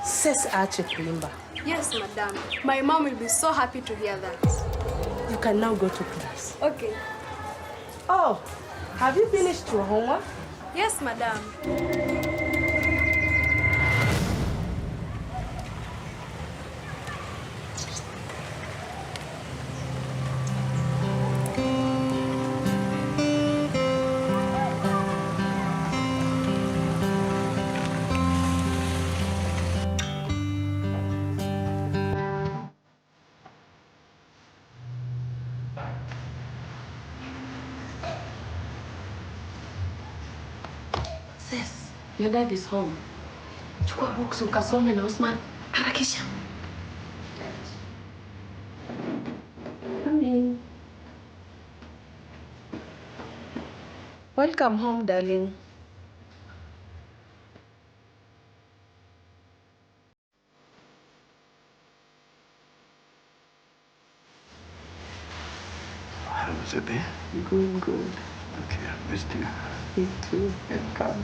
Ses aache kuimba. Yes, madam. My mom will be so happy to hear that. You can now go to class. Okay. Oh, have you finished your homework? Yes, madam. Your dad is home. Chukua books ukasome na Usman. Harakisha. Come in. Welcome home, darling. How was your day? Good, good. Okay, I missed you. Me too. Welcome.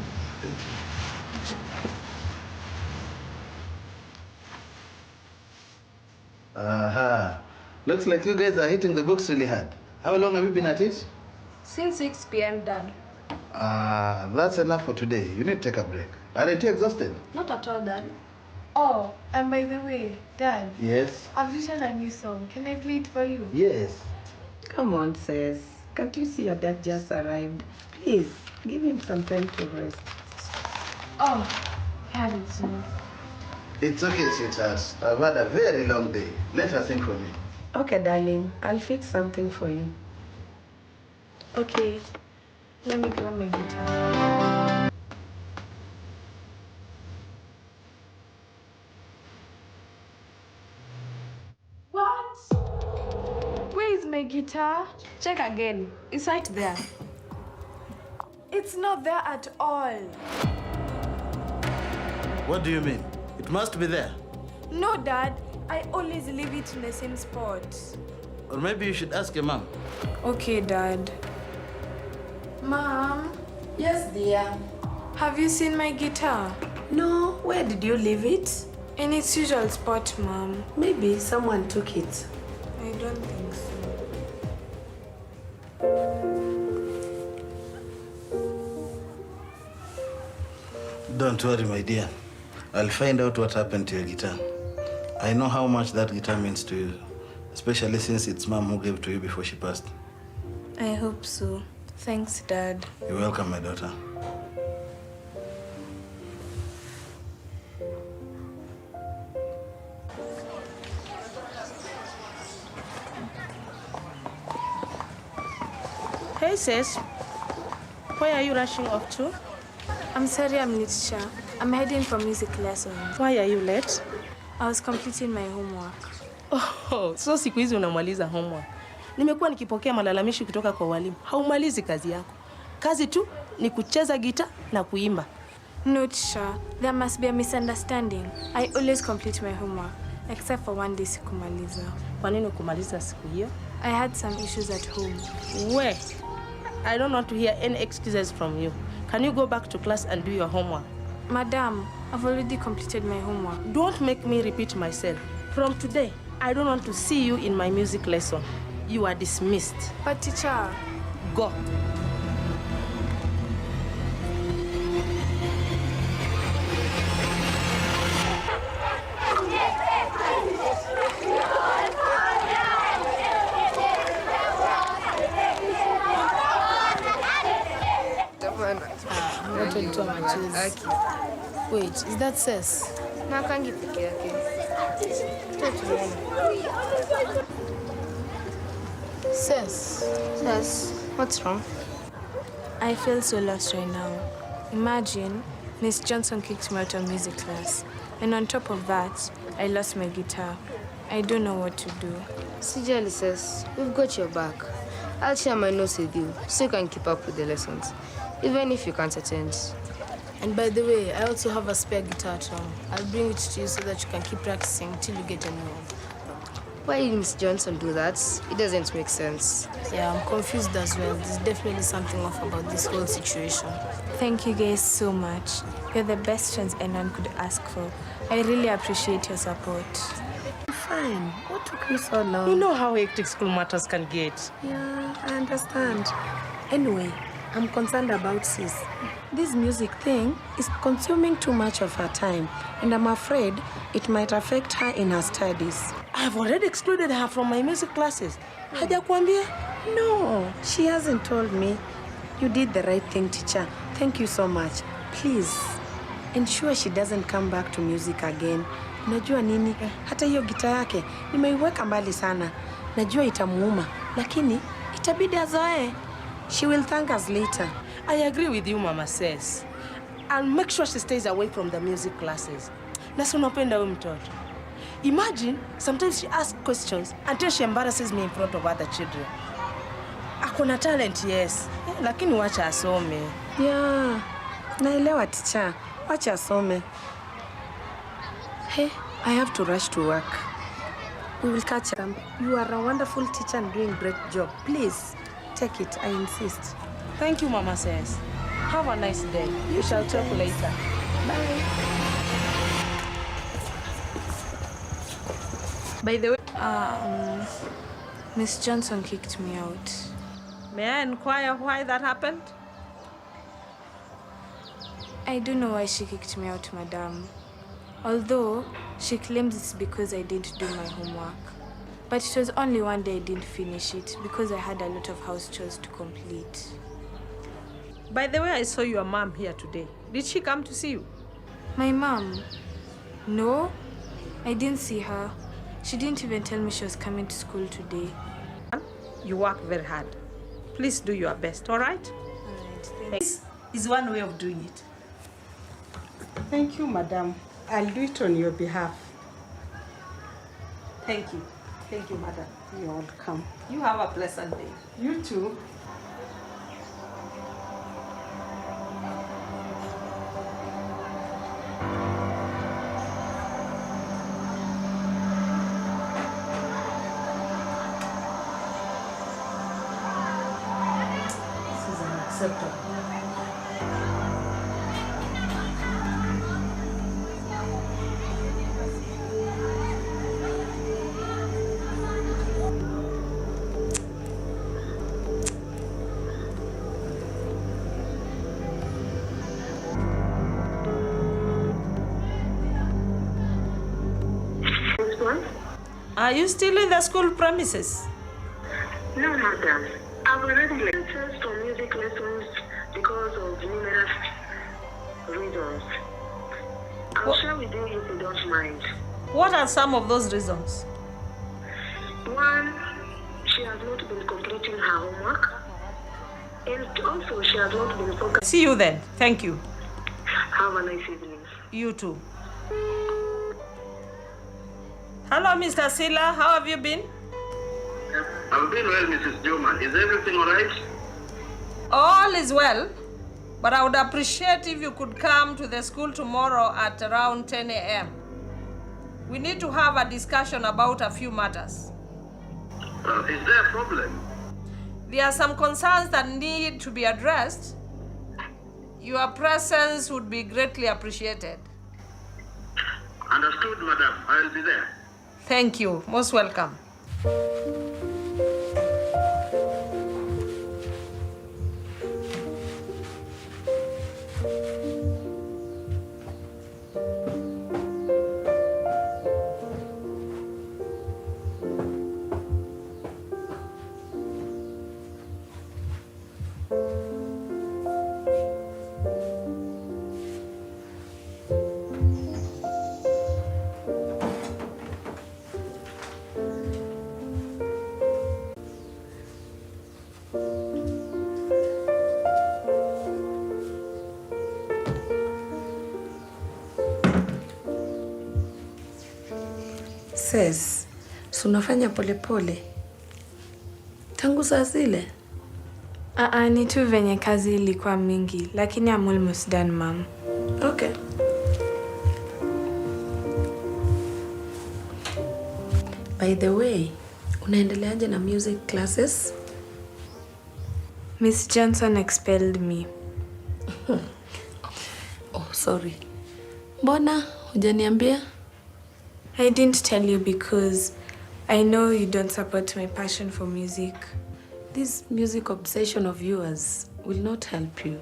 Aha. Looks like you guys are hitting the books really hard. How long have you been at it? Since 6 p.m., Dad. That's enough for today. You need to take a break. Aren't you exhausted? Not at all, Dad. Oh, and by the way, Dad. Yes. I've written a new song. Can I play it for you? Yes. Come on, Sis. Can't you see your dad just arrived? Please, give him some time to rest. Oh, had it soon. It's okay, sweetheart. I've had a very long day. Let her sing for me. Okay, darling. I'll fix something for you. Okay, let me grab my guitar. What? Where is my guitar? Check again. It's right there. It's not there at all. What do you mean? It must be there. No, Dad. I always leave it in the same spot. Or maybe you should ask your mom. Okay, Dad. Mom? Yes, dear. Have you seen my guitar? No. Where did you leave it? In its usual spot, Mom. Maybe someone took it. I don't think so. Don't worry, my dear. I'll find out what happened to your guitar. I know how much that guitar means to you, especially since it's Mom who gave it to you before she passed. I hope so. Thanks, Dad. You're welcome, my daughter. Hey, Sis. Where are you rushing off to? I'm sorry, I'm late, Sha. I'm heading for music lessons. Why are you late? I was completing my homework. Oh, so siku hizi unamaliza homework. Nimekuwa nikipokea malalamishi kutoka kwa walimu. Haumalizi kazi yako. Kazi tu ni kucheza gita na kuimba. No, Sha. There must be a misunderstanding. I always complete my homework, except for one day sikumaliza. Kwa nini kumaliza siku hiyo? I had some issues at home. Where? I don't want to hear any excuses from you. Can you go back to class and do your homework? Madam, I've already completed my homework. Don't make me repeat myself. From today, I don't want to see you in my music lesson. You are dismissed. But teacher... Go. Wait, is that Ses? Ses, what's wrong? I feel so lost right now. Imagine, Miss Johnson kicked me out of music class. And on top of that, I lost my guitar. I don't know what to do. Sijali, Ses, we've got your back. I'll share my notes with you so you can keep up with the lessons, even if you can't attend. And by the way, I also have a spare guitar at home. I'll bring it to you so that you can keep practicing till you get a new one. Why did Miss Johnson do that? It doesn't make sense. Yeah, I'm confused as well. There's definitely something off about this whole situation. Thank you guys so much. You're the best friends anyone could ask for. I really appreciate your support. Fine. What took you so long? You know how hectic school matters can get. Yeah, I understand. Anyway, I'm concerned about Sis. This music thing is consuming too much of her time, and I'm afraid it might affect her in her studies. I've already excluded her from my music classes. Hajakwambia? No, she hasn't told me. You did the right thing, teacher. Thank you so much. Please, ensure she doesn't come back to music again. Unajua nini? Hata hiyo gita yake nimeiweka mbali sana. Najua itamuuma, lakini itabidi azoee. She will thank us later. I agree with you, Mama says. I'll make sure she stays away from the music classes. Nasi unapenda huyu mtoto. Imagine, sometimes she asks questions until she embarrasses me in front of other children. Akona talent, yes. Lakini wacha asome. Yeah, naelewa teacher. Wacha asome. Hey, I have to rush to work. We will catch up. You are a wonderful teacher and doing a great job. Please, take it, I insist. Thank you, Mama says. Have a nice day. You shall talk later. Bye. By the way, Miss Johnson kicked me out. May I inquire why that happened? I don't know why she kicked me out, madam. Although, she claims it's because I didn't do my homework. But it was only one day I didn't finish it because I had a lot of house chores to complete. By the way, I saw your mom here today. Did she come to see you? My mom? No, I didn't see her. She didn't even tell me she was coming to school today. You work very hard. Please do your best, all right? All right, thanks. This is one way of doing it. Thank you, madam. I'll do it on your behalf. Thank you. Thank you, madam. You're welcome. You have a pleasant day. You too. This is unacceptable. Are you still in the school premises? No, madam. I've already lectured on music lessons because of numerous reasons. I'll share with you if you don't mind. What are some of those reasons? One, she has not been completing her homework. And also, she has not been focused. See you then. Thank you. Have a nice evening. You too. Hello, Mr. Sila. How have you been? I've been well, Mrs. Juma. Is everything all right? All is well, but I would appreciate if you could come to the school tomorrow at around 10 a.m. We need to have a discussion about a few matters. Is there a problem? There are some concerns that need to be addressed, Your presence would be greatly appreciated. Understood, madam. I will be there. Thank you. Most welcome. Ses, unafanya polepole tangu saa zile? Ni tu venye kazi ilikuwa mingi, lakini I'm almost done, mom. Okay. By the way, unaendeleaje na music classes? Miss Johnson expelled me. Oh, sorry. Mbona hujaniambia? I didn't tell you because I know you don't support my passion for music. This music obsession of yours will not help you.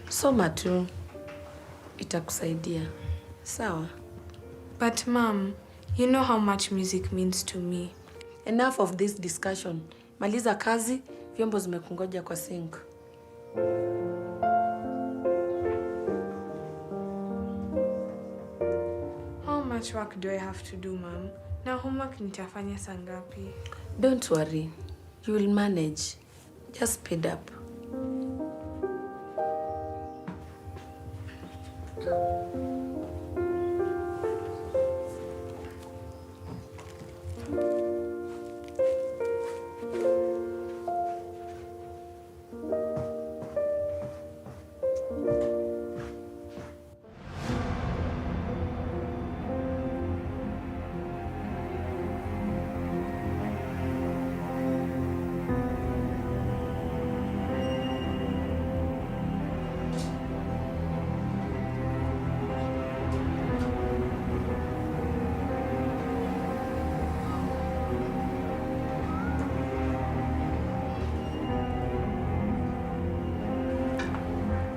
Soma tu, itakusaidia. Sawa? But mom, you know how much music means to me. Enough of this discussion. Maliza kazi, vyombo zimekungoja kwa sink. How much work do I have to do, mom? Na homework nitafanya saa ngapi? Don't worry. You will manage. Just speed up.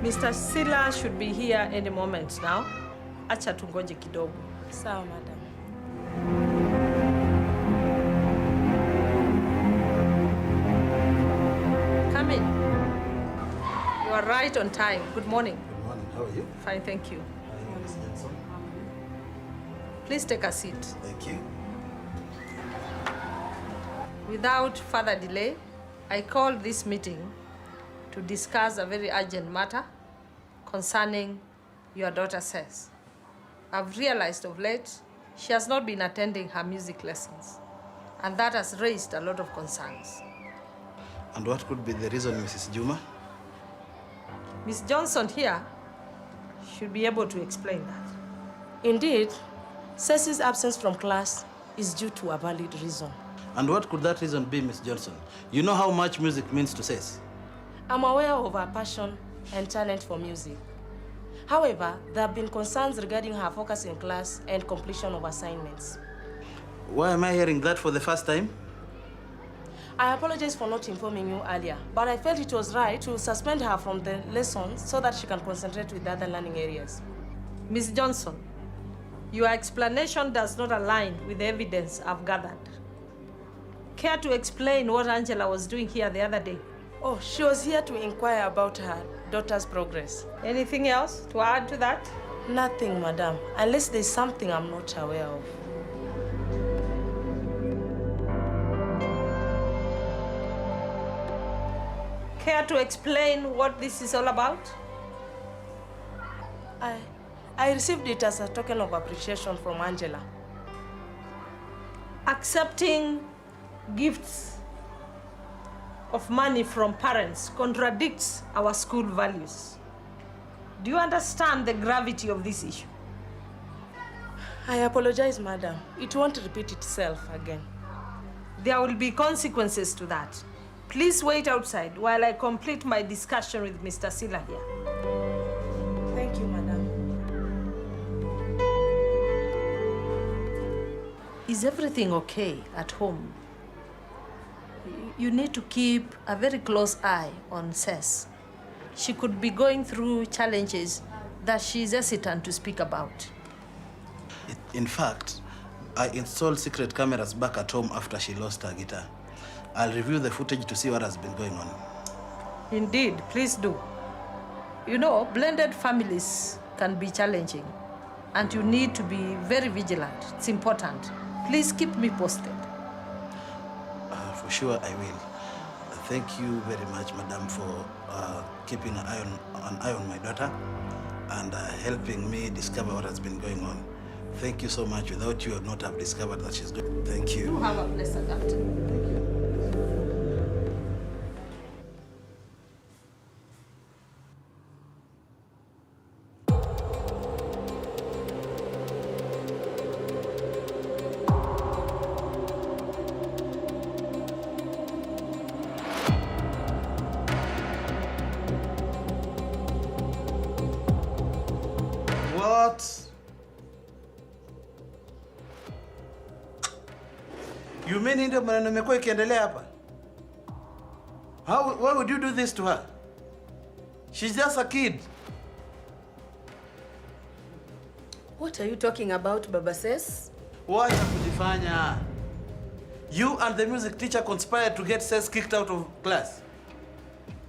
Mr. Sila should be here any moment now. Acha tungoje kidogo. Sawa, madam. Come in. You are right on time. Good morning. Good morning. How are you? Fine, thank you. Hi, Miss Johnson. Please take a seat. Thank you. Without further delay, I call this meeting to discuss a very urgent matter concerning your daughter Ses. I've realized of late she has not been attending her music lessons, and that has raised a lot of concerns. And what could be the reason, Mrs. Juma? Miss Johnson here should be able to explain that. Indeed, Ceci's absence from class is due to a valid reason. And what could that reason be, Miss Johnson? You know how much music means to Ceci. I'm aware of her passion and talent for music. However, there have been concerns regarding her focus in class and completion of assignments. Why am I hearing that for the first time? I apologize for not informing you earlier, but I felt it was right to suspend her from the lessons so that she can concentrate with the other learning areas. Miss Johnson, your explanation does not align with the evidence I've gathered. Care to explain what Angela was doing here the other day? Oh, she was here to inquire about her daughter's progress. Anything else to add to that? Nothing, madam, unless there's something I'm not aware of. Care to explain what this is all about? I received it as a token of appreciation from Angela. Accepting gifts of money from parents contradicts our school values. Do you understand the gravity of this issue? I apologize, madam. It won't repeat itself again. There will be consequences to that. Please wait outside while I complete my discussion with Mr. Sila here. Is everything okay at home? You need to keep a very close eye on Cess. She could be going through challenges that she's hesitant to speak about. In fact, I installed secret cameras back at home after she lost her guitar. I'll review the footage to see what has been going on. Indeed, please do. You know, blended families can be challenging, and you need to be very vigilant. It's important. Please keep me posted. For sure, I will. Thank you very much, Madam, for keeping an eye on my daughter and helping me discover what has been going on. Thank you so much. Without you, I would not have discovered that she's good. Thank you. You have a pleasant afternoon. Thank you. What? You mean ndio maneno imekuwa ikiendelea hapa? Why would you do this to her? She's just a kid. What are you talking about, Baba Cess? Why kujifanya? You and the music teacher conspired to get Cess kicked out of class.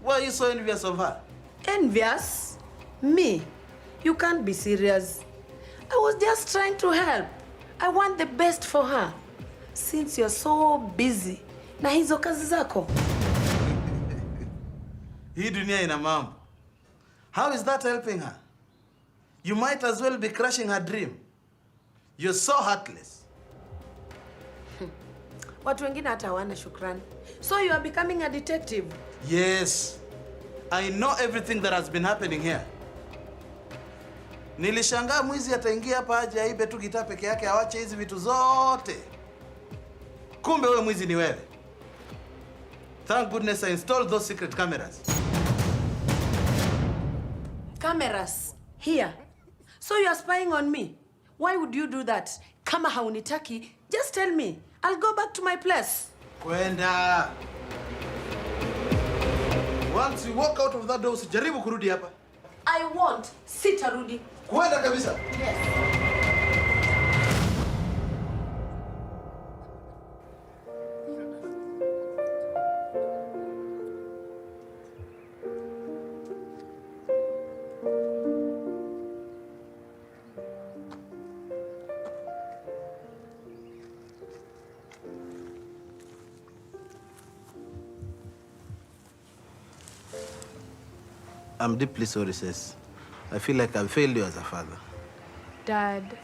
Why are you so envious of her? Envious? Me? You can't be serious. I was just trying to help. I want the best for her. Since you're so busy na hizo kazi zako. Hii dunia ina mambo. How is that helping her? You might as well be crushing her dream. You're so heartless. Watu wengine hata hawana shukrani. So you are becoming a detective? Yes. I know everything that has been happening here. Nilishangaa mwizi ataingia hapa aje aibe tu gitaa peke yake awache hizi vitu zote. Kumbe wewe mwizi ni wewe. Thank goodness I installed those secret cameras. Cameras? Here? So you are spying on me? Why would you do that? Kama haunitaki, just tell me. I'll go back to my place. Kwenda. Once you walk out of that door, usijaribu kurudi hapa. I won't. Sitarudi. Kwenda kabisa. Yes. I'm deeply sorry, Cess. I feel like I've failed you as a father. Dad,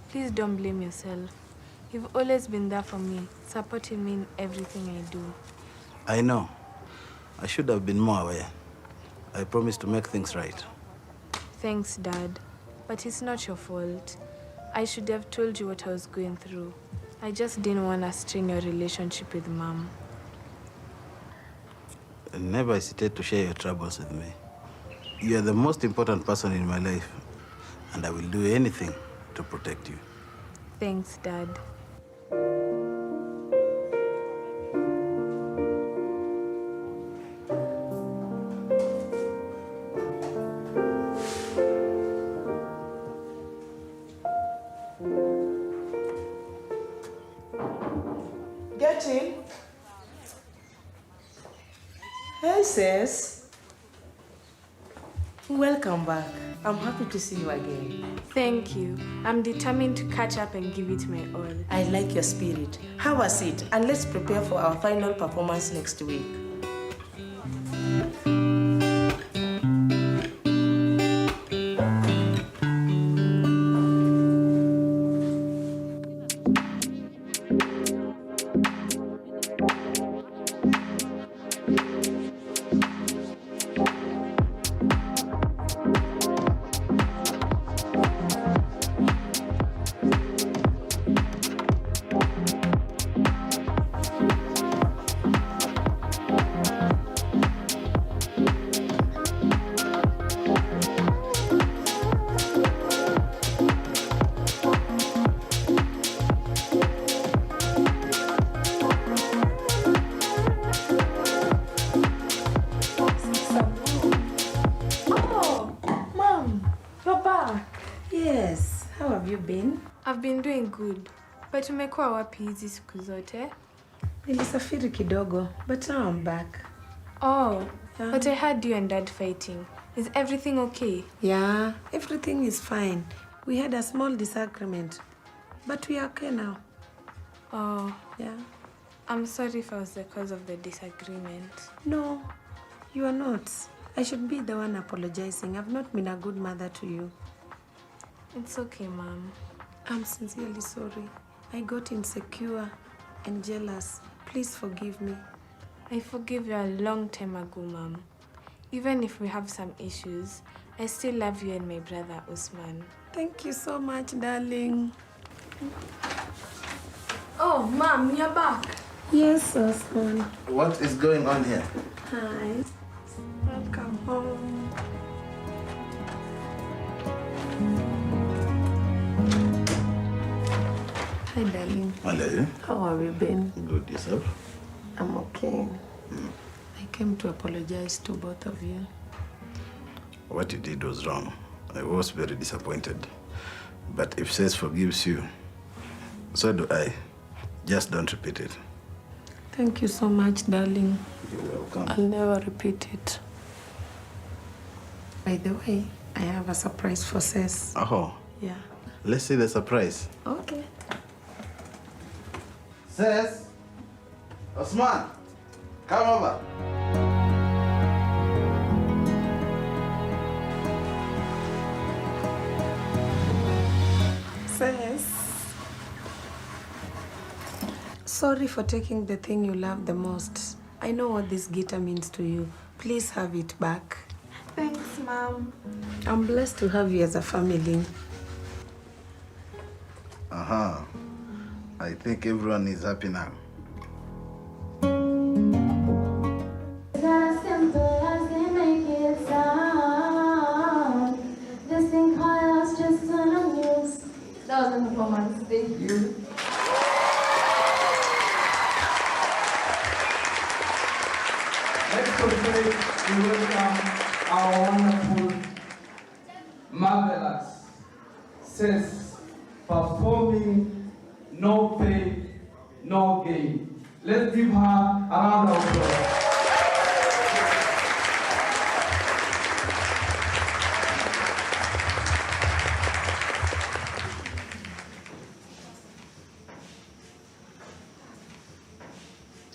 please don't blame yourself. You've always been there for me, supporting me in everything I do. I know. I should have been more aware. I promise to make things right. Thanks, Dad. But it's not your fault. I should have told you what I was going through. I just didn't want to strain your relationship with Mom. Never hesitate to share your troubles with me. You are the most important person in my life, and I will do anything to protect you. Thanks, Dad. Get in. Hey, Cess. Welcome back. I'm happy to see you again. Thank you. I'm determined to catch up and give it my all. I like your spirit. Have a seat and let's prepare for our final performance next week. been? I've been doing good. But umekuwa wapi hizi siku zote? Nilisafiri kidogo, but now I'm back. Oh, but I heard you and Dad fighting. Is everything okay? Yeah, everything is fine. We had a small disagreement, but we are okay now. Oh. Yeah. I'm sorry if I was the cause of the disagreement. No, you are not. I should be the one apologizing. I've not been a good mother to you. It's okay, Mom. I'm sincerely sorry. I got insecure and jealous. Please forgive me. I forgive you a long time ago, Mom. Even if we have some issues, I still love you and my brother, Usman. Thank you so much, darling. Oh, Mom, you're back. Yes, Usman. What is going on here? Hi. Welcome home. Hi, darling. Hello. How have you been? Good, yourself? I'm okay. I came to apologize to both of you. What you did was wrong. I was very disappointed. But if Seth forgives you, so do I. Just don't repeat it. Thank you so much, darling. You're welcome. I'll never repeat it. By the way, I have a surprise for Seth. Oh. Yeah. Let's see the surprise. Okay. Seth, Osman, come over. Seth. Sorry for taking the thing you love the most. I know what this guitar means to you. Please have it back. Thanks, Mom. I'm blessed to have you as a family. I think everyone is happy now. It's not as simple as they make it sound. This thing called us just unused. That was a performance. Thank you. Let's celebrate and welcome our wonderful, marvelous Seth performing No Pay, No Gain. Let's give her a round of applause.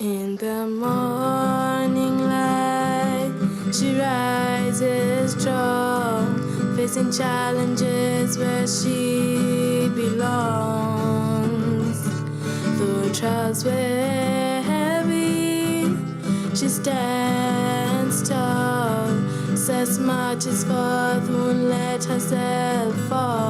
In the morning light, she rises strong, facing challenges where she belongs. Though trials were heavy, she stands tall, says marches forth, won't let herself fall.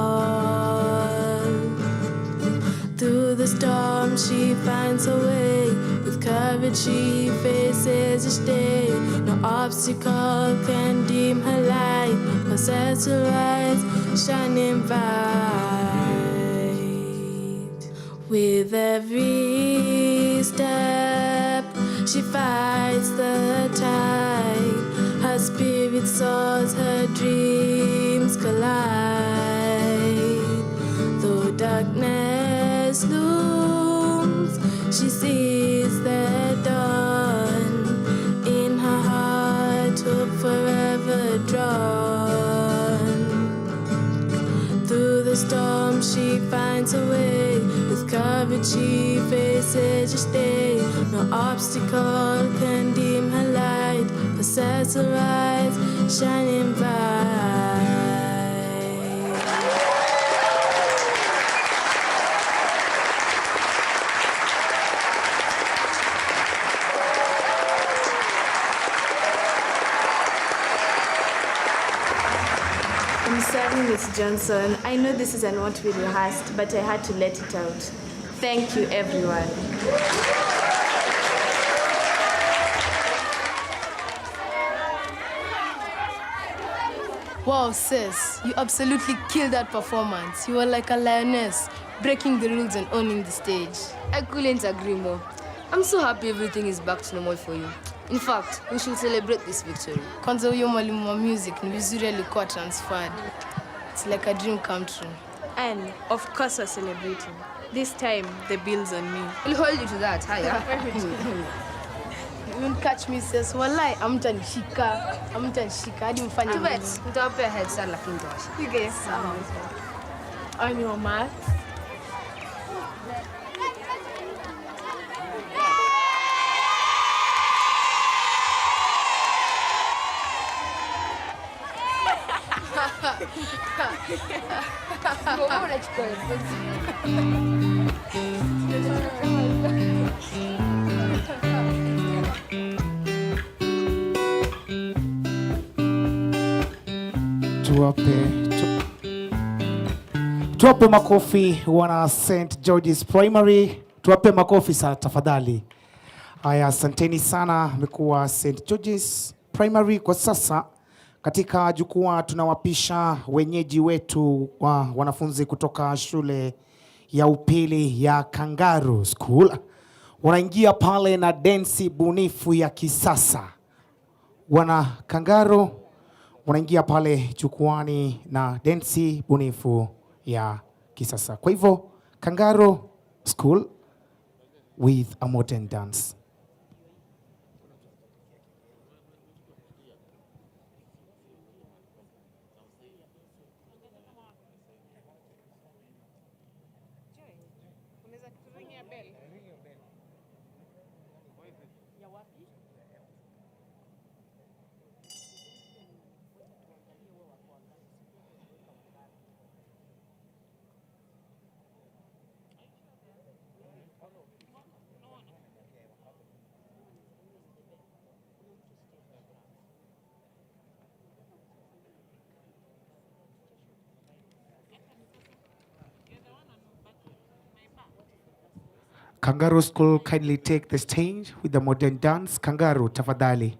Through the storm, she finds a way. With courage, she faces each day. No obstacle can dim her light. Possess her eyes, shining bright. With every step, she fights the tide. Her spirit soars, her dreams collide. Though darkness looms, she sees the dawn. In her heart, hope forever drawn. Through the storm, she finds a way. With courage, she faces each day. No obstacle can dim her light. Possess her eyes, shining bright. I'm sorry, Miss Johnson. I know this isn't what we rehearsed, but I had to let it out. Thank you, everyone. Wow, sis, you absolutely killed that performance. You were like a lioness, breaking the rules and owning the stage. I couldn't agree more. I'm so happy everything is back to normal for you. In fact, we should celebrate this victory. Kwanza huyo mwalimu wa music ni vizuri alikuwa transferred. It's like a dream come true. And of course we're celebrating. This time, the bill's on me. We'll hold you to that, higher. You won't catch me, sis. Wallahi, amtanishika. Hadi mfanye nini? Tubet, nitawapea head start lakini toshi. Okay, sawa. On your mark. Tuwape makofi wana St. George's Primary. Tuwape makofi sana tafadhali. Haya, asanteni sana. Mekuwa St. George's Primary. Kwa sasa katika jukwaa tunawapisha wenyeji wetu wa wanafunzi kutoka shule ya upili ya Kangaroo School. Wanaingia pale na densi bunifu ya kisasa. Wana Kangaroo wanaingia pale jukwani na densi bunifu ya kisasa. Kwa hivyo Kangaroo School with a modern dance. Kangaroo School kindly take the stage with the modern dance. Kangaroo, tafadhali.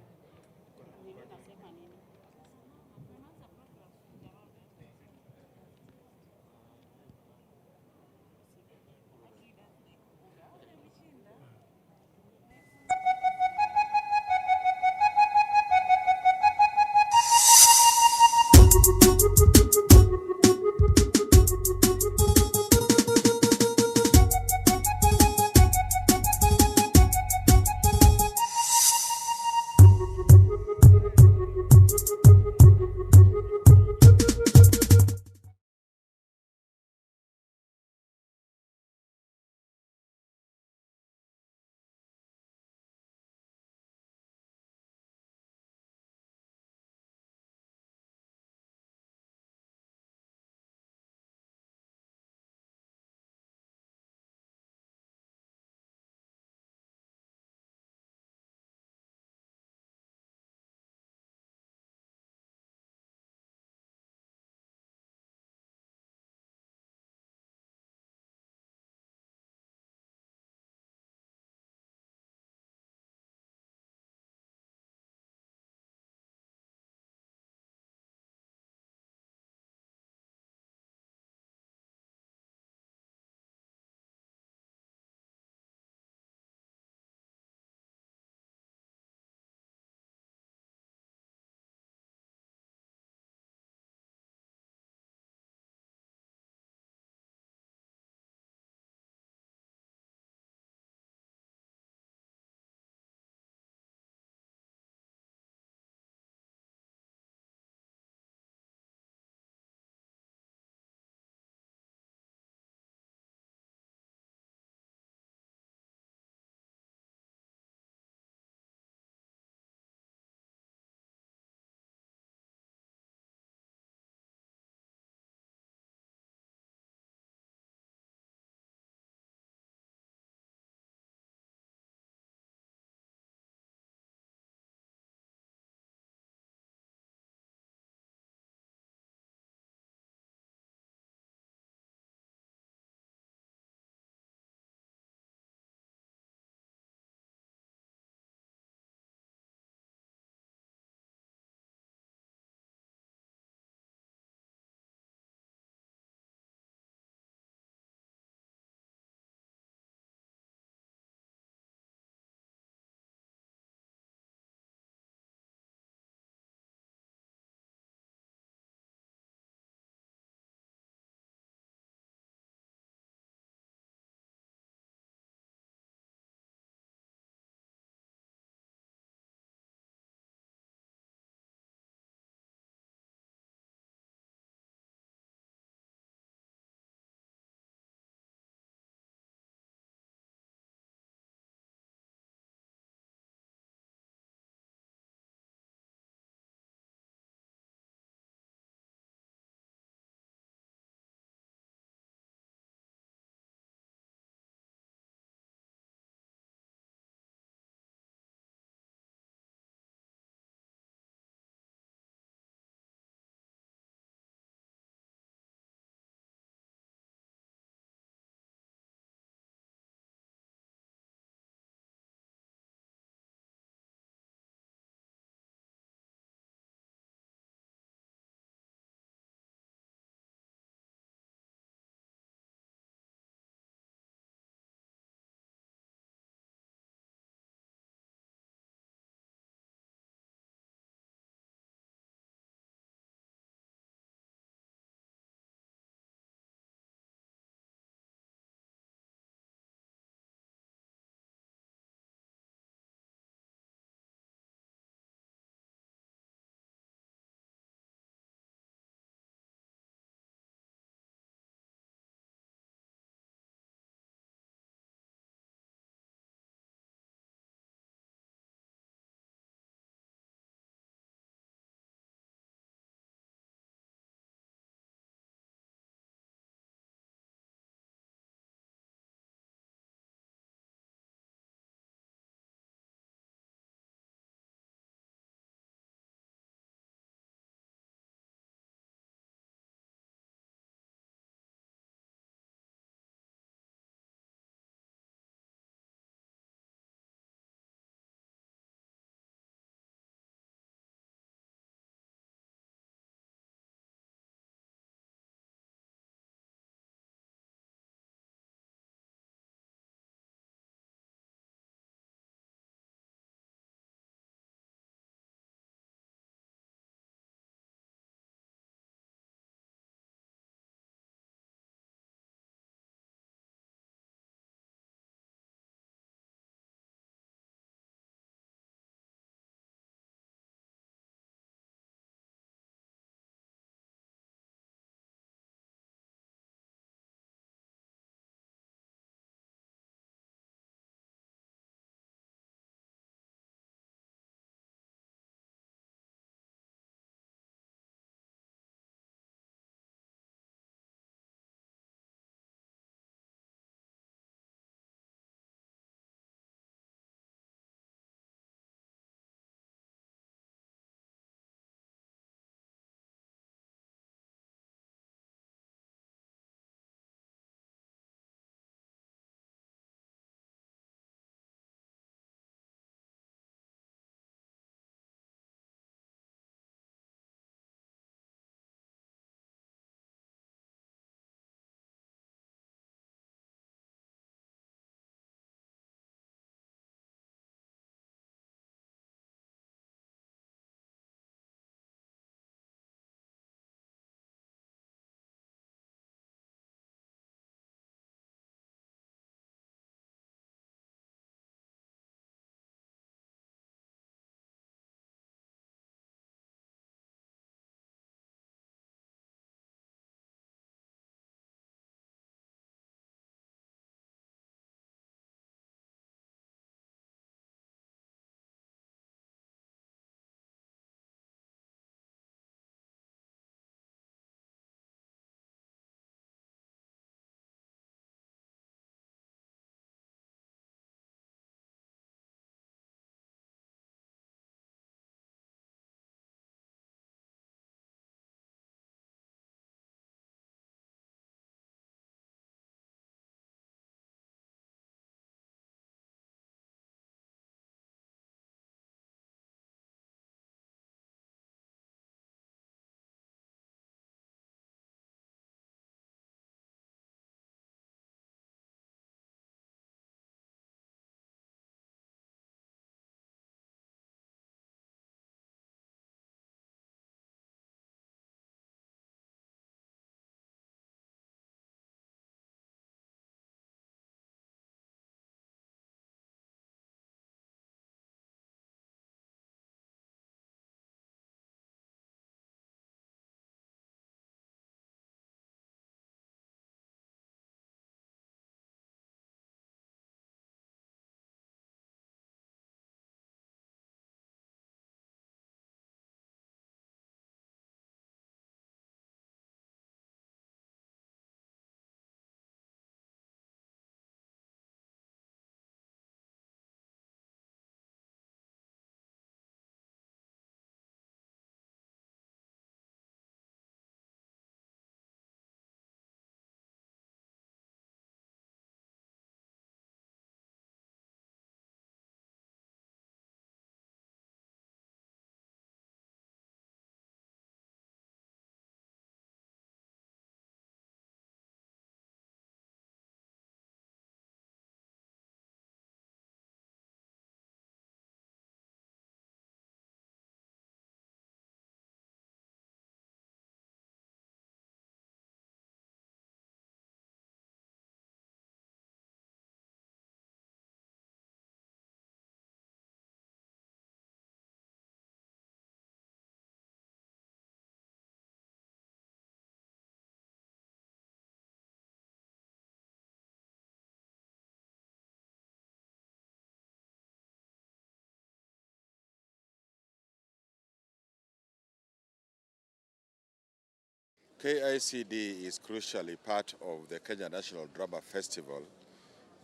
KICD is crucially part of the Kenya National Drama Festival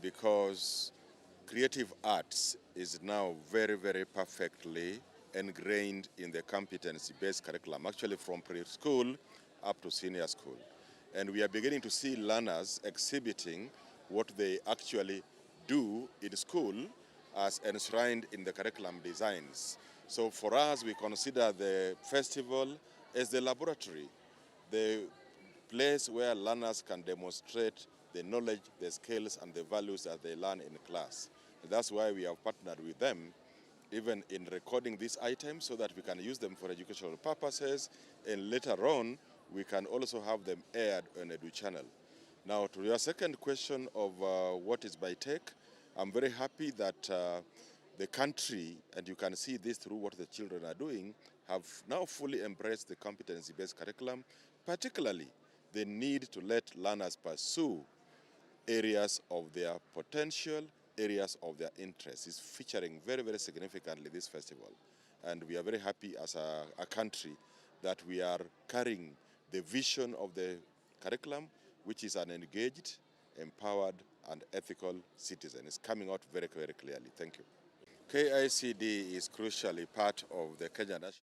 because creative arts is now very, very perfectly ingrained in the competency-based curriculum, actually from preschool up to senior school. And we are beginning to see learners exhibiting what they actually do in school as enshrined in the curriculum designs. So for us, we consider the festival as the laboratory, the place where learners can demonstrate the knowledge, the skills, and the values that they learn in class. And that's why we have partnered with them, even in recording these items, so that we can use them for educational purposes, and later on, we can also have them aired on Edu channel. Now, to your second question of what is my take, I'm very happy that the country, and you can see this through what the children are doing, have now fully embraced the competency-based curriculum, particularly the need to let learners pursue areas of their potential, areas of their interest. Is featuring very, very significantly this festival. And we are very happy as a country that we are carrying the vision of the curriculum, which is an engaged, empowered, and ethical citizen. It's coming out very, very clearly. Thank you. KICD is crucially part of the Kenya National.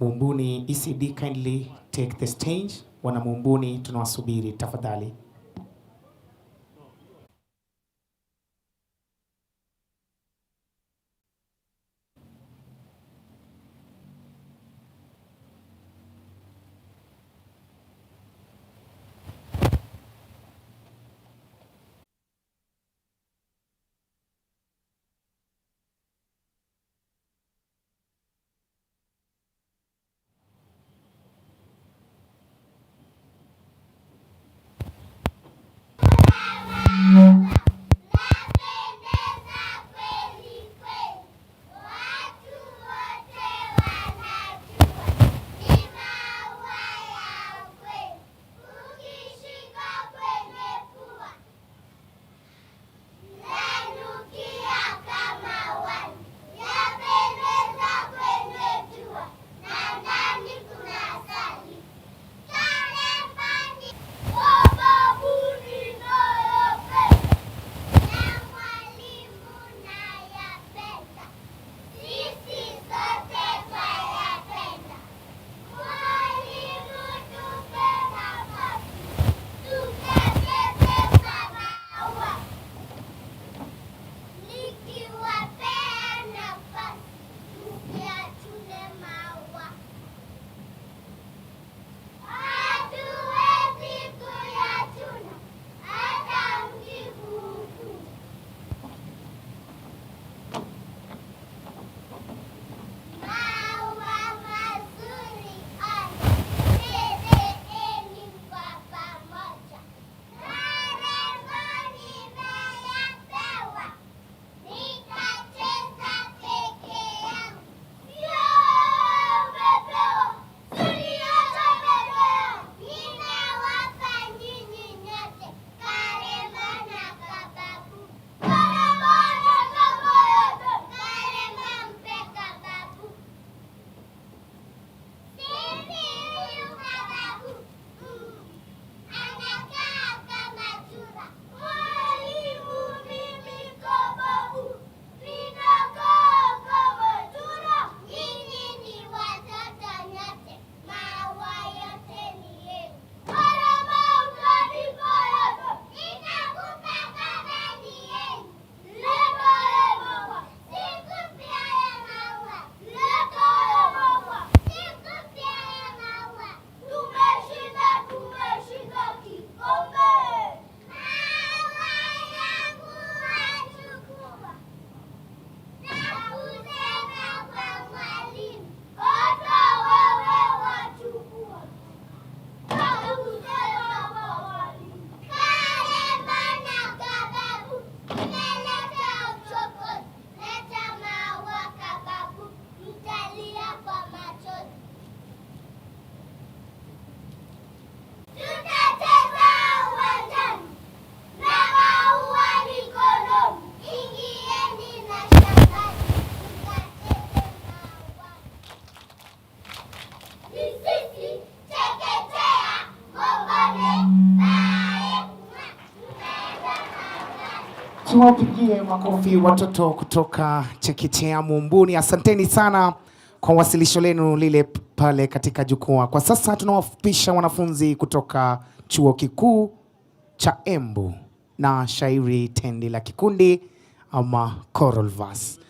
Mumbuni ECD, kindly take the stage. Wana Mumbuni tunawasubiri tafadhali. Tuwapigie makofi watoto kutoka chekechea Mumbuni. Asanteni sana kwa wasilisho lenu lile pale katika jukwaa. Kwa sasa tunawafupisha wanafunzi kutoka chuo kikuu cha Embu na shairi tendi la kikundi ama choral verse.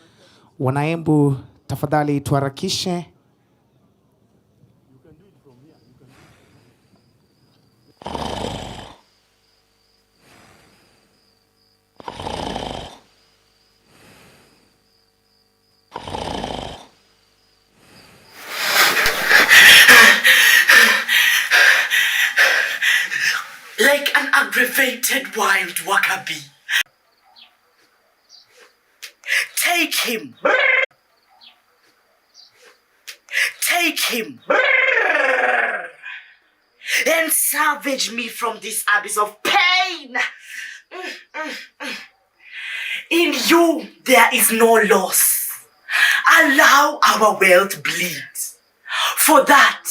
Wanaembu, tafadhali tuharakishe. Like an aggravated wild wakabi. Take him. Take him. And salvage me from this abyss of pain. In you there is no loss. Allow our wealth bleed. For that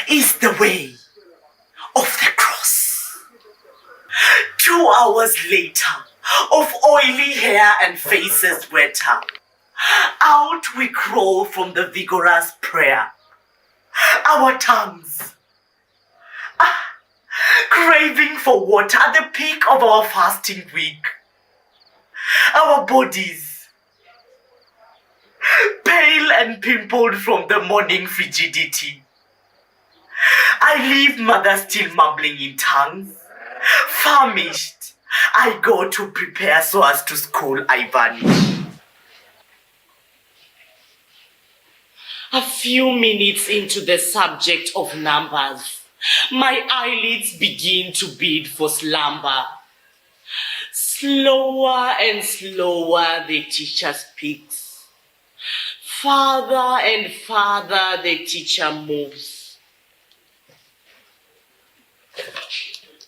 is the way of the cross. 2 hours later, of oily hair and faces wetter, out we crawl from the vigorous prayer. Our tongues, craving for water at the peak of our fasting week. Our bodies, pale and pimpled from the morning frigidity. I leave mother still mumbling in tongues. Famished, I go to prepare so as to school I vanish. A few minutes into the subject of numbers, my eyelids begin to bid for slumber. Slower and slower the teacher speaks. Farther and farther the teacher moves.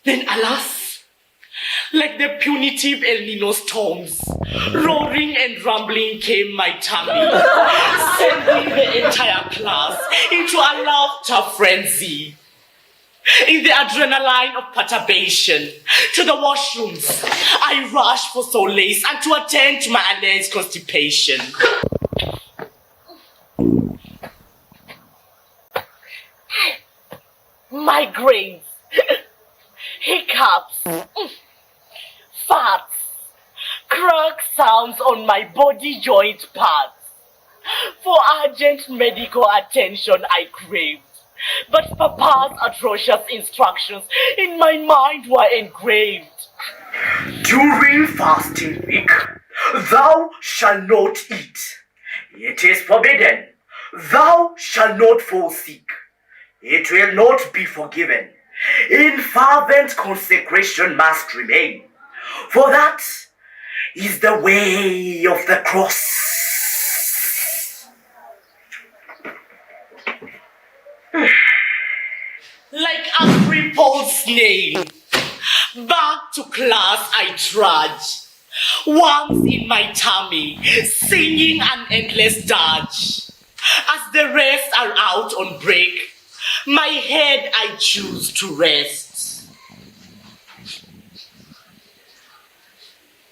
Then alas, like the punitive El Nino storms, roaring and rumbling came my tummy, sending the entire class into a laughter frenzy. In the adrenaline of perturbation, to the washrooms, I rush for solace and to attend to my alleged constipation. Migraines, hiccups, farts, crack sounds on my body joint parts. For urgent medical attention I craved, but Papa's atrocious instructions in my mind were engraved. During fasting week, thou shalt not eat. It is forbidden. Thou shalt not fall sick. It will not be forgiven. In fervent consecration must remain. For that is the way of the cross. Like a crippled snail, back to class I trudge. Once in my tummy, singing an endless dirge. As the rest are out on break, my head I choose to rest.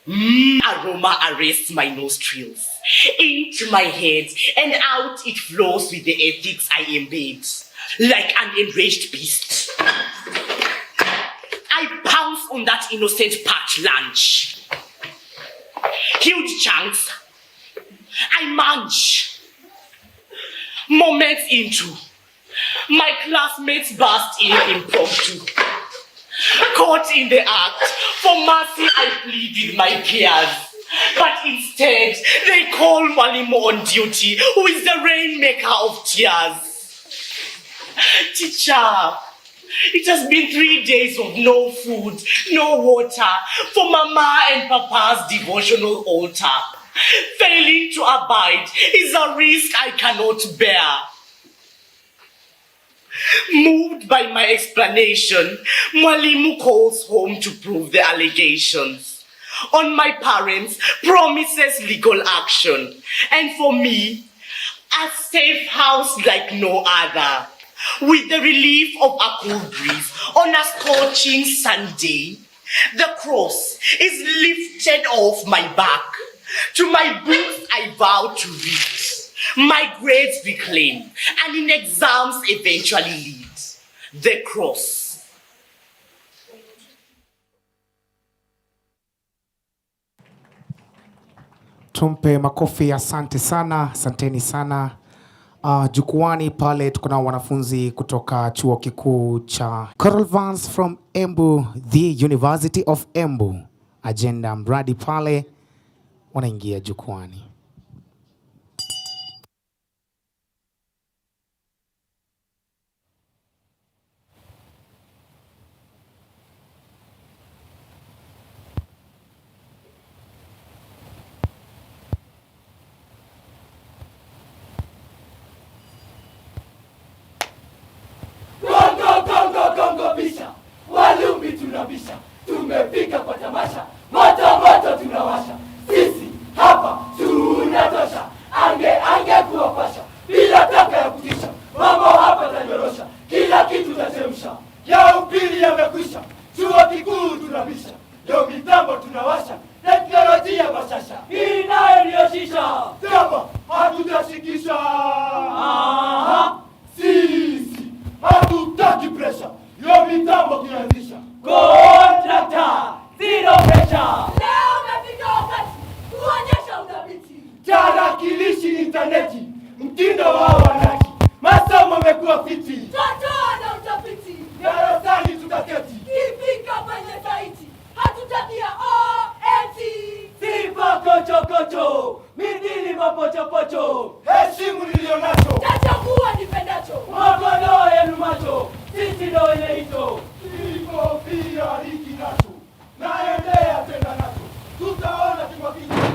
Aroma arrests my nostrils, into my head, and out it flows with the ethics I embed, like an enraged beast. I pounce on that innocent packed lunch. Huge chunks, I munch. Moments into, my classmates burst in impromptu. Caught in the act, for mercy I plead with my peers. But instead, they call Malimo on duty, who is the rainmaker of tears. Teacher, it has been 3 days of no food, no water, for Mama and Papa's devotional altar. Failing to abide is a risk I cannot bear. Moved by my explanation, Mwalimu calls home to prove the allegations. On my parents, promises legal action. And for me, a safe house like no other. With the relief of a cool breeze on a scorching Sunday, The cross is lifted off my back. To my books I vow to read. My grades reclaim, and in exams eventually lead. The cross. Tumpe makofi, asante sana, asanteni sana. Jukwani pale tuko na wanafunzi kutoka chuo kikuu cha Coral Vance from Embu, the University of Embu. Agenda mradi pale wanaingia jukwani. Kongo bisha, Walumbi tunabisha, tumefika kwa tamasha, moto tunawasha, sisi hapa tunatosha, ange kuwapasha, bila taka ya kutisha, mambo hapa tanyorosha, kila kitu tachemsha, ya upili yamekwisha, chuo kikuu tunabisha, leo mitambo tunawasha, teknolojia bashasha, hii nayo ndiyo shisha, jamba hatutashikisha, sisi hatutaki presha, yo mitambo kianzisha. Contractor, zero pressure. Leo umefika wakati kuonyesha udhabiti. Tarakilishi interneti, mtindo wao wanaki, masomo mekuwa fiti. Totoa na utafiti. Darasani tutaketi. Kifika kwenye saiti, hatutakia ONT. Sifa kocho, midili mapochopocho. Heshimu nilionacho. Tachagua nipendacho. Makono yenu macho, sisi ndo wenye hito. Iko pia hiki nacho, naendea tenda nacho, tutaona kima kinyume.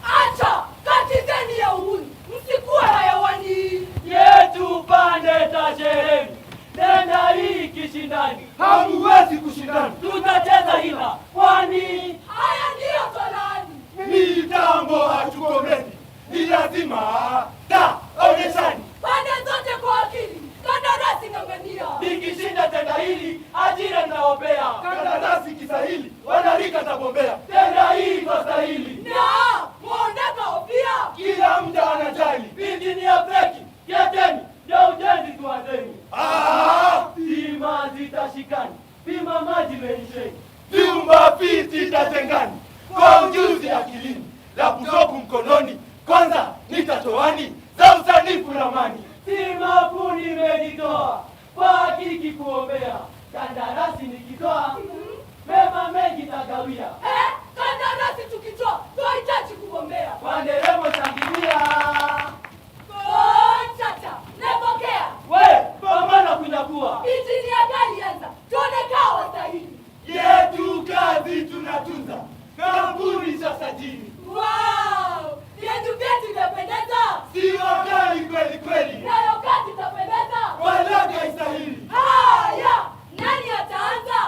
Acha, katikeni ya uhuni, msikuwe hayawani. Yetu pande tasheheni, nenda hii kishindani. Hamuwezi kushindani, tutacheza hila, kwani haya ndiyo tolani. Mitambo hatukomeni, ni lazima onyeshani. Pande zote kwa akili, kandarasi ng'ang'ania. Nikishinda tenda hili, ajira ninaopea. Kandarasi kisahili, wanarika tabombea. Tenda hii kwa sahili. Na, muondeka hofia. Kila mtu anajali, binti ni ya feki. Geteni, ndio ujenzi tuanzeni. Pima zitashikani, pima maji menisheni. Vyumba fiti tatengani, kwa ujuzi akilini. Laputopu mkononi, kwanza nitatoani za usanifu ramani. Simapu nimejitoa, kwa hakiki kuombea. Kandarasi nikitoa, mema mengi tagawia. Kandarasi tukitoa, tuhitaji kugombea. Kwa nderemo shangilia. Chata, nepokea. We, pambana kunyakua. Injini ya gari anza, tuone kawa stahili. Yetu kazi tunatunza, kampuni sasa jini. Wow, yetu inapendeza. Sio gari kweli kweli. Nayo kazi itapendeza. Walaga istahili. Haya, nani ataanza?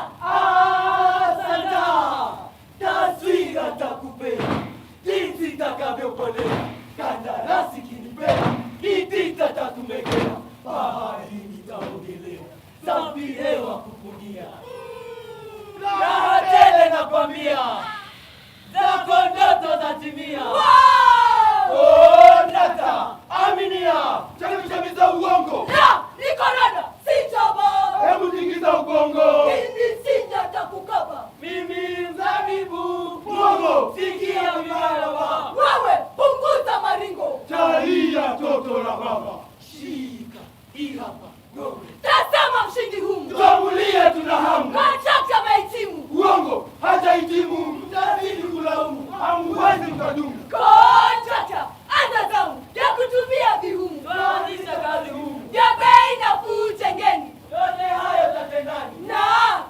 Santa, taswira takupea, jinsi takavyokolea, kandarasi kinipea, kitita takumekea, bahari nitaogelea, safi hewa kupungia. Raha tele nakwambia, zako ndoto zatimia. Nata, Aminia, chami za uongo. Na, ni korona, si chobo. Hebu tingiza ubongo. Mimi sija takukaba. Mimi mzabibu. Mwongo, sikia vibaraba. Wewe, punguza maringo. Chalia toto la baba. Shika, hii hapa, gobe. Tazama mshindi humu. Tuamulie tunahamu. Kontrakta mahitimu. Uongo, hajahitimu. Mtazidi kulaumu, hamuwezi mkadumu. Kontrakta, anza zamu ya kutumia vihumu. Tuanzisha kazi humu. Ya bei nafuu chengeni. Yote hayo tatendani. Na,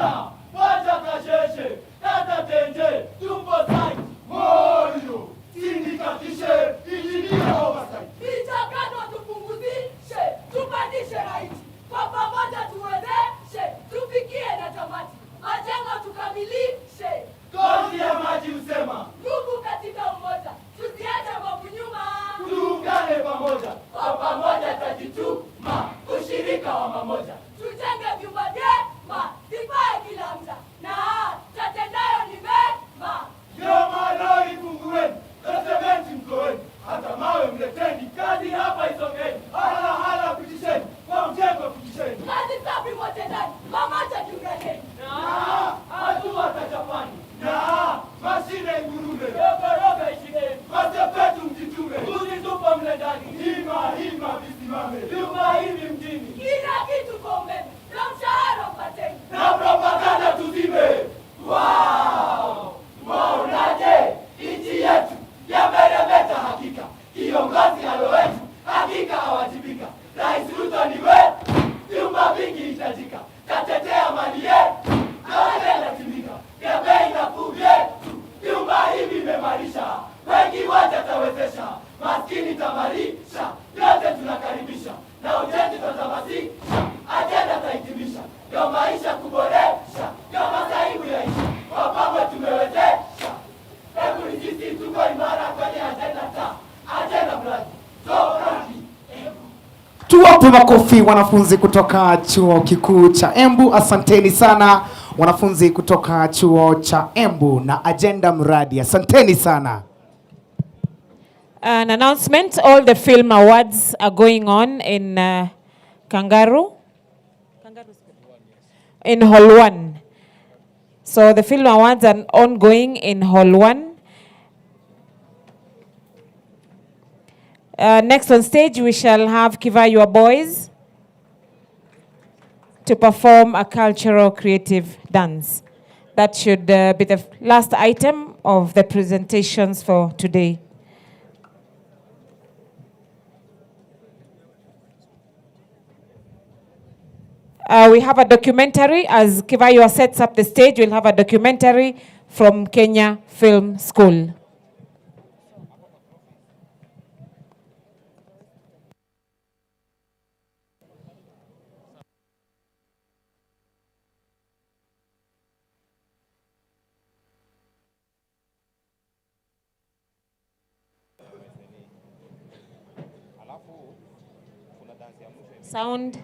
Amina, wacha kasheshe, kata tenje, tumbo sai, moyo, sindikatishe, injinia oversight. Michakato tupunguzishe, tupandishe haiti. Kwa pamoja tuwezeshe, tufikie na tamati. Majengo tukamilishe. Kozi ya maji usema, Nguvu katika umoja, tusiache mambo nyuma. tuungane pamoja, kwa pamoja tajituma, ushirika wa mamoja. Tujenge vyumba vyema, sifae kila mta. Na tatendayo ni mema. Yo malori fungueni, sementi mkoeni, hata mawe mleteni, kazi hapa isongeni, hala pitisheni, kwa mjengo pitisheni. Kazi safi mote ndani, pamoja tuungane. Na hatua za Japani, na mashine igurume, roga ishikeni, masepetu mjitume, uzitupa mle ndani, hima visimame, vyumba hivi mjini, Kila kitu kwa umeme, na mshahara mpateni. na propaganda tuzime. Wow! Mwaonaje? Nchi yetu yameremeta hakika, kiongozi halo wetu hakika hawajibika. Rais Ruto ni wetu, vyumba vingi hitajika, katetea mali yetu, awele latimika, ya bei nafuu vyetu, vyumba hivi imemarisha, wengi watatawezesha, maskini tamarisha, yote tunakaribisha, na ujenzi tutahamasisha, ajenda tahitimisha, ndio maisha kuboresha, ndio masaibu yaisha, kwa pamoja tumewezesha. Hebu ni sisi tuko imara kwenye ajenda mradi. Tuwape makofi wanafunzi kutoka chuo kikuu cha Embu. Asanteni sana wanafunzi kutoka chuo cha Embu na agenda mradi. Asanteni sana. An announcement, all the film awards are going on in Kangaroo, in Hall 1. So the film awards are ongoing in Hall 1. Next on stage, we shall have Kiva Your Boys to perform a cultural creative dance. That should be the last item of the presentations for today. We have a documentary, as Kivayo sets up the stage, we'll have a documentary from Kenya Film School. Sound.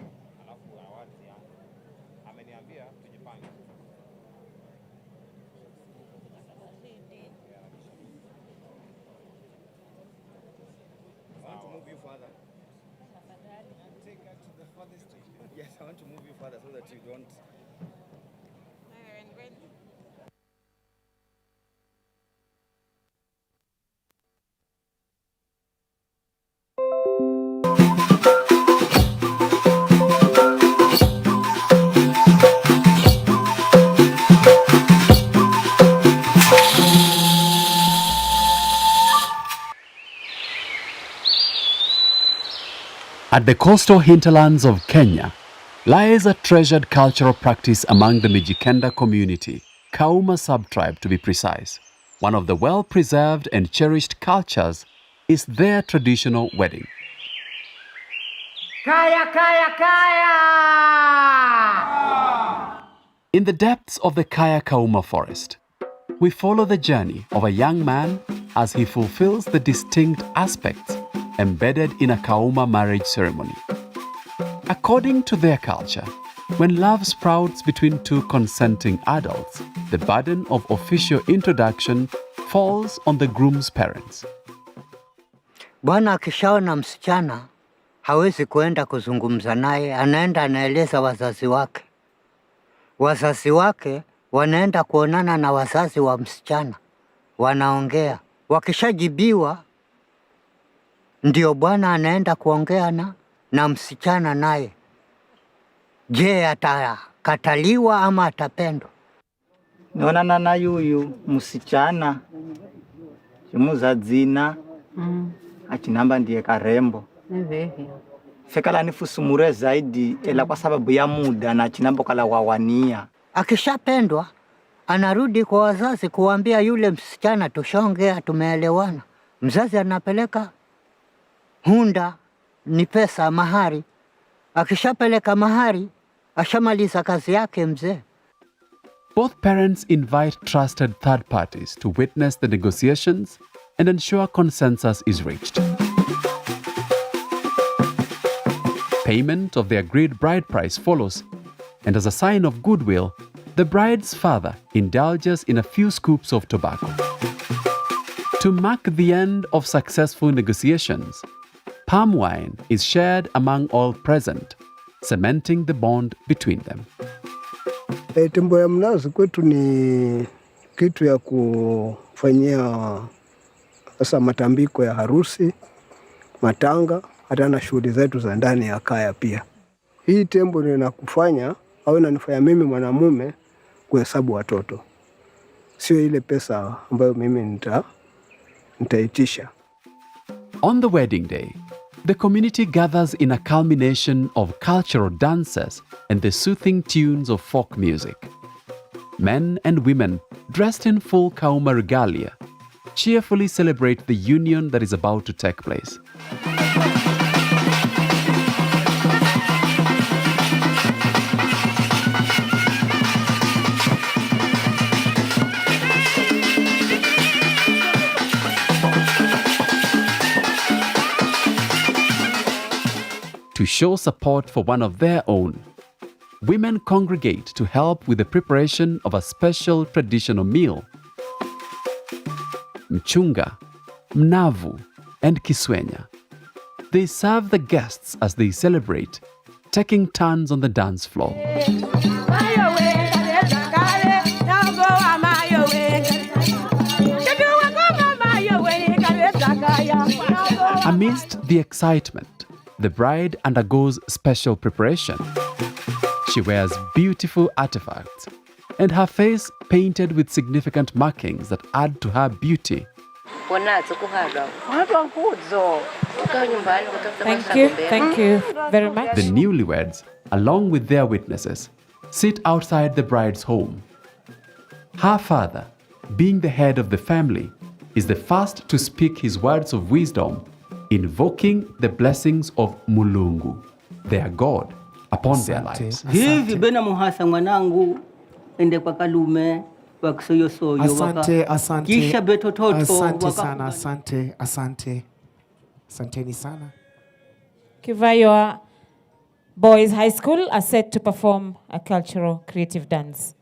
Yes, I want to move you further so that you don't. At the coastal hinterlands of Kenya lies a treasured cultural practice among the Mijikenda community, Kauma subtribe to be precise. One of the well-preserved and cherished cultures is their traditional wedding. Kaya, kaya, kaya! In the depths of the Kaya Kauma forest, we follow the journey of a young man as he fulfills the distinct aspects embedded in a Kauma marriage ceremony. According to their culture, when love sprouts between two consenting adults, the burden of official introduction falls on the groom's parents. Bwana akishaona msichana hawezi kuenda kuzungumza naye, anaenda anaeleza wazazi wake. Wazazi wake wanaenda kuonana na wazazi wa msichana, wanaongea. Wakishajibiwa ndio bwana anaenda kuongea na msichana naye. Je, atakataliwa ama atapendwa? Naonana na yuyu msichana chimuza dzina achinamba ndiye Karembo. Fekala nifusumure zaidi ela kwa sababu ya muda na chinambo kala wawania. Akishapendwa anarudi kwa wazazi kuambia yule msichana tushongea, tumeelewana. Mzazi anapeleka hunda, ni pesa, mahari. Akishapeleka mahari, ashamaliza kazi yake mzee. Both parents invite trusted third parties to witness the negotiations and ensure consensus is reached. Payment of the agreed bride price follows, and as a sign of goodwill, the bride's father indulges in a few scoops of tobacco. To mark the end of successful negotiations, palm wine is shared among all present, cementing the bond between them. Tembo ya mnazi kwetu ni kitu ya kufanyia sasa matambiko ya harusi, matanga, hata na shughuli zetu za ndani ya kaya pia. Hii tembo ni nakufanya au inanifanya mimi mwanamume kuhesabu watoto. Sio ile pesa ambayo mimi nitaitisha. On the wedding day, the community gathers in a culmination of cultural dances and the soothing tunes of folk music. Men and women, dressed in full Kauma regalia, cheerfully celebrate the union that is about to take place. To show support for one of their own, women congregate to help with the preparation of a special traditional meal. Mchunga, mnavu, and kiswenya. They serve the guests as they celebrate, taking turns on the dance floor. Amidst the excitement, the bride undergoes special preparation. She wears beautiful artifacts and her face painted with significant markings that add to her beauty. Thank you very much. The newlyweds, along with their witnesses, sit outside the bride's home. Her father, being the head of the family, is the first to speak his words of wisdom, invoking the blessings of Mulungu, their God, upon their lives. Hivi bena muhasa mwanangu ende kwa kalume wakisoyosoyo kisha betototo asante sana, asanteni sana. Kivayo Boys High School are set to perform a cultural creative dance.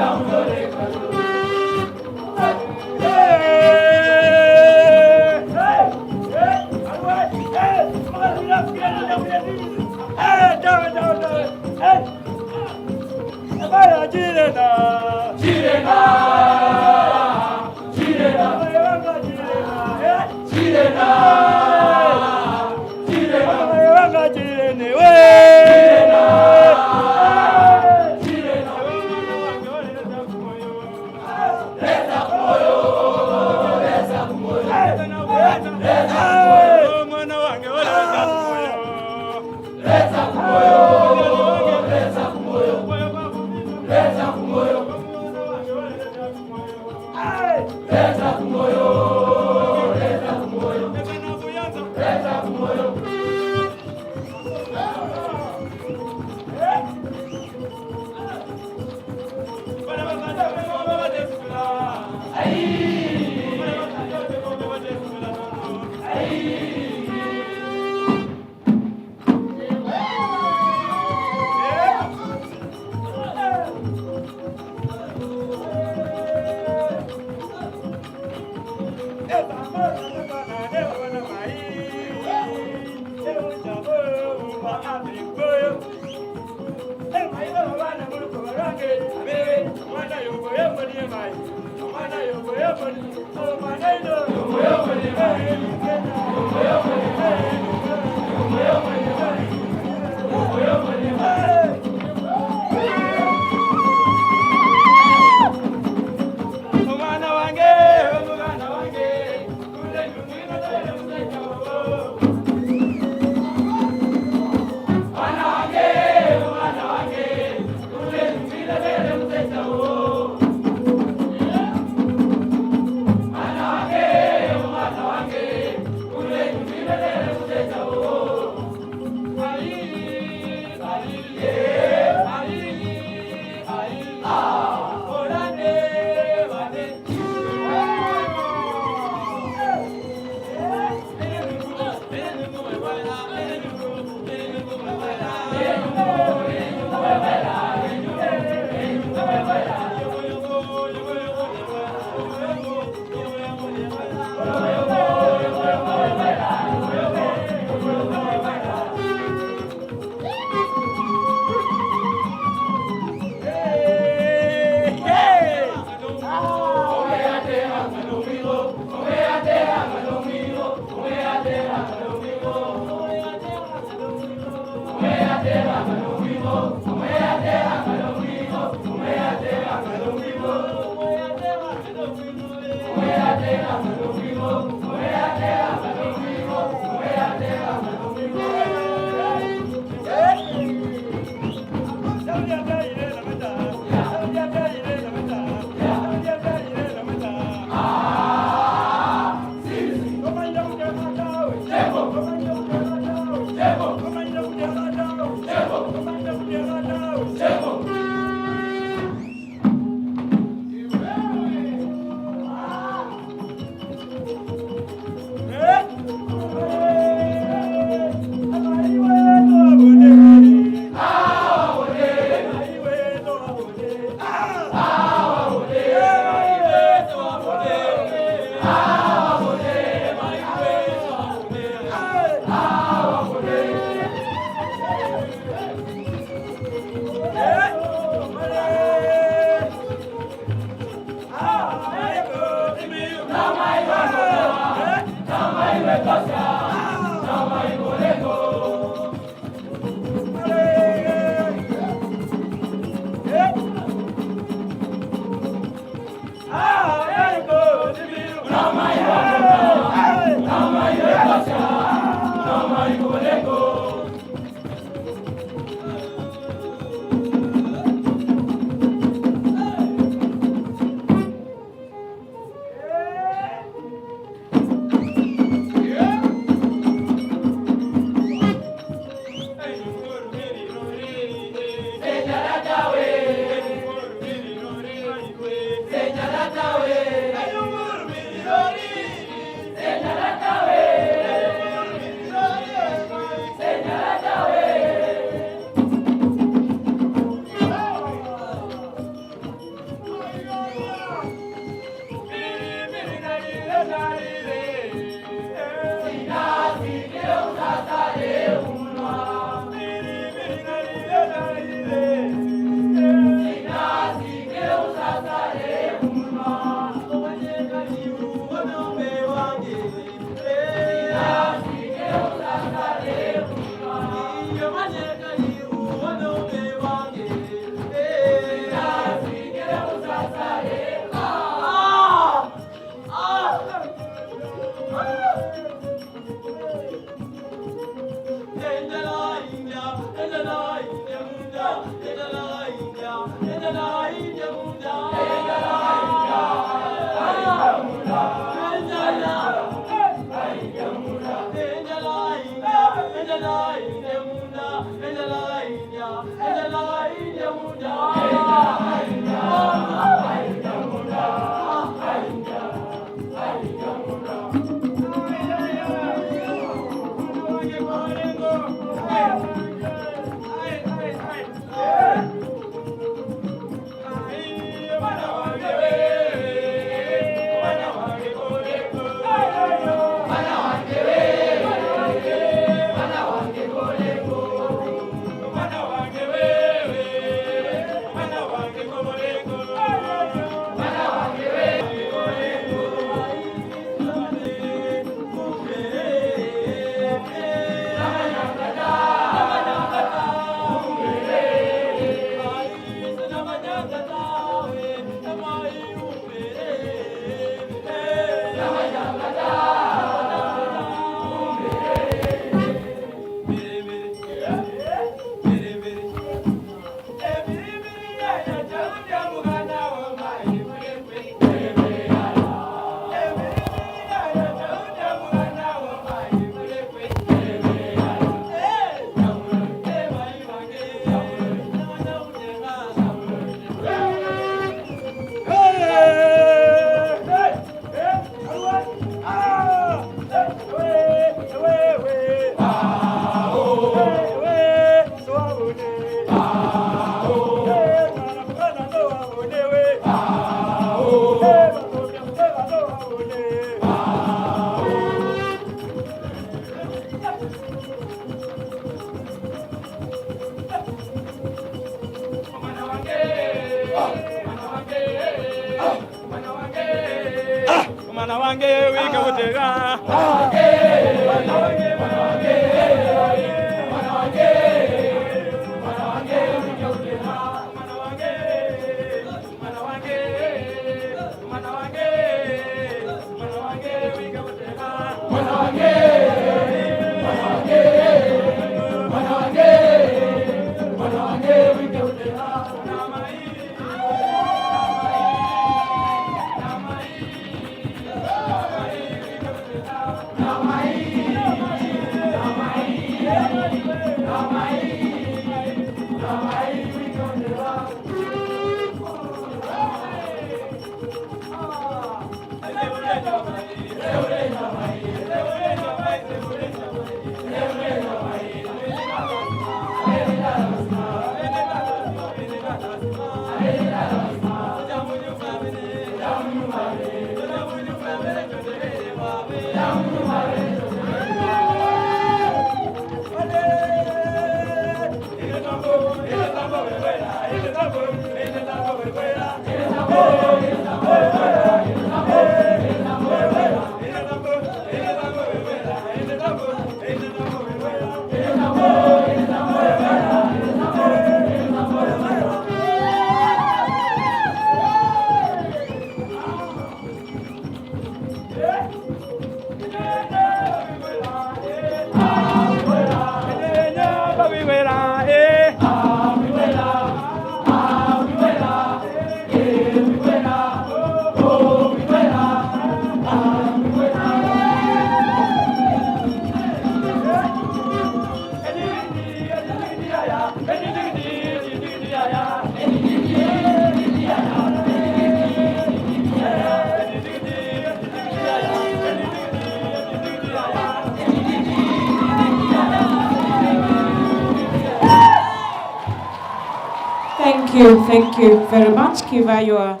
Thank you very much, Kiva, your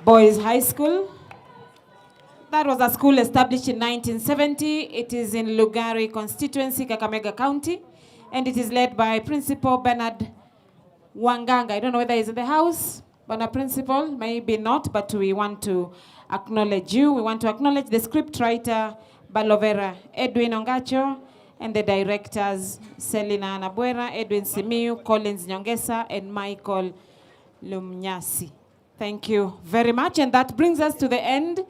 boys' high school. That was a school established in 1970. It is in Lugari constituency, Kakamega County, and it is led by Principal Bernard Wanganga. I don't know whether he's in the house, but a principal, maybe not, but we want to acknowledge you. We want to acknowledge the scriptwriter, Balovera, Edwin Ongacho, and the directors, Selina Anabuera, Edwin Simiu, Collins Nyongesa, and Michael Lumnyasi. Thank you very much. And that brings us to the end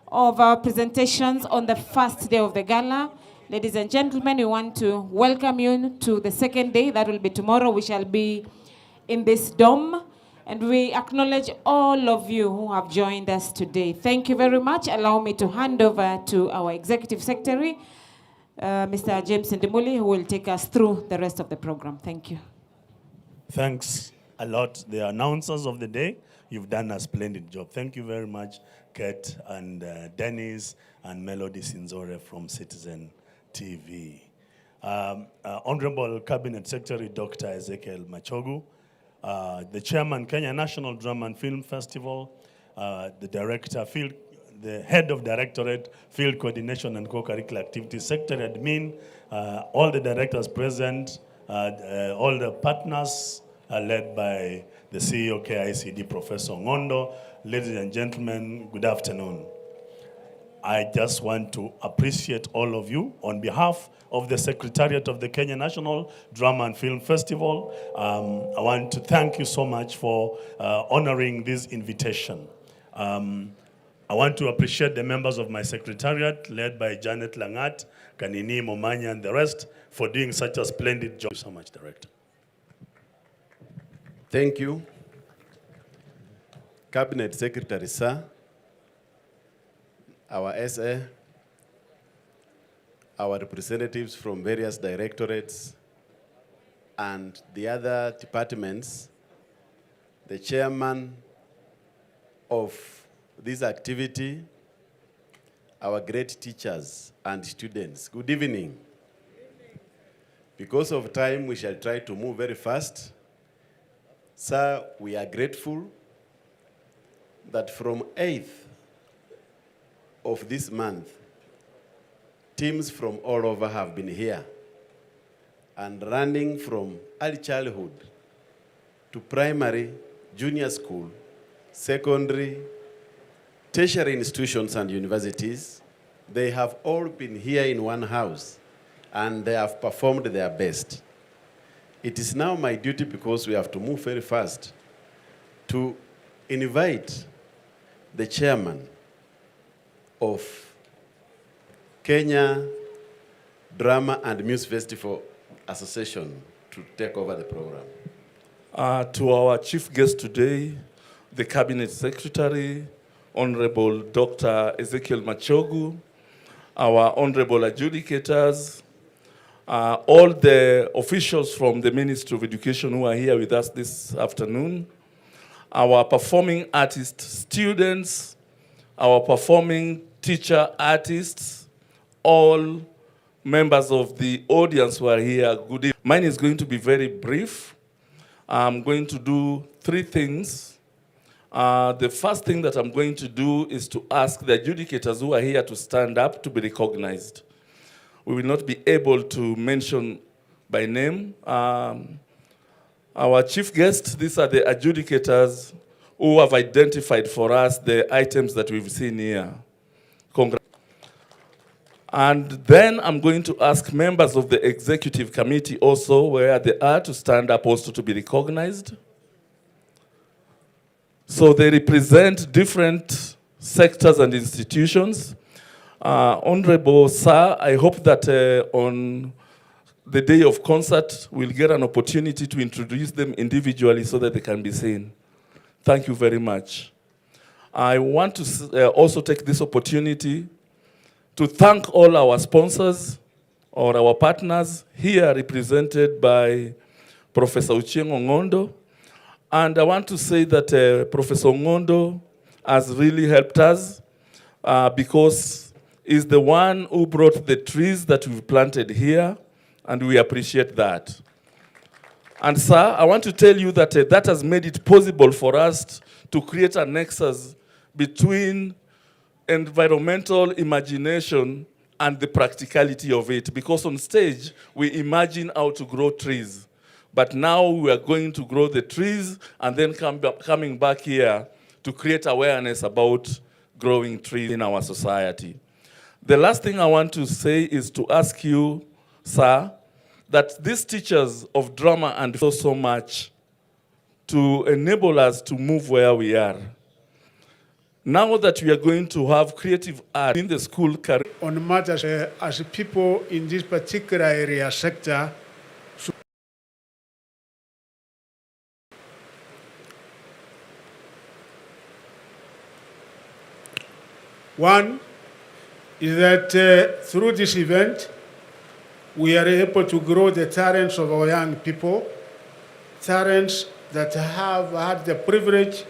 of our presentations on the first day of the gala. Ladies and gentlemen, we want to welcome you to the second day. That will be tomorrow. We shall be in this dome. And we acknowledge all of you who have joined us today. Thank you very much. Allow me to hand over to our Executive Secretary, Mr. James Ndimuli, who will take us through the rest of the program. Thank you. Thanks a lot. The announcers of the day, you've done a splendid job. Thank you very much, Kate and Dennis and Melody Sinzore from Citizen TV. Honorable Cabinet Secretary, Dr. Ezekiel Machogu, the Chairman, Kenya National Drama and Film Festival, the Director, the Head of Directorate, Field Coordination and Co-Curricular Activities, Secretary Admin, all the directors present, all the partners led by the CEO KICD, Professor Ngondo. Ladies and gentlemen, good afternoon. I just want to appreciate all of you on behalf of the Secretariat of the Kenya National Drama and Film Festival. I want to thank you so much for honoring this invitation. I want to appreciate the members of my secretariat, led by Janet Langat, Kanini Momanya, and the rest, for doing such a splendid job. Thank you so much, Director. Thank you. Cabinet Secretary, sir, our SA, our representatives from various directorates, and the other departments, the chairman of this activity, our great teachers and students. Good evening. Because of time, we shall try to move very fast. Sir, we are grateful that from 8th of this month, teams from all over have been here and running from early childhood to primary, junior school, secondary, tertiary institutions and universities, they have all been here in one house, and they have performed their best. It is now my duty, because we have to move very fast, to invite the chairman of Kenya Drama and Music Festival Association to take over the program. To our chief guest today, the Cabinet Secretary, Honorable Dr. Ezekiel Machogu, our honorable adjudicators, all the officials from the Ministry of Education who are here with us this afternoon, our performing artist students, our performing teacher artists, all members of the audience who are here, good evening. Mine is going to be very brief. I'm going to do 3 things. The first thing that I'm going to do is to ask the adjudicators who are here to stand up to be recognized. We will not be able to mention by name. Our chief guests, these are the adjudicators who have identified for us the items that we've seen here. And then I'm going to ask members of the executive committee also, where they are, to stand up also to be recognized. So they represent different sectors and institutions. Honorable Sir, I hope that on the day of concert, we'll get an opportunity to introduce them individually so that they can be seen. Thank you very much. I want to also take this opportunity to thank all our sponsors or our partners here represented by Professor Ochieng Ongondo. And I want to say that Professor Ongondo has really helped us because he's the one who brought the trees that we've planted here, and we appreciate that. And sir, I want to tell you that that has made it possible for us to create a nexus between environmental imagination and the practicality of it, because on stage we imagine how to grow trees, but now we are going to grow the trees and then coming back here to create awareness about growing trees in our society. The last thing I want to say is to ask you, sir, that these teachers of drama and so much to enable us to move where we are. Now that we are going to have creative art in the school career. On matters as people in this particular area sector. One is that through this event, we are able to grow the talents of our young people, talents that have had the privilege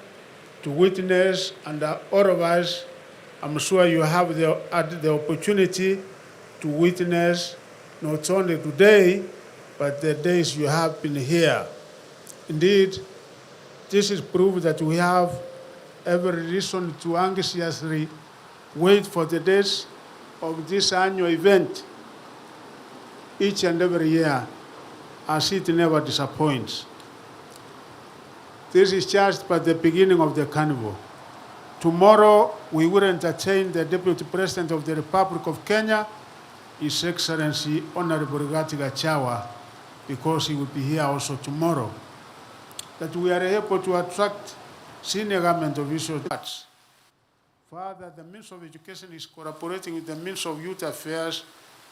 to witness, and all of us, I'm sure you have the opportunity to witness not only today, but the days you have been here. Indeed, this is proof that we have every reason to anxiously wait for the days of this annual event each and every year, as it never disappoints. This is just but the beginning of the carnival. Tomorrow, we will entertain the Deputy President of the Republic of Kenya, His Excellency Honorable Rigathi Gachagua, because he will be here also tomorrow. That we are able to attract senior government officials. Further, the Ministry of Education is collaborating with the Ministry of Youth Affairs,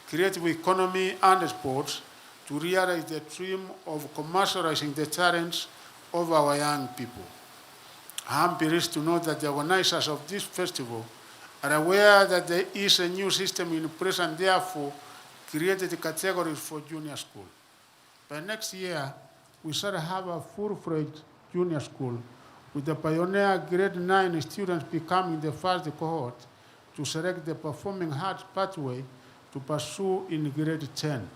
Creative Economy and Sports to realize the dream of commercializing the talents of our young people. I am pleased to know that the organizers of this festival are aware that there is a new system in place and therefore created categories for junior school. By next year, we shall have a full-fledged junior school with the pioneer grade 9 students becoming the first cohort to select the performing arts pathway to pursue in grade 10.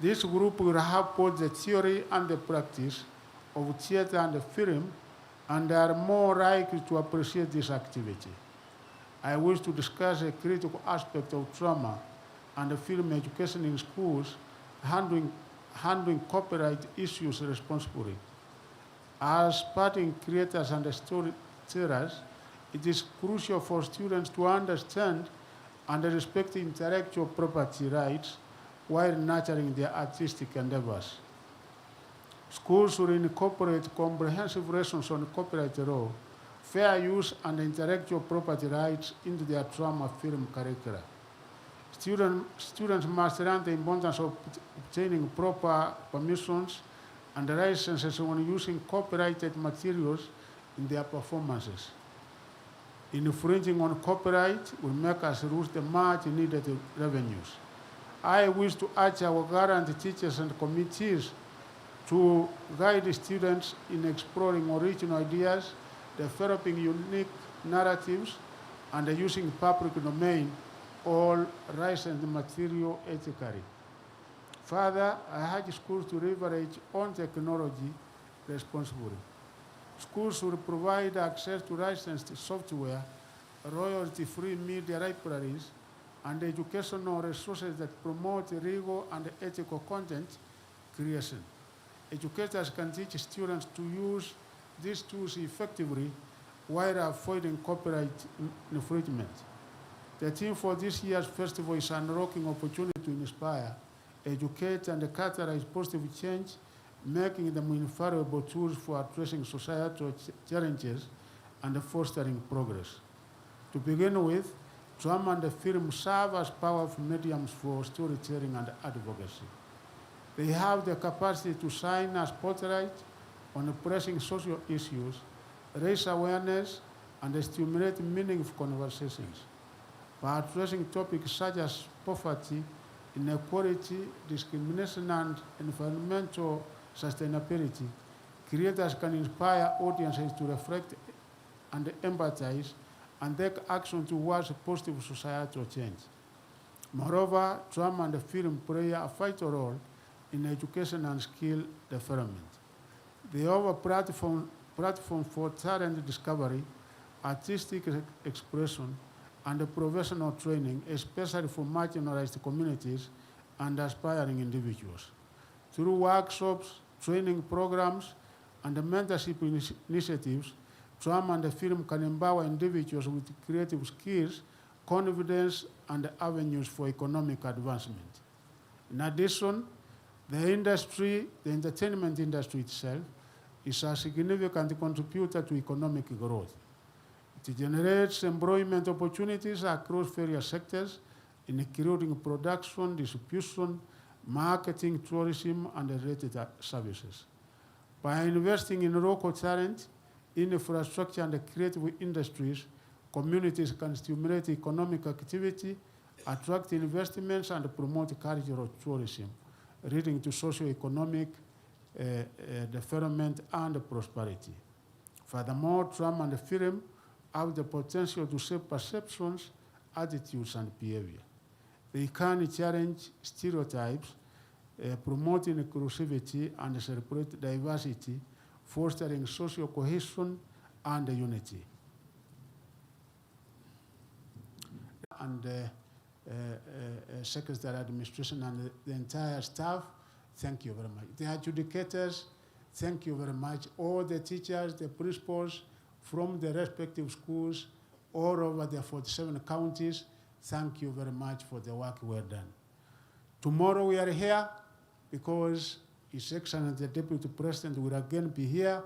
This group will have both the theory and the practice of theater and film, and are more likely to appreciate this activity. I wish to discuss a critical aspect of drama and film education in schools, handling copyright issues responsibly. As budding creators and storytellers, It is crucial for students to understand and respect intellectual property rights while nurturing their artistic endeavors. Schools should incorporate comprehensive lessons on copyright law, fair use, and intellectual property rights into their drama film curricula. Students must learn the importance of obtaining proper permissions and licenses when using copyrighted materials in their performances. Infringing on copyright will make us lose the much needed revenues. I wish to urge our guardian teachers and committees to guide students in exploring original ideas, developing unique narratives, and using public domain all licensed material ethically. Further, I urge schools to leverage on technology responsibly. Schools should provide access to licensed software, royalty-free media libraries, and educational resources that promote legal and ethical content creation. Educators can teach students to use these tools effectively while avoiding copyright infringement. The theme for this year's festival is unlocking opportunity to inspire, educate, and catalyze positive change, making them invaluable tools for addressing societal challenges and fostering progress. To begin with, drama and film serve as powerful mediums for storytelling and advocacy. They have the capacity to shine a spotlight on pressing social issues, raise awareness, and stimulate meaningful conversations. By addressing topics such as poverty, inequality, discrimination, and environmental sustainability, creators can inspire audiences to reflect and empathize and take action towards positive societal change. Moreover, drama and film play a vital role in education and skill development. They offer platform for talent discovery, artistic expression, and professional training, especially for marginalized communities and aspiring individuals. Through workshops, training programs, and mentorship initiatives, drama and film can empower individuals with creative skills, confidence, and avenues for economic advancement. In addition, the entertainment industry itself, is a significant contributor to economic growth. It generates employment opportunities across various sectors, including production, distribution, marketing, tourism, and related services. By investing in local talent, infrastructure, and creative industries, communities can stimulate economic activity, attract investments, and promote cultural tourism, leading to socio-economic development and prosperity. Furthermore, drama and film have the potential to shape perceptions, attitudes, and behavior. They can challenge stereotypes, promote inclusivity, and celebrate diversity, fostering social cohesion and unity. And Secretary Administration and the entire staff, thank you very much. The adjudicators, thank you very much. All the teachers, the principals from the respective schools all over the 47 counties, thank you very much for the work well done. Tomorrow we are here because His Excellency the Deputy President will again be here,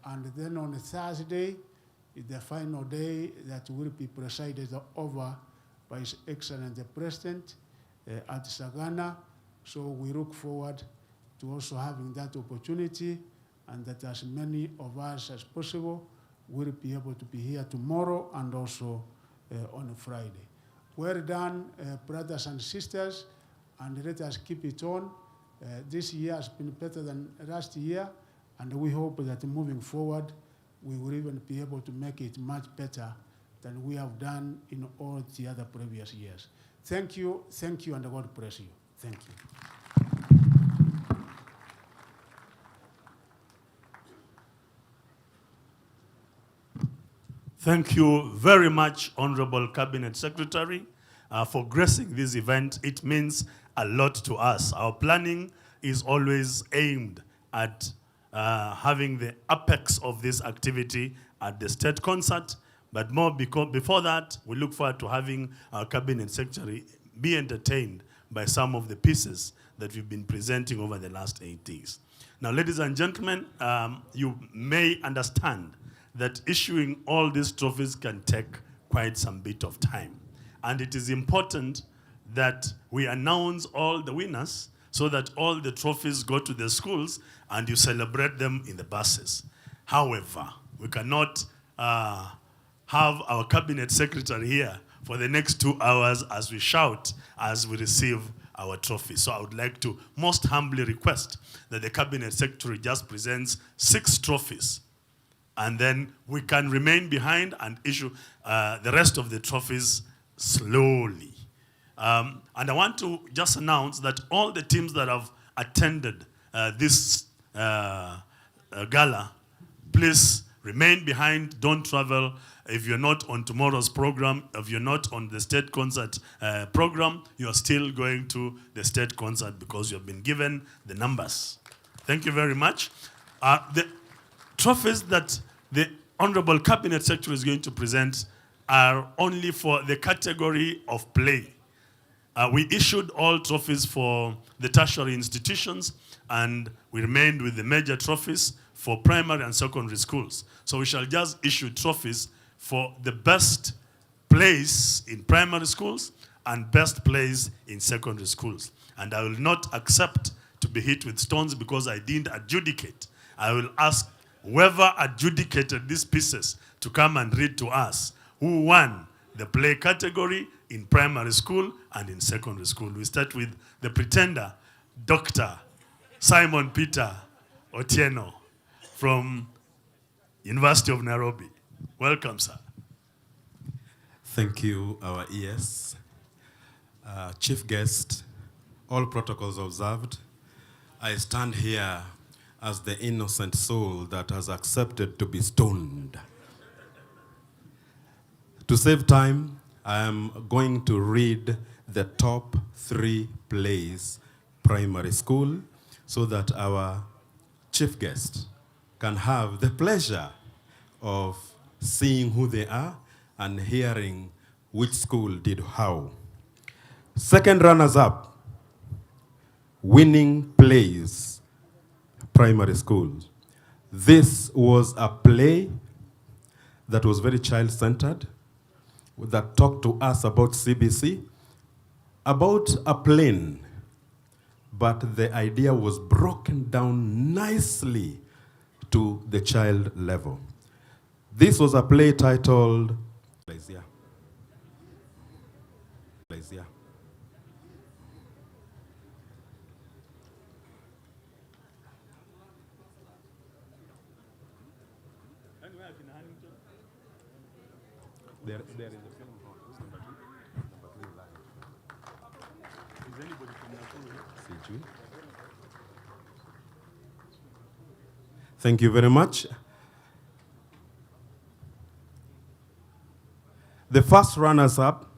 and then on Thursday is the final day that will be presided over by His Excellency the President at Sagana. So we look forward to also having that opportunity, and that as many of us as possible will be able to be here tomorrow and also on Friday. Well done, brothers and sisters, and let us keep it on. This year has been better than last year, and we hope that moving forward, we will even be able to make it much better than we have done in all the other previous years. Thank you, and God bless you. Thank you. Thank you very much, Honorable Cabinet Secretary, for gracing this event. It means a lot to us. Our planning is always aimed at having the apex of this activity at the state concert, But more because before that, we look forward to having our cabinet secretary be entertained by some of the pieces that we've been presenting over the last 8 days. Now, ladies and gentlemen, you may understand that issuing all these trophies can take quite some bit of time. And it is important that we announce all the winners so that all the trophies go to the schools and you celebrate them in the buses. However, we cannot have our cabinet secretary here for the next 2 hours as we shout as we receive our trophy. So I would like to most humbly request that the cabinet secretary just presents 6 trophies, and then we can remain behind and issue the rest of the trophies slowly. And I want to just announce that all the teams that have attended this gala, please remain behind, don't travel. If you're not on tomorrow's program, if you're not on the state concert program, you're still going to the state concert because you've been given the numbers. Thank you very much. The trophies that the Honorable Cabinet Secretary is going to present are only for the category of play. We issued all trophies for the tertiary institutions, and we remained with the major trophies for primary and secondary schools. So we shall just issue trophies for the best place in primary schools and best place in secondary schools. And I will not accept to be hit with stones because I didn't adjudicate. I will ask whoever adjudicated these pieces to come and read to us who won the play category in primary school and in secondary school. We start with the pretender, Dr. Simon Peter Otieno from University of Nairobi. Welcome, sir. Thank you, our ES. Chief guest, all protocols observed. I stand here as the innocent soul that has accepted to be stoned. To save time, I am going to read the top 3 plays primary school so that our chief guest can have the pleasure of seeing who they are and hearing which school did how. Second runners-up, winning plays, primary school. This was a play that was very child-centered, that talked to us about CBC, about a plane, but the idea was broken down nicely to the child level. This was a play titled There is the film. Is anybody from Nakuru? Thank you very much. The first runners-up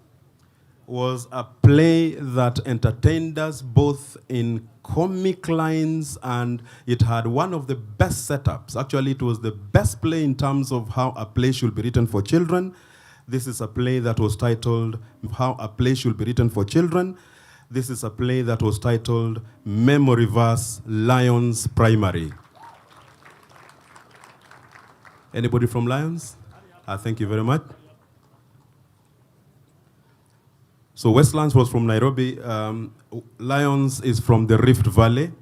was a play that entertained us both in comic lines, and it had one of the best setups. Actually, it was the best play in terms of how a play should be written for children. This is a play that was titled How a Play Should Be Written for Children. This is a play that was titled Memory Verse Lions Primary. Anybody from Lions? Thank you very much. So Westlands was from Nairobi. Lions is from the Rift Valley.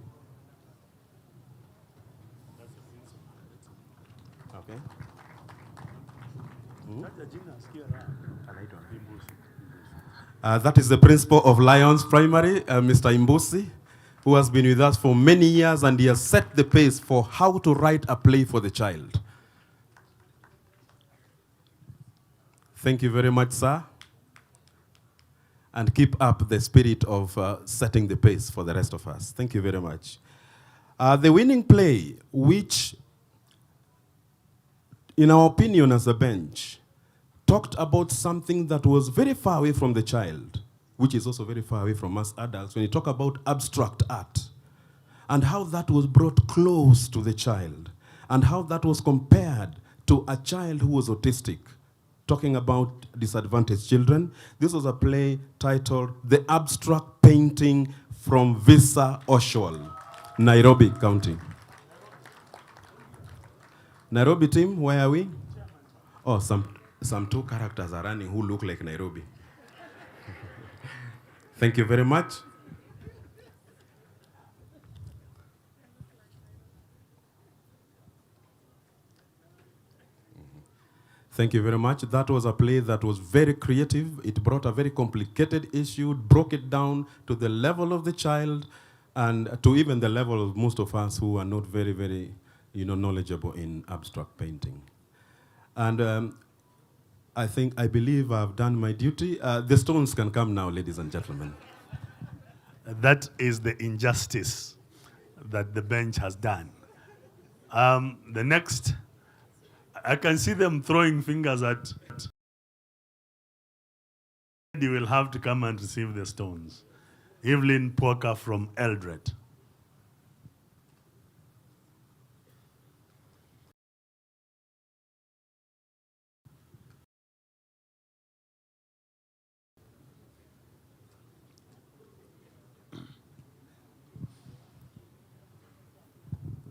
Okay. That is the principal of Lions Primary, Mr. Imbusi, who has been with us for many years, and he has set the pace for how to write a play for the child. Thank you very much, sir. And keep up the spirit of setting the pace for the rest of us. Thank you very much. The winning play, which, in our opinion as a bench, talked about something that was very far away from the child, which is also very far away from us adults, when you talk about abstract art, and how that was brought close to the child, and how that was compared to a child who was autistic. talking about disadvantaged children. This was a play titled The Abstract Painting from Visa Oshwal, Nairobi County. Nairobi team, where are we? Oh, some two characters are running who look like Nairobi. Thank you very much. Thank you very much. That was a play that was very creative. It brought a very complicated issue, broke it down to the level of the child and to even the level of most of us who are not very, very, knowledgeable in abstract painting. And I believe I've done my duty. The stones can come now, ladies and gentlemen. That is the injustice that the bench has done. The next, I can see them throwing fingers at. You will have to come and receive the stones. Evelyn Porker from Eldred.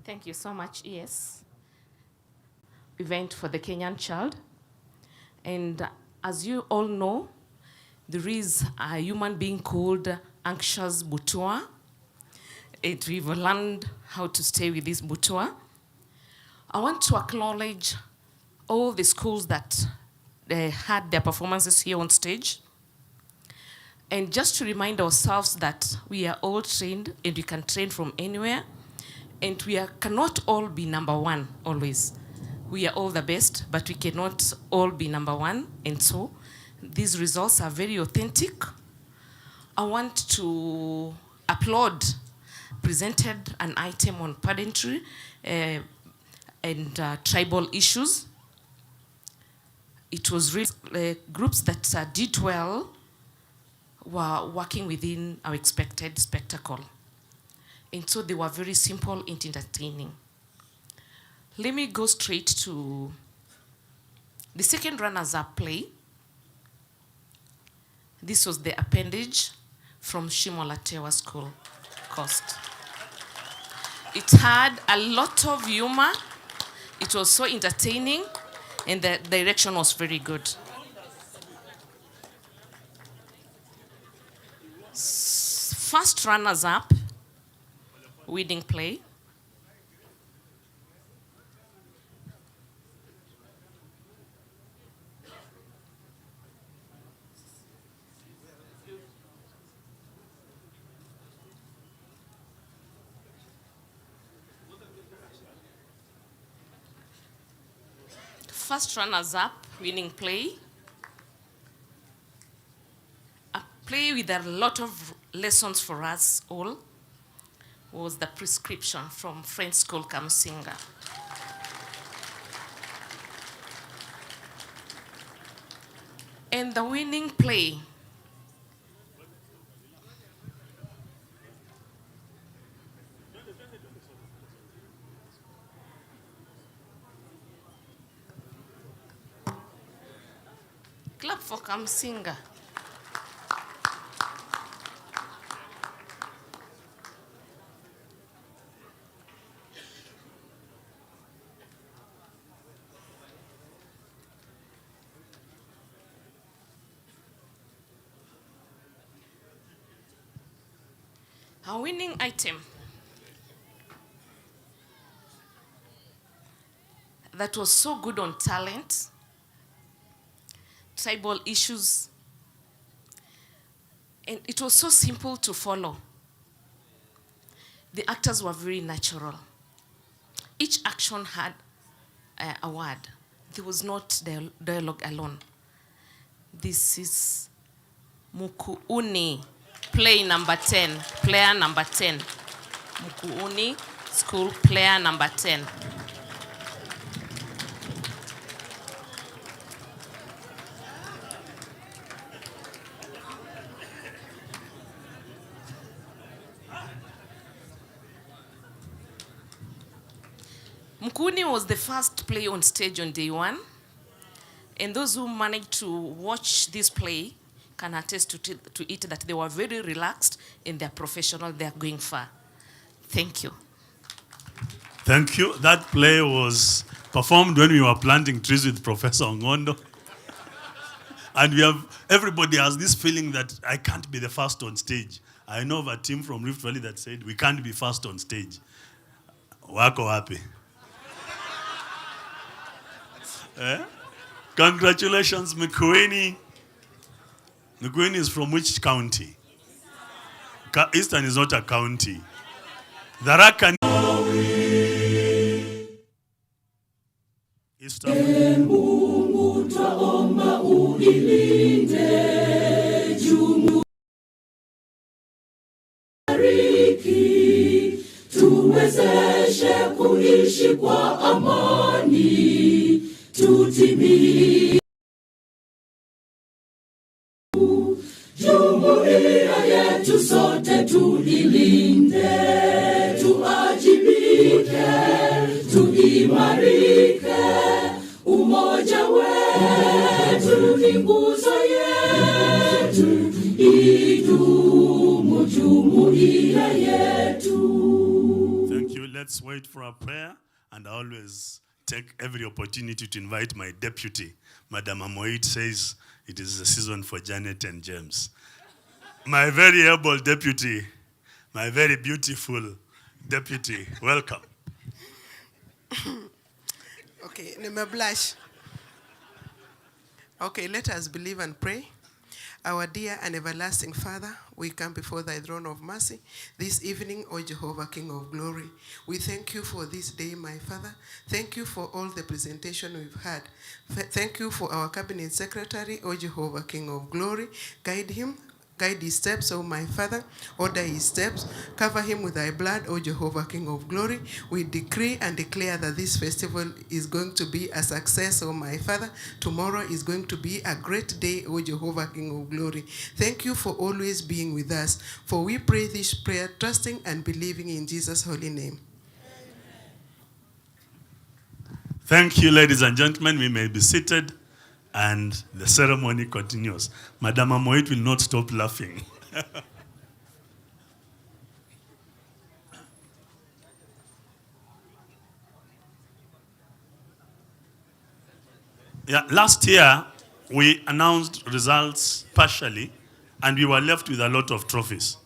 Thank you so much, ES. Event for the Kenyan child. And as you all know, there is a human being called anxious Butua. We've learned how to stay with this Butua. I want to acknowledge all the schools that had their performances here on stage. And just to remind ourselves that we are all trained and we can train from anywhere. And we cannot all be number one always. We are all the best, but we cannot all be number one. And so these results are very authentic. I want to applaud, presented an item on pedantry and tribal issues. It was really groups that did well were working within our expected spectacle. And so they were very simple and entertaining. Let me go straight to the second runners-up play. This was the appendage from Shimolatewa School, Coast. It had a lot of humor. It was so entertaining, and the direction was very good. First runners-up, winning play. First runners-up, winning play. A play with a lot of lessons for us all was The Prescription from French School Kamsinga. And the winning play clap for Kamsinga. Our winning item that was so good on talent, tribal issues, and it was so simple to follow. The actors were very natural. Each action had a word. There was not dialogue alone. This is Mukuuni, play number 10, player number 10. Mukuuni, school, player number 10. Mukuni was the first play on stage on day one, And those who managed to watch this play can attest to it that they were very relaxed and they're professional, they're going far. Thank you. Thank you. That play was performed when we were planting trees with Professor Ngondo. And everybody has this feeling that I can't be the first on stage. I know of a team from Rift Valley that said, we can't be first on stage. Wako happy. Congratulations, Mikuini. Mikuini is from which county? Eastern is not a county. Tharaka. Mungu twaomba uilinde jumu bariki, tuwezeshe kuishi kwa amani, tutimie jumuiya yetu sote tuilinde, tuajibike, tuimarike, umoja wetu ni nguzo yetu, idumu jumuiya yetu. Thank you. Let's wait for a prayer, and I always take every opportunity to invite my deputy. Madam Amoit says it is the season for Janet and James. My very able deputy, my very beautiful deputy, welcome. Okay, name blush. Okay, let us believe and pray. Our dear and everlasting Father, we come before thy throne of mercy this evening, O Jehovah, King of glory. We thank you for this day, my Father. Thank you for all the presentation we've had. Thank you for our cabinet secretary, O Jehovah, King of glory. Guide him. Guide his steps, O my Father. Order his steps. Cover him with thy blood, O Jehovah, King of glory. We decree and declare that this festival is going to be a success, O my Father. Tomorrow is going to be a great day, O Jehovah, King of glory. Thank you for always being with us. For we pray this prayer, trusting and believing in Jesus' holy name. Thank you, ladies and gentlemen. We may be seated. And the ceremony continues. Madam Amoit will not stop laughing. Yeah, last year, we announced results partially, and we were left with a lot of trophies.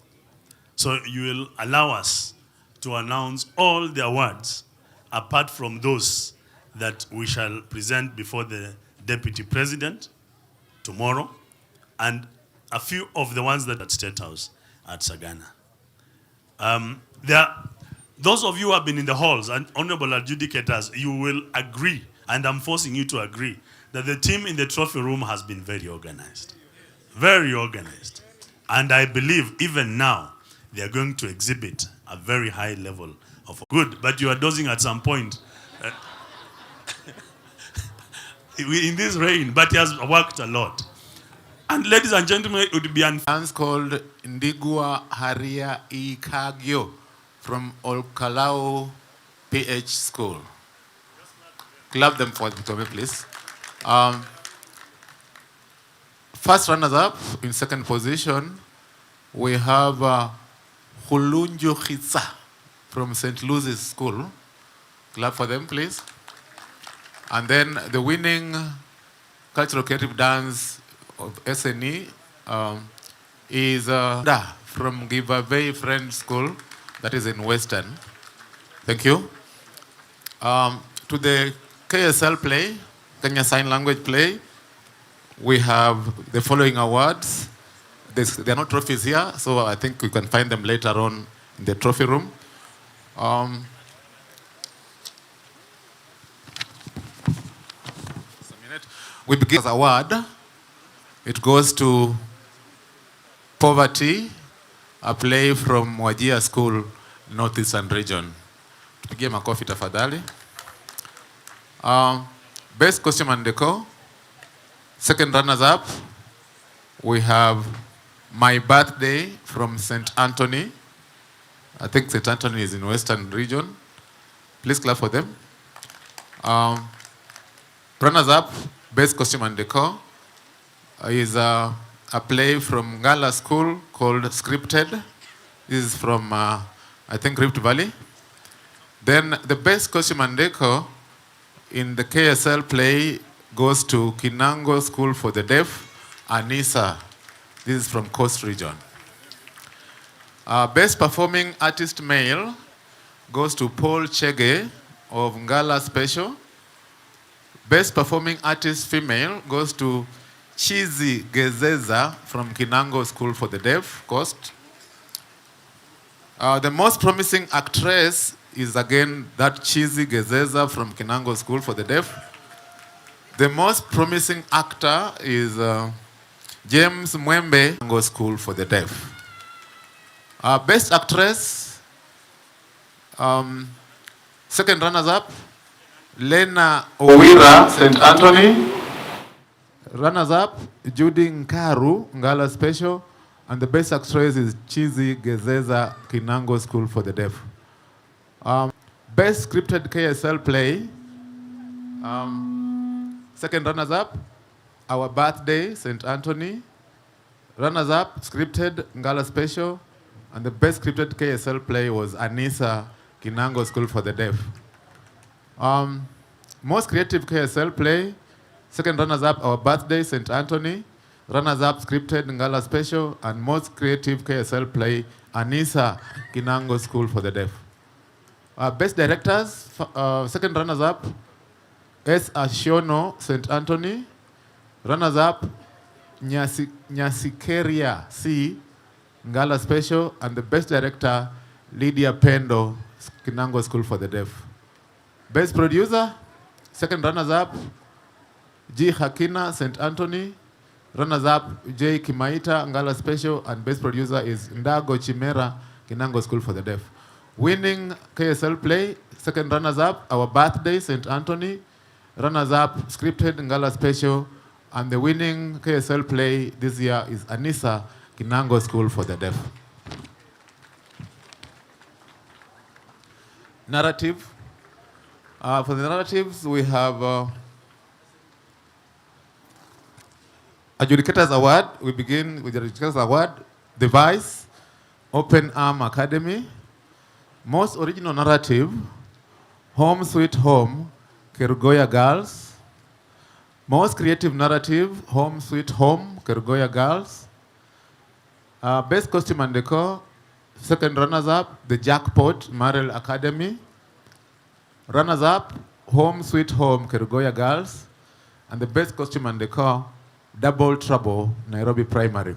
So you will allow us to announce all the awards, apart from those that we shall present before the Deputy President tomorrow, and a few of the ones that at State House at Sagana. Those of you who have been in the halls and honorable adjudicators, you will agree, and I'm forcing you to agree, that the team in the trophy room has been very organized. Very organized. And I believe even now, they are going to exhibit a very high level of good, but you are dozing at some point. In this rain, but he has worked a lot. And ladies and gentlemen, it would be dance called Ndigua Haria Ikagyo from Olkalao PH School. Clap them for me, please. First runners-up in second position, we have Hulunjo Khitsa from St. Lucy's School. Clap for them, please. And then the winning cultural creative dance of SNE is from Giver Bay Friends School, that is in Western. Thank you. To the KSL play, Kenya Sign Language play, we have the following awards. There are no trophies here, so I think we can find them later on in the trophy room. We begin the award. It goes to Poverty, a play from Wajir School, Northeastern Region. Tupigie makofi tafadhali. Best costume and decor. Second runners-up, we have My Birthday from St. Anthony. I think St. Anthony is in Western Region. Please clap for them. Runners-up, Best Costume and Decor is a play from Gala School called Scripted. This is from, I think, Rift Valley. Then the Best Costume and Decor in the KSL play goes to Kinango School for the Deaf, Anisa. This is from Coast Region. Best Performing Artist Male goes to Paul Chege of Ngala Special. Best Performing Artist Female goes to Chizi Gezeza from Kinango School for the Deaf, Coast. The Most Promising Actress is again that Chizi Gezeza from Kinango School for the Deaf. The Most Promising Actor is James Mwembe, Kinango School for the Deaf. Best Actress, second runners-up, Lena Owira, St. Anthony. Runners-up, Judy Nkaru, Ngala Special. And the Best Actress is Chizi Gezeza, Kinango School for the Deaf. Best Scripted KSL Play, second runners-up, Our Birthday, St. Anthony. Runners-up, Scripted, Ngala Special. And the Best Scripted KSL Play was Anisa, Kinango School for the Deaf. Most Creative KSL Play, second runners-up, Our Birthday, St. Anthony. Runners-up, Scripted, Ngala Special. And Most Creative KSL Play, Anisa, Kinango School for the Deaf. Best Directors, second runners-up, S. Ashiono, St. Anthony. Runners-up, Nyasikeria C, Ngala Special. And the Best Director, Lydia Pendo, Kinango School for the Deaf. Best Producer, second runners-up, G. Hakina, St. Anthony. Runners-up, J. Kimaita, Ngala Special. And Best Producer is Ndago Chimera, Kinango School for the Deaf. Winning KSL Play, second runners-up, Our Birthday, St. Anthony. Runners-up, Scripted, Ngala Special. And the winning KSL Play this year is Anisa, Kinango School for the Deaf. Narrative. For the narratives, we have Adjudicators Award. We begin with the Adjudicators Award. The Vice, Open Arm Academy. Most Original Narrative, Home Sweet Home, Kerugoya Girls. Most Creative Narrative, Home Sweet Home, Kerugoya Girls. Best Costume and Decor, second runners-up, The Jackpot, Marel Academy. Runners-up, Home Sweet Home, Kerugoya Girls. And the Best Costume and Decor, Double Trouble, Nairobi Primary.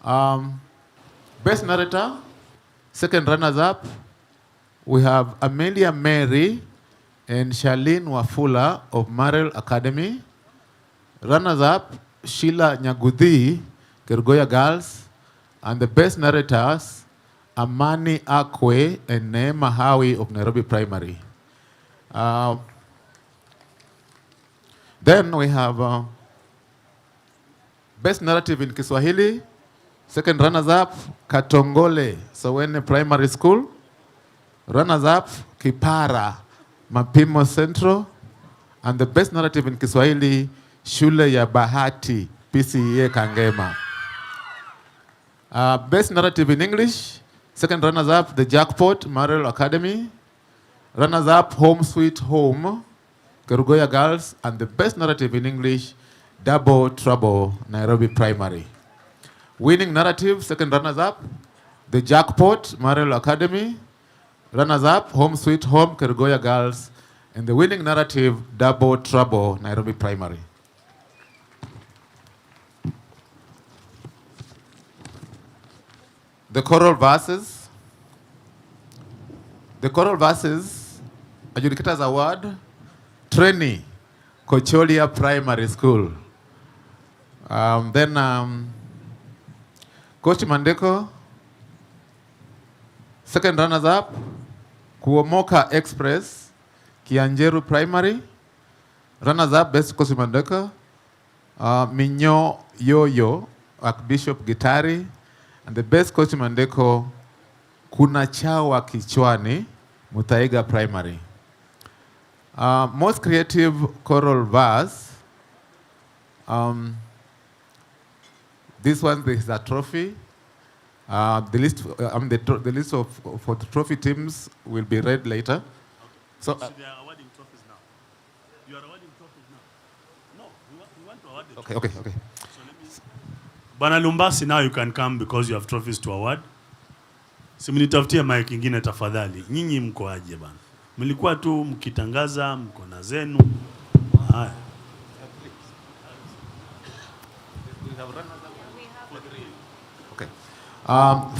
Best Narrator, second runners-up, we have Amelia Mary and Charlene Wafula of Marel Academy. Runners-up, Sheila Nyagudhi, Kerugoya Girls. And the best narrators, Amani Akwe and Neema Hawi of Nairobi Primary. Then we have Best Narrative in Kiswahili. Second runners-up, Katongole, Sowene Primary School. Runners-up, Kipara, Mapimo Central. And the Best Narrative in Kiswahili, Shule ya Bahati, PCEA Kangema. Best Narrative in English, second runners-up, The Jackpot, Marel Academy. Runners-up, Home Sweet Home, Kerugoya Girls. And the Best Narrative in English, Double Trouble, Nairobi Primary. Winning Narrative, second runners-up, The Jackpot, Marel Academy. Runners-up, Home Sweet Home, Kerugoya Girls. And the winning narrative, Double Trouble, Nairobi Primary. The choral verses. The choral verses, Adjudicators Award, Trainee, Kocholia Primary School. Coach Mandeko, second runners-up, Kuomoka Express, Kianjeru Primary. Runners-up, Best Coach Mandeko, Minyo Yoyo, Archbishop Gitari. And the Best Coach Mandeko, Kuna Chawa Kichwani, Mutaiga Primary. Most creative choral verse. This one, there is a trophy. The list, the list for the trophy teams will be read later. So they are awarding trophies now. You are awarding trophies now. No, we want to award the okay. So let me... Bana Lumbasi, now you can come because you have trophies to award. Simnitafutie mic ingine tafadhali. Nyinyi mko aje bana? Mlikuwa tu mkitangaza mko na zenu. Haya. Okay.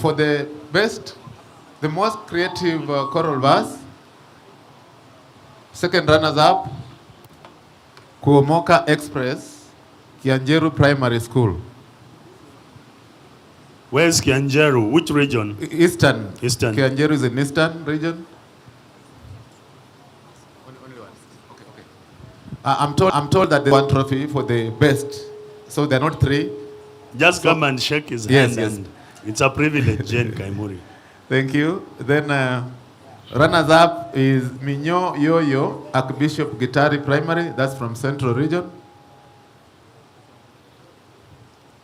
For the most creative choral verse, second runners-up, Kuomoka Express, Kianjeru Primary School. Where's Kianjeru? Which region? Eastern. Eastern. Kianjeru is in Eastern region. Only one. Okay. I'm told that they one trophy for the best, so they're not three. Just come and shake his hand. Yes. And it's a privilege, Jane Kaimuri. Thank you. Then runners-up is Minyo Yoyo, Archbishop Gitari Primary. That's from Central Region.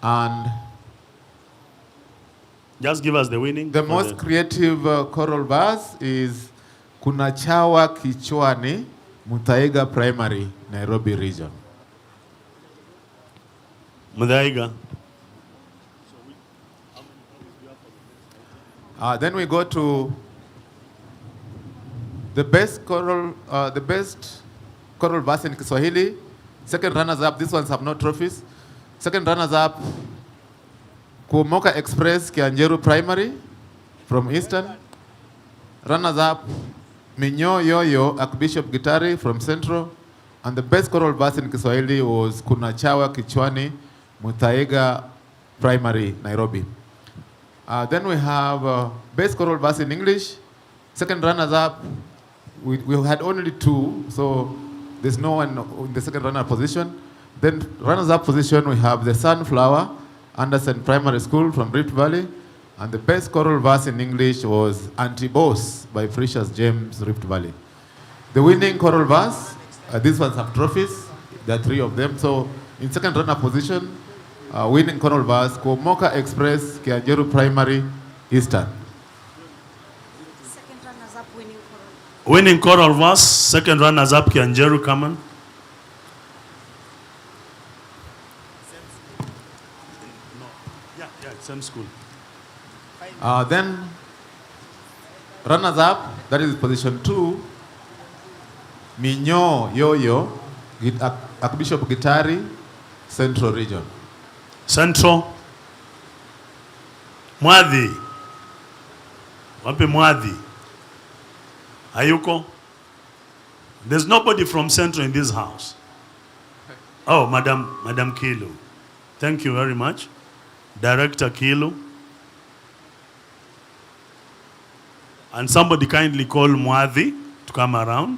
And just give us the winning. The most creative choral verse is Kunachawa Kichwani, Mutaiga Primary, Nairobi Region. Mutaiga. Then we go to the best choral verse in Kiswahili. Second runners-up, these ones have no trophies. Second runners-up, Kuomoka Express, Kianjeru Primary from Eastern. Runners-up, Minyo Yoyo, Archbishop Gitari from Central. And the best choral verse in Kiswahili was Kunachawa Kichwani, Mutaiga Primary, Nairobi. Then we have best choral verse in English. Second runners-up, we had only two, so there's no one in the second runner position. Then runners-up position, we have the Sunflower, Anderson Primary School from Rift Valley. And the best choral verse in English was Anti-Boss by Precious James, Rift Valley. The winning choral verse, these ones have trophies. There are three of them. So in second runner position, winning choral verse, Kuomoka Express, Kianjeru Primary, Eastern. Second runners-up winning choral. Winning choral verse, second runners-up, Kianjeru, come on. Same school. Then runners-up, that is position 2, Minyo Yoyo, Archbishop Gitari, Central Region. Central. Mwadhi. Wapi Mwadhi? Ayuko? There's nobody from Central in this house. Oh, Madam Kilo. Thank you very much. Director Kilo. And somebody kindly call Mwadhi to come around.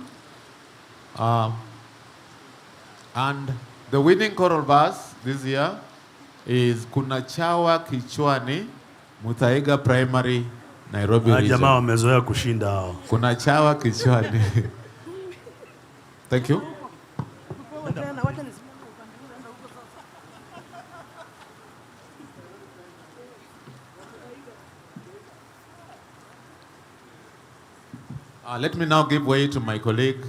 And the winning choral verse this year is Kunachawa Kichwani, Mutaiga Primary, Nairobi Region. Jamaa wamezoea kushinda hao. Kunachawa Kichwani. Thank you. Let me now give way to my colleague,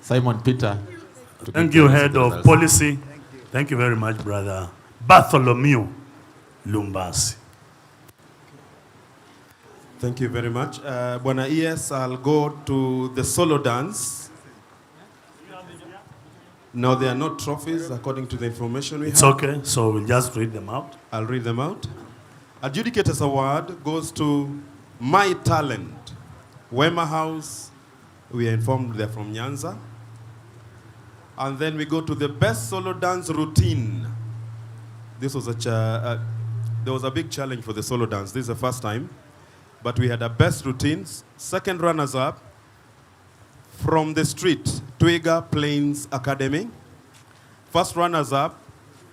Simon Peter. Thank you, Head of Policy. Thank you very much, Brother Bartholomew Lumbasi. Thank you very much. Bwana ES, I'll go to the solo dance. No, there are no trophies according to the information we have. It's okay, so we'll just read them out. I'll read them out. Adjudicators Award goes to My Talent. Wema House, we are informed they're from Nyanza. And then we go to the best solo dance routine. This was there was a big challenge for the solo dance. This is the first time. But we had a best routines. Second runners-up from the street, Twiga Plains Academy. First runners-up,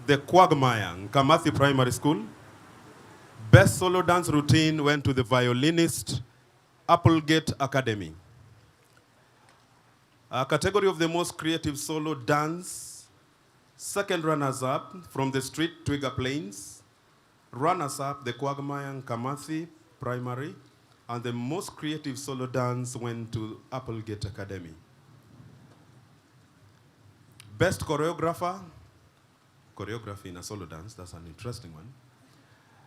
the Quagmire, Kamathi Primary School. Best solo dance routine went to the violinist, Applegate Academy. Category of the most creative solo dance. Second runners-up from the street Twiga Plains. Runners-up, the Quagmire Kamathi Primary. And the most creative solo dance went to Applegate Academy. Best choreographer. Choreography in a solo dance, that's an interesting one.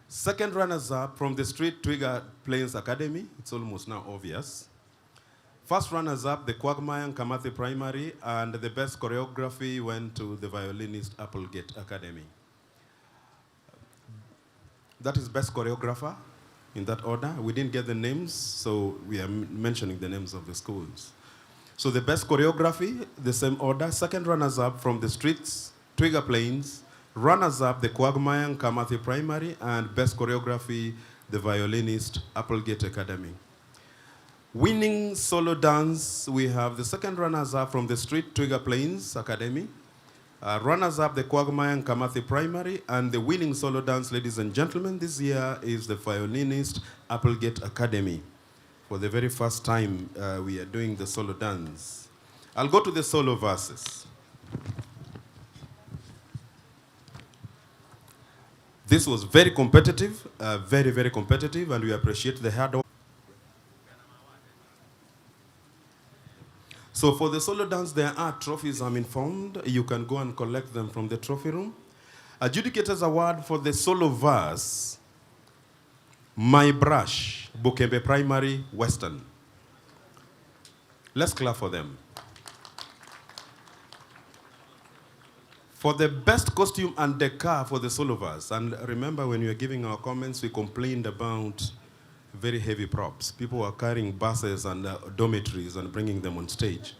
Second runners-up from the street Twiga Plains Academy. It's almost now obvious. First runners-up, the Quagmire Kamathi Primary, and the best choreography went to the violinist Applegate Academy. That is best choreographer in that order. We didn't get the names, so we are mentioning the names of the schools. So the best choreography, the same order. Second runners-up from the streets, Twiga Plains. Runners-up, the Quagmire Kamathi Primary, and best choreography, the violinist Applegate Academy. Winning solo dance, we have the second runners-up from the street Twiga Plains Academy. Runners-up, the Quagmire Kamathi Primary, and the winning solo dance, ladies and gentlemen, this year is the violinist Applegate Academy. For the very first time, we are doing the solo dance. I'll go to the solo verses. This was very competitive, very, very competitive, and we appreciate the hard work. So for the solo dance, there are trophies, I'm informed. You can go and collect them from the trophy room. Adjudicators Award for the solo verse, My Brush, Bukembe Primary, Western. Let's clap for them. For the best costume and decor for the solo verse, and remember when we were giving our comments, we complained about very heavy props. People were carrying buses and dormitories and bringing them on stage.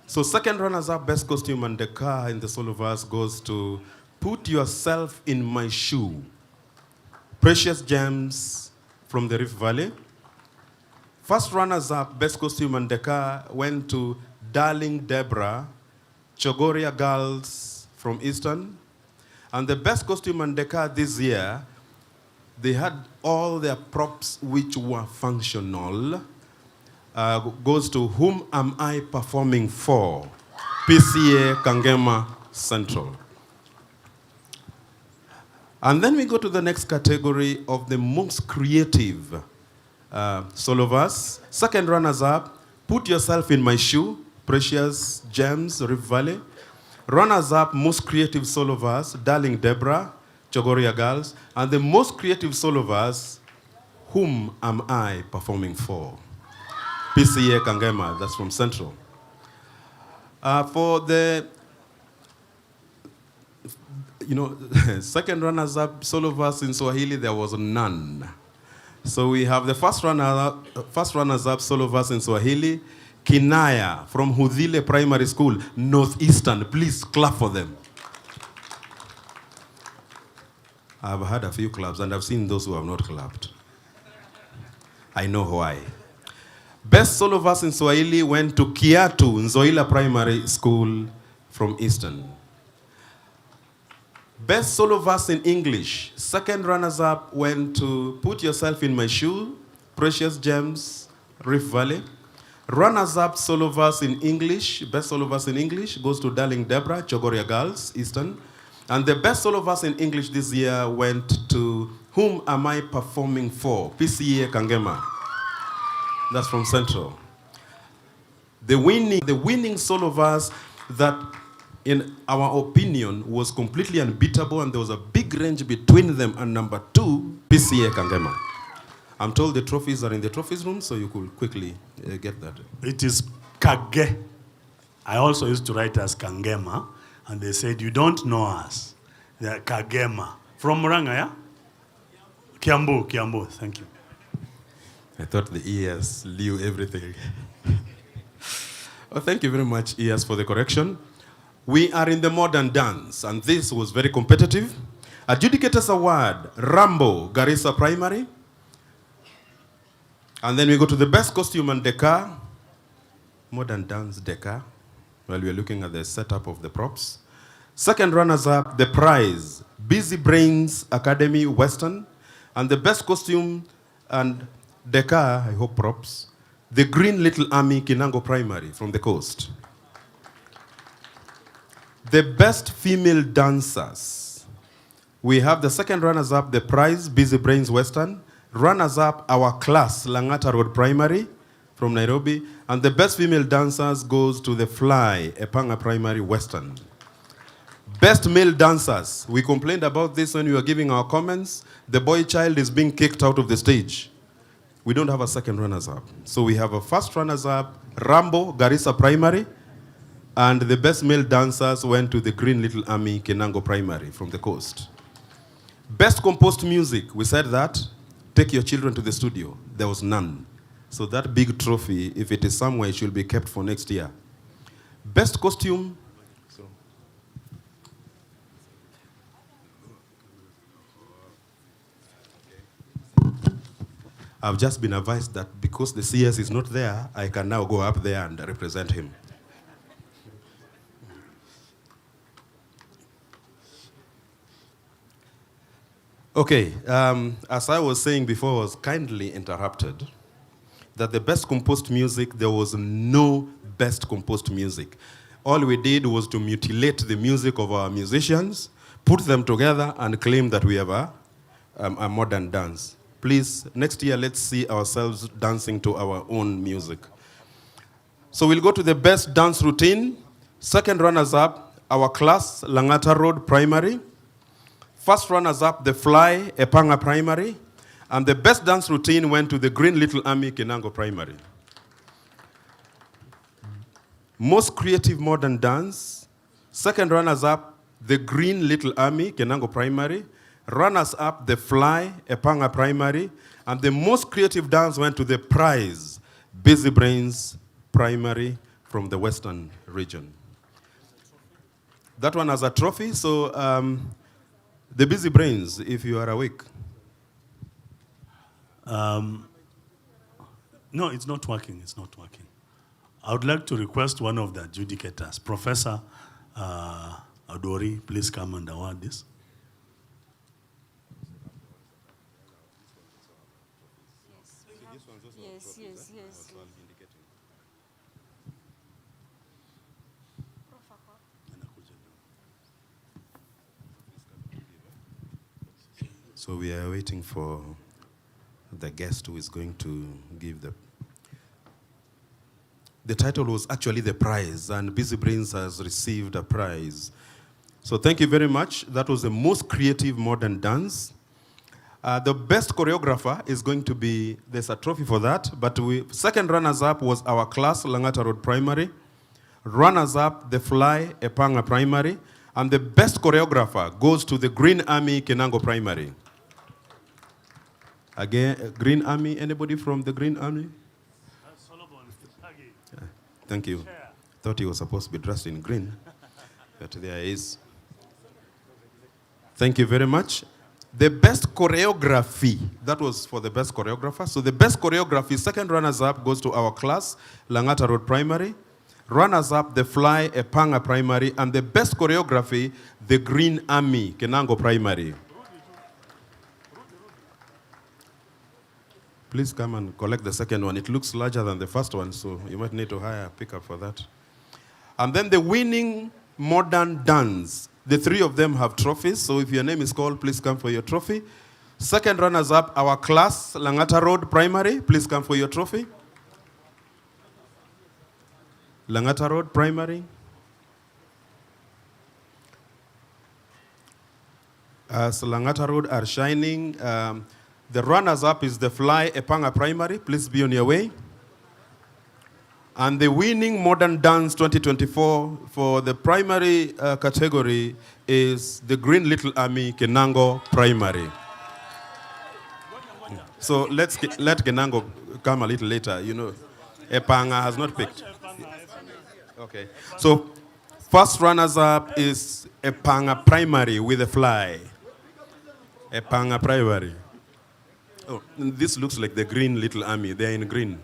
So second runners-up, best costume and decor in the solo verse goes to Put Yourself in My Shoe. Precious Gems from the Rift Valley. First runners-up, best costume and decor went to Darling Deborah, Chogoria Girls from Eastern. And the best costume and decor this year, they had all their props which were functional. Goes to Whom Am I Performing For? PCA Kangema Central. And then we go to the next category of the most creative solo verse. Second runners-up, Put Yourself in My Shoe, Precious Gems, Rift Valley. Runners-up, most creative solo verse, Darling Deborah, Chogoria Girls. And the most creative solo verse, Whom Am I Performing For? PCA Kangema, that's from Central. For the, second runners-up solo verse in Swahili, there was none. So we have the first runners-up solo verse in Swahili, Kinaya from Hudhile Primary School, Northeastern. Please clap for them. I've had a few claps and I've seen those who have not clapped. I know why. Best solo verse in Swahili went to Kiatu, Nzoila Primary School from Eastern. Best solo verse in English, second runners-up went to Put Yourself in My Shoe, Precious Gems, Rift Valley. Runners-up solo verse in English, best solo verse in English goes to Darling Deborah, Chogoria Girls, Eastern. And the best solo verse in English this year went to Whom Am I Performing For? PCA Kangema. That's from Central. The winning solo verse that, in our opinion, was completely unbeatable, and there was a big range between them and number 2, PCA Kangema. I'm told the trophies are in the trophies room, so you could quickly get that. It is Kage. I also used to write as Kangema, and they said, you don't know us. They're Kagema. From Muranga, yeah? Kiambu, thank you. I thought the ES knew everything. Well, thank you very much, ES, for the correction. We are in the modern dance, and this was very competitive. Adjudicators Award, Rambo, Garissa Primary. And then we go to the best costume and decor, modern dance decor, while we are looking at the setup of the props. Second runners-up, the prize, Busy Brains Academy Western. And the best costume and decor, I hope props, the Green Little Army Kinango Primary from the coast. The best female dancers. We have the second runners-up, the prize, Busy Brains Western. Runners-up, our class, Langata Road Primary from Nairobi. And the best female dancers goes to the Fly, Epanga Primary Western. Best male dancers. We complained about this when we were giving our comments. The boy child is being kicked out of the stage. We don't have a second runners-up. So we have a first runners-up, Rambo, Garissa Primary. And the best male dancers went to the Green Little Army, Kenango Primary from the coast. Best composed music, we said that. Take your children to the studio. There was none. So that big trophy, if it is somewhere, it should be kept for next year. Best costume. I've just been advised that because the CS is not there, I can now go up there and represent him. Okay, as I was saying before, I was kindly interrupted that the best composed music, there was no best composed music. All we did was to mutilate the music of our musicians, put them together, and claim that we have a modern dance. Please, next year, let's see ourselves dancing to our own music. So we'll go to the best dance routine. Second runners-up, our class, Langata Road Primary. First runners-up, the Fly, Epanga Primary. And the best dance routine went to the Green Little Army, Kenango Primary. Most creative modern dance. Second runners-up, the Green Little Army, Kenango Primary. Runners-up, the Fly, Epanga Primary. And the most creative dance went to the prize, Busy Brains Primary from the Western region. That one has a trophy, so the Busy Brains, if you are awake. No, it's not working, it's not working. I would like to request one of the adjudicators, Professor Adori, please come and award this. Yes. So we are waiting for the guest who is going to give the title was actually the prize, and Busy Brains has received a prize. So thank you very much. That was the most creative modern dance. The best choreographer is going to be, there's a trophy for that, but second runners-up was our class, Langata Road Primary. Runners-up, the Fly, Epanga Primary. And the best choreographer goes to the Green Army, Kenango Primary. Again, Green Army, anybody from the Green Army? Thank you. Thought he was supposed to be dressed in green, but there he is. Thank you very much. The best choreography, that was for the best choreographer. So the best choreography, second runners-up goes to our class, Langata Road Primary. Runners-up, the Fly, Epanga Primary. And the best choreography, the Green Army, Kenango Primary. Please come and collect the second one. It looks larger than the first one, so you might need to hire a pickup for that. And then the winning modern dance. The three of them have trophies, so if your name is called, please come for your trophy. Second runners-up, our class, Langata Road Primary. Please come for your trophy. Langata Road Primary. As Langata Road are shining, the runners-up is the Fly, Epanga Primary. Please be on your way. And the winning modern dance 2024 for the primary category is the Green Little Army, Kenango Primary. So let Kenango come a little later. You know, Epanga has not picked. Okay. So first runners-up is Epanga Primary with a Fly. Epanga Primary. Oh, this looks like the Green Little Army. They're in green.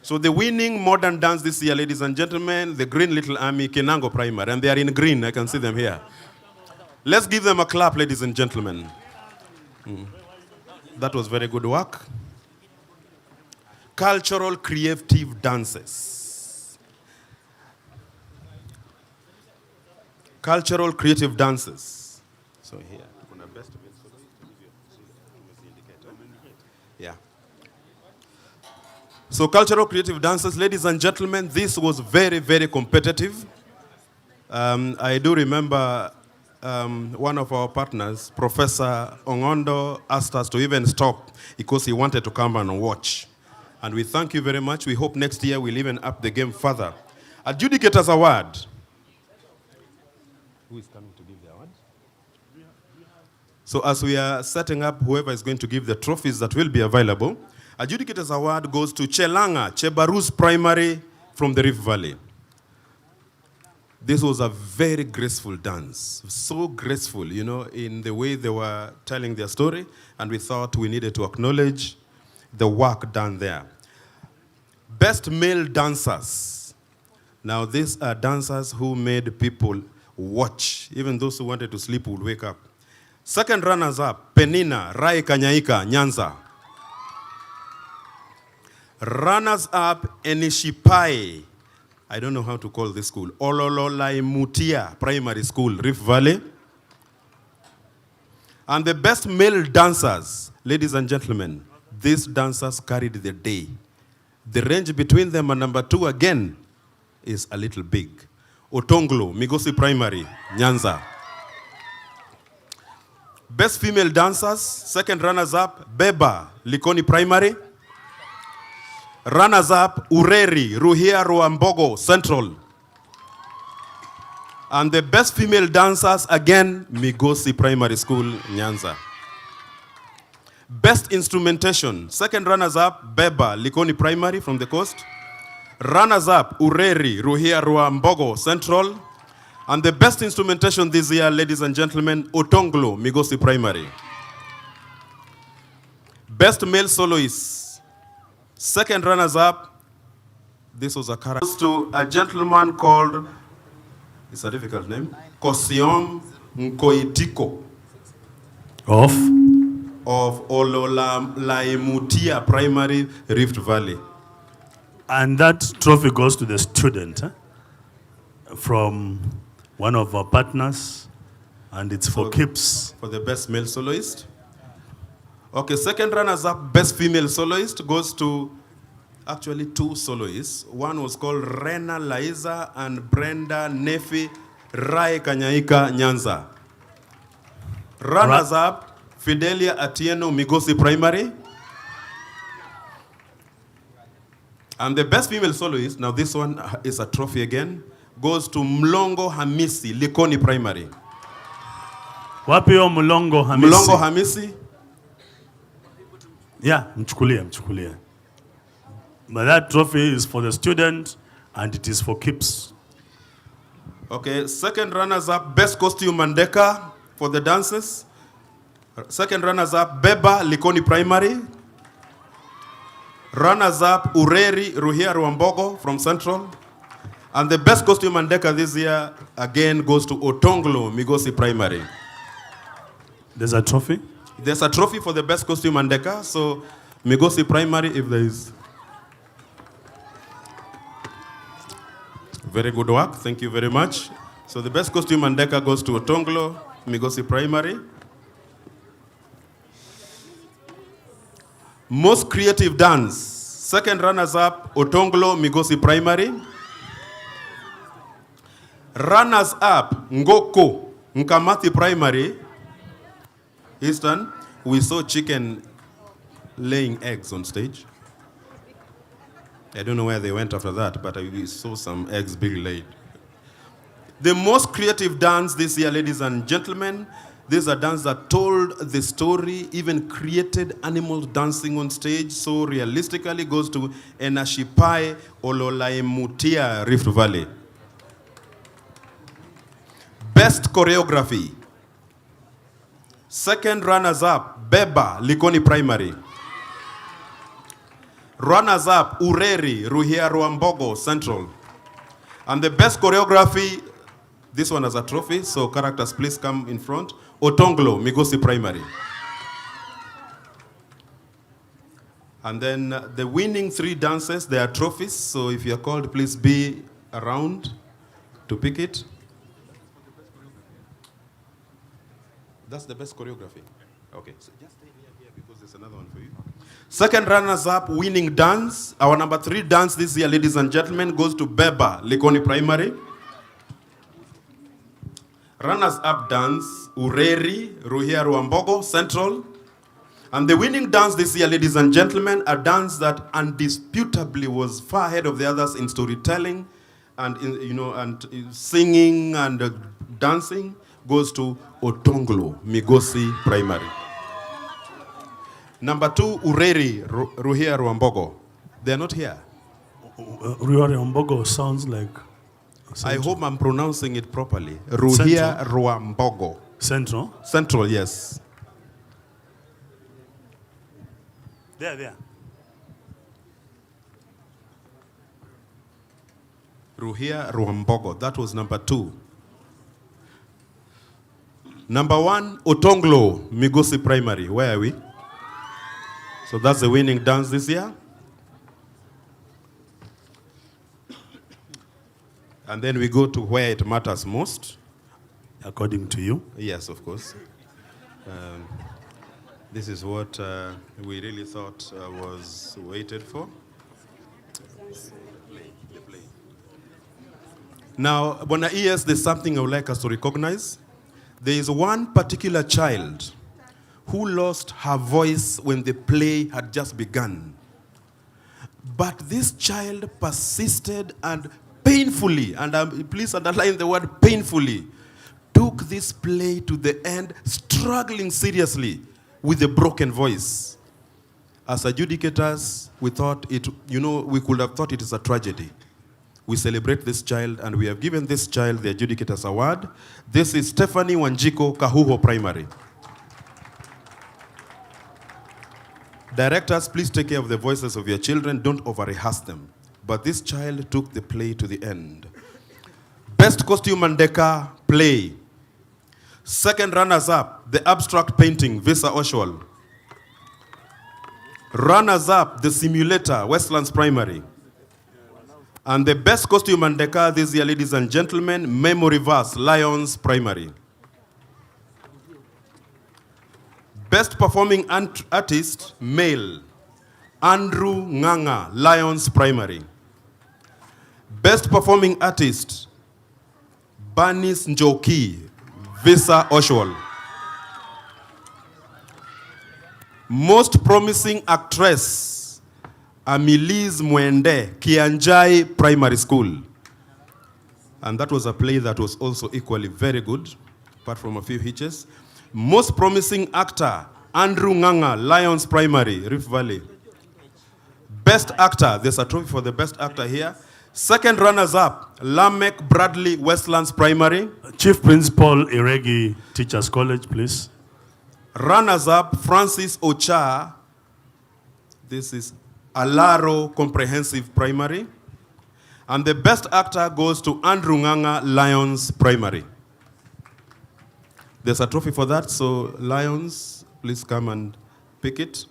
So the winning modern dance this year, ladies and gentlemen, the Green Little Army, Kenango Primary. And they are in green. I can see them here. Let's give them a clap, ladies and gentlemen. That was very good work. cultural creative dances. Cultural creative dances. So here, yeah. So cultural creative dances, ladies and gentlemen, this was very, very competitive. I do remember one of our partners, Professor Ongondo, asked us to even stop because he wanted to come and watch. And we thank you very much. We hope next year we'll even up the game further. Adjudicators Award. Who is coming to give the award? So as we are setting up whoever is going to give the trophies that will be available, Adjudicators Award goes to Chelanga, Chebarus Primary from the Rift Valley. This was a very graceful dance, so graceful, you know, in the way they were telling their story, and we thought we needed to acknowledge the work done there. Best male dancers. Now, these are dancers who made people watch. Even those who wanted to sleep would wake up. Second runners-up, Penina, Rai Kanyaika, Nyanza. Runners-up, Enishipai. I don't know how to call this school. Olololaimutia Primary School, Rift Valley. And the best male dancers, ladies and gentlemen, these dancers carried the day. The range between them and number 2 again is a little big. Otonglo, Migosi Primary, Nyanza. Best female dancers, second runners-up, Beba, Likoni Primary. Runners-up, Ureri, Ruhia Ruambogo, Central. And the best female dancers, again, Migosi Primary School, Nyanza. Best instrumentation, second runners-up, Beba, Likoni Primary from the coast. Runners-up, Ureri, Ruhia Ruambogo, Central. And the best instrumentation this year, ladies and gentlemen, Otonglo, Migosi Primary. Best male soloist. Second runners-up, this was a character to a gentleman called, it's a difficult name, Kosion Nkoitiko. Of Ololaimutia Primary, Rift Valley. And that trophy goes to the student from one of our partners, and it's for keeps. For the best male soloist. Okay, second runners-up, best female soloist goes to actually 2 soloists. One was called Rena Laiza and Brenda Nefi Rai Kanyaika Nyanza. Runners-up, Fidelia Atieno Migosi Primary. And the best female soloist, now this one is a trophy again, goes to Mlongo Hamisi, Likoni Primary. Wapi yo Mlongo Hamisi? Mlongo Hamisi. Yeah, mchukulia. But that trophy is for the student and it is for keeps. Okay, second runners-up, best costume and decor for the dances. Second runners-up, Beba, Likoni Primary. Runners-up, Ureri, Ruhia Ruambogo from Central. And the best costume and decor this year, again, goes to Otonglo, Migosi Primary. There's a trophy? There's a trophy for the best costume and decor. So, Migosi Primary, if there is. Very good work. Thank you very much. So, the best costume and decor goes to Otonglo, Migosi Primary. Most creative dance. Second runners-up, Otonglo, Migosi Primary. Runners-up, Ngoko, Nkamati Primary. Eastern, we saw chicken laying eggs on stage. I don't know where they went after that, but we saw some eggs being laid. The most creative dance this year, ladies and gentlemen, these are dances that told the story, even created animals dancing on stage. So realistically goes to Enashipai Ololaimutia, Rift Valley. Best choreography. Second runners-up, Beba, Likoni Primary. Runners-up, Ureri, Ruhia Ruambogo, Central. And the best choreography, this one has a trophy, so characters please come in front. Otonglo, Migosi Primary. And then the winning 3 dances, they are trophies. So if you are called, please be around to pick it. That's the best choreography. Okay, so just stay here because there's another one for you. Second runners-up winning dance. Our number 3 dance this year, ladies and gentlemen, goes to Beba, Likoni Primary. Runners-up dance, Ureri, Ruhia Ruambogo, Central. And the winning dance this year, ladies and gentlemen, a dance that undisputably was far ahead of the others in storytelling and in singing and dancing, goes to Otonglo, Migosi Primary. Number 2, Ureri, Ruhia Ruambogo. They're not here. Ruhia Ruambogo sounds like... I hope I'm pronouncing it properly. Ruhia Ruambogo. Central? Central, yes. There. Ruhia Ruambogo. That was number 2. Number 1, Otonglo, Migosi Primary. Where are we? So that's the winning dance this year. And then we go to where it matters most. According to you? Yes, of course. This is what we really thought was waited for. Now, Bona ES, there's something I would like us to recognize. There is one particular child who lost her voice when the play had just begun. But this child persisted and painfully, and please underline the word painfully, took this play to the end, struggling seriously with a broken voice. As adjudicators, we thought we could have thought it is a tragedy. We celebrate this child, and we have given this child the Adjudicators Award. This is Stephanie Wanjiko, Kahuho Primary. Directors, please take care of the voices of your children. Don't over-rehearse them. But this child took the play to the end. Best Costume and Decor Play. Second runners-up, the Abstract Painting, Visa Oswald. Runners-up, the Simulator, Westlands Primary. And the Best Costume and Decor this year, ladies and gentlemen, Memory Verse, Lions Primary. Best Performing Artist, Male, Andrew Nganga, Lions Primary. Best Performing Artist, Banis Njoki, Visa Oswald. Most Promising Actress, Amilise Mwende, Kianjai Primary School. And that was a play that was also equally very good, apart from a few hitches. Most Promising Actor, Andrew Nganga, Lions Primary, Rift Valley. Best Actor, there's a trophy for the Best Actor here. Second runners-up, Lamek Bradley, Westlands Primary. Chief Principal, Iregi Teachers College, please. Runners-up, Francis Ocha. This is Alaro Comprehensive Primary. And the Best Actor goes to Andrew Nganga, Lions Primary. There's a trophy for that, so Lions, please come and pick it.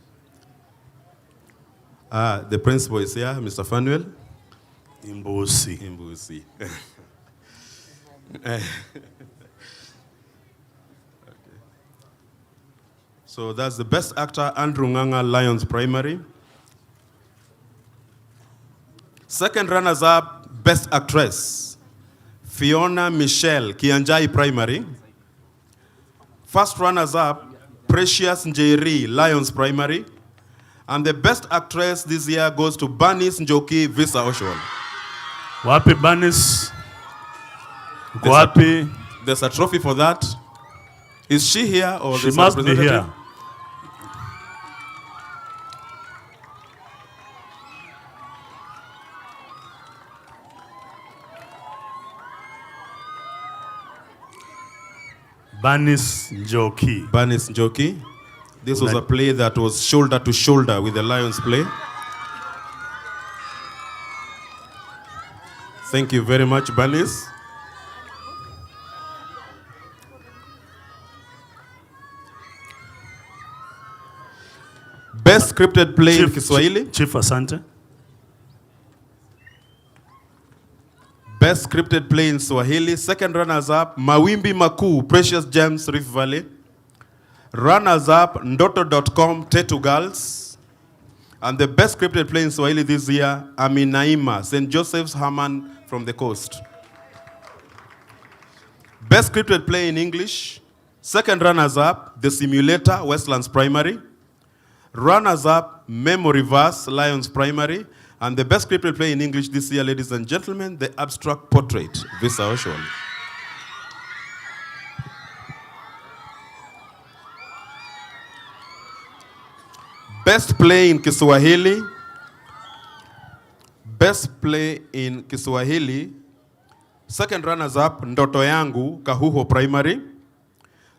The principal is here, Mr. Fanuel. Imbusi. Okay. So that's the Best Actor, Andrew Nganga, Lions Primary. Second runners-up, Best Actress, Fiona Michelle, Kianjai Primary. First runners-up, Precious Njeri, Lions Primary. And the Best Actress this year goes to Banis Njoki, Visa Oswald. Wapi Banis? Wapi? There's a trophy for that. Is she here or she must be here? Banis Njoki. Banis Njoki. This was a play that was shoulder to shoulder with the Lions play. Thank you very much, Banis. Best scripted play in Kiswahili. Chief Asante. Best scripted play in Swahili. Second runners-up, Mawimbi Makuu, Precious Gems, Rift Valley. Runners-up, Ndoto.com, Tetu Girls. And the best scripted play in Swahili this year, Amina, St. Joseph's Herman from the Coast. Best scripted play in English. Second runners-up, The Simulator, Westlands Primary. Runners-up, Memory Verse, Lions Primary. And the best scripted play in English this year, ladies and gentlemen, The Abstract Portrait, Visa Ocean. Best play in Kiswahili. Best play in Kiswahili. Second runners-up, Ndoto Yangu, Kahuho Primary.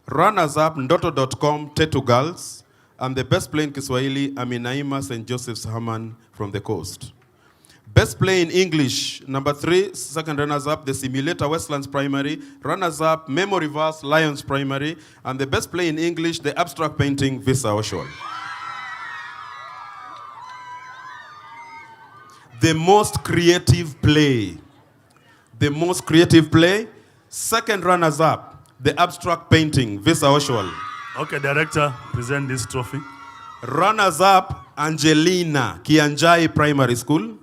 Runners-up, Ndoto.com, Tetu Girls. And the best play in Kiswahili, Amina, St. Joseph's Herman from the Coast. Best play in English, number 3, second runners-up, The Simulator, Westlands Primary. Runners-up, Memory Verse, Lions Primary. And the best play in English, The Abstract Painting, Visa Ocean. The most creative play. The most creative play, second runners-up, The Abstract Painting, Visa Ocean. Okay, director, present this trophy. Runners-up, Angelina, Kianjai Primary School.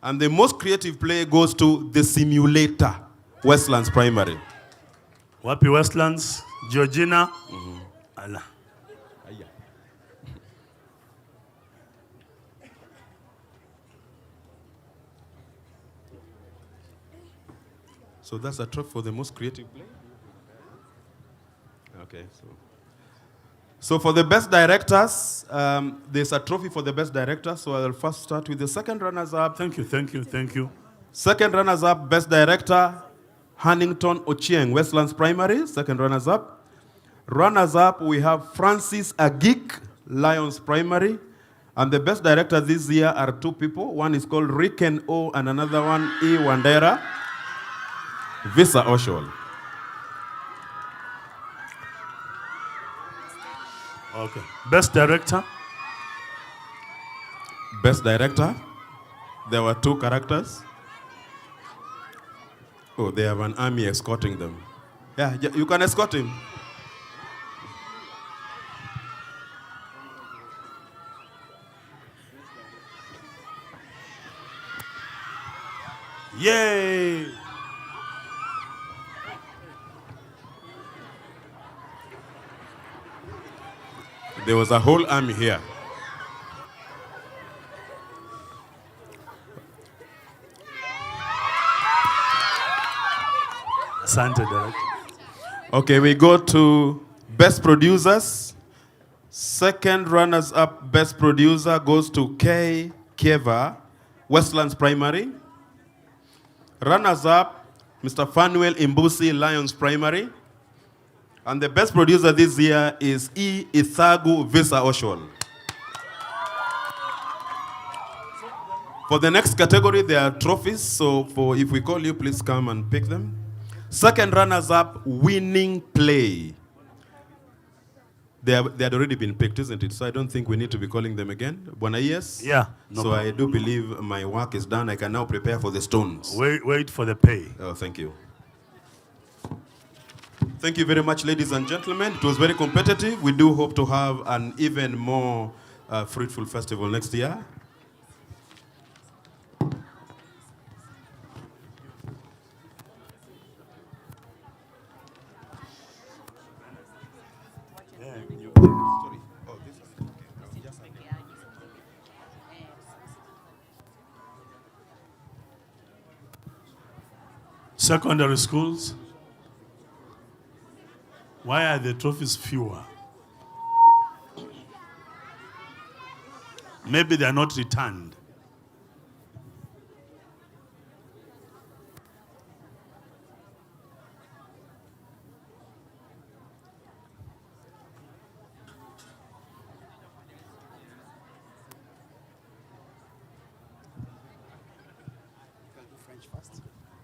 And the most creative play goes to The Simulator, Westlands Primary. Wapi Westlands, Georgina. Allah. So that's a trophy for the most creative play? Okay, so for the best directors, there's a trophy for the best director. So I'll first start with the second runners-up. Thank you. Second runners-up, best director, Hannington Ochieng, Westlands Primary, second runners-up. Runners-up, we have Francis Agik, Lions Primary. And the best director this year are 2 people. One is called Riken O and another one, E. Wandera. Visa Ocean. Okay. Best director. Best director. There were 2 characters. Oh, they have an army escorting them. Yeah, you can escort him. Yay! There was a whole army here. Asante, director. Okay, we go to best producers. Second runners-up best producer goes to K. Kieva, Westlands Primary. Runners-up, Mr. Fanuel Imbusi, Lions Primary. And the best producer this year is E. Ithagu, Visa Ocean. For the next category, there are trophies. So if we call you, please come and pick them. Second runners-up, winning play. They had already been picked, isn't it? So I don't think we need to be calling them again. Bwana, yes? Yeah. No so problem. I do believe my work is done. I can now prepare for the stones. Wait for the pay. Oh, thank you. Thank you very much, ladies and gentlemen. It was very competitive. We do hope to have an even more fruitful festival next year. Secondary schools. Why are the trophies fewer? Maybe they are not returned.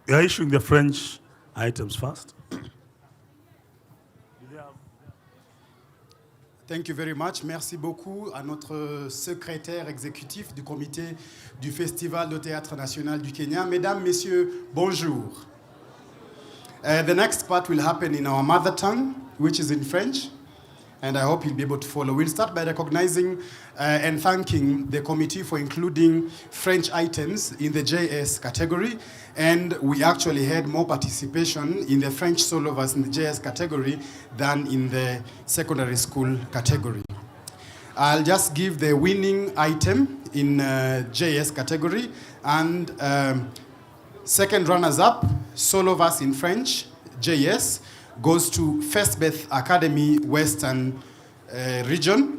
You are issuing the French items first. Thank you very much. Merci beaucoup à notre secrétaire exécutif du comité du Festival de Théâtre National du Kenya. Mesdames, Messieurs, bonjour. The next part will happen in our mother tongue, which is in French, and I hope you'll be able to follow. We'll start by recognizing and thanking the committee for including French items in the JS category, and we actually had more participation in the French solo verse in the JS category than in the secondary school category. I'll just give the winning item in JS category, and second runners-up, solo verse in French, JS, goes to First Beth Academy Western region.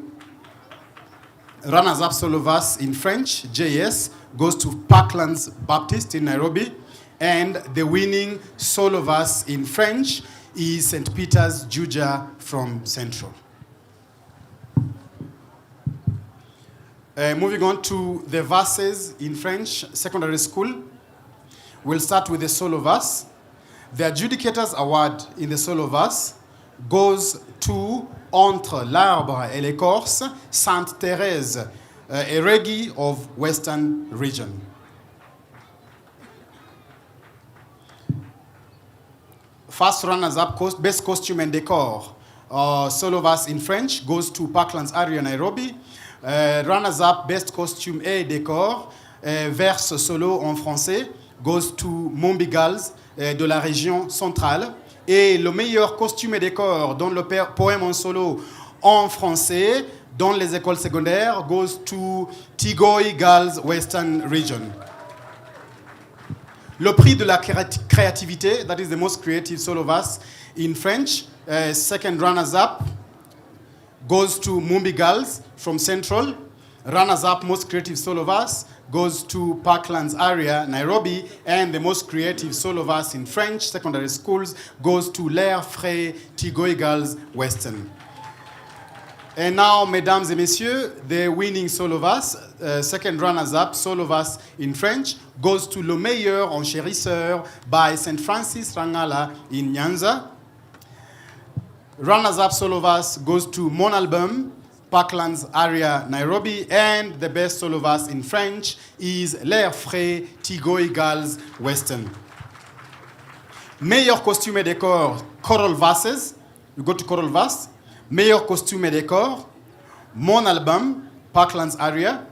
Runners-up solo verse in French, JS, goes to Parklands Baptist in Nairobi. And the winning solo verse in French is St. Peter's Juja from Central. Moving on to the verses in French secondary school. We'll start with the solo verse. The adjudicator's award in the solo verse goes to Entre l'arbre et l'écorce, Sainte Thérèse, a reggae of Western region. First runners-up, best costume and decor. Solo verse in French goes to Parklands area Nairobi. Runners-up, best costume et décor. Verse solo en français goes to Mombi Girls de la région centrale. Et le meilleur costume et décor dans le poème en solo en français dans les écoles secondaires goes to Tigoi Girls Western Region. Le prix de la créativité, that is the most creative solo verse in French, second runners-up goes to Mumbi Girls from Central. Runners-up most creative solo verse goes to Parklands area, Nairobi, and the most creative solo verse in French secondary schools goes to L'Air Frais, Tigoi Girls, Western. And now, mesdames et messieurs, the winning solo verse, second runners-up solo verse in French, goes to Le Meilleur en Chérisseur by St. Francis Rangala in Nyanza. Runners-up solo verse goes to Mon Album, Parklands area, Nairobi, and the best solo verse in French is L'Air Frais, Tigoi Girls, Western. Meilleur costume et décor, choral verses. You go to choral verse. Meilleur costume et décor, Mon Album, Parklands area.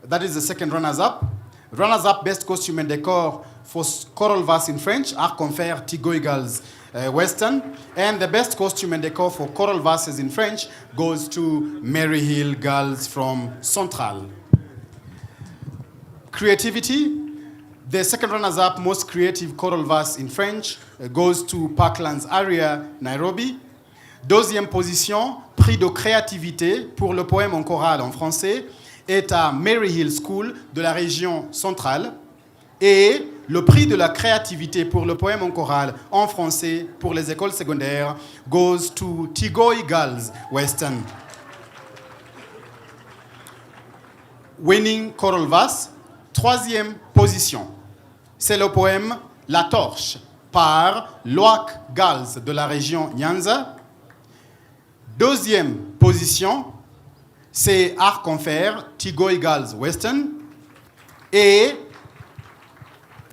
That is the second runners-up. Runners-up best costume and decor for choral verse in French, Arc Confère, Tigoi Girls, Western. And the best costume and decor for choral verses in French goes to Mary Hill Girls from Central. Creativity. The second runners-up most creative choral verse in French goes to Parklands area, Nairobi. Deuxième position, prix de créativité pour le poème en chorale en français est à Mary Hill School de la région centrale. Et le prix de la créativité pour le poème en chorale en français pour les écoles secondaires goes to Tigoi Girls, Western. Winning choral verse, troisième position. C'est le poème La Torche par Loak Girls de la région Nyanza. Deuxième position, c'est Arc Confère, Tigoi Girls Western. Et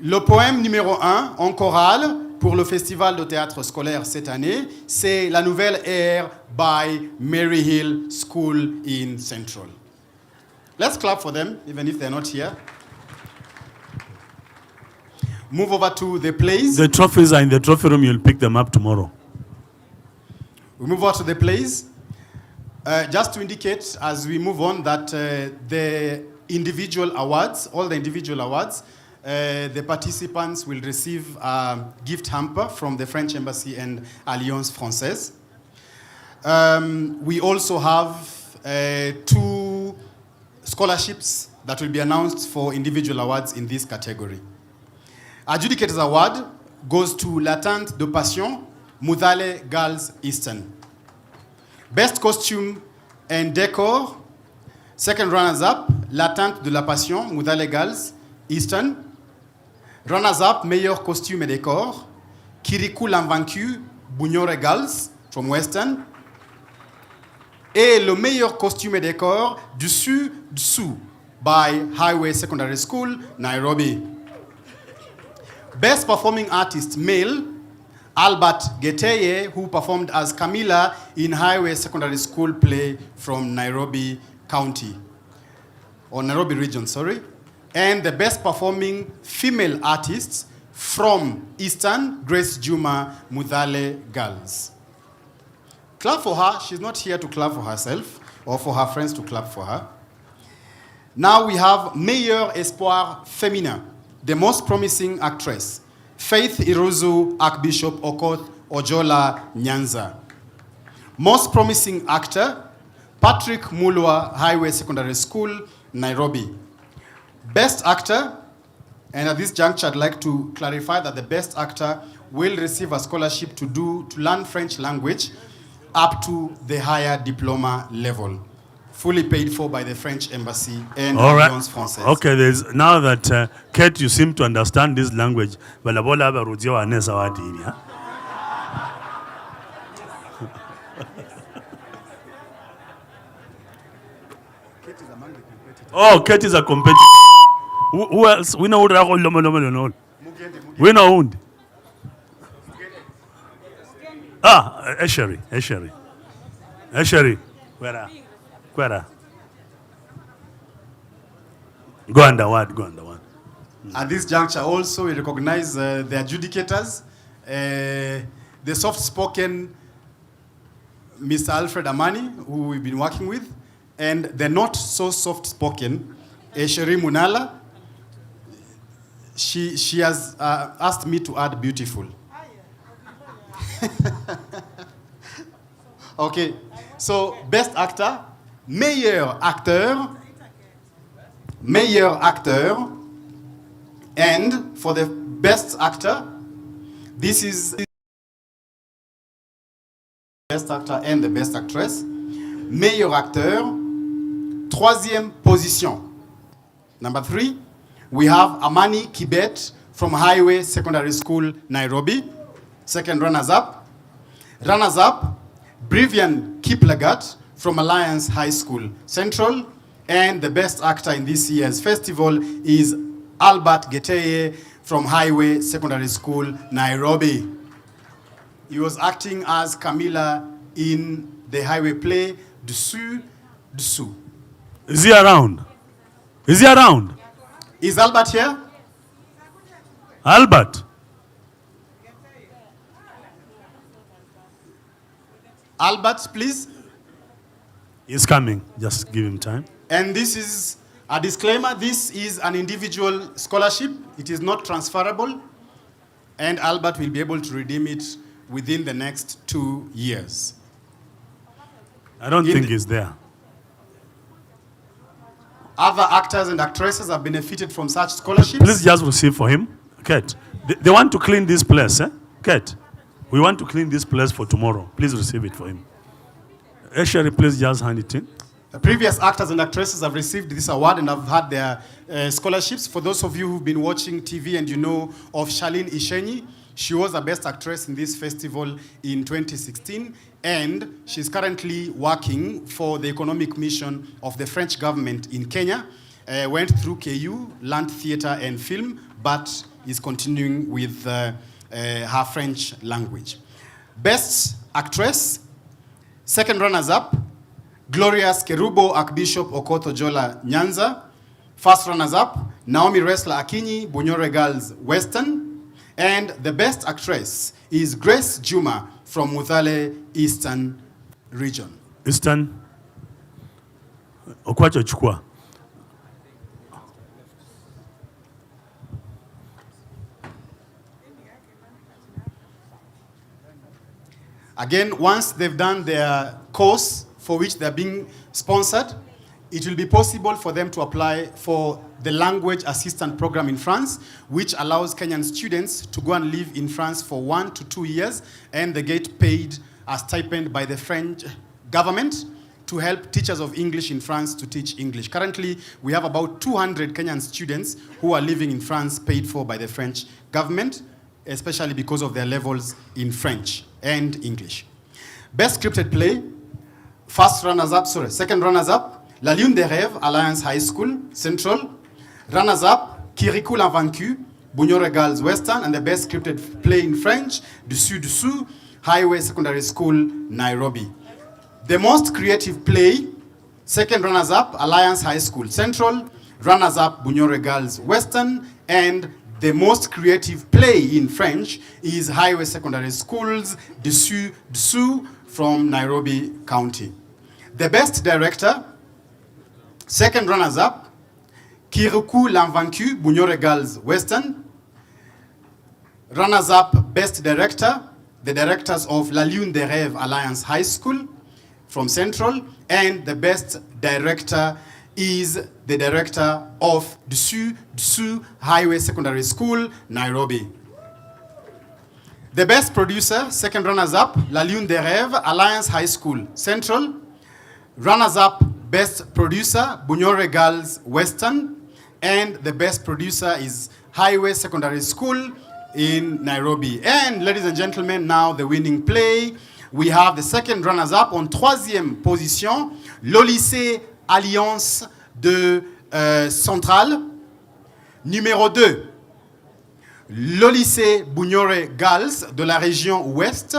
le poème numéro 1 en chorale pour le festival de théâtre scolaire cette année, c'est La Nouvelle Ère by Mary Hill School in Central. Let's clap for them, even if they're not here. Move over to the plays. The trophies are in the trophy room. You'll pick them up tomorrow. We move on to the plays. Just to indicate as we move on that the individual awards, all the individual awards, the participants will receive a gift hamper from the French Embassy and Alliance Française. We also have 2 scholarships that will be announced for individual awards in this category. Adjudicator's Award goes to L'Attente de Passion, Mudale Girls Eastern. Best Costume and Decor, second runners-up, L'Attente de la Passion, Mudale Girls Eastern. Runners-up, Meilleur Costume et Décor, Kirikou l'Invaincu, Bunyore Girls from Western. Et le meilleur costume et décor, Dessous by Highway Secondary School, Nairobi. Best performing artist male, Albert Geteye, who performed as Camilla in Highway Secondary School play from Nairobi County, or Nairobi region, sorry. And the best performing female artists from Eastern, Grace Juma Mudhale Girls. Clap for her. She's not here to clap for herself or for her friends to clap for her. Now we have Meilleur Espoir Féminin, the most promising actress, Faith Iruzu Archbishop Okoth Ojola Nyanza. Most promising actor, Patrick Mulwa, Highway Secondary School, Nairobi. Best actor, and at this juncture I'd like to clarify that the best actor will receive a scholarship to learn French language up to the higher diploma level, fully paid for by the French embassy and Alliance Française. Okay, now that Kate, you seem to understand this language. Oh, Kate is a competitor. Who else? We know who. We know who. Eshery. Where? Go underward. At this juncture also we recognize the adjudicators, the soft-spoken Mr. Alfred Amani, who we've been working with, and the not so soft-spoken Eshery Munala. She has asked me to add beautiful. Okay, so best actor, meilleur acteur, and for the best actor, this is best actor and the best actress. Meilleur acteur, troisième position. Number 3, we have Amani Kibet from Highway Secondary School, Nairobi. Second runners-up. Runners-up, Brivian Kiplagat from Alliance High School, Central. And the best actor in this year's festival is Albert Geteye from Highway Secondary School, Nairobi. He was acting as Camilla in the Highway play, Dessous. Is he around? Is Albert here? Albert, please. He's coming. Just give him time. And this is a disclaimer. This is an individual scholarship. It is not transferable. And Albert will be able to redeem it within the next 2 years. I don't think he's there. Other actors and actresses have benefited from such scholarships. Please just receive for him. Kate, they want to clean this place, eh? Kate, we want to clean this place for tomorrow. Please receive it for him. Eshery, please just hand it in. The previous actors and actresses have received this award and have had their scholarships. For those of you who've been watching TV and you know of Charlene Ishenyi, she was the best actress in this festival in 2016, and she's currently working for the economic mission of the French government in Kenya. Went through KU, learned theater and film, but is continuing with her French language. Best actress, second runners-up, Glorious Kerubo Archbishop Okoth Ojola Nyanza. First runners-up, Naomi Wrestler Akinyi, Bunyore Girls Western. And the best actress is Grace Juma from Mudhale Eastern region. Eastern? Okwacho chukua. Again, once they've done their course for which they're being sponsored, it will be possible for them to apply for the language assistant program in France, which allows Kenyan students to go and live in France for 1 to 2 years, and they get paid a stipend by the French government to help teachers of English in France to teach English. Currently, we have about 200 Kenyan students who are living in France paid for by the French government, especially because of their levels in French and English. Best scripted play, Second runners-up, La Lune des Rêves, Alliance High School, Central. Runners-up, Kirikou l'Invaincu, Bunyore Girls Western, and the best scripted play in French, Dessous, Highway Secondary School, Nairobi. The most creative play, second runners-up, Alliance High School, Central. Runners-up, Bunyore Girls Western, and the most creative play in French is Highway Secondary Schools, Dessous from Nairobi County. The best director, second runners-up, Kirikou l'Invaincu, Bunyore Girls Western. Runners-up, best director, the directors of La Lune des Rêves Alliance High School from Central, and the best director is the director of Dessous Highway Secondary School, Nairobi. The best producer, second runners-up, La Lune des Rêves Alliance High School, Central. Runners-up, best producer, Bunyore Girls Western. And the best producer is Highway Secondary School in Nairobi. And ladies and gentlemen, now the winning play. We have the second runners-up en troisième position, le lycée Alliance de Centrale. Numéro 2, le lycée Bunyore Girls de la région Ouest.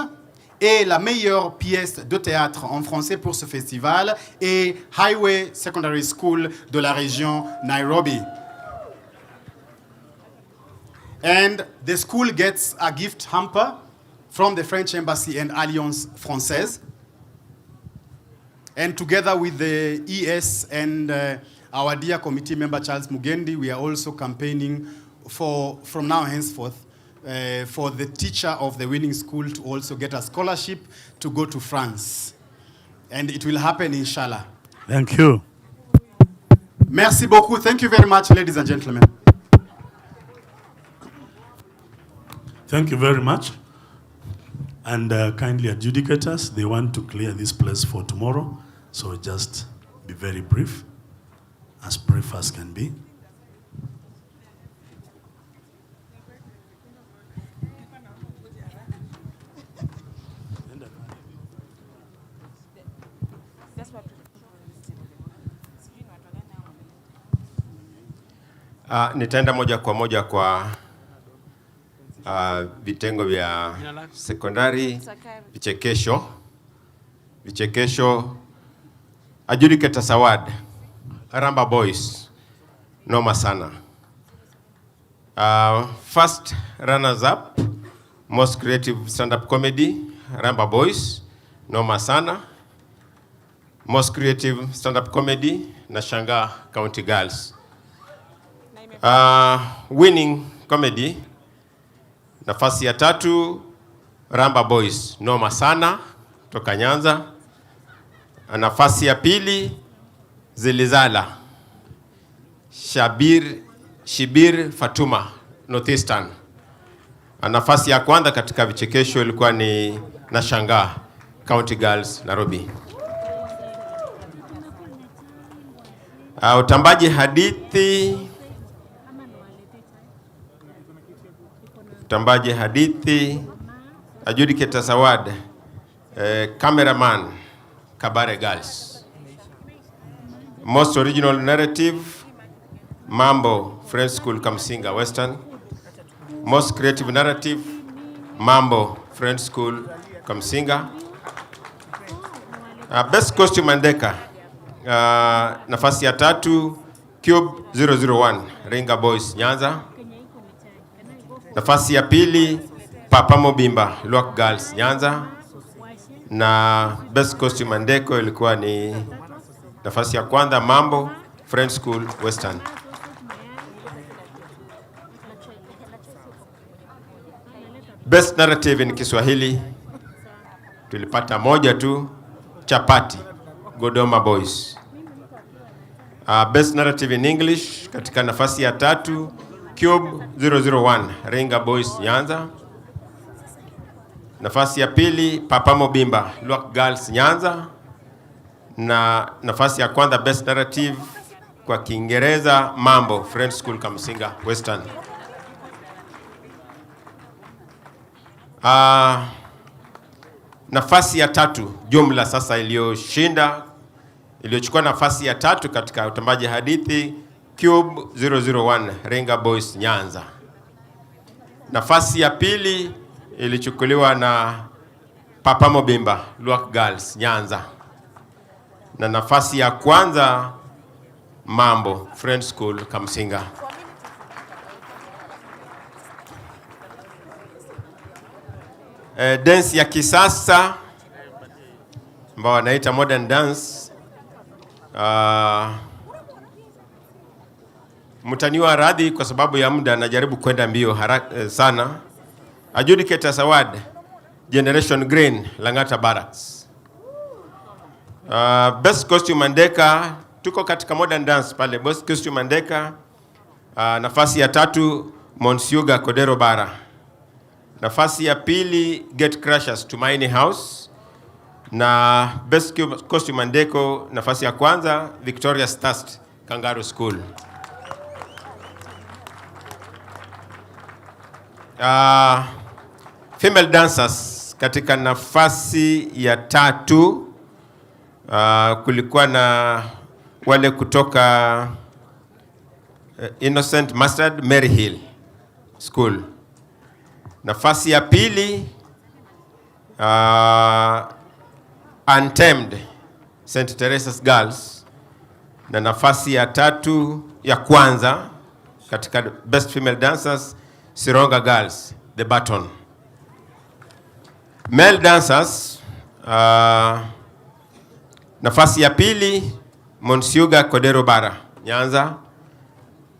Et la meilleure pièce de théâtre en français pour ce festival est Highway Secondary School de la région Nairobi. And the school gets a gift hamper from the French Embassy and Alliance Française. And together with the ES and our dear committee member Charles Mugendi, we are also campaigning from now henceforth for the teacher of the winning school to also get a scholarship to go to France. And it will happen, inshallah. Thank you. Merci beaucoup. Thank you very much, ladies and gentlemen. Thank you very much. And kindly adjudicators, they want to clear this place for tomorrow. So just be very brief as can be. Nitaenda moja kwa moja kwa vitengo vya sekondari, vichekesho, adjudicator Sawad, Ramba Boys, noma sana. First runners up, most creative stand-up comedy, Ramba Boys, noma sana. Most creative stand-up comedy, Nashanga County Girls. Winning comedy, nafasi ya 3, Ramba Boys, noma sana, toka Nyanza. Nafasi ya 2, Zilizala, Shibir Fatuma, Northeastern. Nafasi ya kwanza katika vichekesho ilikuwa ni Nashanga County Girls, Nairobi. Utambaji hadithi, adjudicator Sawad, cameraman, Kabare Girls. Most original narrative, Mambo, French School, Kamsinga, Western. Most creative narrative, Mambo, French School, Kamsinga. Best costume and decor, nafasi ya 3, Cube 001, Ringa Boys, Nyanza. Nafasi ya 2, Papa Mobimba, Luak Girls, Nyanza. Na best costume and decor ilikuwa ni nafasi ya kwanza, Mambo, French School, Western. Best narrative in Kiswahili tulipata moja tu, Chapati, Godoma Boys. Best narrative in English katika nafasi ya 3, Cube 001, Ringa Boys, Nyanza. Nafasi ya 2, Papa Mobimba, Luak Girls, Nyanza. Na nafasi ya kwanza best narrative kwa Kiingereza, Mambo, French School, Kamsinga, Western. nafasi ya tatu jumla sasa iliyochukua nafasi ya tatu katika utambaji hadithi Cube 001 Renga Boys Nyanza. Nafasi ya pili ilichukuliwa na Papa Mobimba Luak Girls Nyanza. Na nafasi ya kwanza Mambo Friend School Kamsinga. Dance ya kisasa ambao wanaita modern dance. Mtaniwa radhi kwa sababu ya muda, najaribu kwenda mbio sana. Adjudicators Award Generation Green Langata Barracks. Best Costume Mandeka, tuko katika modern dance pale. Best Costume Mandeka, nafasi ya tatu Monsiuga Kodero Bara. Nafasi ya pili Get Crushers Tumaini House. Na Best Costume Mandeko, nafasi ya kwanza Victoria Stast Kangaroo School. Female dancers katika nafasi ya tatu kulikuwa na wale kutoka Innocent Mustard Mary Hill School. Nafasi ya pili Untamed St. Teresa's Girls. Na nafasi ya tatu ya kwanza katika Best Female Dancers Sironga Girls The Baton. Male dancers, nafasi ya pili Monsiuga Kodero Bara Nyanza.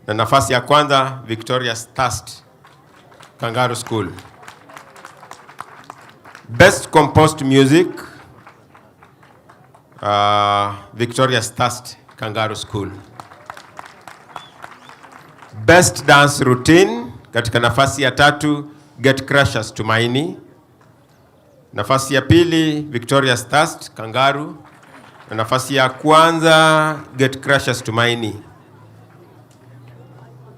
Na nafasi ya kwanza Victoria Stast Kangaroo School. Best Composed Music Victoria Stast Kangaroo School. Best Dance Routine katika nafasi ya tatu Get Crushers Tumaini. Nafasi ya pili Victoria Stast Kangaroo. Na nafasi ya kwanza Get Crushers Tumaini.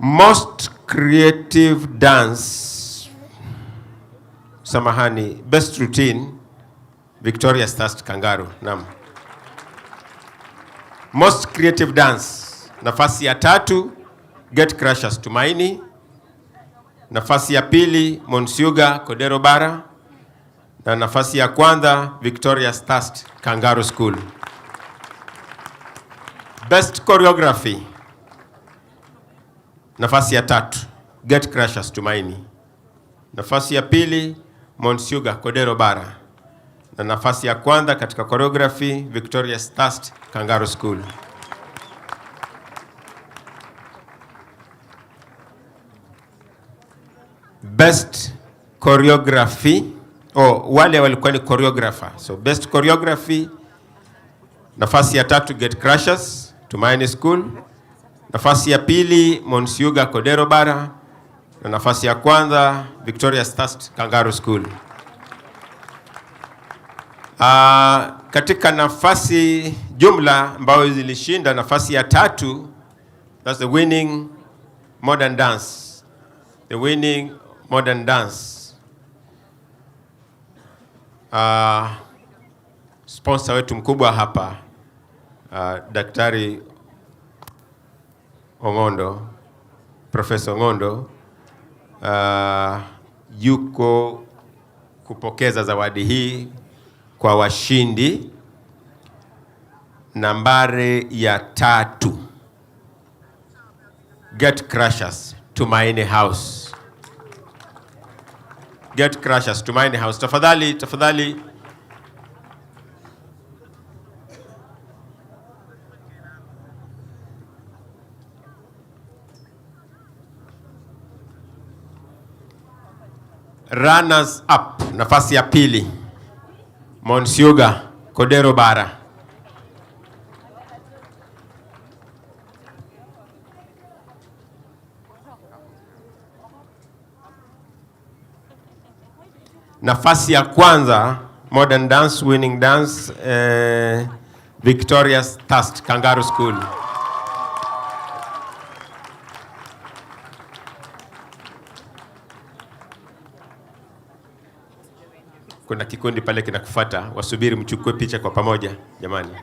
Most Creative Dance, samahani, Best Routine Victoria Stast Kangaroo. Naam. Most Creative Dance, nafasi ya tatu Get Crushers Tumaini. Nafasi ya pili Monsiuga Kodero Bara. Na nafasi ya kwanza Victoria Stast Kangaroo School. Best Choreography, nafasi ya tatu Get Crushers Tumaini. Nafasi ya pili Monsiuga Kodero Bara. Na nafasi ya kwanza katika choreography Victoria Stast Kangaroo School. Best Choreography, wale walikuwa ni choreographer. So Best Choreography, nafasi ya tatu Get Crushers Tumaini School. Nafasi ya pili Monsiuga Kodero Bara. Na nafasi ya kwanza Victoria Stast Kangaroo School. Katika nafasi jumla ambayo zilishinda nafasi ya tatu, that's the winning modern dance. The winning modern dance. Sponsor wetu mkubwa hapa, Daktari Ongondo, Professor Ongondo, yuko kupokeza zawadi hii kwa washindi. Nambari ya tatu Get Crushers Tumaini House. Get Crushers Tumaini House. Tafadhali. Runners up, nafasi ya pili Monsiuga Kodero Bara. Nafasi ya kwanza modern dance winning dance Victoria Stast Kangaroo School. kuna kikundi pale kinakufuata, wasubiri mchukue picha kwa pamoja jamani.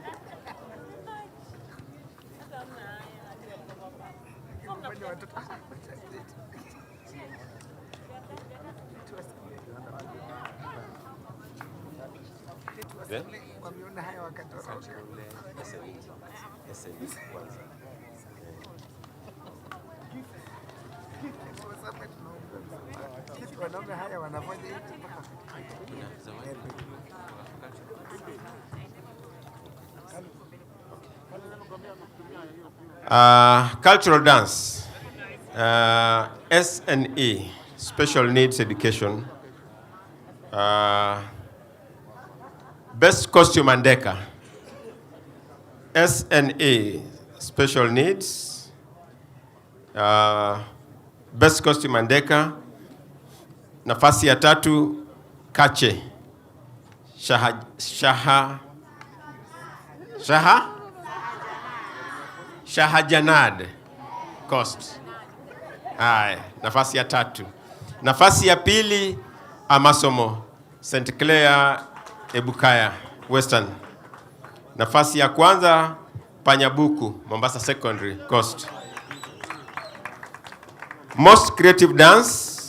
Cultural dance, SNE, Special Needs Education, Best Costume and Decor, SNE, Special Needs, Best Costume and Decor. Nafasi ya 3 Kache, Shahajanad Coast. Haya, nafasi ya 3. Nafasi ya 2 Amasomo, St. Clair Ebukaya Western. Nafasi ya 1 Panyabuku, Mombasa Secondary Coast. Most Creative Dance,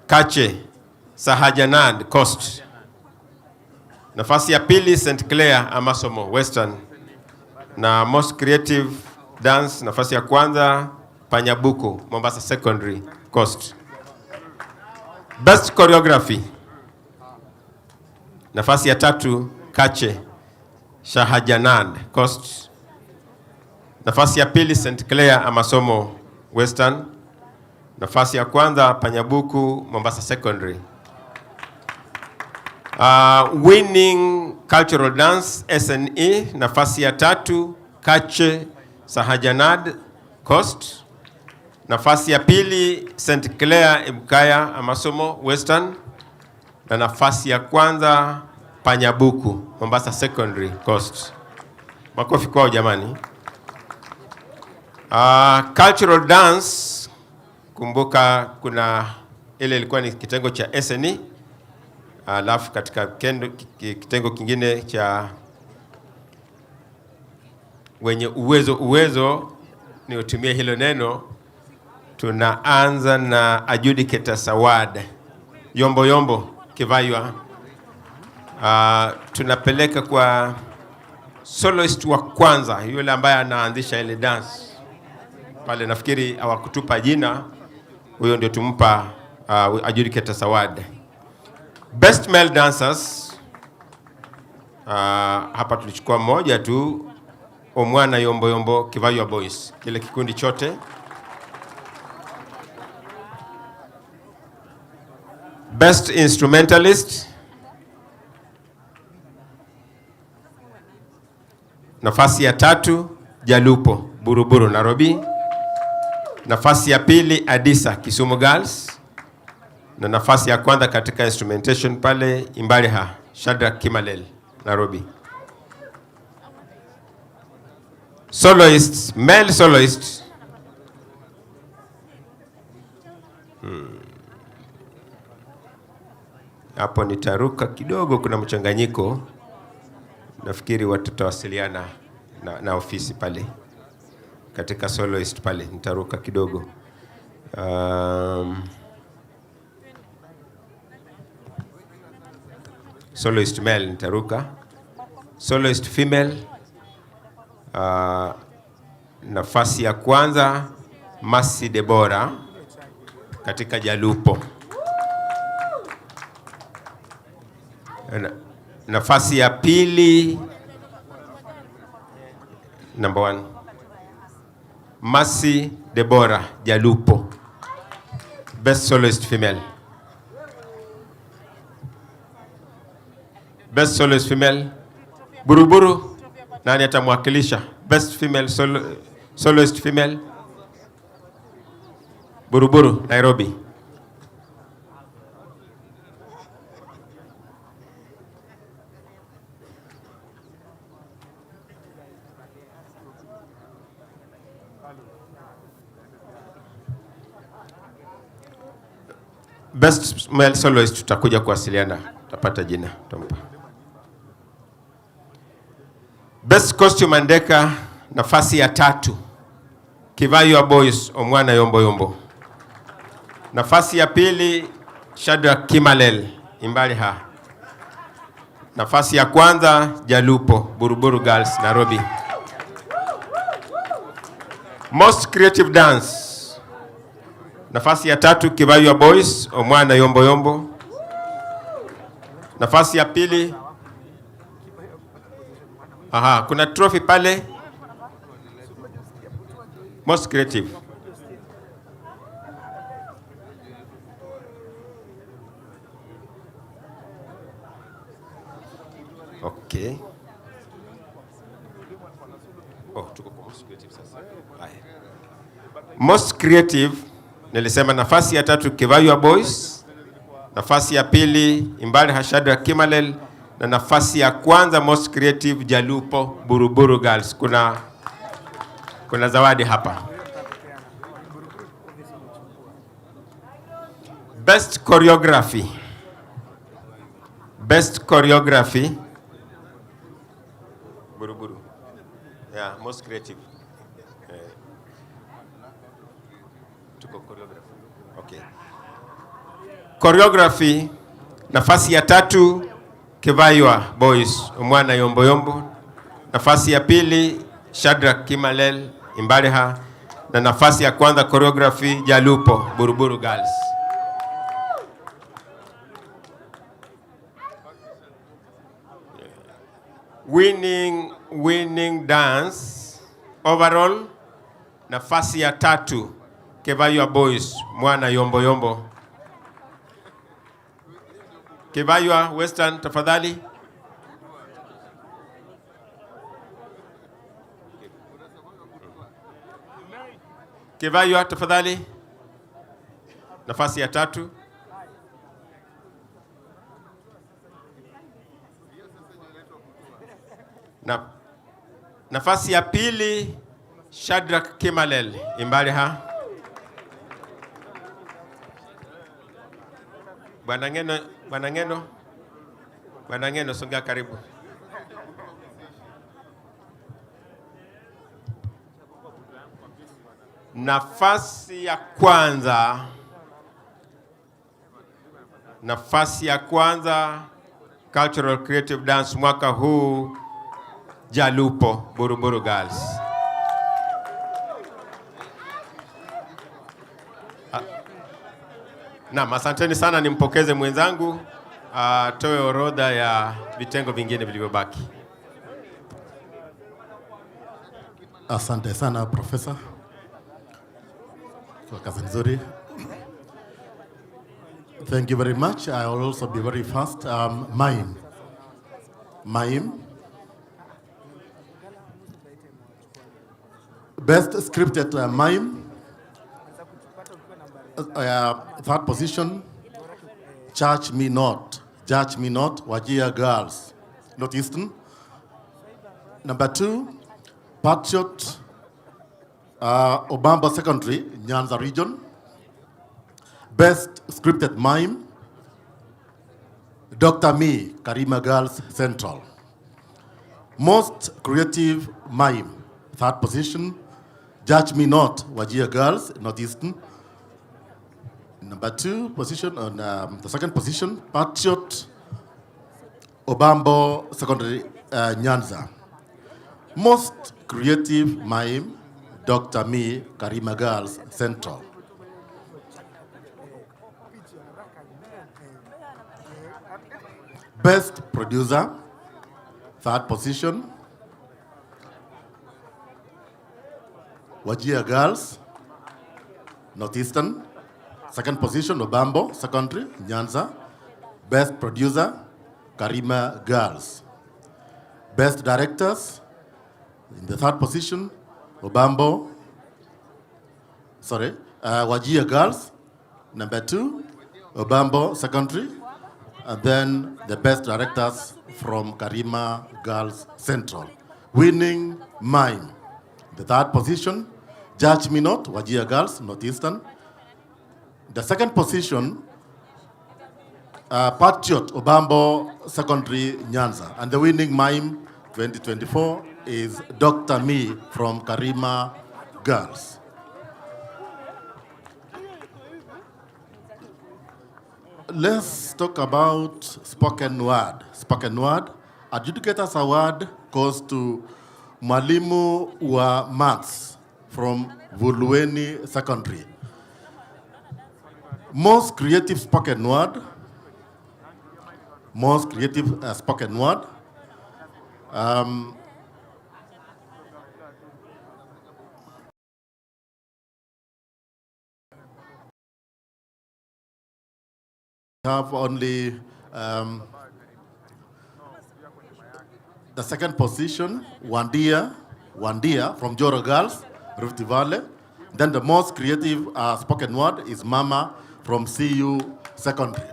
Kache, Sahajanad Coast. Nafasi ya 2 St. Clair Amasomo Western. Na Most Creative Dance, nafasi ya 1 Panyabuku, Mombasa Secondary Coast. Best Choreography, nafasi ya 3 Kache, Shahajanad Coast. Nafasi ya 2 St. Clair Amasomo Western. Nafasi ya 1 Panyabuku, Mombasa Secondary. Winning Cultural Dance, SNE, nafasi ya 3 Kache, Sahajanad Coast. Nafasi ya 2 St. Clair Ebukaya Amasomo Western. Na nafasi ya 1 Panyabuku, Mombasa Secondary Coast. Makofi kwao jamani. Cultural Dance, kumbuka kuna ile ilikuwa ni kitengo cha SNE. Alafu katika kitengo kingine cha wenye uwezo ni utumie hilo neno. Tunaanza na adjudicator award. Yombo Kivaywa. Tunapeleka kwa soloist wa kwanza, yule ambaye anaanzisha ile dance. Pale nafikiri hawakutupa jina, huyo ndio tumpa adjudicator award. Best Male Dancers, hapa tulichukua mmoja tu, Omwana Yombo Kivaywa Boys, kile kikundi chote. Best Instrumentalist, nafasi ya 3 Jalupo Buruburu Nairobi. Nafasi ya 2 Adisa Kisumu Girls. Na nafasi ya 1 katika instrumentation pale Imbaliha Shadrack Kimalel Nairobi. Soloists, male soloist. Hapo nitaruka kidogo, kuna mchanganyiko. Nafikiri watu tutawasiliana na ofisi pale. Katika soloist pale nitaruka kidogo. Soloist male nitaruka. Soloist female, nafasi ya 1 Masi Debora katika Jalupo. Nafasi ya 2 number 1 Masi Debora Jalupo, best soloist female. Best soloist female Buruburu, nani atamwakilisha? Best female soloist female Buruburu Nairobi. Best male soloist tutakuja kuwasiliana tapata jina tompa. Best costume andeka nafasi ya 3 Kivaywa Boys Omwana Yombo Yombo. Nafasi ya 2 Shadrack Kimalel Imbaliha. Nafasi ya 1 Jalupo Buruburu Girls Nairobi. Most creative dance. Nafasi ya 3 Kivaywa Boys Omwana Yombo Yombo. Nafasi ya 2 kuna trophy pale. Most creative. Okay. Tuko kwa most creative sasa. Most creative nilisema nafasi ya 3 Kivaywa Boys, nafasi ya 2 Imbali Hashadra Kimalel, na nafasi ya 1 most creative Jalupo Buruburu Girls. Kuna zawadi hapa. Best choreography. Best choreography. Buruburu. Yeah, most creative. Tuko choreography. Okay. Choreography nafasi ya 3 Kivaywa Boys Omwana Yombo Yombo. Nafasi ya 2 Shadrack Kimalel Imbaliha, na nafasi ya 1 choreography Jalupo Buruburu Girls. Winning dance overall nafasi ya 3 Kivaywa Boys Mwana Yombo Yombo. Kivaywa Western tafadhali. Kivaywa tafadhali. Nafasi ya 3. Nafasi ya 2 Shadrack Kimalel Imbaliha. Bwana Ngeno songa karibu. Nafasi ya 1 Cultural Creative Dance mwaka huu Jalupo Buruburu Girls. Naam, asanteni sana, nimpokeze mwenzangu atoe orodha ya vitengo vingine vilivyobaki. Asante sana Profesa kwa kazi nzuri. Thank you very much. I will also be very fast. Mime. Best scripted mime. 3rd position, Judge Me Not, Wajir Girls, Northeastern. Number 2, Patriot, Obamba Secondary, Nyanza Region. Best scripted mime, Dr. Me, Karima Girls Central. Most creative mime, 3rd position, Judge Me Not, Wajir Girls, Northeastern. Number 2 position, on the 2nd position, Patriot, Obambo Secondary, Nyanza. Most creative mime, Dr. Me, Karima Girls Central. Best producer, 3rd position, Wajir Girls, Northeastern. 2nd position, Obambo Secondary, Nyanza. Best producer, Karima Girls. Best directors, in the 3rd position, Wajir Girls. Number 2, Obambo Secondary. And then the best directors from Karima Girls Central. Winning mime, the 3rd position, Judge Me Not, Wajir Girls, Northeastern. The 2nd position, Patriot Obambo Secondary Nyanza. And the winning mime 2024 is Dr. Me from Karima Girls. Let's talk about spoken word. Spoken word. Adjudicators Award goes to Mwalimu wa Maths from Vulueni Secondary. Most creative spoken word. Most creative spoken word. Have only the second position, Wandia from Joro Girls, Rift Valley. Then the most creative spoken word is Mama from CU Secondary.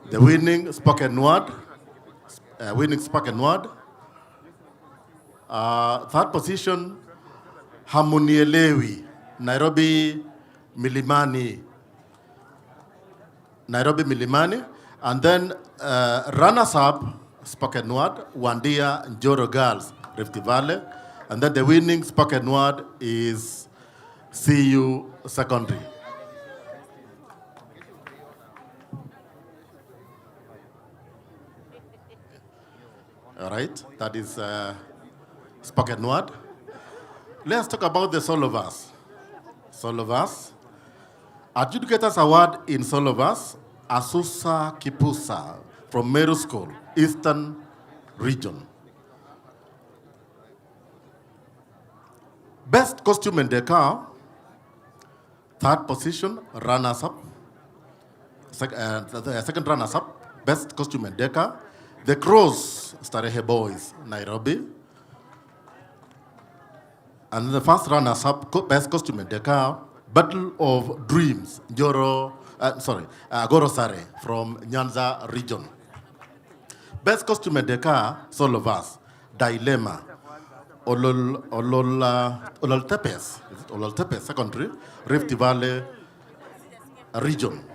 The winning spoken word, third position, Hamunielewi, Nairobi Milimani. And then runners-up, spoken word, Wandia and Joro Girls, Rift Valley. And then the winning spoken word is CU Secondary. All right, that is spoken word. Let's talk about the solo verse. Solo verse. Adjudicators Award in solo verse, Asusa Kipusa from Meru School, Eastern Region. Best costume and decor, third position, runners-up. The second runners-up, best costume and decor. The Crows, Starehe Boys, Nairobi. And the first runners-up, best costume and decor, Battle of Dreams, Gorosare from Nyanza region. Best costume and decor, solo verse, Dilemma, Ololtepes Secondary, Rift Valley region.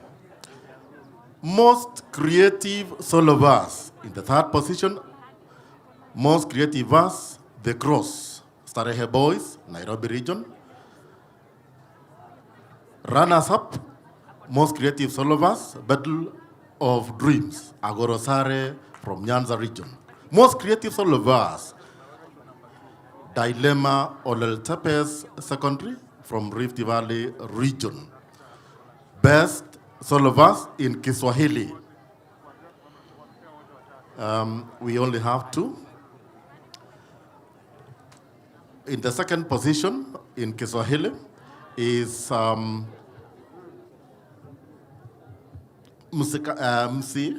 Most creative solo verse, in the third position, most creative verse, The Cross, Starehe Boys, Nairobi region. Runners-up, most creative solo verse, Battle of Dreams, Agorosare from Nyanza region. Most creative solo verse, Dilemma, Ololtepes Secondary from Rift Valley region. Best solo verse in Kiswahili. We only have two. In the second position in Kiswahili is Msakatonge,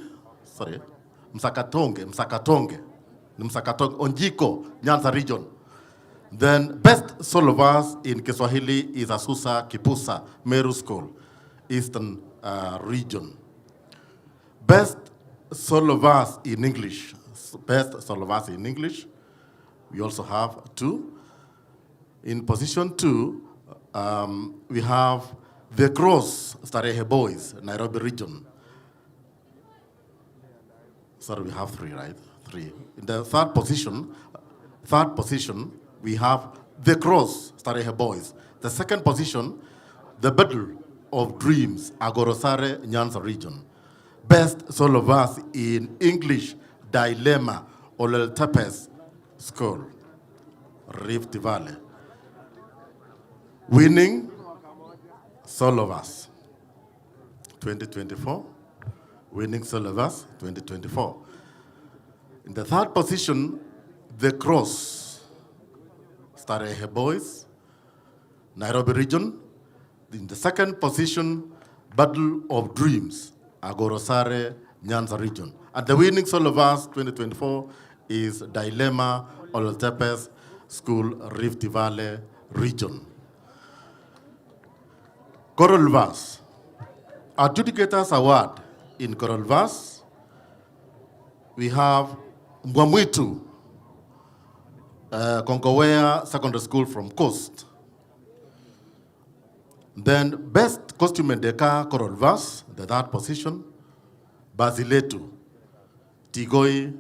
Onjiko, Nyanza region. Then best solo verse in Kiswahili is Asusa Kipusa, Meru School, Eastern region. Best solo verse in English. Best solo verse in English. We also have two. In position 2, we have The Cross, Starehe Boys, Nairobi region. Sorry, we have three, right? Three. In the third position, we have The Cross, Starehe Boys. The second position, The Battle of Dreams, Agorosare, Nyanza region. Best solo verse in English, Dilemma, Ololtepes School, Rift Valley. Winning solo verse 2024. Winning solo verse 2024. In the third position, The Cross, Starehe Boys, Nairobi region. In the second position, Battle of Dreams, Agorosare, Nyanza region. And the winning solo verse 2024 is Dilemma, Ololtepes School, Rift Valley region. Choral verse. Adjudicators Award in choral verse, we have Mwamwitu, Konkowea Secondary School from Coast. Then best costume and decor choral verse, the third position, Basiletu, Tigoi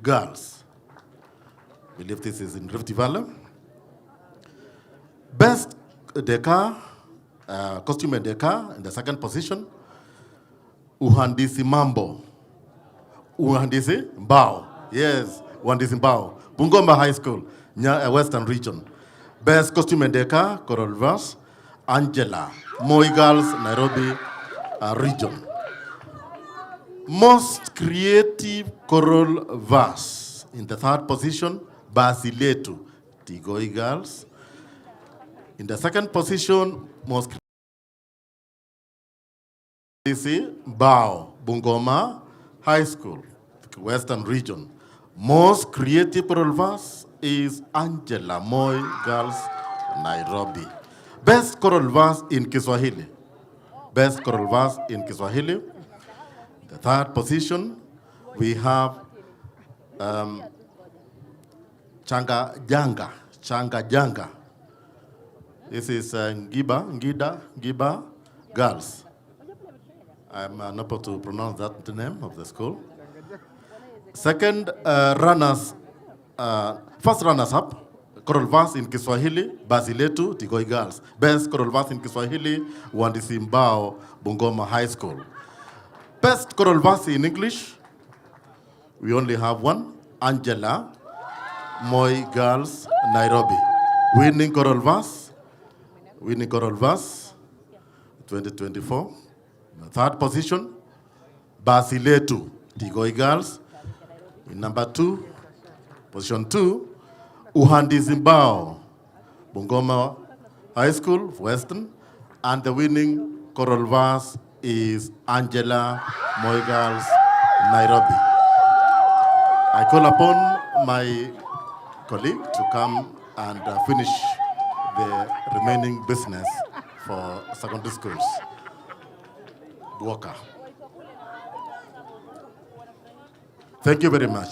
Girls. I believe this is in Rift Valley. Best decor, costume and decor in the second position, Uhandisi Mambo. Uhandisi Mbao. Yes, Uhandisi Mbao. Bungoma High School, Western Region. Best costume and decor, choral verse, Angela. Moi Girls, Nairobi Region. Most creative choral verse in the third position, Basiletu, Tigoi Girls. In the second position, most creative, Bao, Bungoma High School, Western Region. Most creative choral verse is Angela, Moi Girls, Nairobi. Best choral verse in Kiswahili. Best choral verse in Kiswahili. The third position, we have Changa Janga. This is Giba Girls. I'm unable to pronounce that the name of the school. Second first runners up, choral verse in Kiswahili, Basiletu, Tigoi Girls. Best choral verse in Kiswahili, Uhandisi Mbao, Bungoma High School. Best choral verse in English, we only have one, Angela, Moi Girls, Nairobi. Winning choral verse, 2024. The third position, Basiletu, Tigoi Girls. In number 2, position 2, Uhandisi Mbao, Bungoma High School, Western. And the winning choral verse is Angela, Moi Girls, Nairobi. I call upon my colleague to come and finish the remaining business for secondary schools. Walker. Thank you very much.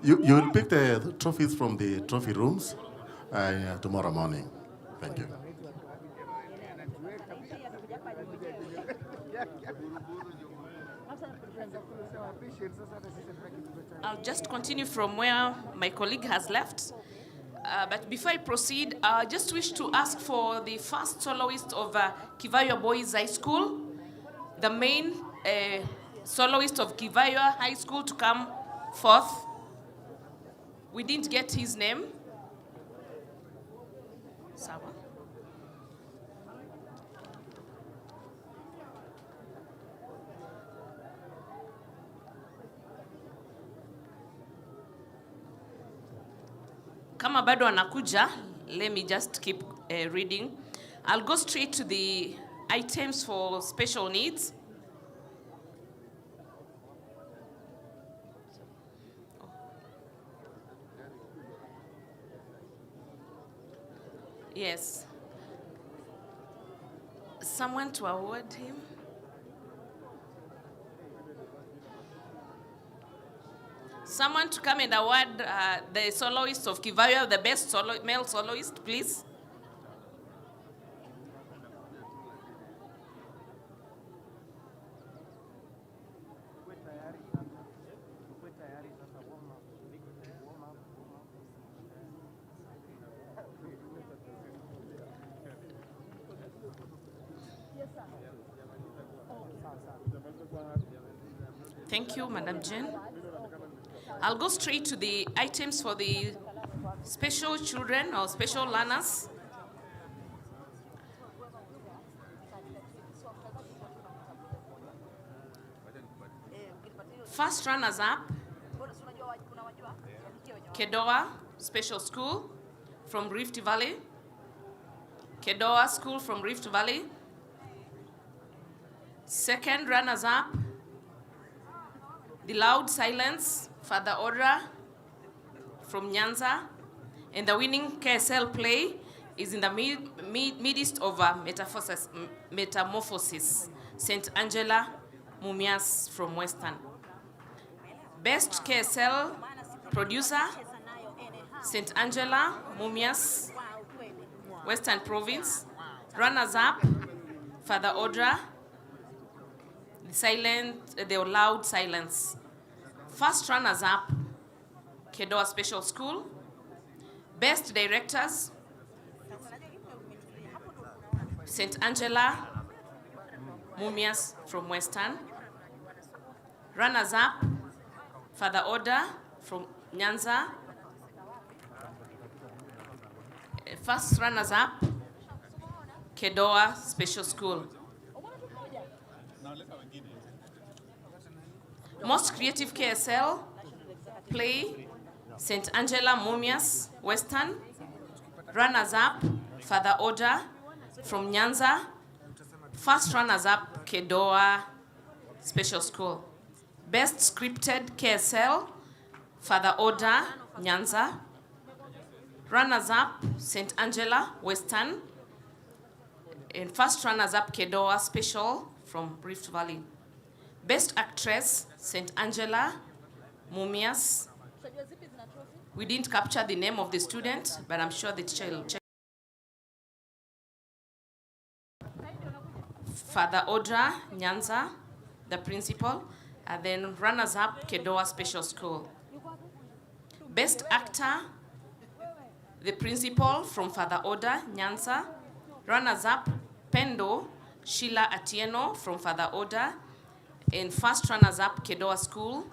You will pick the trophies from the trophy rooms tomorrow morning. Thank you. I'll just continue from where my colleague has left. But before I proceed, I just wish to ask for the first soloist of Kivayo Boys High School, the main soloist of Kivayo High School, to come forth. We didn't get his name. Sawa. Kama bado anakuja, let me just keep reading. I'll go straight to the items for special needs. Yes. Someone to award him? Someone to come and award the soloist of Kivayo, the best male soloist, please. Thank you, Madam Jane. I'll go straight to the items for the special children or special learners. First runners up, Kedoa Special School from Rift Valley. Kedoa School from Rift Valley. Second runners up, The Loud Silence, Father Odra from Nyanza. And the winning KSL play is in the midst of a metamorphosis. St. Angela Mumias from Western. Best KSL producer, St. Angela Mumias, Western Province. Runners-up, Father Audra, the loud silence. First runners-up, Kedoa Special School. Best directors, St. Angela Mumias from Western. Runners-up, Father Oda from Nyanza. First runners-up, Kedoa Special School. Most creative KSL play, St. Angela Mumias, Western. Runners-up, Father Oda from Nyanza. First runners-up, Kedoa Special School. Best scripted KSL, Father Oda, Nyanza. Runners-up, St. Angela, Western. And first runners-up, Kedoa Special from Rift Valley. Best actress, St. Angela Mumias. We didn't capture the name of the student, but I'm sure the teacher will check. Father Audra Nyanza, the principal, and then runners-up, Kedoa Special School. Best actor, the principal from Father Oda Nyanza. Runners-up, Pendo Sheila Atieno from Father Oda. And first runners-up, Kedoa School.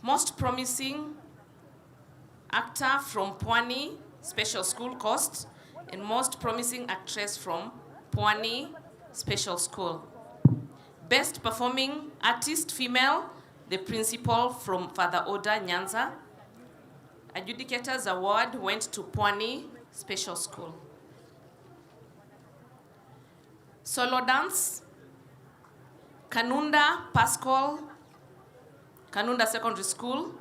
Most promising actor from Pwani Special School Coast. And most promising actress from Pwani Special School. Best performing artist female, the principal from Father Oda Nyanza. Adjudicators award went to Pwani Special School. Solo dance, Kanunda Pascal, Kanunda Secondary School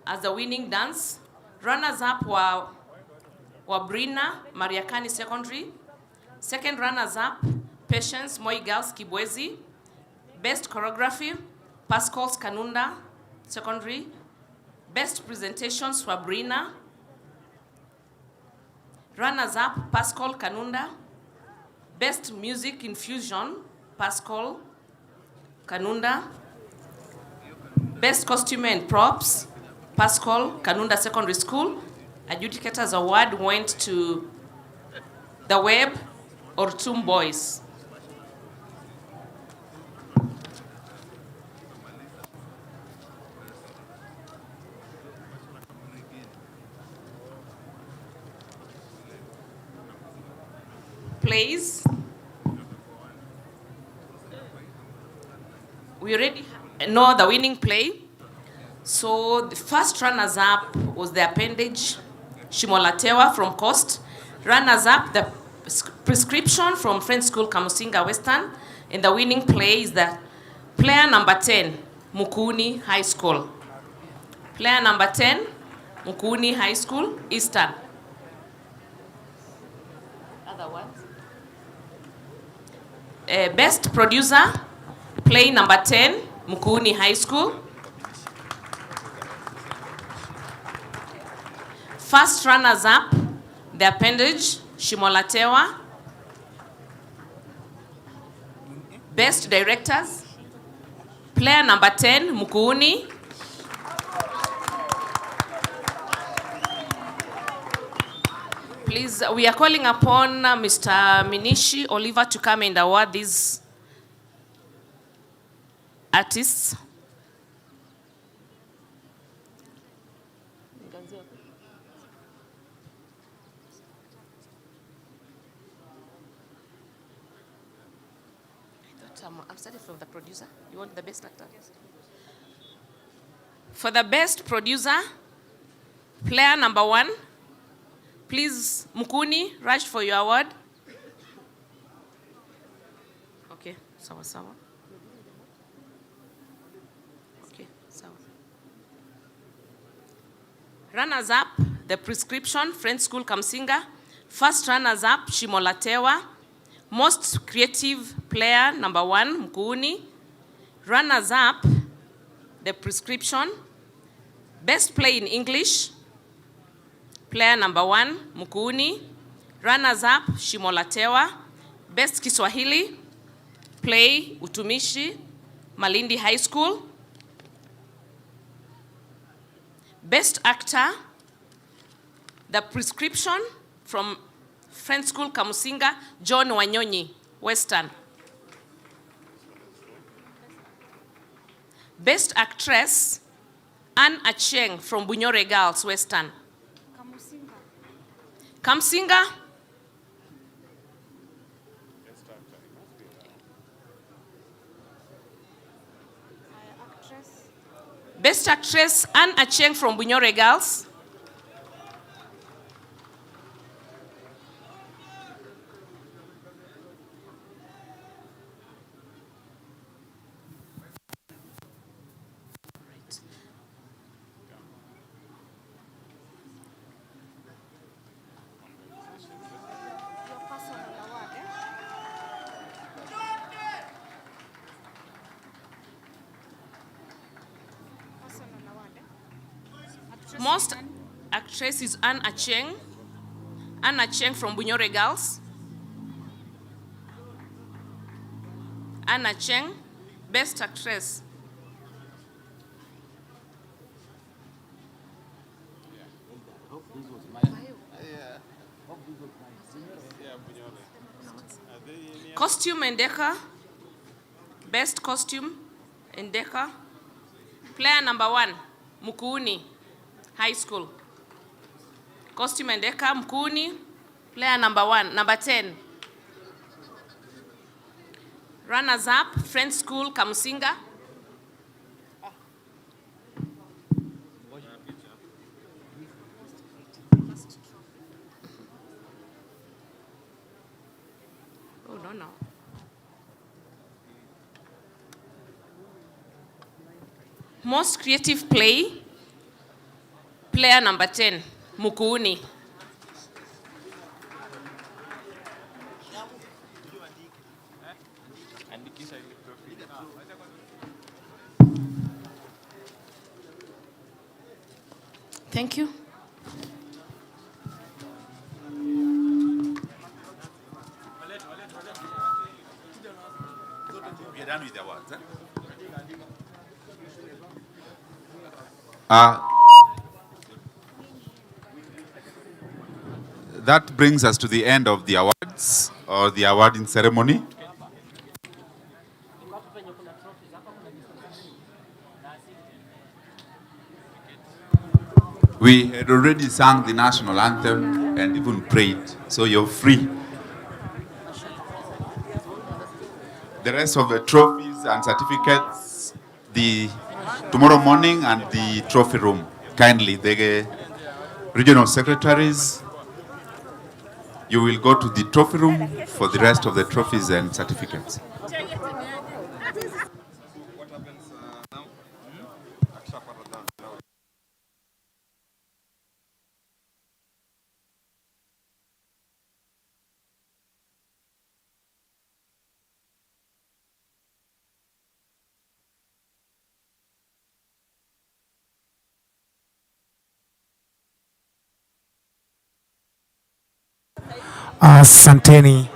as the winning dance. Runners-up were Brina Mariakani Secondary. Second runners-up, Patience Moi Girls Kibwezi. Best choreography, Pascal's Kanunda Secondary. Best presentations were Brina. Runners-up, Pascal Kanunda. Best music infusion, Pascal Kanunda. Best costume and props, Pascal Kanunda Secondary School. Adjudicators award went to the Web or Ortum Boys. Plays. We already know the winning play. So the first runners-up was the appendage, Shimolatewa from Coast. Runners-up, the prescription from French School, Kamusinga Western. And the winning play is the player number 10, Mukuni High School. Player number 10, Mukuni High School, Eastern. Other ones? Best producer, play number 10, Mukuni High School. First runners-up, the appendage, Shimolatewa. Best directors, player number 10, Mukuni. Please, we are calling upon Mr. Minishi Oliver to come and award these artists. I'm starting from the producer. You want the best actor? Yes. For the best producer, player number 1, please, Mukuni, rush for your award. Okay, sawa sawa. Okay, sawa. Runners up, the prescription, French School Kamsinga. First runners up, Shimolatewa. Most creative player, number 1, Mkuuni. Runners up, the prescription. Best play in English, player number 1, Mkuuni. Runners up, Shimolatewa. Best Kiswahili, play, Utumishi, Malindi High School. Best actor, the prescription from French School Kamusinga, John Wanyonyi, Western. Best actress, Anne Acheng from Bunyore Girls, Western. Kamsinga. Best actress, Anne Acheng from Bunyore Girls. Most actress is Anne Acheng. Anne Acheng from Bunyore Girls. Anne Acheng, best actress. Costume and decor. Best costume and decor. Player number 1, Mkuuni High School. Costume and decor, Mkuuni. Player number 1, number 10. Runners up, French School Kamusinga. Oh, no. Most creative play, player number 10, Mkuuni. Thank you. We are done with the awards. That brings us to the end of the awards or the awarding ceremony. We had already sung the national anthem and even prayed, so you're free. The rest of the trophies and certificates, tomorrow morning and the trophy room. Kindly, the regional secretaries, you will go to the trophy room for the rest of the trophies and certificates. Asanteni,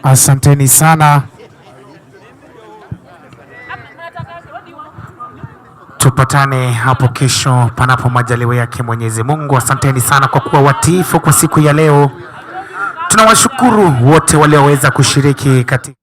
asanteni sana. Tupatane hapo kesho panapo majaliwa yake Mwenyezi Mungu. Asanteni sana kwa kuwa watiifu kwa siku ya leo. Tunawashukuru wote walioweza kushiriki katika